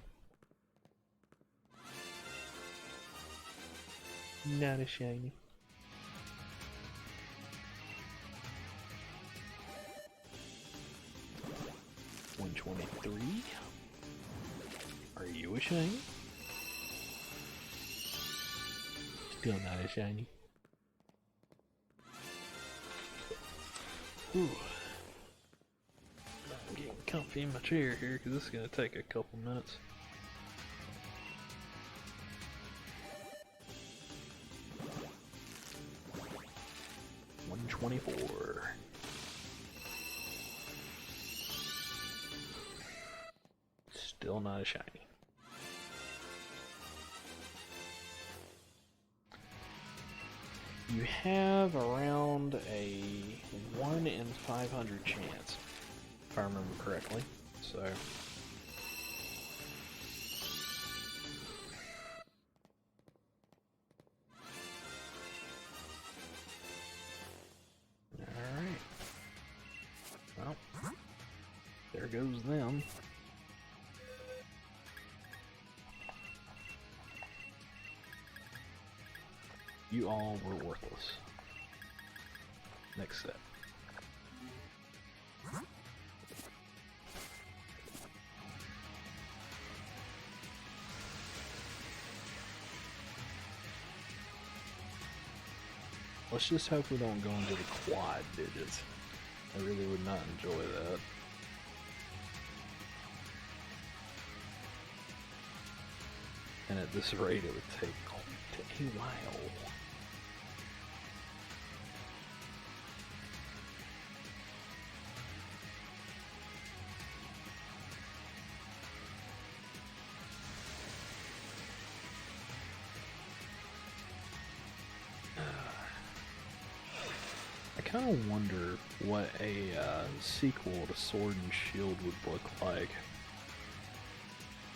Not a shiny. $123. Are you a shiny? Still not a shiny. Whew. I'm getting comfy in my chair here because this is going to take a couple minutes. $124. Still not a shiny. You have around a 1 in 500 chance, if I remember correctly. So alright. Well, there goes them. You all were worthless. Next set. Let's just hope we don't go into the quad digits. I really would not enjoy that. And at this rate it would take a while. I kind of wonder what a sequel to Sword and Shield would look like.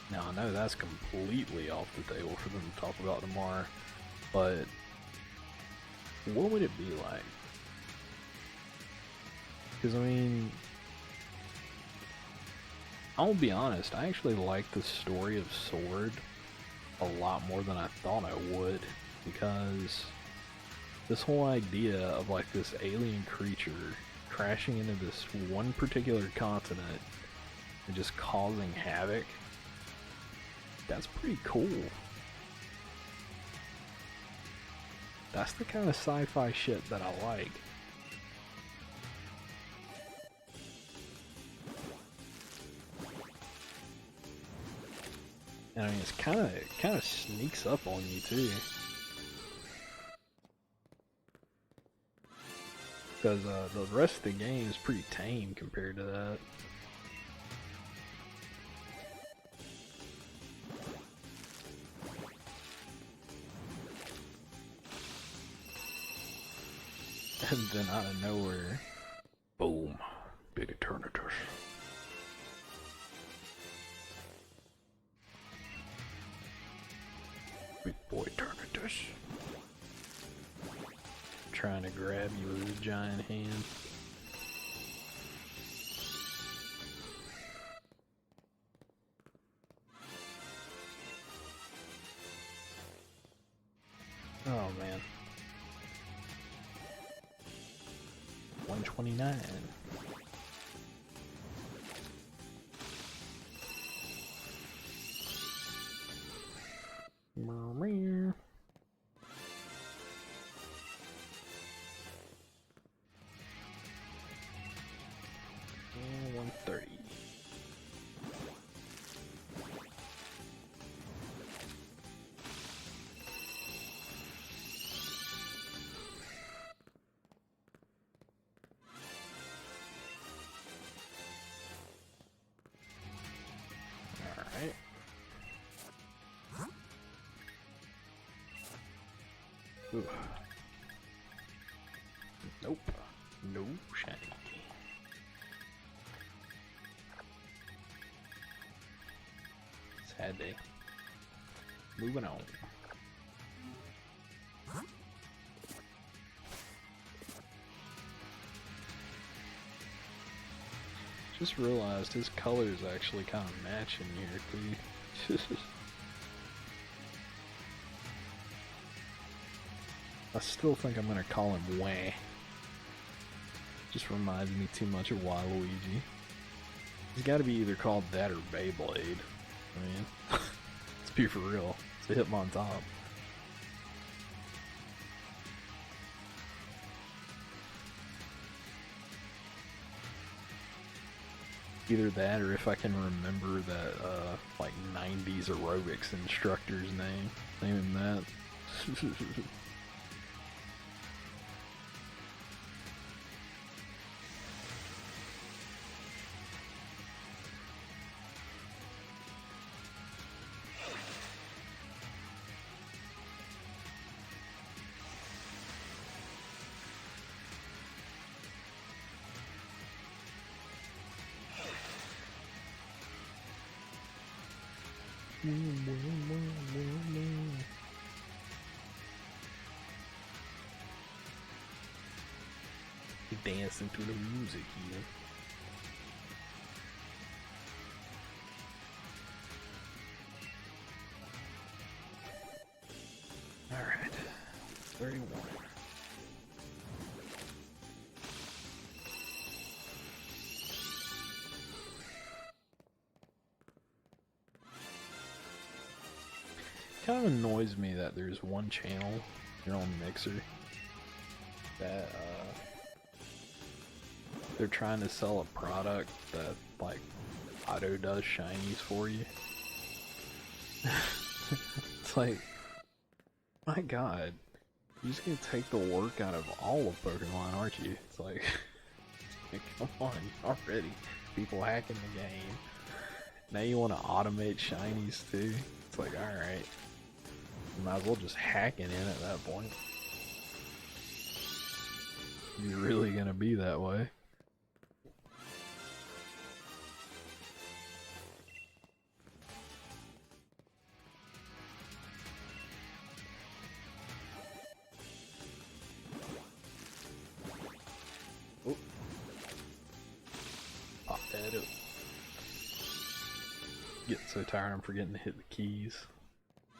Now I know that's completely off the table for them to talk about tomorrow, but what would it be like? Because I mean, I'll be honest, I actually like the story of Sword a lot more than I thought I would, because this whole idea of like this alien creature crashing into this one particular continent and just causing havoc. That's pretty cool. That's the kind of sci-fi shit that I like. And I mean, it's kind of sneaks up on you too. Because the rest of the game is pretty tame compared to that. And then out of nowhere, boom, big Eternatus. Big boy Eternatus. Trying to grab you with his giant hand. Oh man. 129. Meow. And 130. Alright. Ooh. Nope. No shiny. Sad day. Moving on. Just realized his colors actually kind of match in here too. I still think I'm gonna call him Wah. Just reminds me too much of Waluigi. He's gotta be either called that or Beyblade. I mean, let's be for real. It's a Hitmontop. Either that or if I can remember that, like 90s aerobics instructor's name. Name him that. Dancing to the music here. Alright, 31. Kind of annoys me that there's one channel here on Mixer that they're trying to sell a product that like auto does shinies for you. It's like, my god, you're just gonna take the work out of all of Pokemon, aren't you? It's like, come on, already people hacking the game. Now you want to automate shinies too? It's like, alright. Might as well just hack it in at that point. You're really gonna be that way. Oh. Pop that up. Getting so tired I'm forgetting to hit the keys.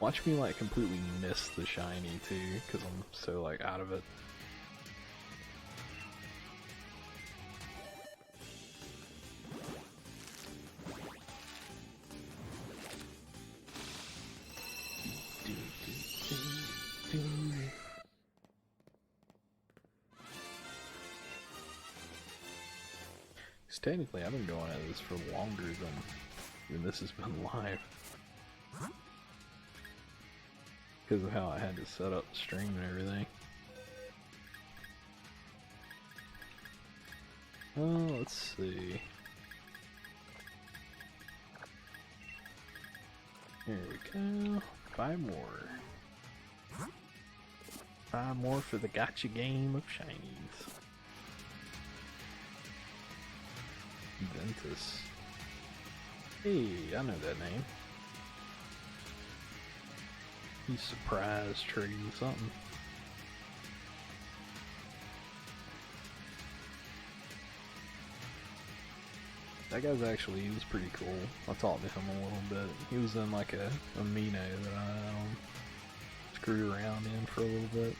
Watch me like completely miss the shiny too, because I'm so like out of it. technically I've been going at this for longer than this has been live. Because of how I had to set up the stream and everything. Oh, let's see. Here we go. 5 more. 5 more for the gotcha game of shinies. Ventus. Hey, I know that name. He's surprise trading something. That guy's actually, he was pretty cool. I talked to him a little bit. He was in like a Mino that I screwed around in for a little bit.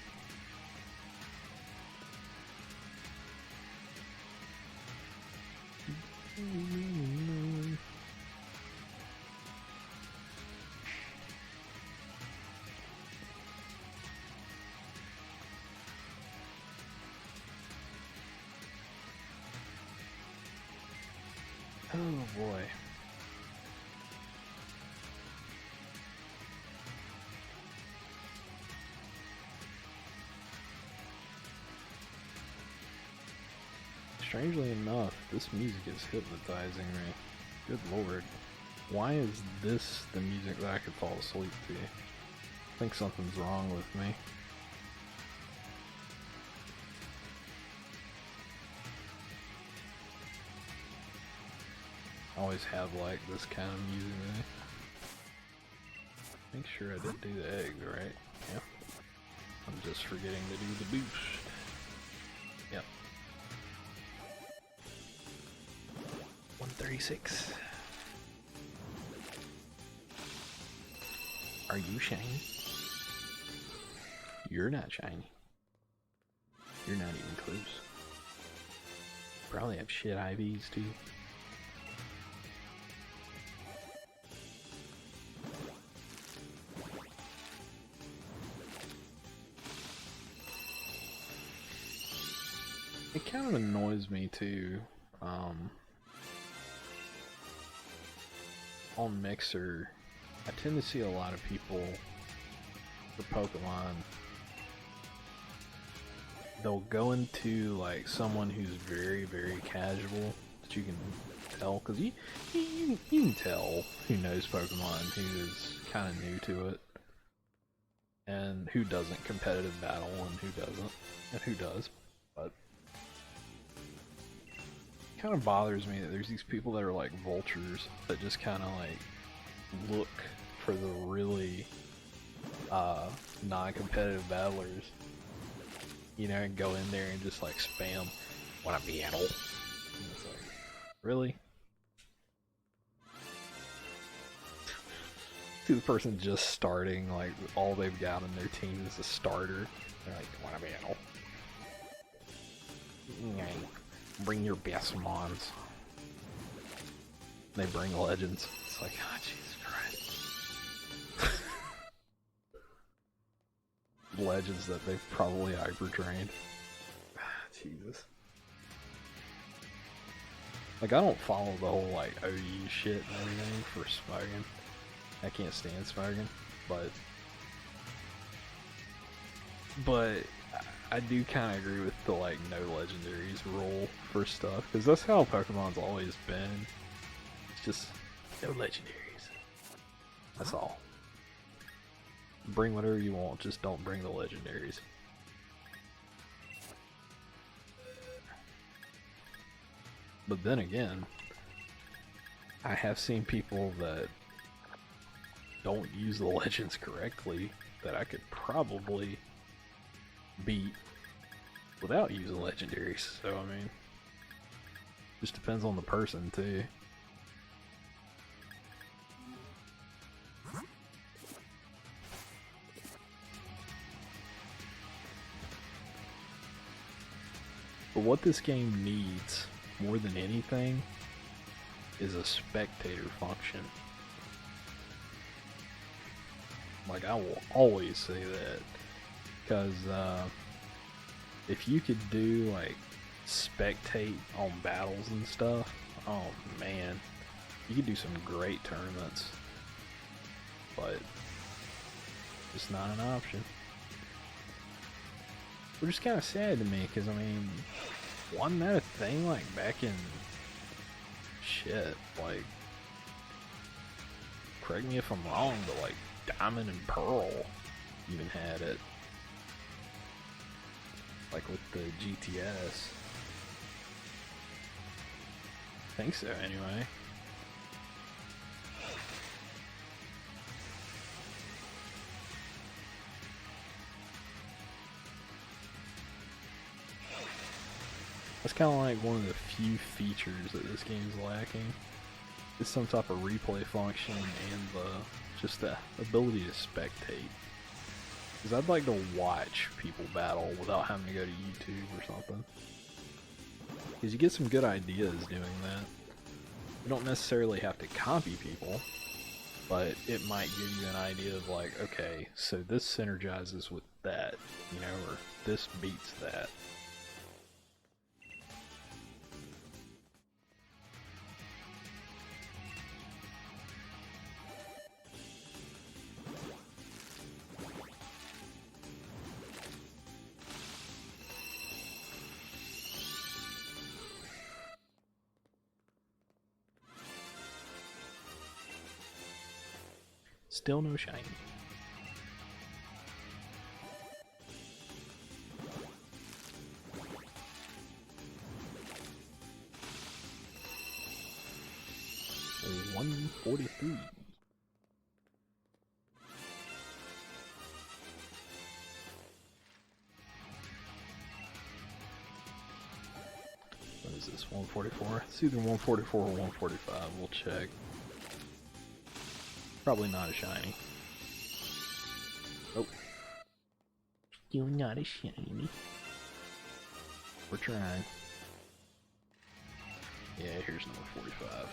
Oh boy. Strangely enough, this music is hypnotizing me. Good lord. Why is this the music that I could fall asleep to? I think something's wrong with me. I always have like this kind of music. Make sure I didn't do the eggs right. Yep. I'm just forgetting to do the boost. Yep. 136. Are you shiny? You're not shiny. You're not even close. Probably have shit IVs too. It kind of annoys me too, on Mixer, I tend to see a lot of people for Pokemon, they'll go into like someone who's very, very casual, that you can tell, because you can tell who knows Pokemon, who is kind of new to it, and who doesn't competitive battle, and who doesn't, and who does, but kind of bothers me that there's these people that are like vultures that just kind of like look for the really non-competitive battlers, you know, and go in there and just like spam "wanna battle." And it's like, really? See the person just starting, like all they've got in their team is a starter. They're like, "wanna battle?" Bring your best mons. They bring legends. It's like, oh, Jesus Christ. Legends that they've probably hyper trained. Jesus. Like, I don't follow the whole like OU shit and everything for Spigen. I can't stand Spigen, but I do kind of agree with the like no legendaries rule for stuff, because that's how Pokemon's always been. It's just no legendaries. That's all. Bring whatever you want, just don't bring the legendaries. But then again, I have seen people that don't use the legends correctly that I could probably beat without using legendaries. So I mean, just depends on the person too. But what this game needs more than anything is a spectator function. Like, I will always say that, because if you could do like spectate on battles and stuff, oh man, you could do some great tournaments, but it's not an option. Which is kind of sad to me, because I mean, wasn't that a thing like back in shit, like, correct me if I'm wrong, but like Diamond and Pearl even had it, like with the GTS. I think so anyway. That's kind of like one of the few features that this game's lacking. Is some type of replay function and just the ability to spectate. Because I'd like to watch people battle without having to go to YouTube or something. Because you get some good ideas doing that. You don't necessarily have to copy people, but it might give you an idea of like, okay, so this synergizes with that, you know, or this beats that. Still no shiny. $143. What is this? 144? It's either 144 or 145. We'll check. Probably not a shiny. Oh. Still not a shiny. We're trying. Yeah, here's number 45.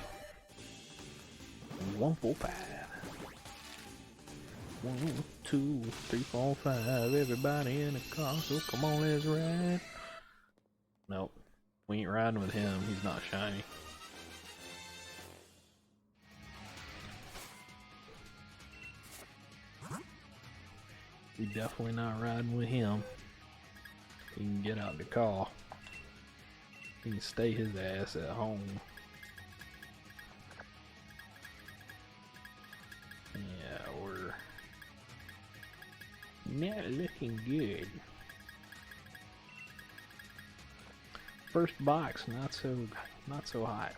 145. 1, 2, 3, 4, 5. Everybody in the car, so come on, let's ride. Nope. We ain't riding with him. He's not shiny. We definitely not riding with him. He can get out the car. He can stay his ass at home. Yeah, we're not looking good. First box, not so hot.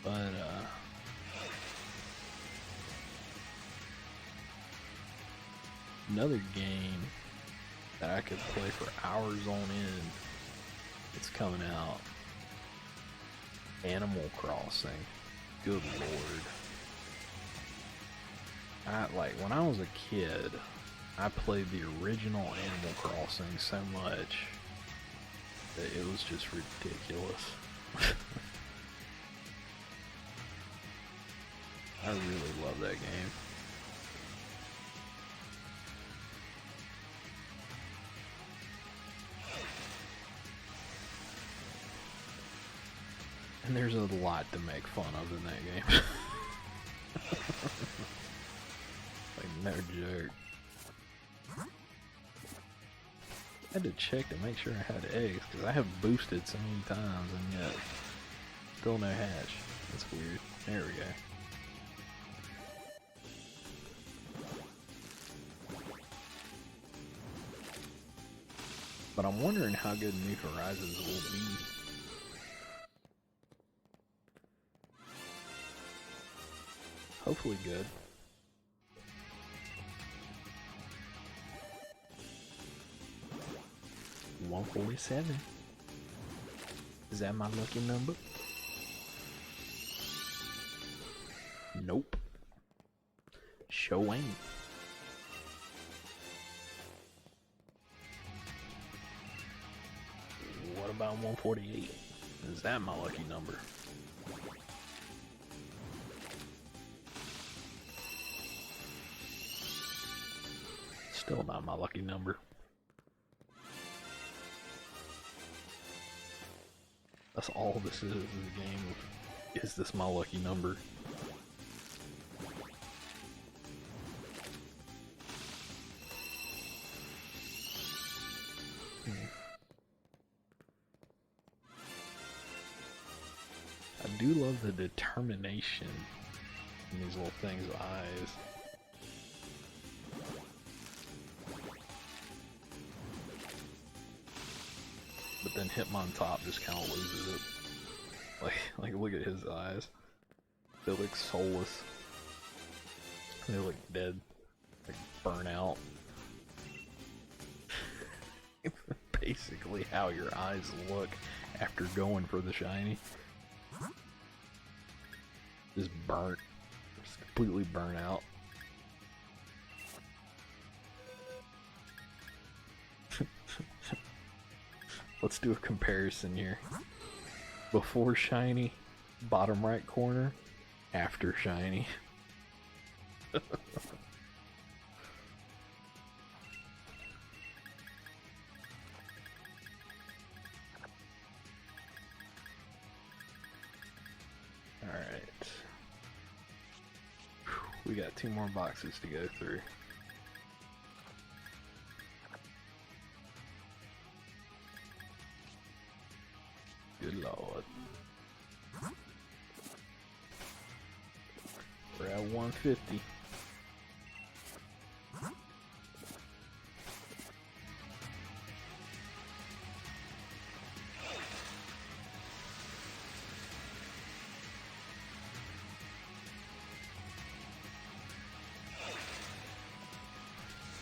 But another game that I could play for hours on end, it's coming out. Animal Crossing. Good lord. When I was a kid, I played the original Animal Crossing so much that it was just ridiculous. I really love that game. And there's a lot to make fun of in that game. Like, no joke. I had to check to make sure I had eggs, because I have boosted so many times and yet still no hatch. That's weird. There we go. But I'm wondering how good New Horizons will be. Hopefully good. $147. Is that my lucky number? Nope. Show ain't. What about 148? Is that my lucky number? Still not my lucky number. That's all this is a game. Is this my lucky number? I do love the determination in these little things' eyes. But then Hitmontop just kind of loses it. Like look at his eyes. They look soulless. They look dead. Like burnt out. Basically how your eyes look after going for the shiny. Just burnt. Just completely burnt out. Let's do a comparison here. Before shiny, bottom right corner. After shiny. Alright. We got 2 more boxes to go through. Good lord. We're at 150.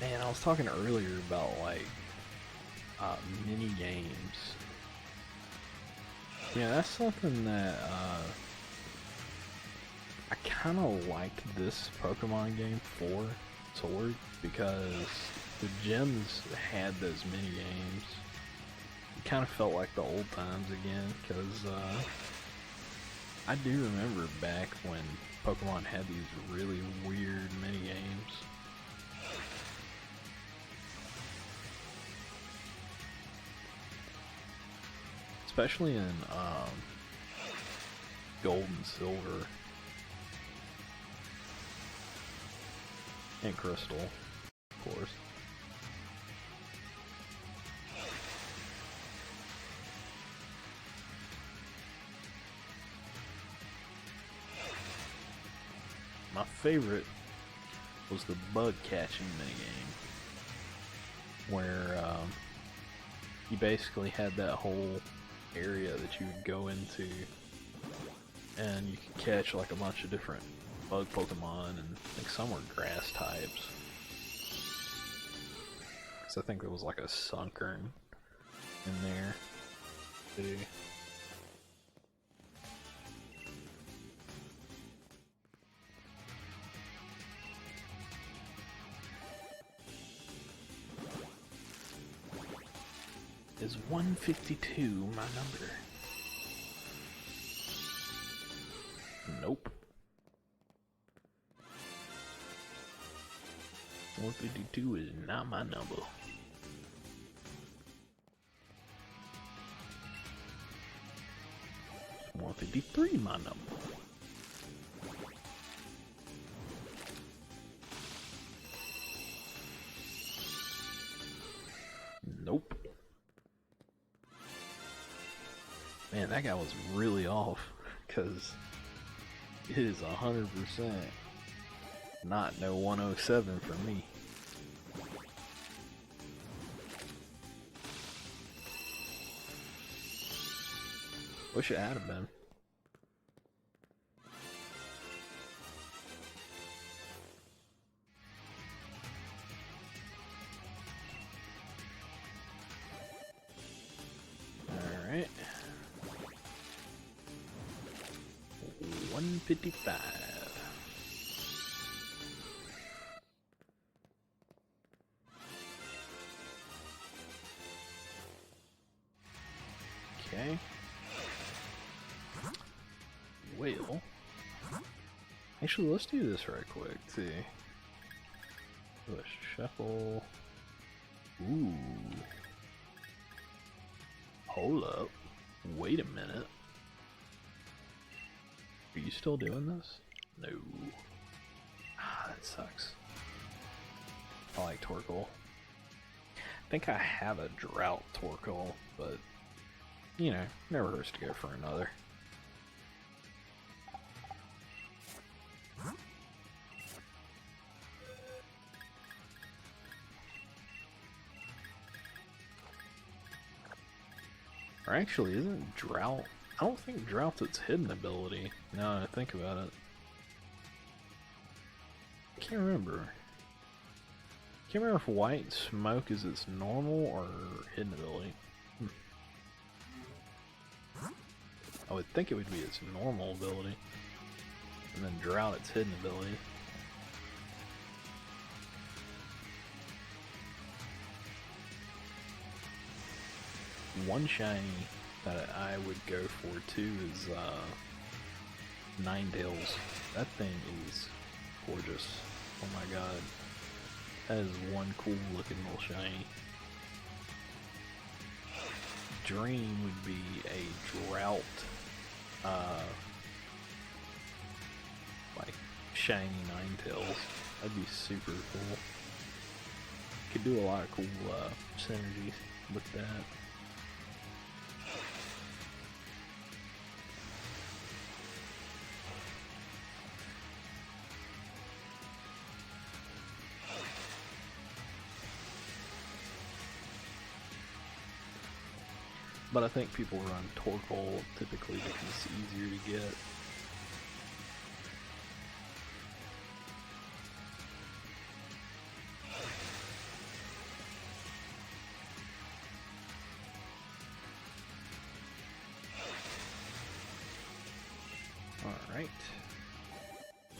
Man, I was talking earlier about like mini games. Yeah, that's something that I kind of like this Pokemon game for Sword, because the gyms had those mini games. It kind of felt like the old times again, because I do remember back when Pokemon had these really weird mini games. Especially in Gold and Silver and Crystal, of course. My favorite was the bug catching minigame, where you basically had that whole area that you would go into and you could catch like a bunch of different bug Pokemon, and I think some were grass types. So I think there was like a Sunkern in there too. Is 152 my number? Nope. 152 is not my number. Is 153 my number? Nope. Man, that guy was really off, because it is 100% not no 107 for me. Wish it had have been. Alright. 155. Okay. Well, actually, let's do this right quick. Let's see. Do a shuffle. Ooh. Hold up. Wait a minute. Are you still doing this? No. Ah, that sucks. I like Torkoal. I think I have a Drought Torkoal, but you know, never hurts to go for another. Or actually, isn't Drought? I don't think Drought's its hidden ability, now that I think about it. I can't remember. Can't remember if White Smoke is its normal or hidden ability. I would think it would be its normal ability. And then Drought its hidden ability. One shiny that I would go for too is Ninetales. That thing is gorgeous. Oh my god. That is one cool looking little shiny. Dream would be a Drought like shiny Ninetales. That'd be super cool. Could do a lot of cool synergies with that. But I think people run Torkoal typically because it's easier to get. Alright.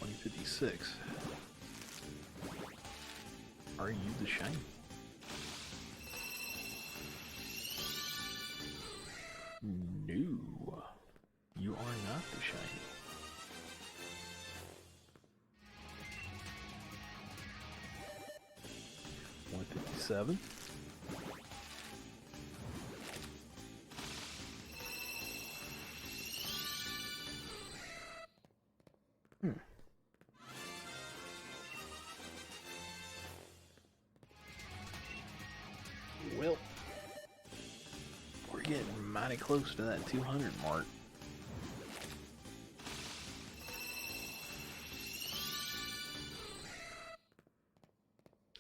2056. Are you the shiny? No, you are not the shiny. $157. Well, we're getting mighty close to that 200 mark.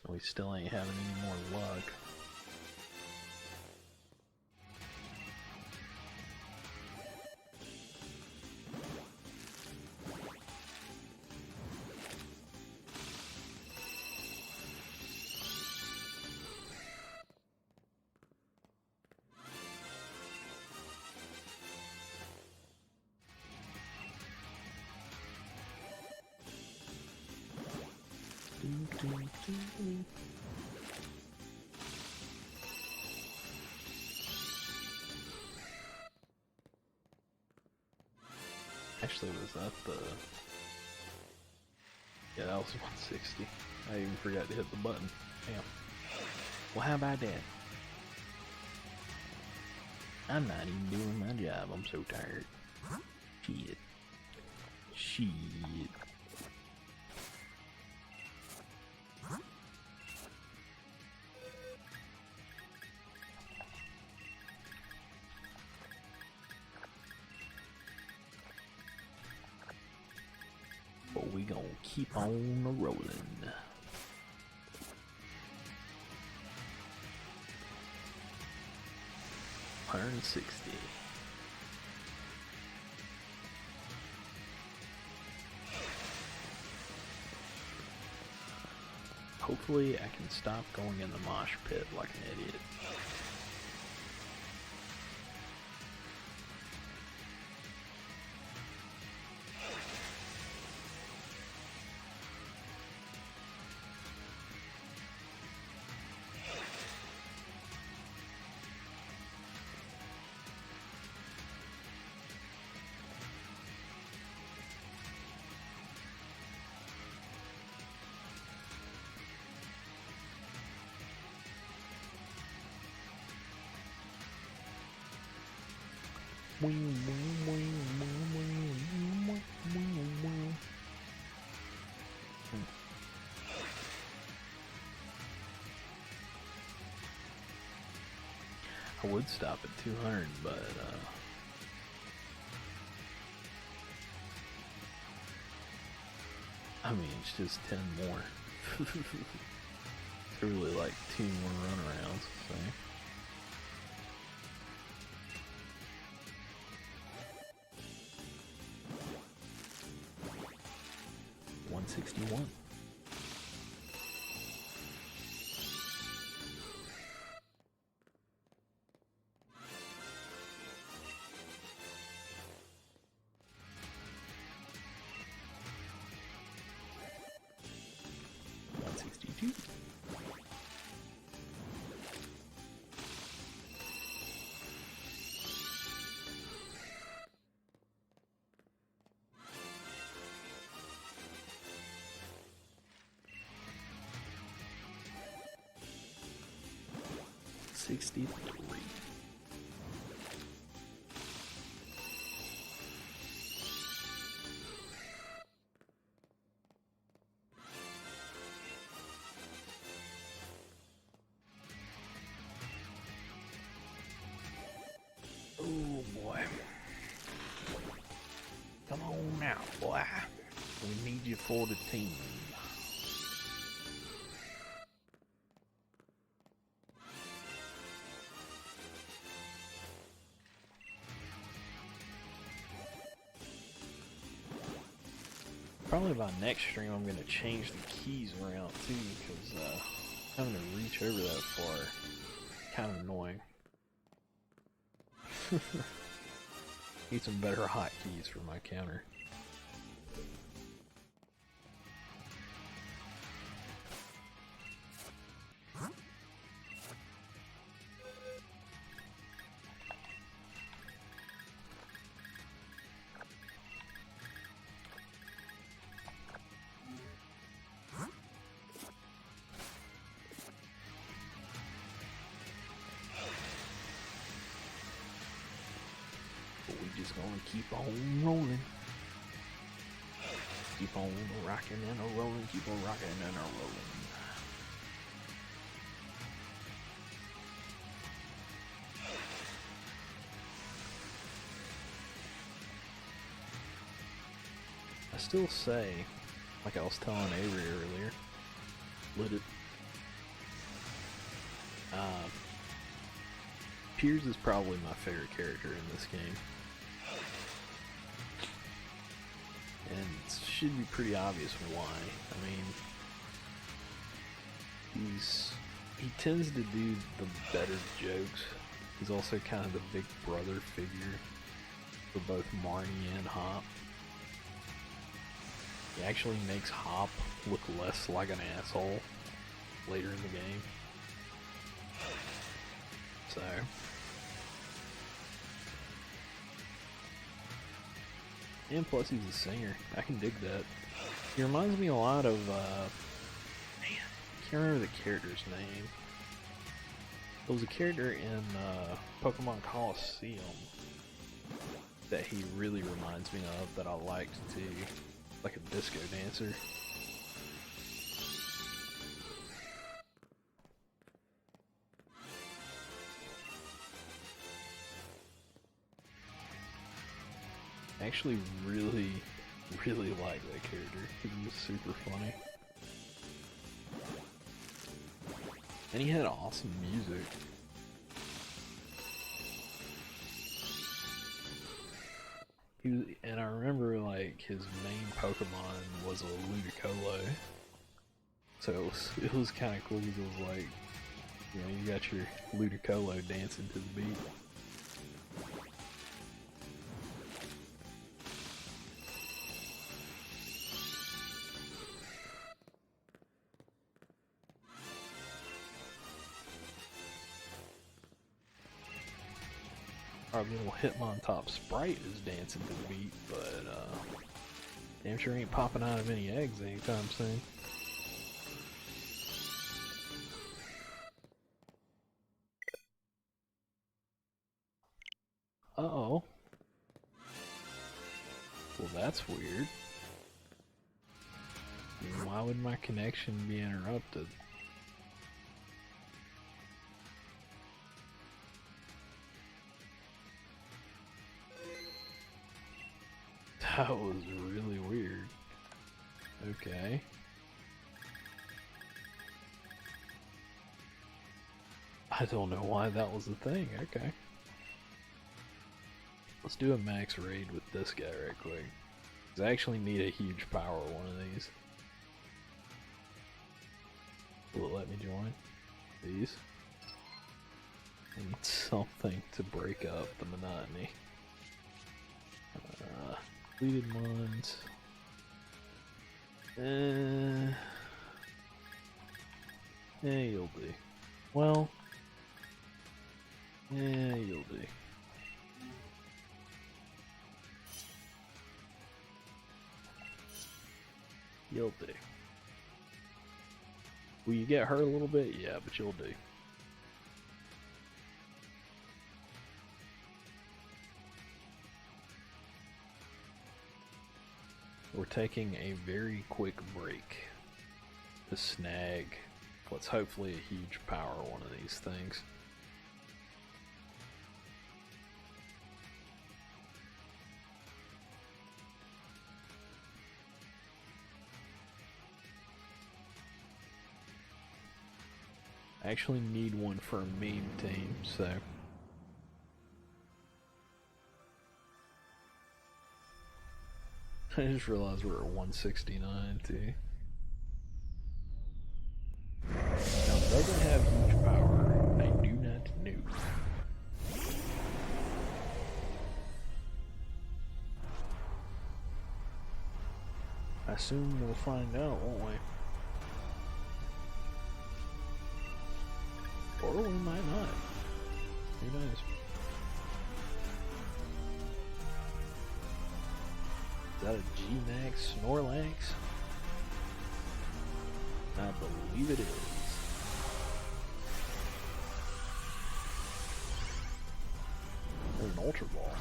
We still ain't having any more luck. Actually, was that the... Yeah, that was 160. I even forgot to hit the button. Damn. Well, how about that? I'm not even doing my job. I'm so tired. Shit. Shit. But we gonna keep on rolling. $160. Hopefully I can stop going in the mosh pit like an idiot. I would stop at 200, but I mean, it's just 10 more. It's really like 2 more runarounds, so. $161. $162. $63. Oh boy. Come on now, boy. We need you for the team. Probably by next stream I'm going to change the keys around too, because having to reach over that far, kind of annoying. Need some better hotkeys for my counter. Just gonna keep on rolling. Keep on rocking and a rolling, keep on rocking and a rolling. I still say, like I was telling Avery earlier, let it. Piers is probably my favorite character in this game. And it should be pretty obvious why. I mean, he tends to do the better jokes. He's also kind of the big brother figure for both Marnie and Hop. He actually makes Hop look less like an asshole later in the game. So. And plus he's a singer. I can dig that. He reminds me a lot of, man, I can't remember the character's name. There was a character in Pokemon Coliseum that he really reminds me of that I liked too. Like a disco dancer. I actually really like that character. He was super funny. And he had awesome music. And I remember like his main Pokemon was a Ludicolo. So it was kind of cool because it was like, you know, you got your Ludicolo dancing to the beat. Our little Hitmontop sprite is dancing to the beat, but damn sure ain't popping out of any eggs anytime soon. Uh-oh. that's weird. I mean, why would my connection be interrupted? That was really weird. Okay. I don't know why that was a thing. Okay. Let's do a max raid with this guy right quick. 'Cause I actually need a huge power one of these. Will it let me join? These? And something to break up the monotony. Deleted ones. Yeah, you'll do. Well. Yeah, you'll do. You'll do. Will you get hurt a little bit? Yeah, but you'll do. We're taking a very quick break to snag what's hopefully a huge power one of these things. I actually need one for a meme team, so I just realized we're at 169 too. Now, does it have huge power? I do not know. I assume we'll find out, won't we? Or we might not. Who knows? Is that a G-Max Snorlax? I believe it is. There's an Ultra Ball.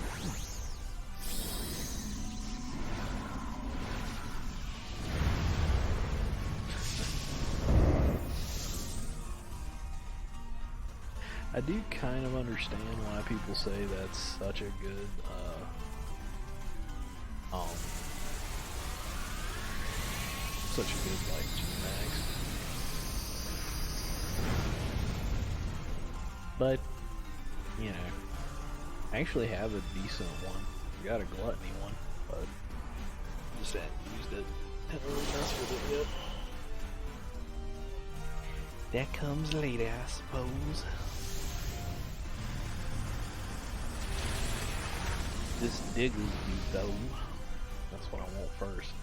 I do kind of understand why people say that's such a good, such a good, like, G-Max. But, you know, I actually have a decent one. I got a Gluttony one, but just haven't used it. Haven't really messed with it yet. That comes later, I suppose. This Digglesby, though, that's what I want first.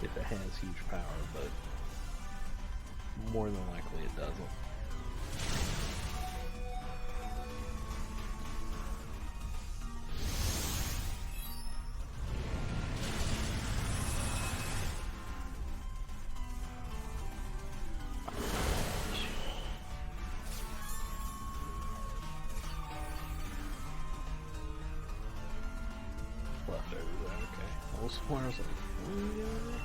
If it has huge power, but more than likely it doesn't. I was like, what are you doing there?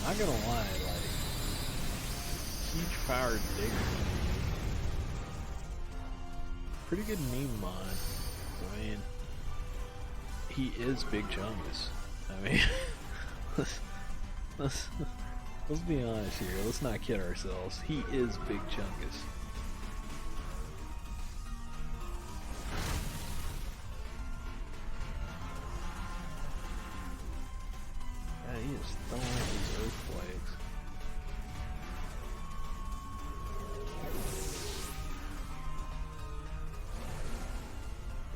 Not gonna lie, like, huge powered digger. Pretty good meme mod. I mean, he is Big Chungus. I mean, let's be honest here. Let's not kid ourselves. He is Big Chungus. Yeah, he is throwing out these earthquakes.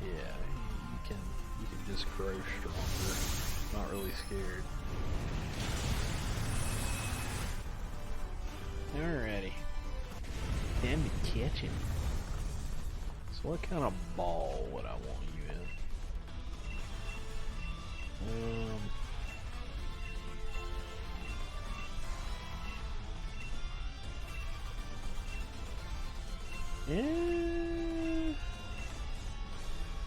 Yeah, you can just grow stronger. Not really scared. Alrighty. Time to catch him. So what kind of ball would I want you in? And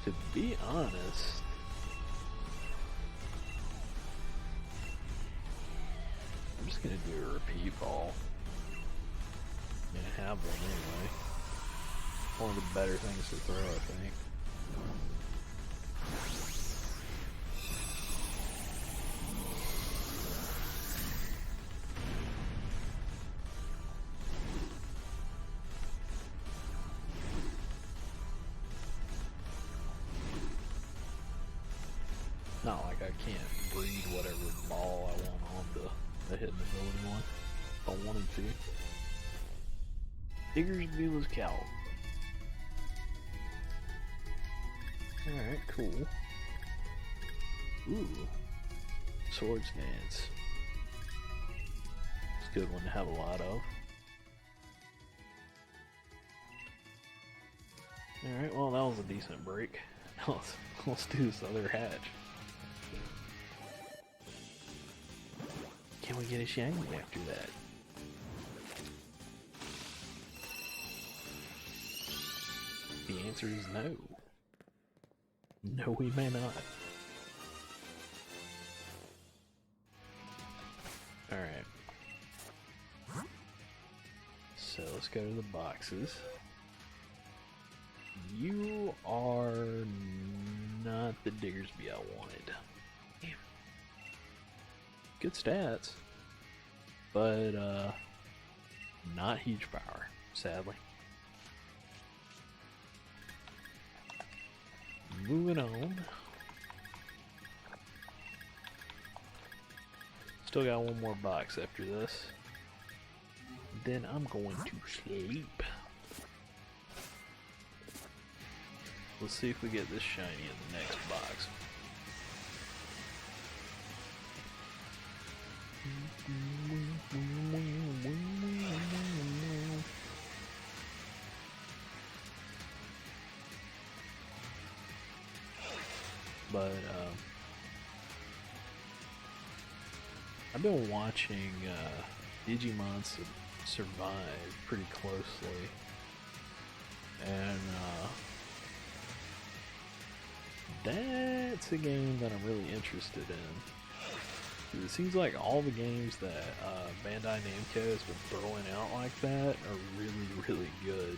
to be honest, I'm just gonna do a repeat ball. I'm gonna have one anyway. One of the better things to throw, I think. Not like I can't breed whatever ball I want onto the hidden ability one if I wanted to. Diggersby was cow. Alright, cool. Ooh. Swords Dance. It's a good one to have a lot of. Alright, well that was a decent break. Let's do this other hatch. Can we get a shiny after that? The answer is no. No, we may not. Alright. So let's go to the boxes. You are not the Diggersby I wanted. Damn. Good stats. But, not huge power, sadly. Moving on. Still got one more box after this. Then I'm going to sleep. Let's see if we get this shiny in the next box. But I've been watching Digimon survive pretty closely, and that's a game that I'm really interested in. It seems like all the games that Bandai Namco has been throwing out like that are really, really good.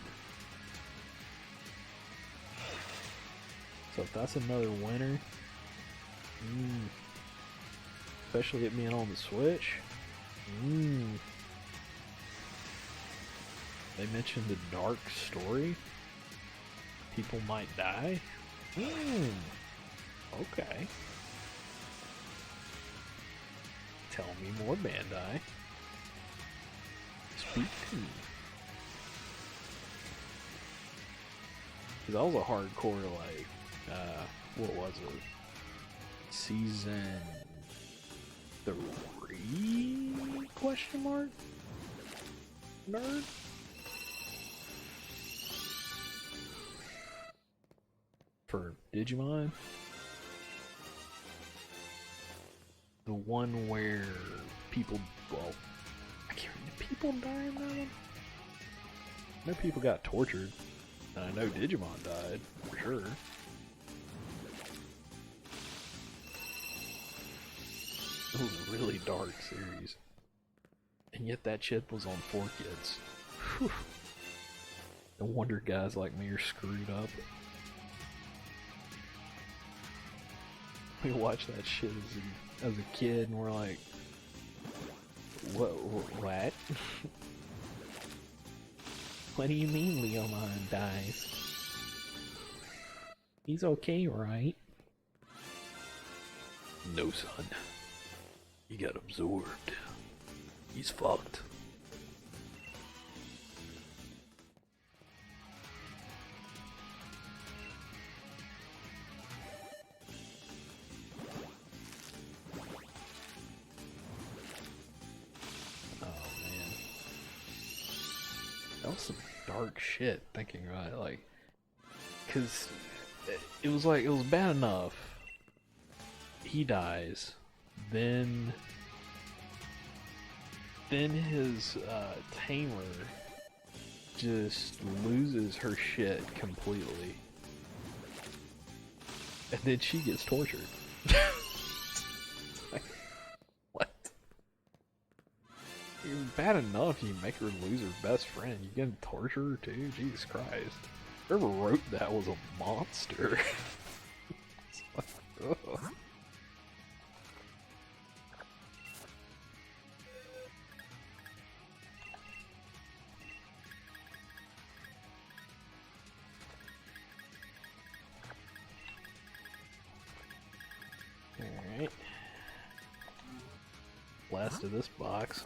So if that's another winner, especially it being on the Switch, they mentioned the dark story. People might die. Okay. Tell me more, Bandai. Speak to me. Because that was a hardcore, like, what was it? Season 3? Question mark? Nerd? For Digimon? The one where people, well, I can't remember, did people die in that one? I know people got tortured, and I know Digimon died, for sure. It was a really dark series. And yet that shit was on 4Kids. Whew. No wonder guys like me are screwed up. We watched that shit as a kid and we're like, what? What do you mean Leomon dies? He's okay, right? No, son. He got absorbed. He's fucked. Oh man. That was some dark shit, thinking about it, like, cause it was like, it was bad enough. He dies. Then his tamer just loses her shit completely. And then she gets tortured. Like, what? Bad enough you make her lose her best friend. You gonna torture her too? Jesus Christ. Whoever wrote that was a monster. Like, ugh. Alright. Last of this box.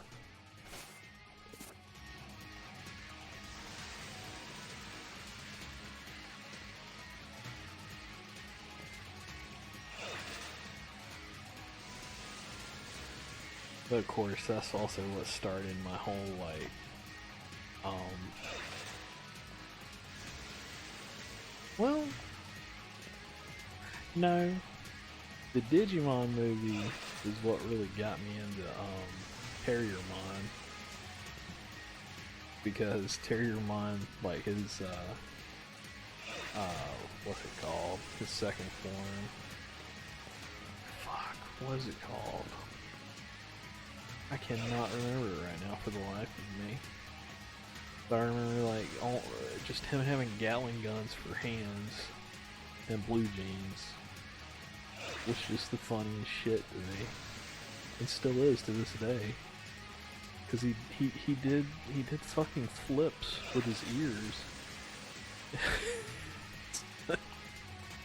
But of course, that's also what started my whole, like, well, no. The Digimon movie is what really got me into, Terriermon. Because Terriermon, like, his, what's it called? His second form. Fuck, what is it called? I cannot remember it right now for the life of me. But I remember, like, just him having Gatling guns for hands and blue jeans. Which is just the funniest shit to me. It still is to this day. Cause he did fucking flips with his ears. That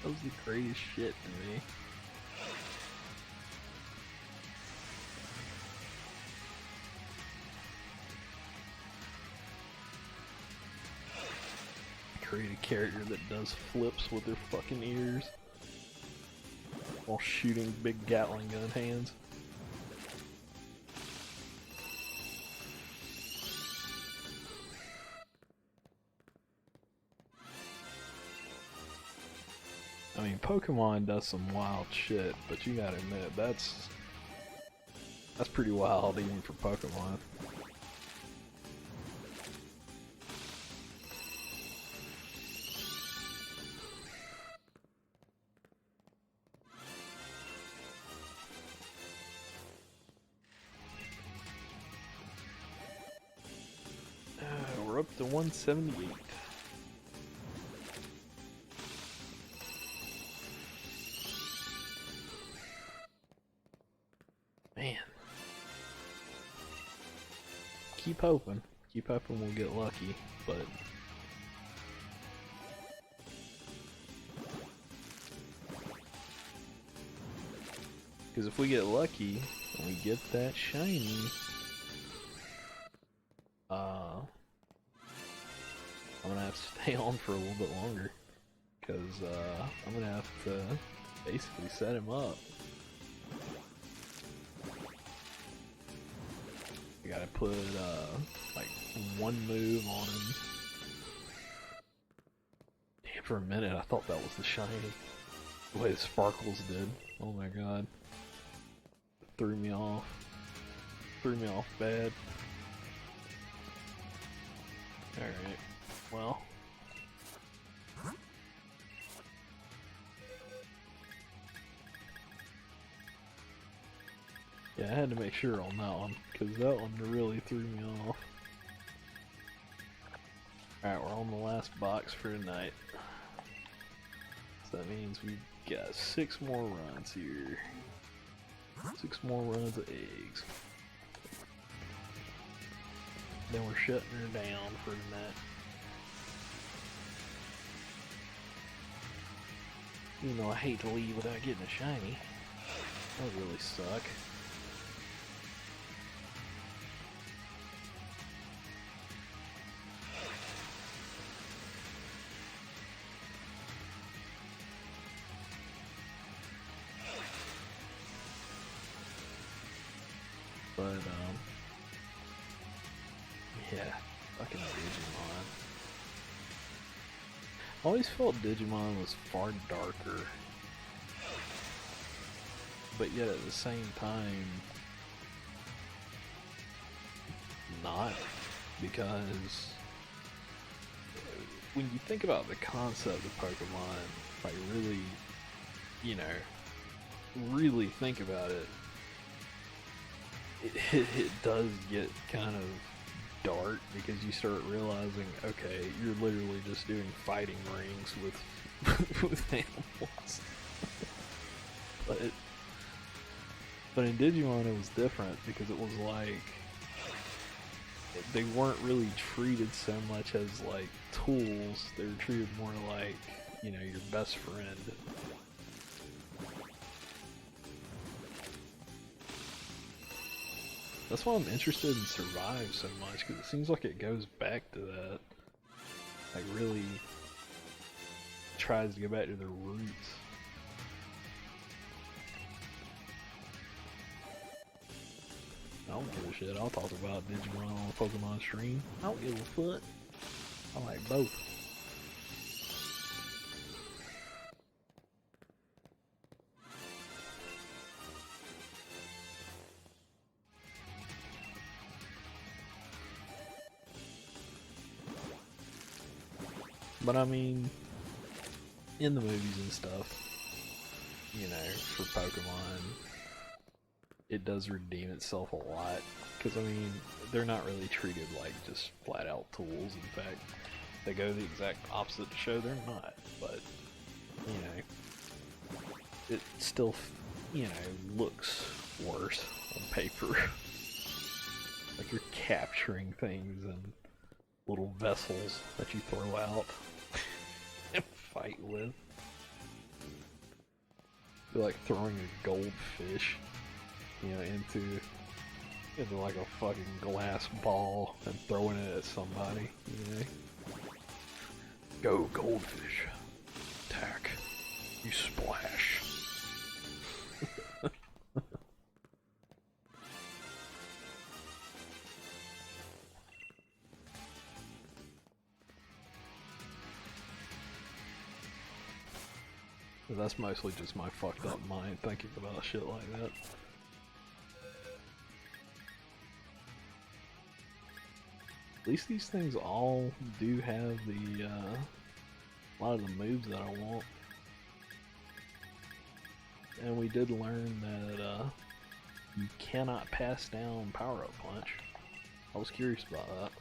was the greatest shit to me. Create a character that does flips with their fucking ears while shooting big Gatling gun hands. I mean, Pokemon does some wild shit, but you gotta admit, that's pretty wild even for Pokemon. We're up to 178. Man. Keep hoping. Keep hoping we'll get lucky, but because if we get lucky and we get that shiny, I'm gonna have to stay on for a little bit longer, because I'm gonna have to basically set him up. I gotta put like one move on him. Damn, for a minute I thought that was the shiny. The way the sparkles did. Oh my god. It threw me off. Threw me off bad. Alright. Well. Yeah, I had to make sure on that one, because that one really threw me off. Alright, we're on the last box for tonight. So that means we've got 6 more runs here. 6 more runs of eggs. Then we're shutting her down for tonight. You know, I hate to leave without getting a shiny. That would really suck. But, yeah, fucking Digimon. I always felt Digimon was far darker, but yet at the same time, not, because when you think about the concept of Pokemon, like really, you know, really think about it, it does get kind of dark because you start realizing, okay, you're literally just doing fighting rings with with animals. but but in Digimon it was different because it was like they weren't really treated so much as like tools. They were treated more like, you know, your best friend. That's why I'm interested in Survive so much, because it seems like it goes back to that. Like really tries to go back to their roots. I don't give a shit. I'll talk about Digimon on a Pokemon stream. I don't give a fuck. I like both. But I mean, in the movies and stuff, you know, for Pokemon, it does redeem itself a lot. Because, I mean, they're not really treated like just flat out tools. In fact, they go the exact opposite to show they're not. But, you know, it still, you know, looks worse on paper. Like you're capturing things in little vessels that you throw out and fight with. You're like throwing a goldfish, you know, into like a fucking glass ball and throwing it at somebody, you know? Go goldfish. Attack. You splash. That's mostly just my fucked up mind thinking about shit like that. At least these things all do have the, a lot of the moves that I want. And we did learn that, you cannot pass down Power-Up Punch. I was curious about that.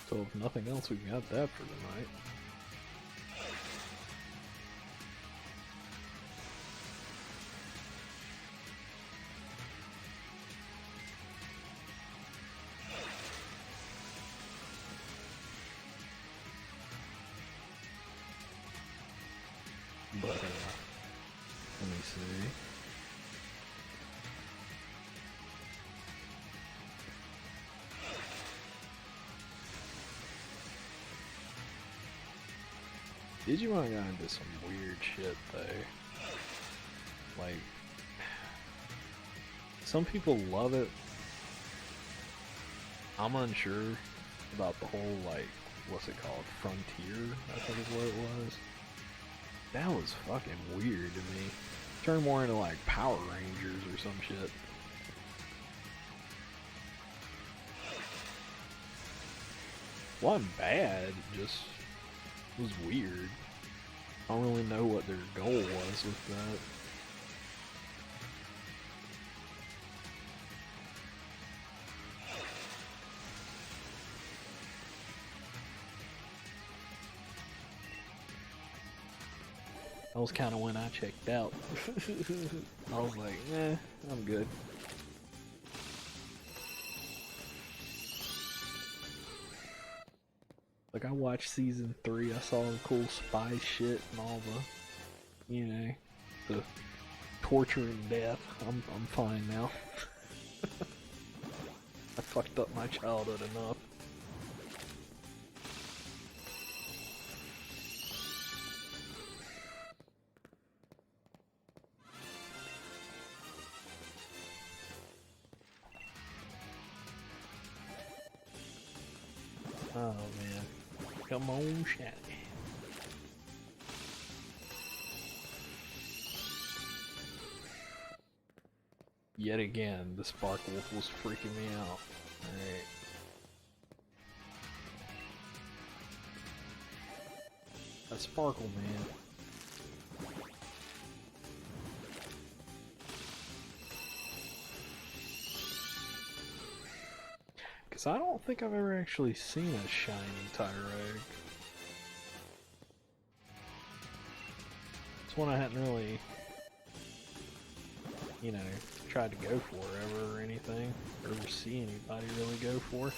So if nothing else, we've got that for tonight. But, let me see. Digimon got into some weird shit though. Like, some people love it. I'm unsure about the whole, like, what's it called? Frontier, I think is what it was. That was fucking weird to me. Turned more into like Power Rangers or some shit. Wasn't bad, just was weird. I don't really know what their goal was with that. That was kind of when I checked out. I was like, eh, I'm good. Like, I watched season 3, I saw the cool spy shit and all the, you know, the torture and death. I'm fine now. I fucked up my childhood enough. Oh man. Come on, Shady. Yet again, the Sparkle was freaking me out. Alright. A Sparkle, man. Because I don't think I've ever actually seen a shiny Tyrog. It's one I hadn't really, you know, tried to go for ever or anything. Or ever see anybody really go for.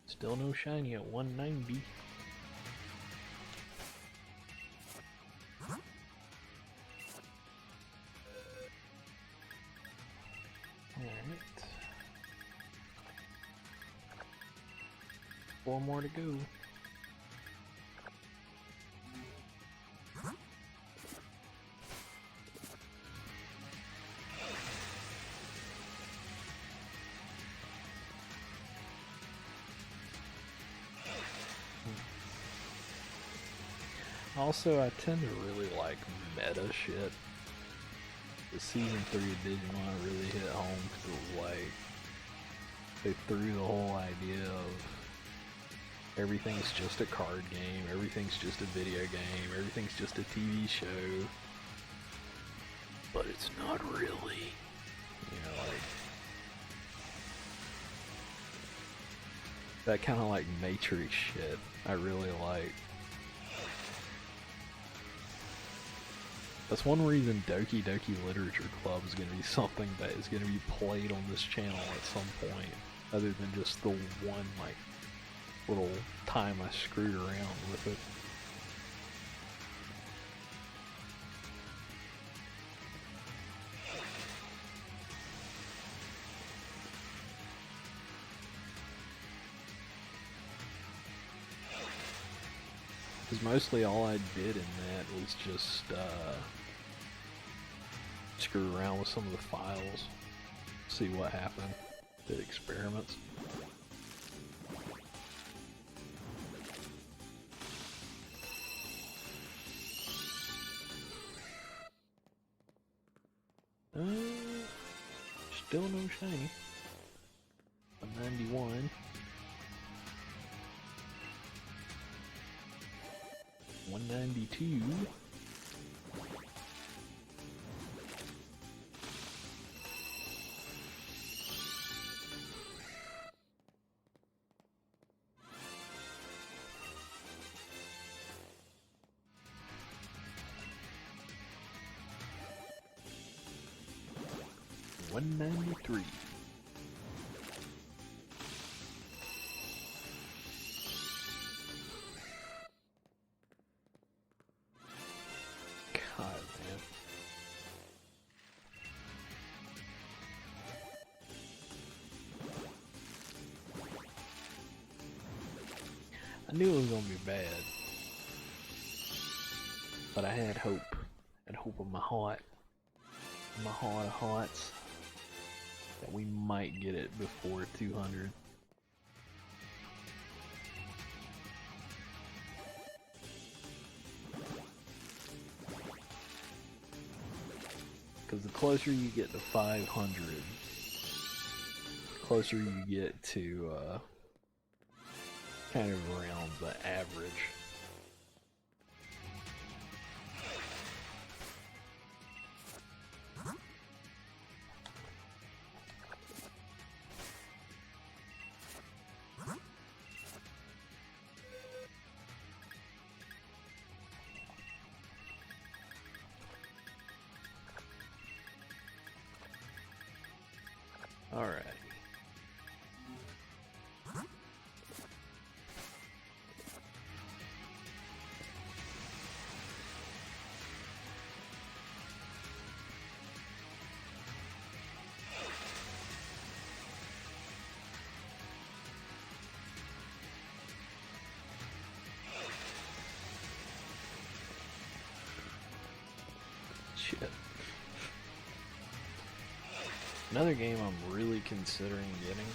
Still no shiny at 190. Alright. 4 more to go. Also, I tend to really like meta shit. The Season 3 of Digimon really hit home because it was like, they threw the whole idea of everything's just a card game, everything's just a video game, everything's just a TV show, but it's not really. You know, like, that kind of like Matrix shit, I really like. That's one reason Doki Doki Literature Club is going to be something that is going to be played on this channel at some point, other than just the one, like, little time I screwed around with it. Because mostly all I did in that was just screw around with some of the files, see what happened, did experiments. Still no shiny. 191. 192. $193. God, man. I knew it was gonna be bad, but I had hope. I had hope in my heart of hearts, that we might get it before 200. Because the closer you get to 500, the closer you get to kind of around the average. Alright. Shit. Another game I'm really considering getting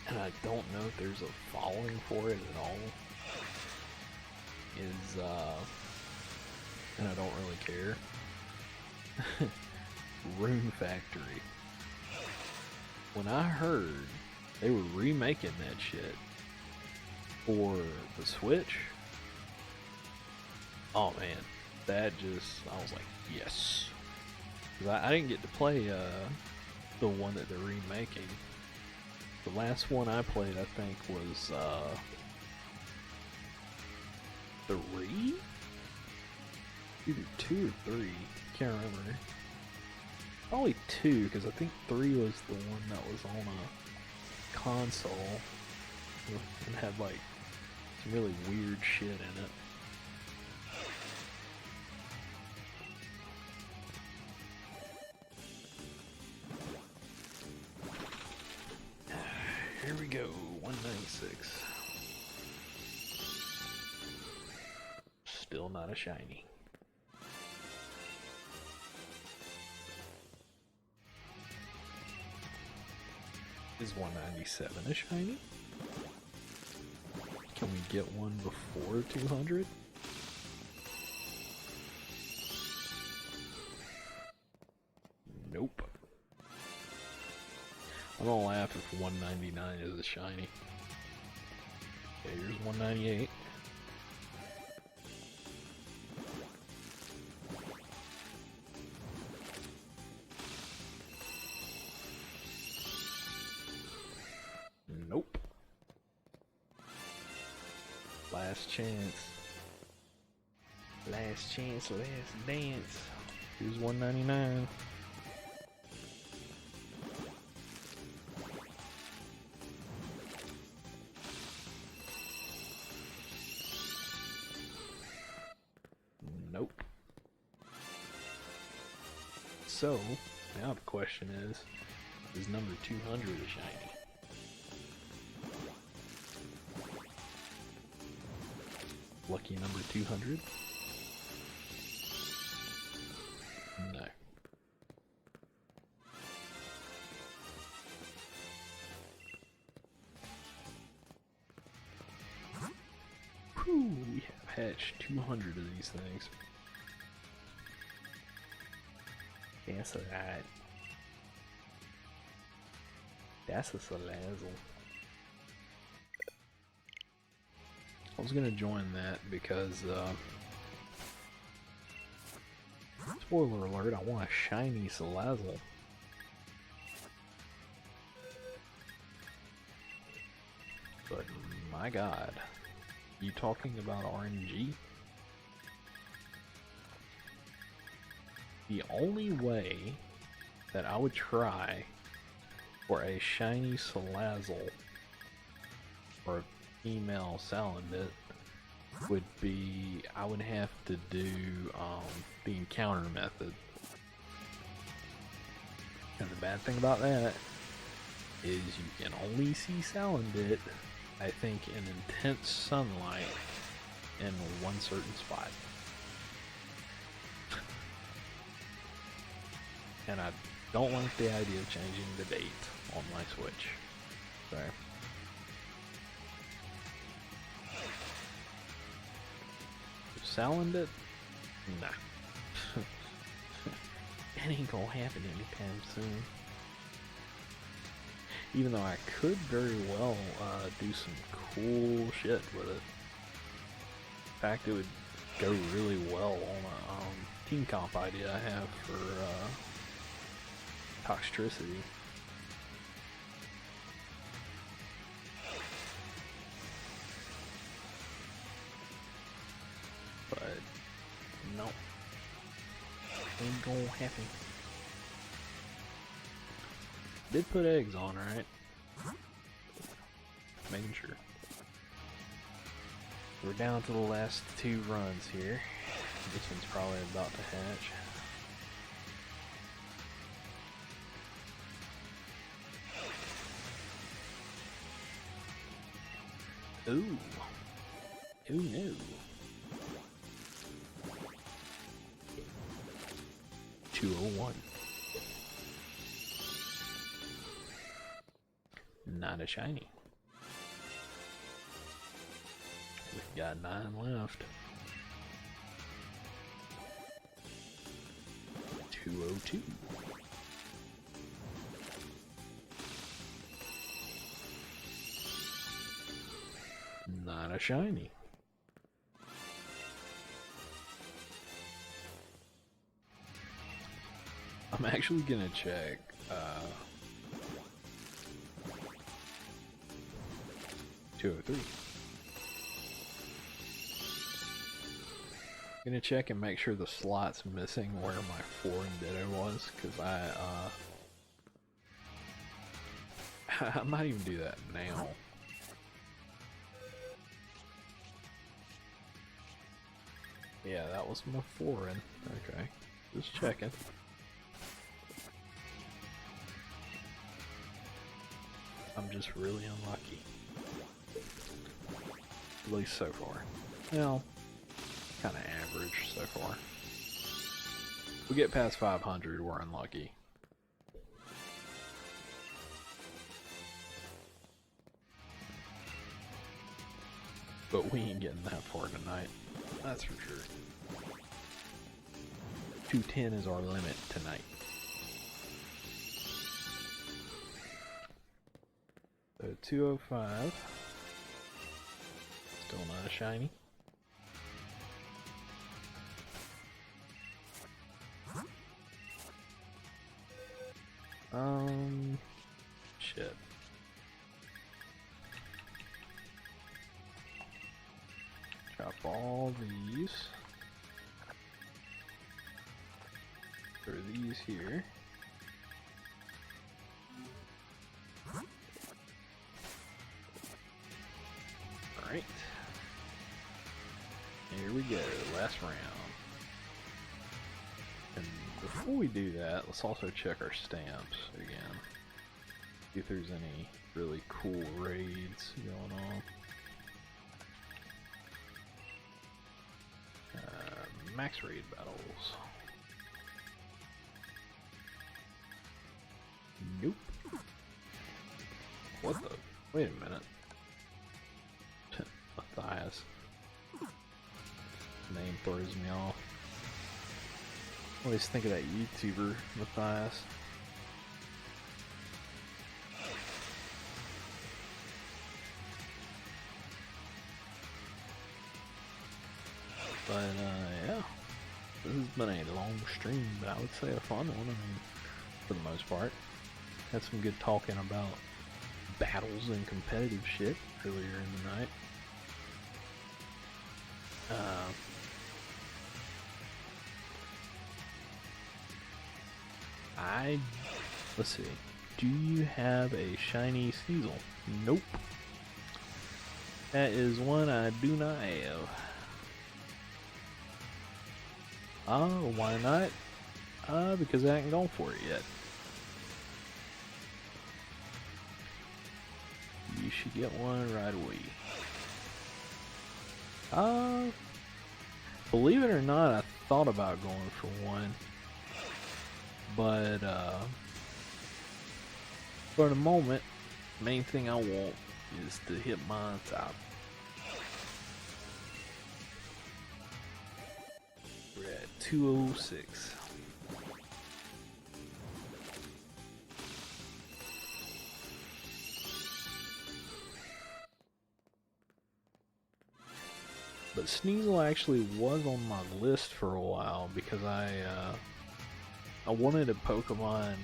and I don't know if there's a following for it at all, is, and I don't really care, Rune Factory. When I heard they were remaking that shit for the Switch, oh man, that just, I was like, yes. Because I didn't get to play the one that they're remaking. The last one I played, I think, was 3? Either 2 or 3, can't remember. Probably 2, because I think 3 was the one that was on a console and had like some really weird shit in it. Here we go, 196. Still not a shiny. Is 197 a shiny? Can we get one before 200? Nope. I'm gonna laugh if 199 is a shiny. Okay, here's 198. Nope. Last chance. Last chance, last dance. Here's 199. Nope. So, now the question is number 200 a shiny? Lucky number 200? No. Whew, we have hatched 200 of these things. That's alright. That's a Salazzle. I was gonna join that because, spoiler alert, I want a shiny Salazzle. But my god, you talking about RNG? The only way that I would try for a shiny Salazzle or a female Salandit would be, I would have to do the encounter method. And the bad thing about that is you can only see Salandit, I think, in intense sunlight in one certain spot. And I don't like the idea of changing the date on my Switch. So Salandit? Nah. That ain't gonna happen anytime soon. Even though I could very well do some cool shit with it. In fact, it would go really well on a team comp idea I have for Toxtricity. But no, ain't gonna happen. Did put eggs on, right? Making sure. We're down to the last 2 runs here. This one's probably about to hatch. Ooh. Ooh, no. $201. Not a shiny. Got 9 left. 202. Not a shiny. I'm actually gonna check 203. Gonna check and make sure the slot's missing where my 4 and Ditto was, because I might even do that now. Yeah, that was my 4 in. Okay, just checking. I'm just really unlucky. At least so far. Well, kind of average so far. If we get past 500, we're unlucky. But we ain't getting that far tonight. That's for sure. 210 is our limit tonight. So 205. Still not a shiny. Shit. Drop all these. Throw these here. Alright. Here we go, last round. And before we do that, let's also check our stamps again. See if there's any really cool raids going on. Max raid battles. Nope. What the? Wait a minute. Matthias. Name throws me off. I always think of that YouTuber, Matthias. But yeah, this has been a long stream, but I would say a fun one. I mean, for the most part, had some good talking about battles and competitive shit earlier in the night. Let's see. Do you have a shiny Sneasel? Nope. That is one I do not have. Why not? Because I haven't gone for it yet. You should get one right away. Believe it or not, I thought about going for one. But, for the moment, main thing I want is the Hitmontop. We're at 206. But Sneasel actually was on my list for a while because I wanted a Pokemon.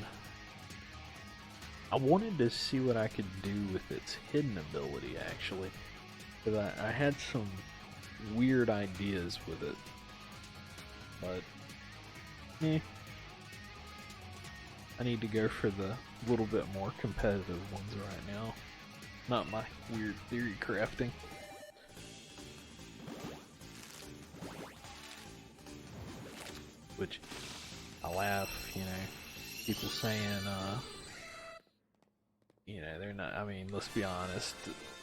I wanted to see what I could do with its hidden ability, actually. Because I had some weird ideas with it. But, I need to go for the little bit more competitive ones right now. Not my weird theory crafting. Which, I laugh, people saying, they're not, I mean, let's be honest,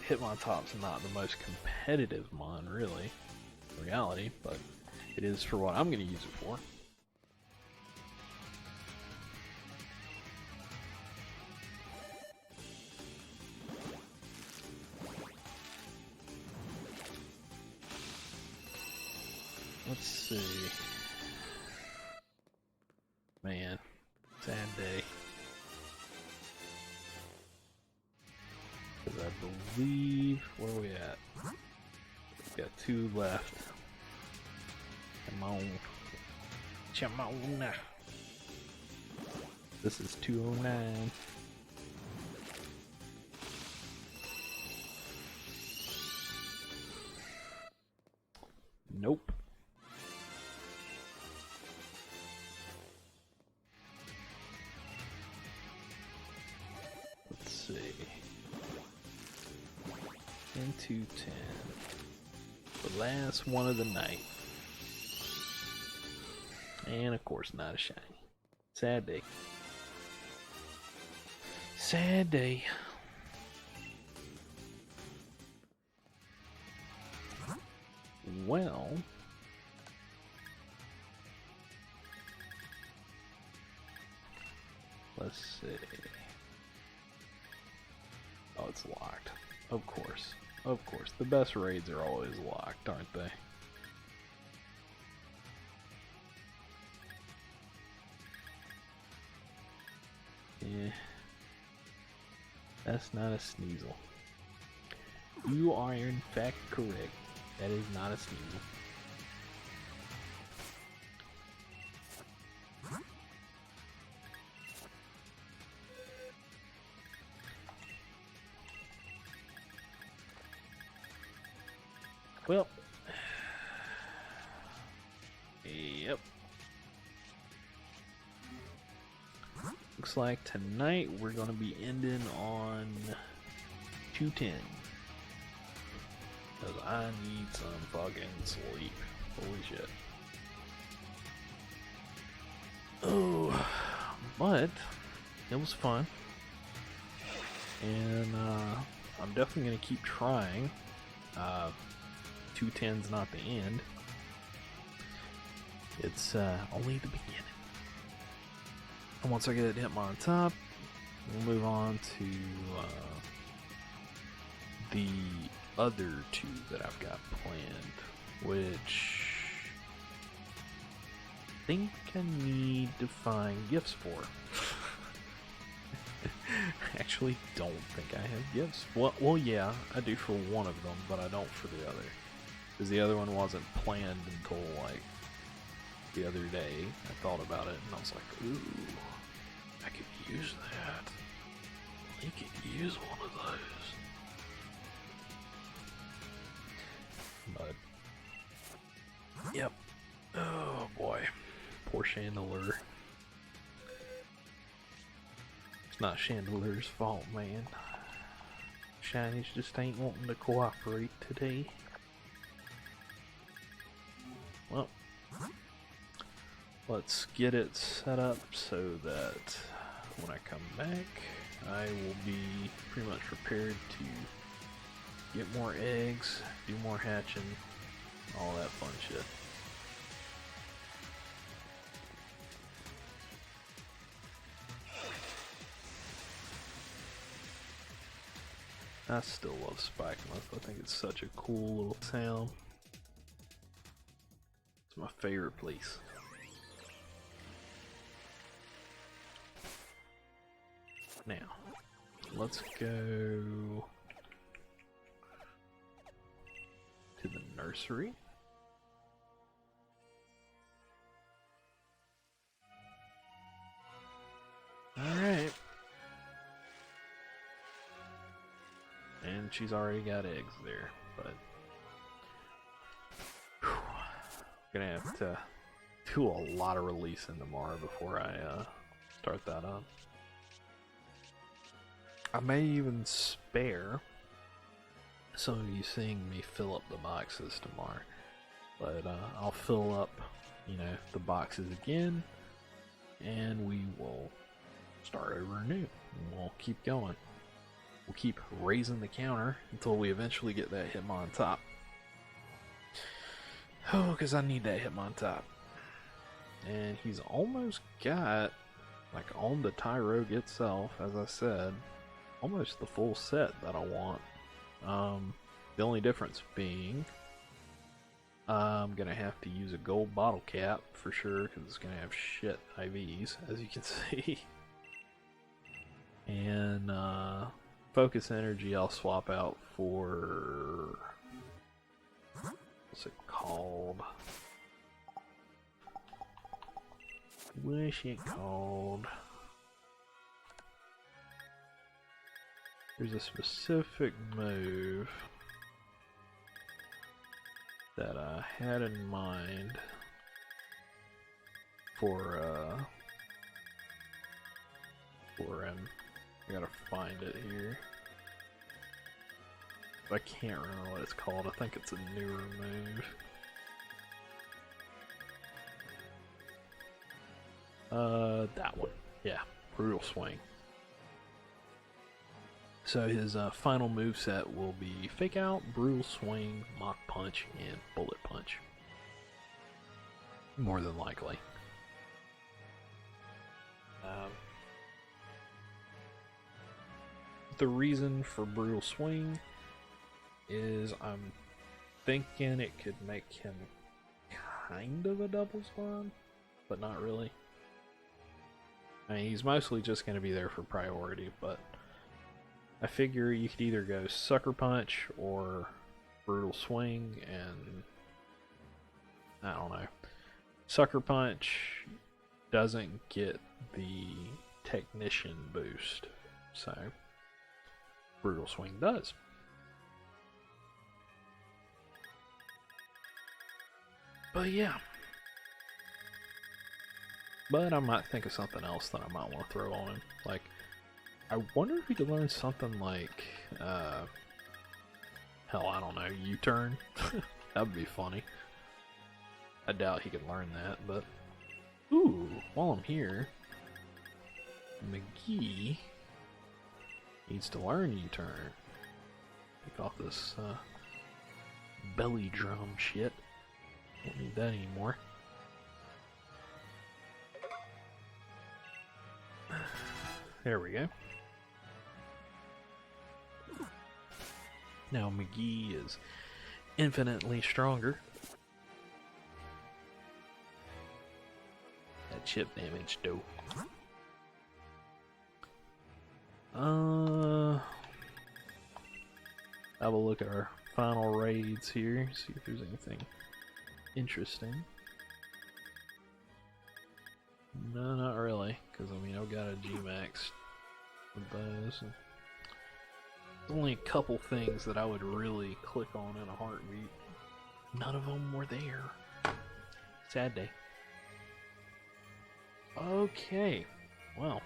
Hitmontop's not the most competitive mon, really, in reality, but it is for what I'm going to use it for. let's see. Man, sad day. Because I believe, where are we at? Got 2 left. Come on. Come on. This is 209. Nope. Let's see. Into 10. The last one of the night. And of course, not a shiny. Sad day. Sad day. Well, let's see. Oh, it's locked. Of course. Of course. The best raids are always locked, aren't they? Yeah. That's not a Sneasel. You are in fact correct. That is not a Sneasel. Well, yep. Looks like tonight we're gonna be ending on 210. Cause I need some fucking sleep. Holy shit. Oh, but it was fun. And I'm definitely gonna keep trying. 210's not the end. It's only the beginning. And once I get that Hitmontop, we'll move on to the other 2 that I've got planned, which I think I need to find gifts for. I actually don't think I have gifts. Well, yeah, I do for one of them, but I don't for the other. Because the other one wasn't planned until, like, the other day. I thought about it, and I was like, ooh, I could use that. I could use one of those. But, yep. Oh, boy. Poor Chandelier. It's not Chandelier's fault, man. Shinies just ain't wanting to cooperate today. Well, let's get it set up so that when I come back, I will be pretty much prepared to get more eggs, do more hatching, all that fun shit. I still love Spikemuth. I think it's such a cool little town. It's my favorite place. Now, let's go to the nursery. Alright. And she's already got eggs there, but whew, gonna have to do a lot of releasing tomorrow before I start that up. I may even spare some of you seeing me fill up the boxes tomorrow, but I'll fill up, you know, the boxes again, and we will start over anew. And we'll keep going. We'll keep raising the counter until we eventually get that Hitmontop. Oh, because I need that Hitmontop. And he's almost got, like on the Tyrogue itself, as I said, almost the full set that I want. The only difference being I'm gonna have to use a gold bottle cap for sure because it's gonna have shit IVs, as you can see. And focus energy I'll swap out for, what's it called? What's it called? There's a specific move that I had in mind for him. I gotta find it here. I can't remember what it's called. I think it's a newer move. That one. Yeah, Brutal Swing. So his final moveset will be Fake Out, Brutal Swing, Mach Punch, and Bullet Punch. More than likely. The reason for Brutal Swing is I'm thinking it could make him kind of a double slime, but not really. I mean, he's mostly just going to be there for priority, but I figure you could either go Sucker Punch or Brutal Swing, and I don't know. Sucker Punch doesn't get the Technician boost, so Brutal Swing does. But yeah. But I might think of something else that I might want to throw on him. Like, I wonder if we could learn something like, hell, I don't know, U-turn? That would be funny. I doubt he could learn that, but... Ooh, while I'm here, McGee needs to learn U-turn. Take off this belly drum shit. Don't need that anymore. There we go. Now McGee is infinitely stronger. That chip damage, though. Have a look at our final raids here, see if there's anything interesting. No, not really, because I mean I've got a G-Max with those. There's only a couple things that I would really click on in a heartbeat. None of them were there. Sad day. Okay, well,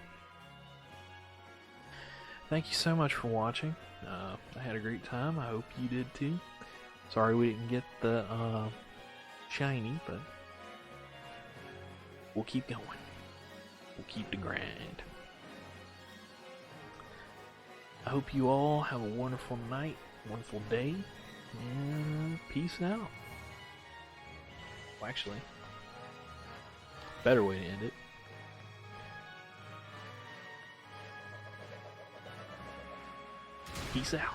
thank you so much for watching. I had a great time. I hope you did too. Sorry we didn't get the shiny, but we'll keep going. We'll keep the grind. I hope you all have a wonderful night, wonderful day, and peace out. Well, actually, better way to end it. Peace out.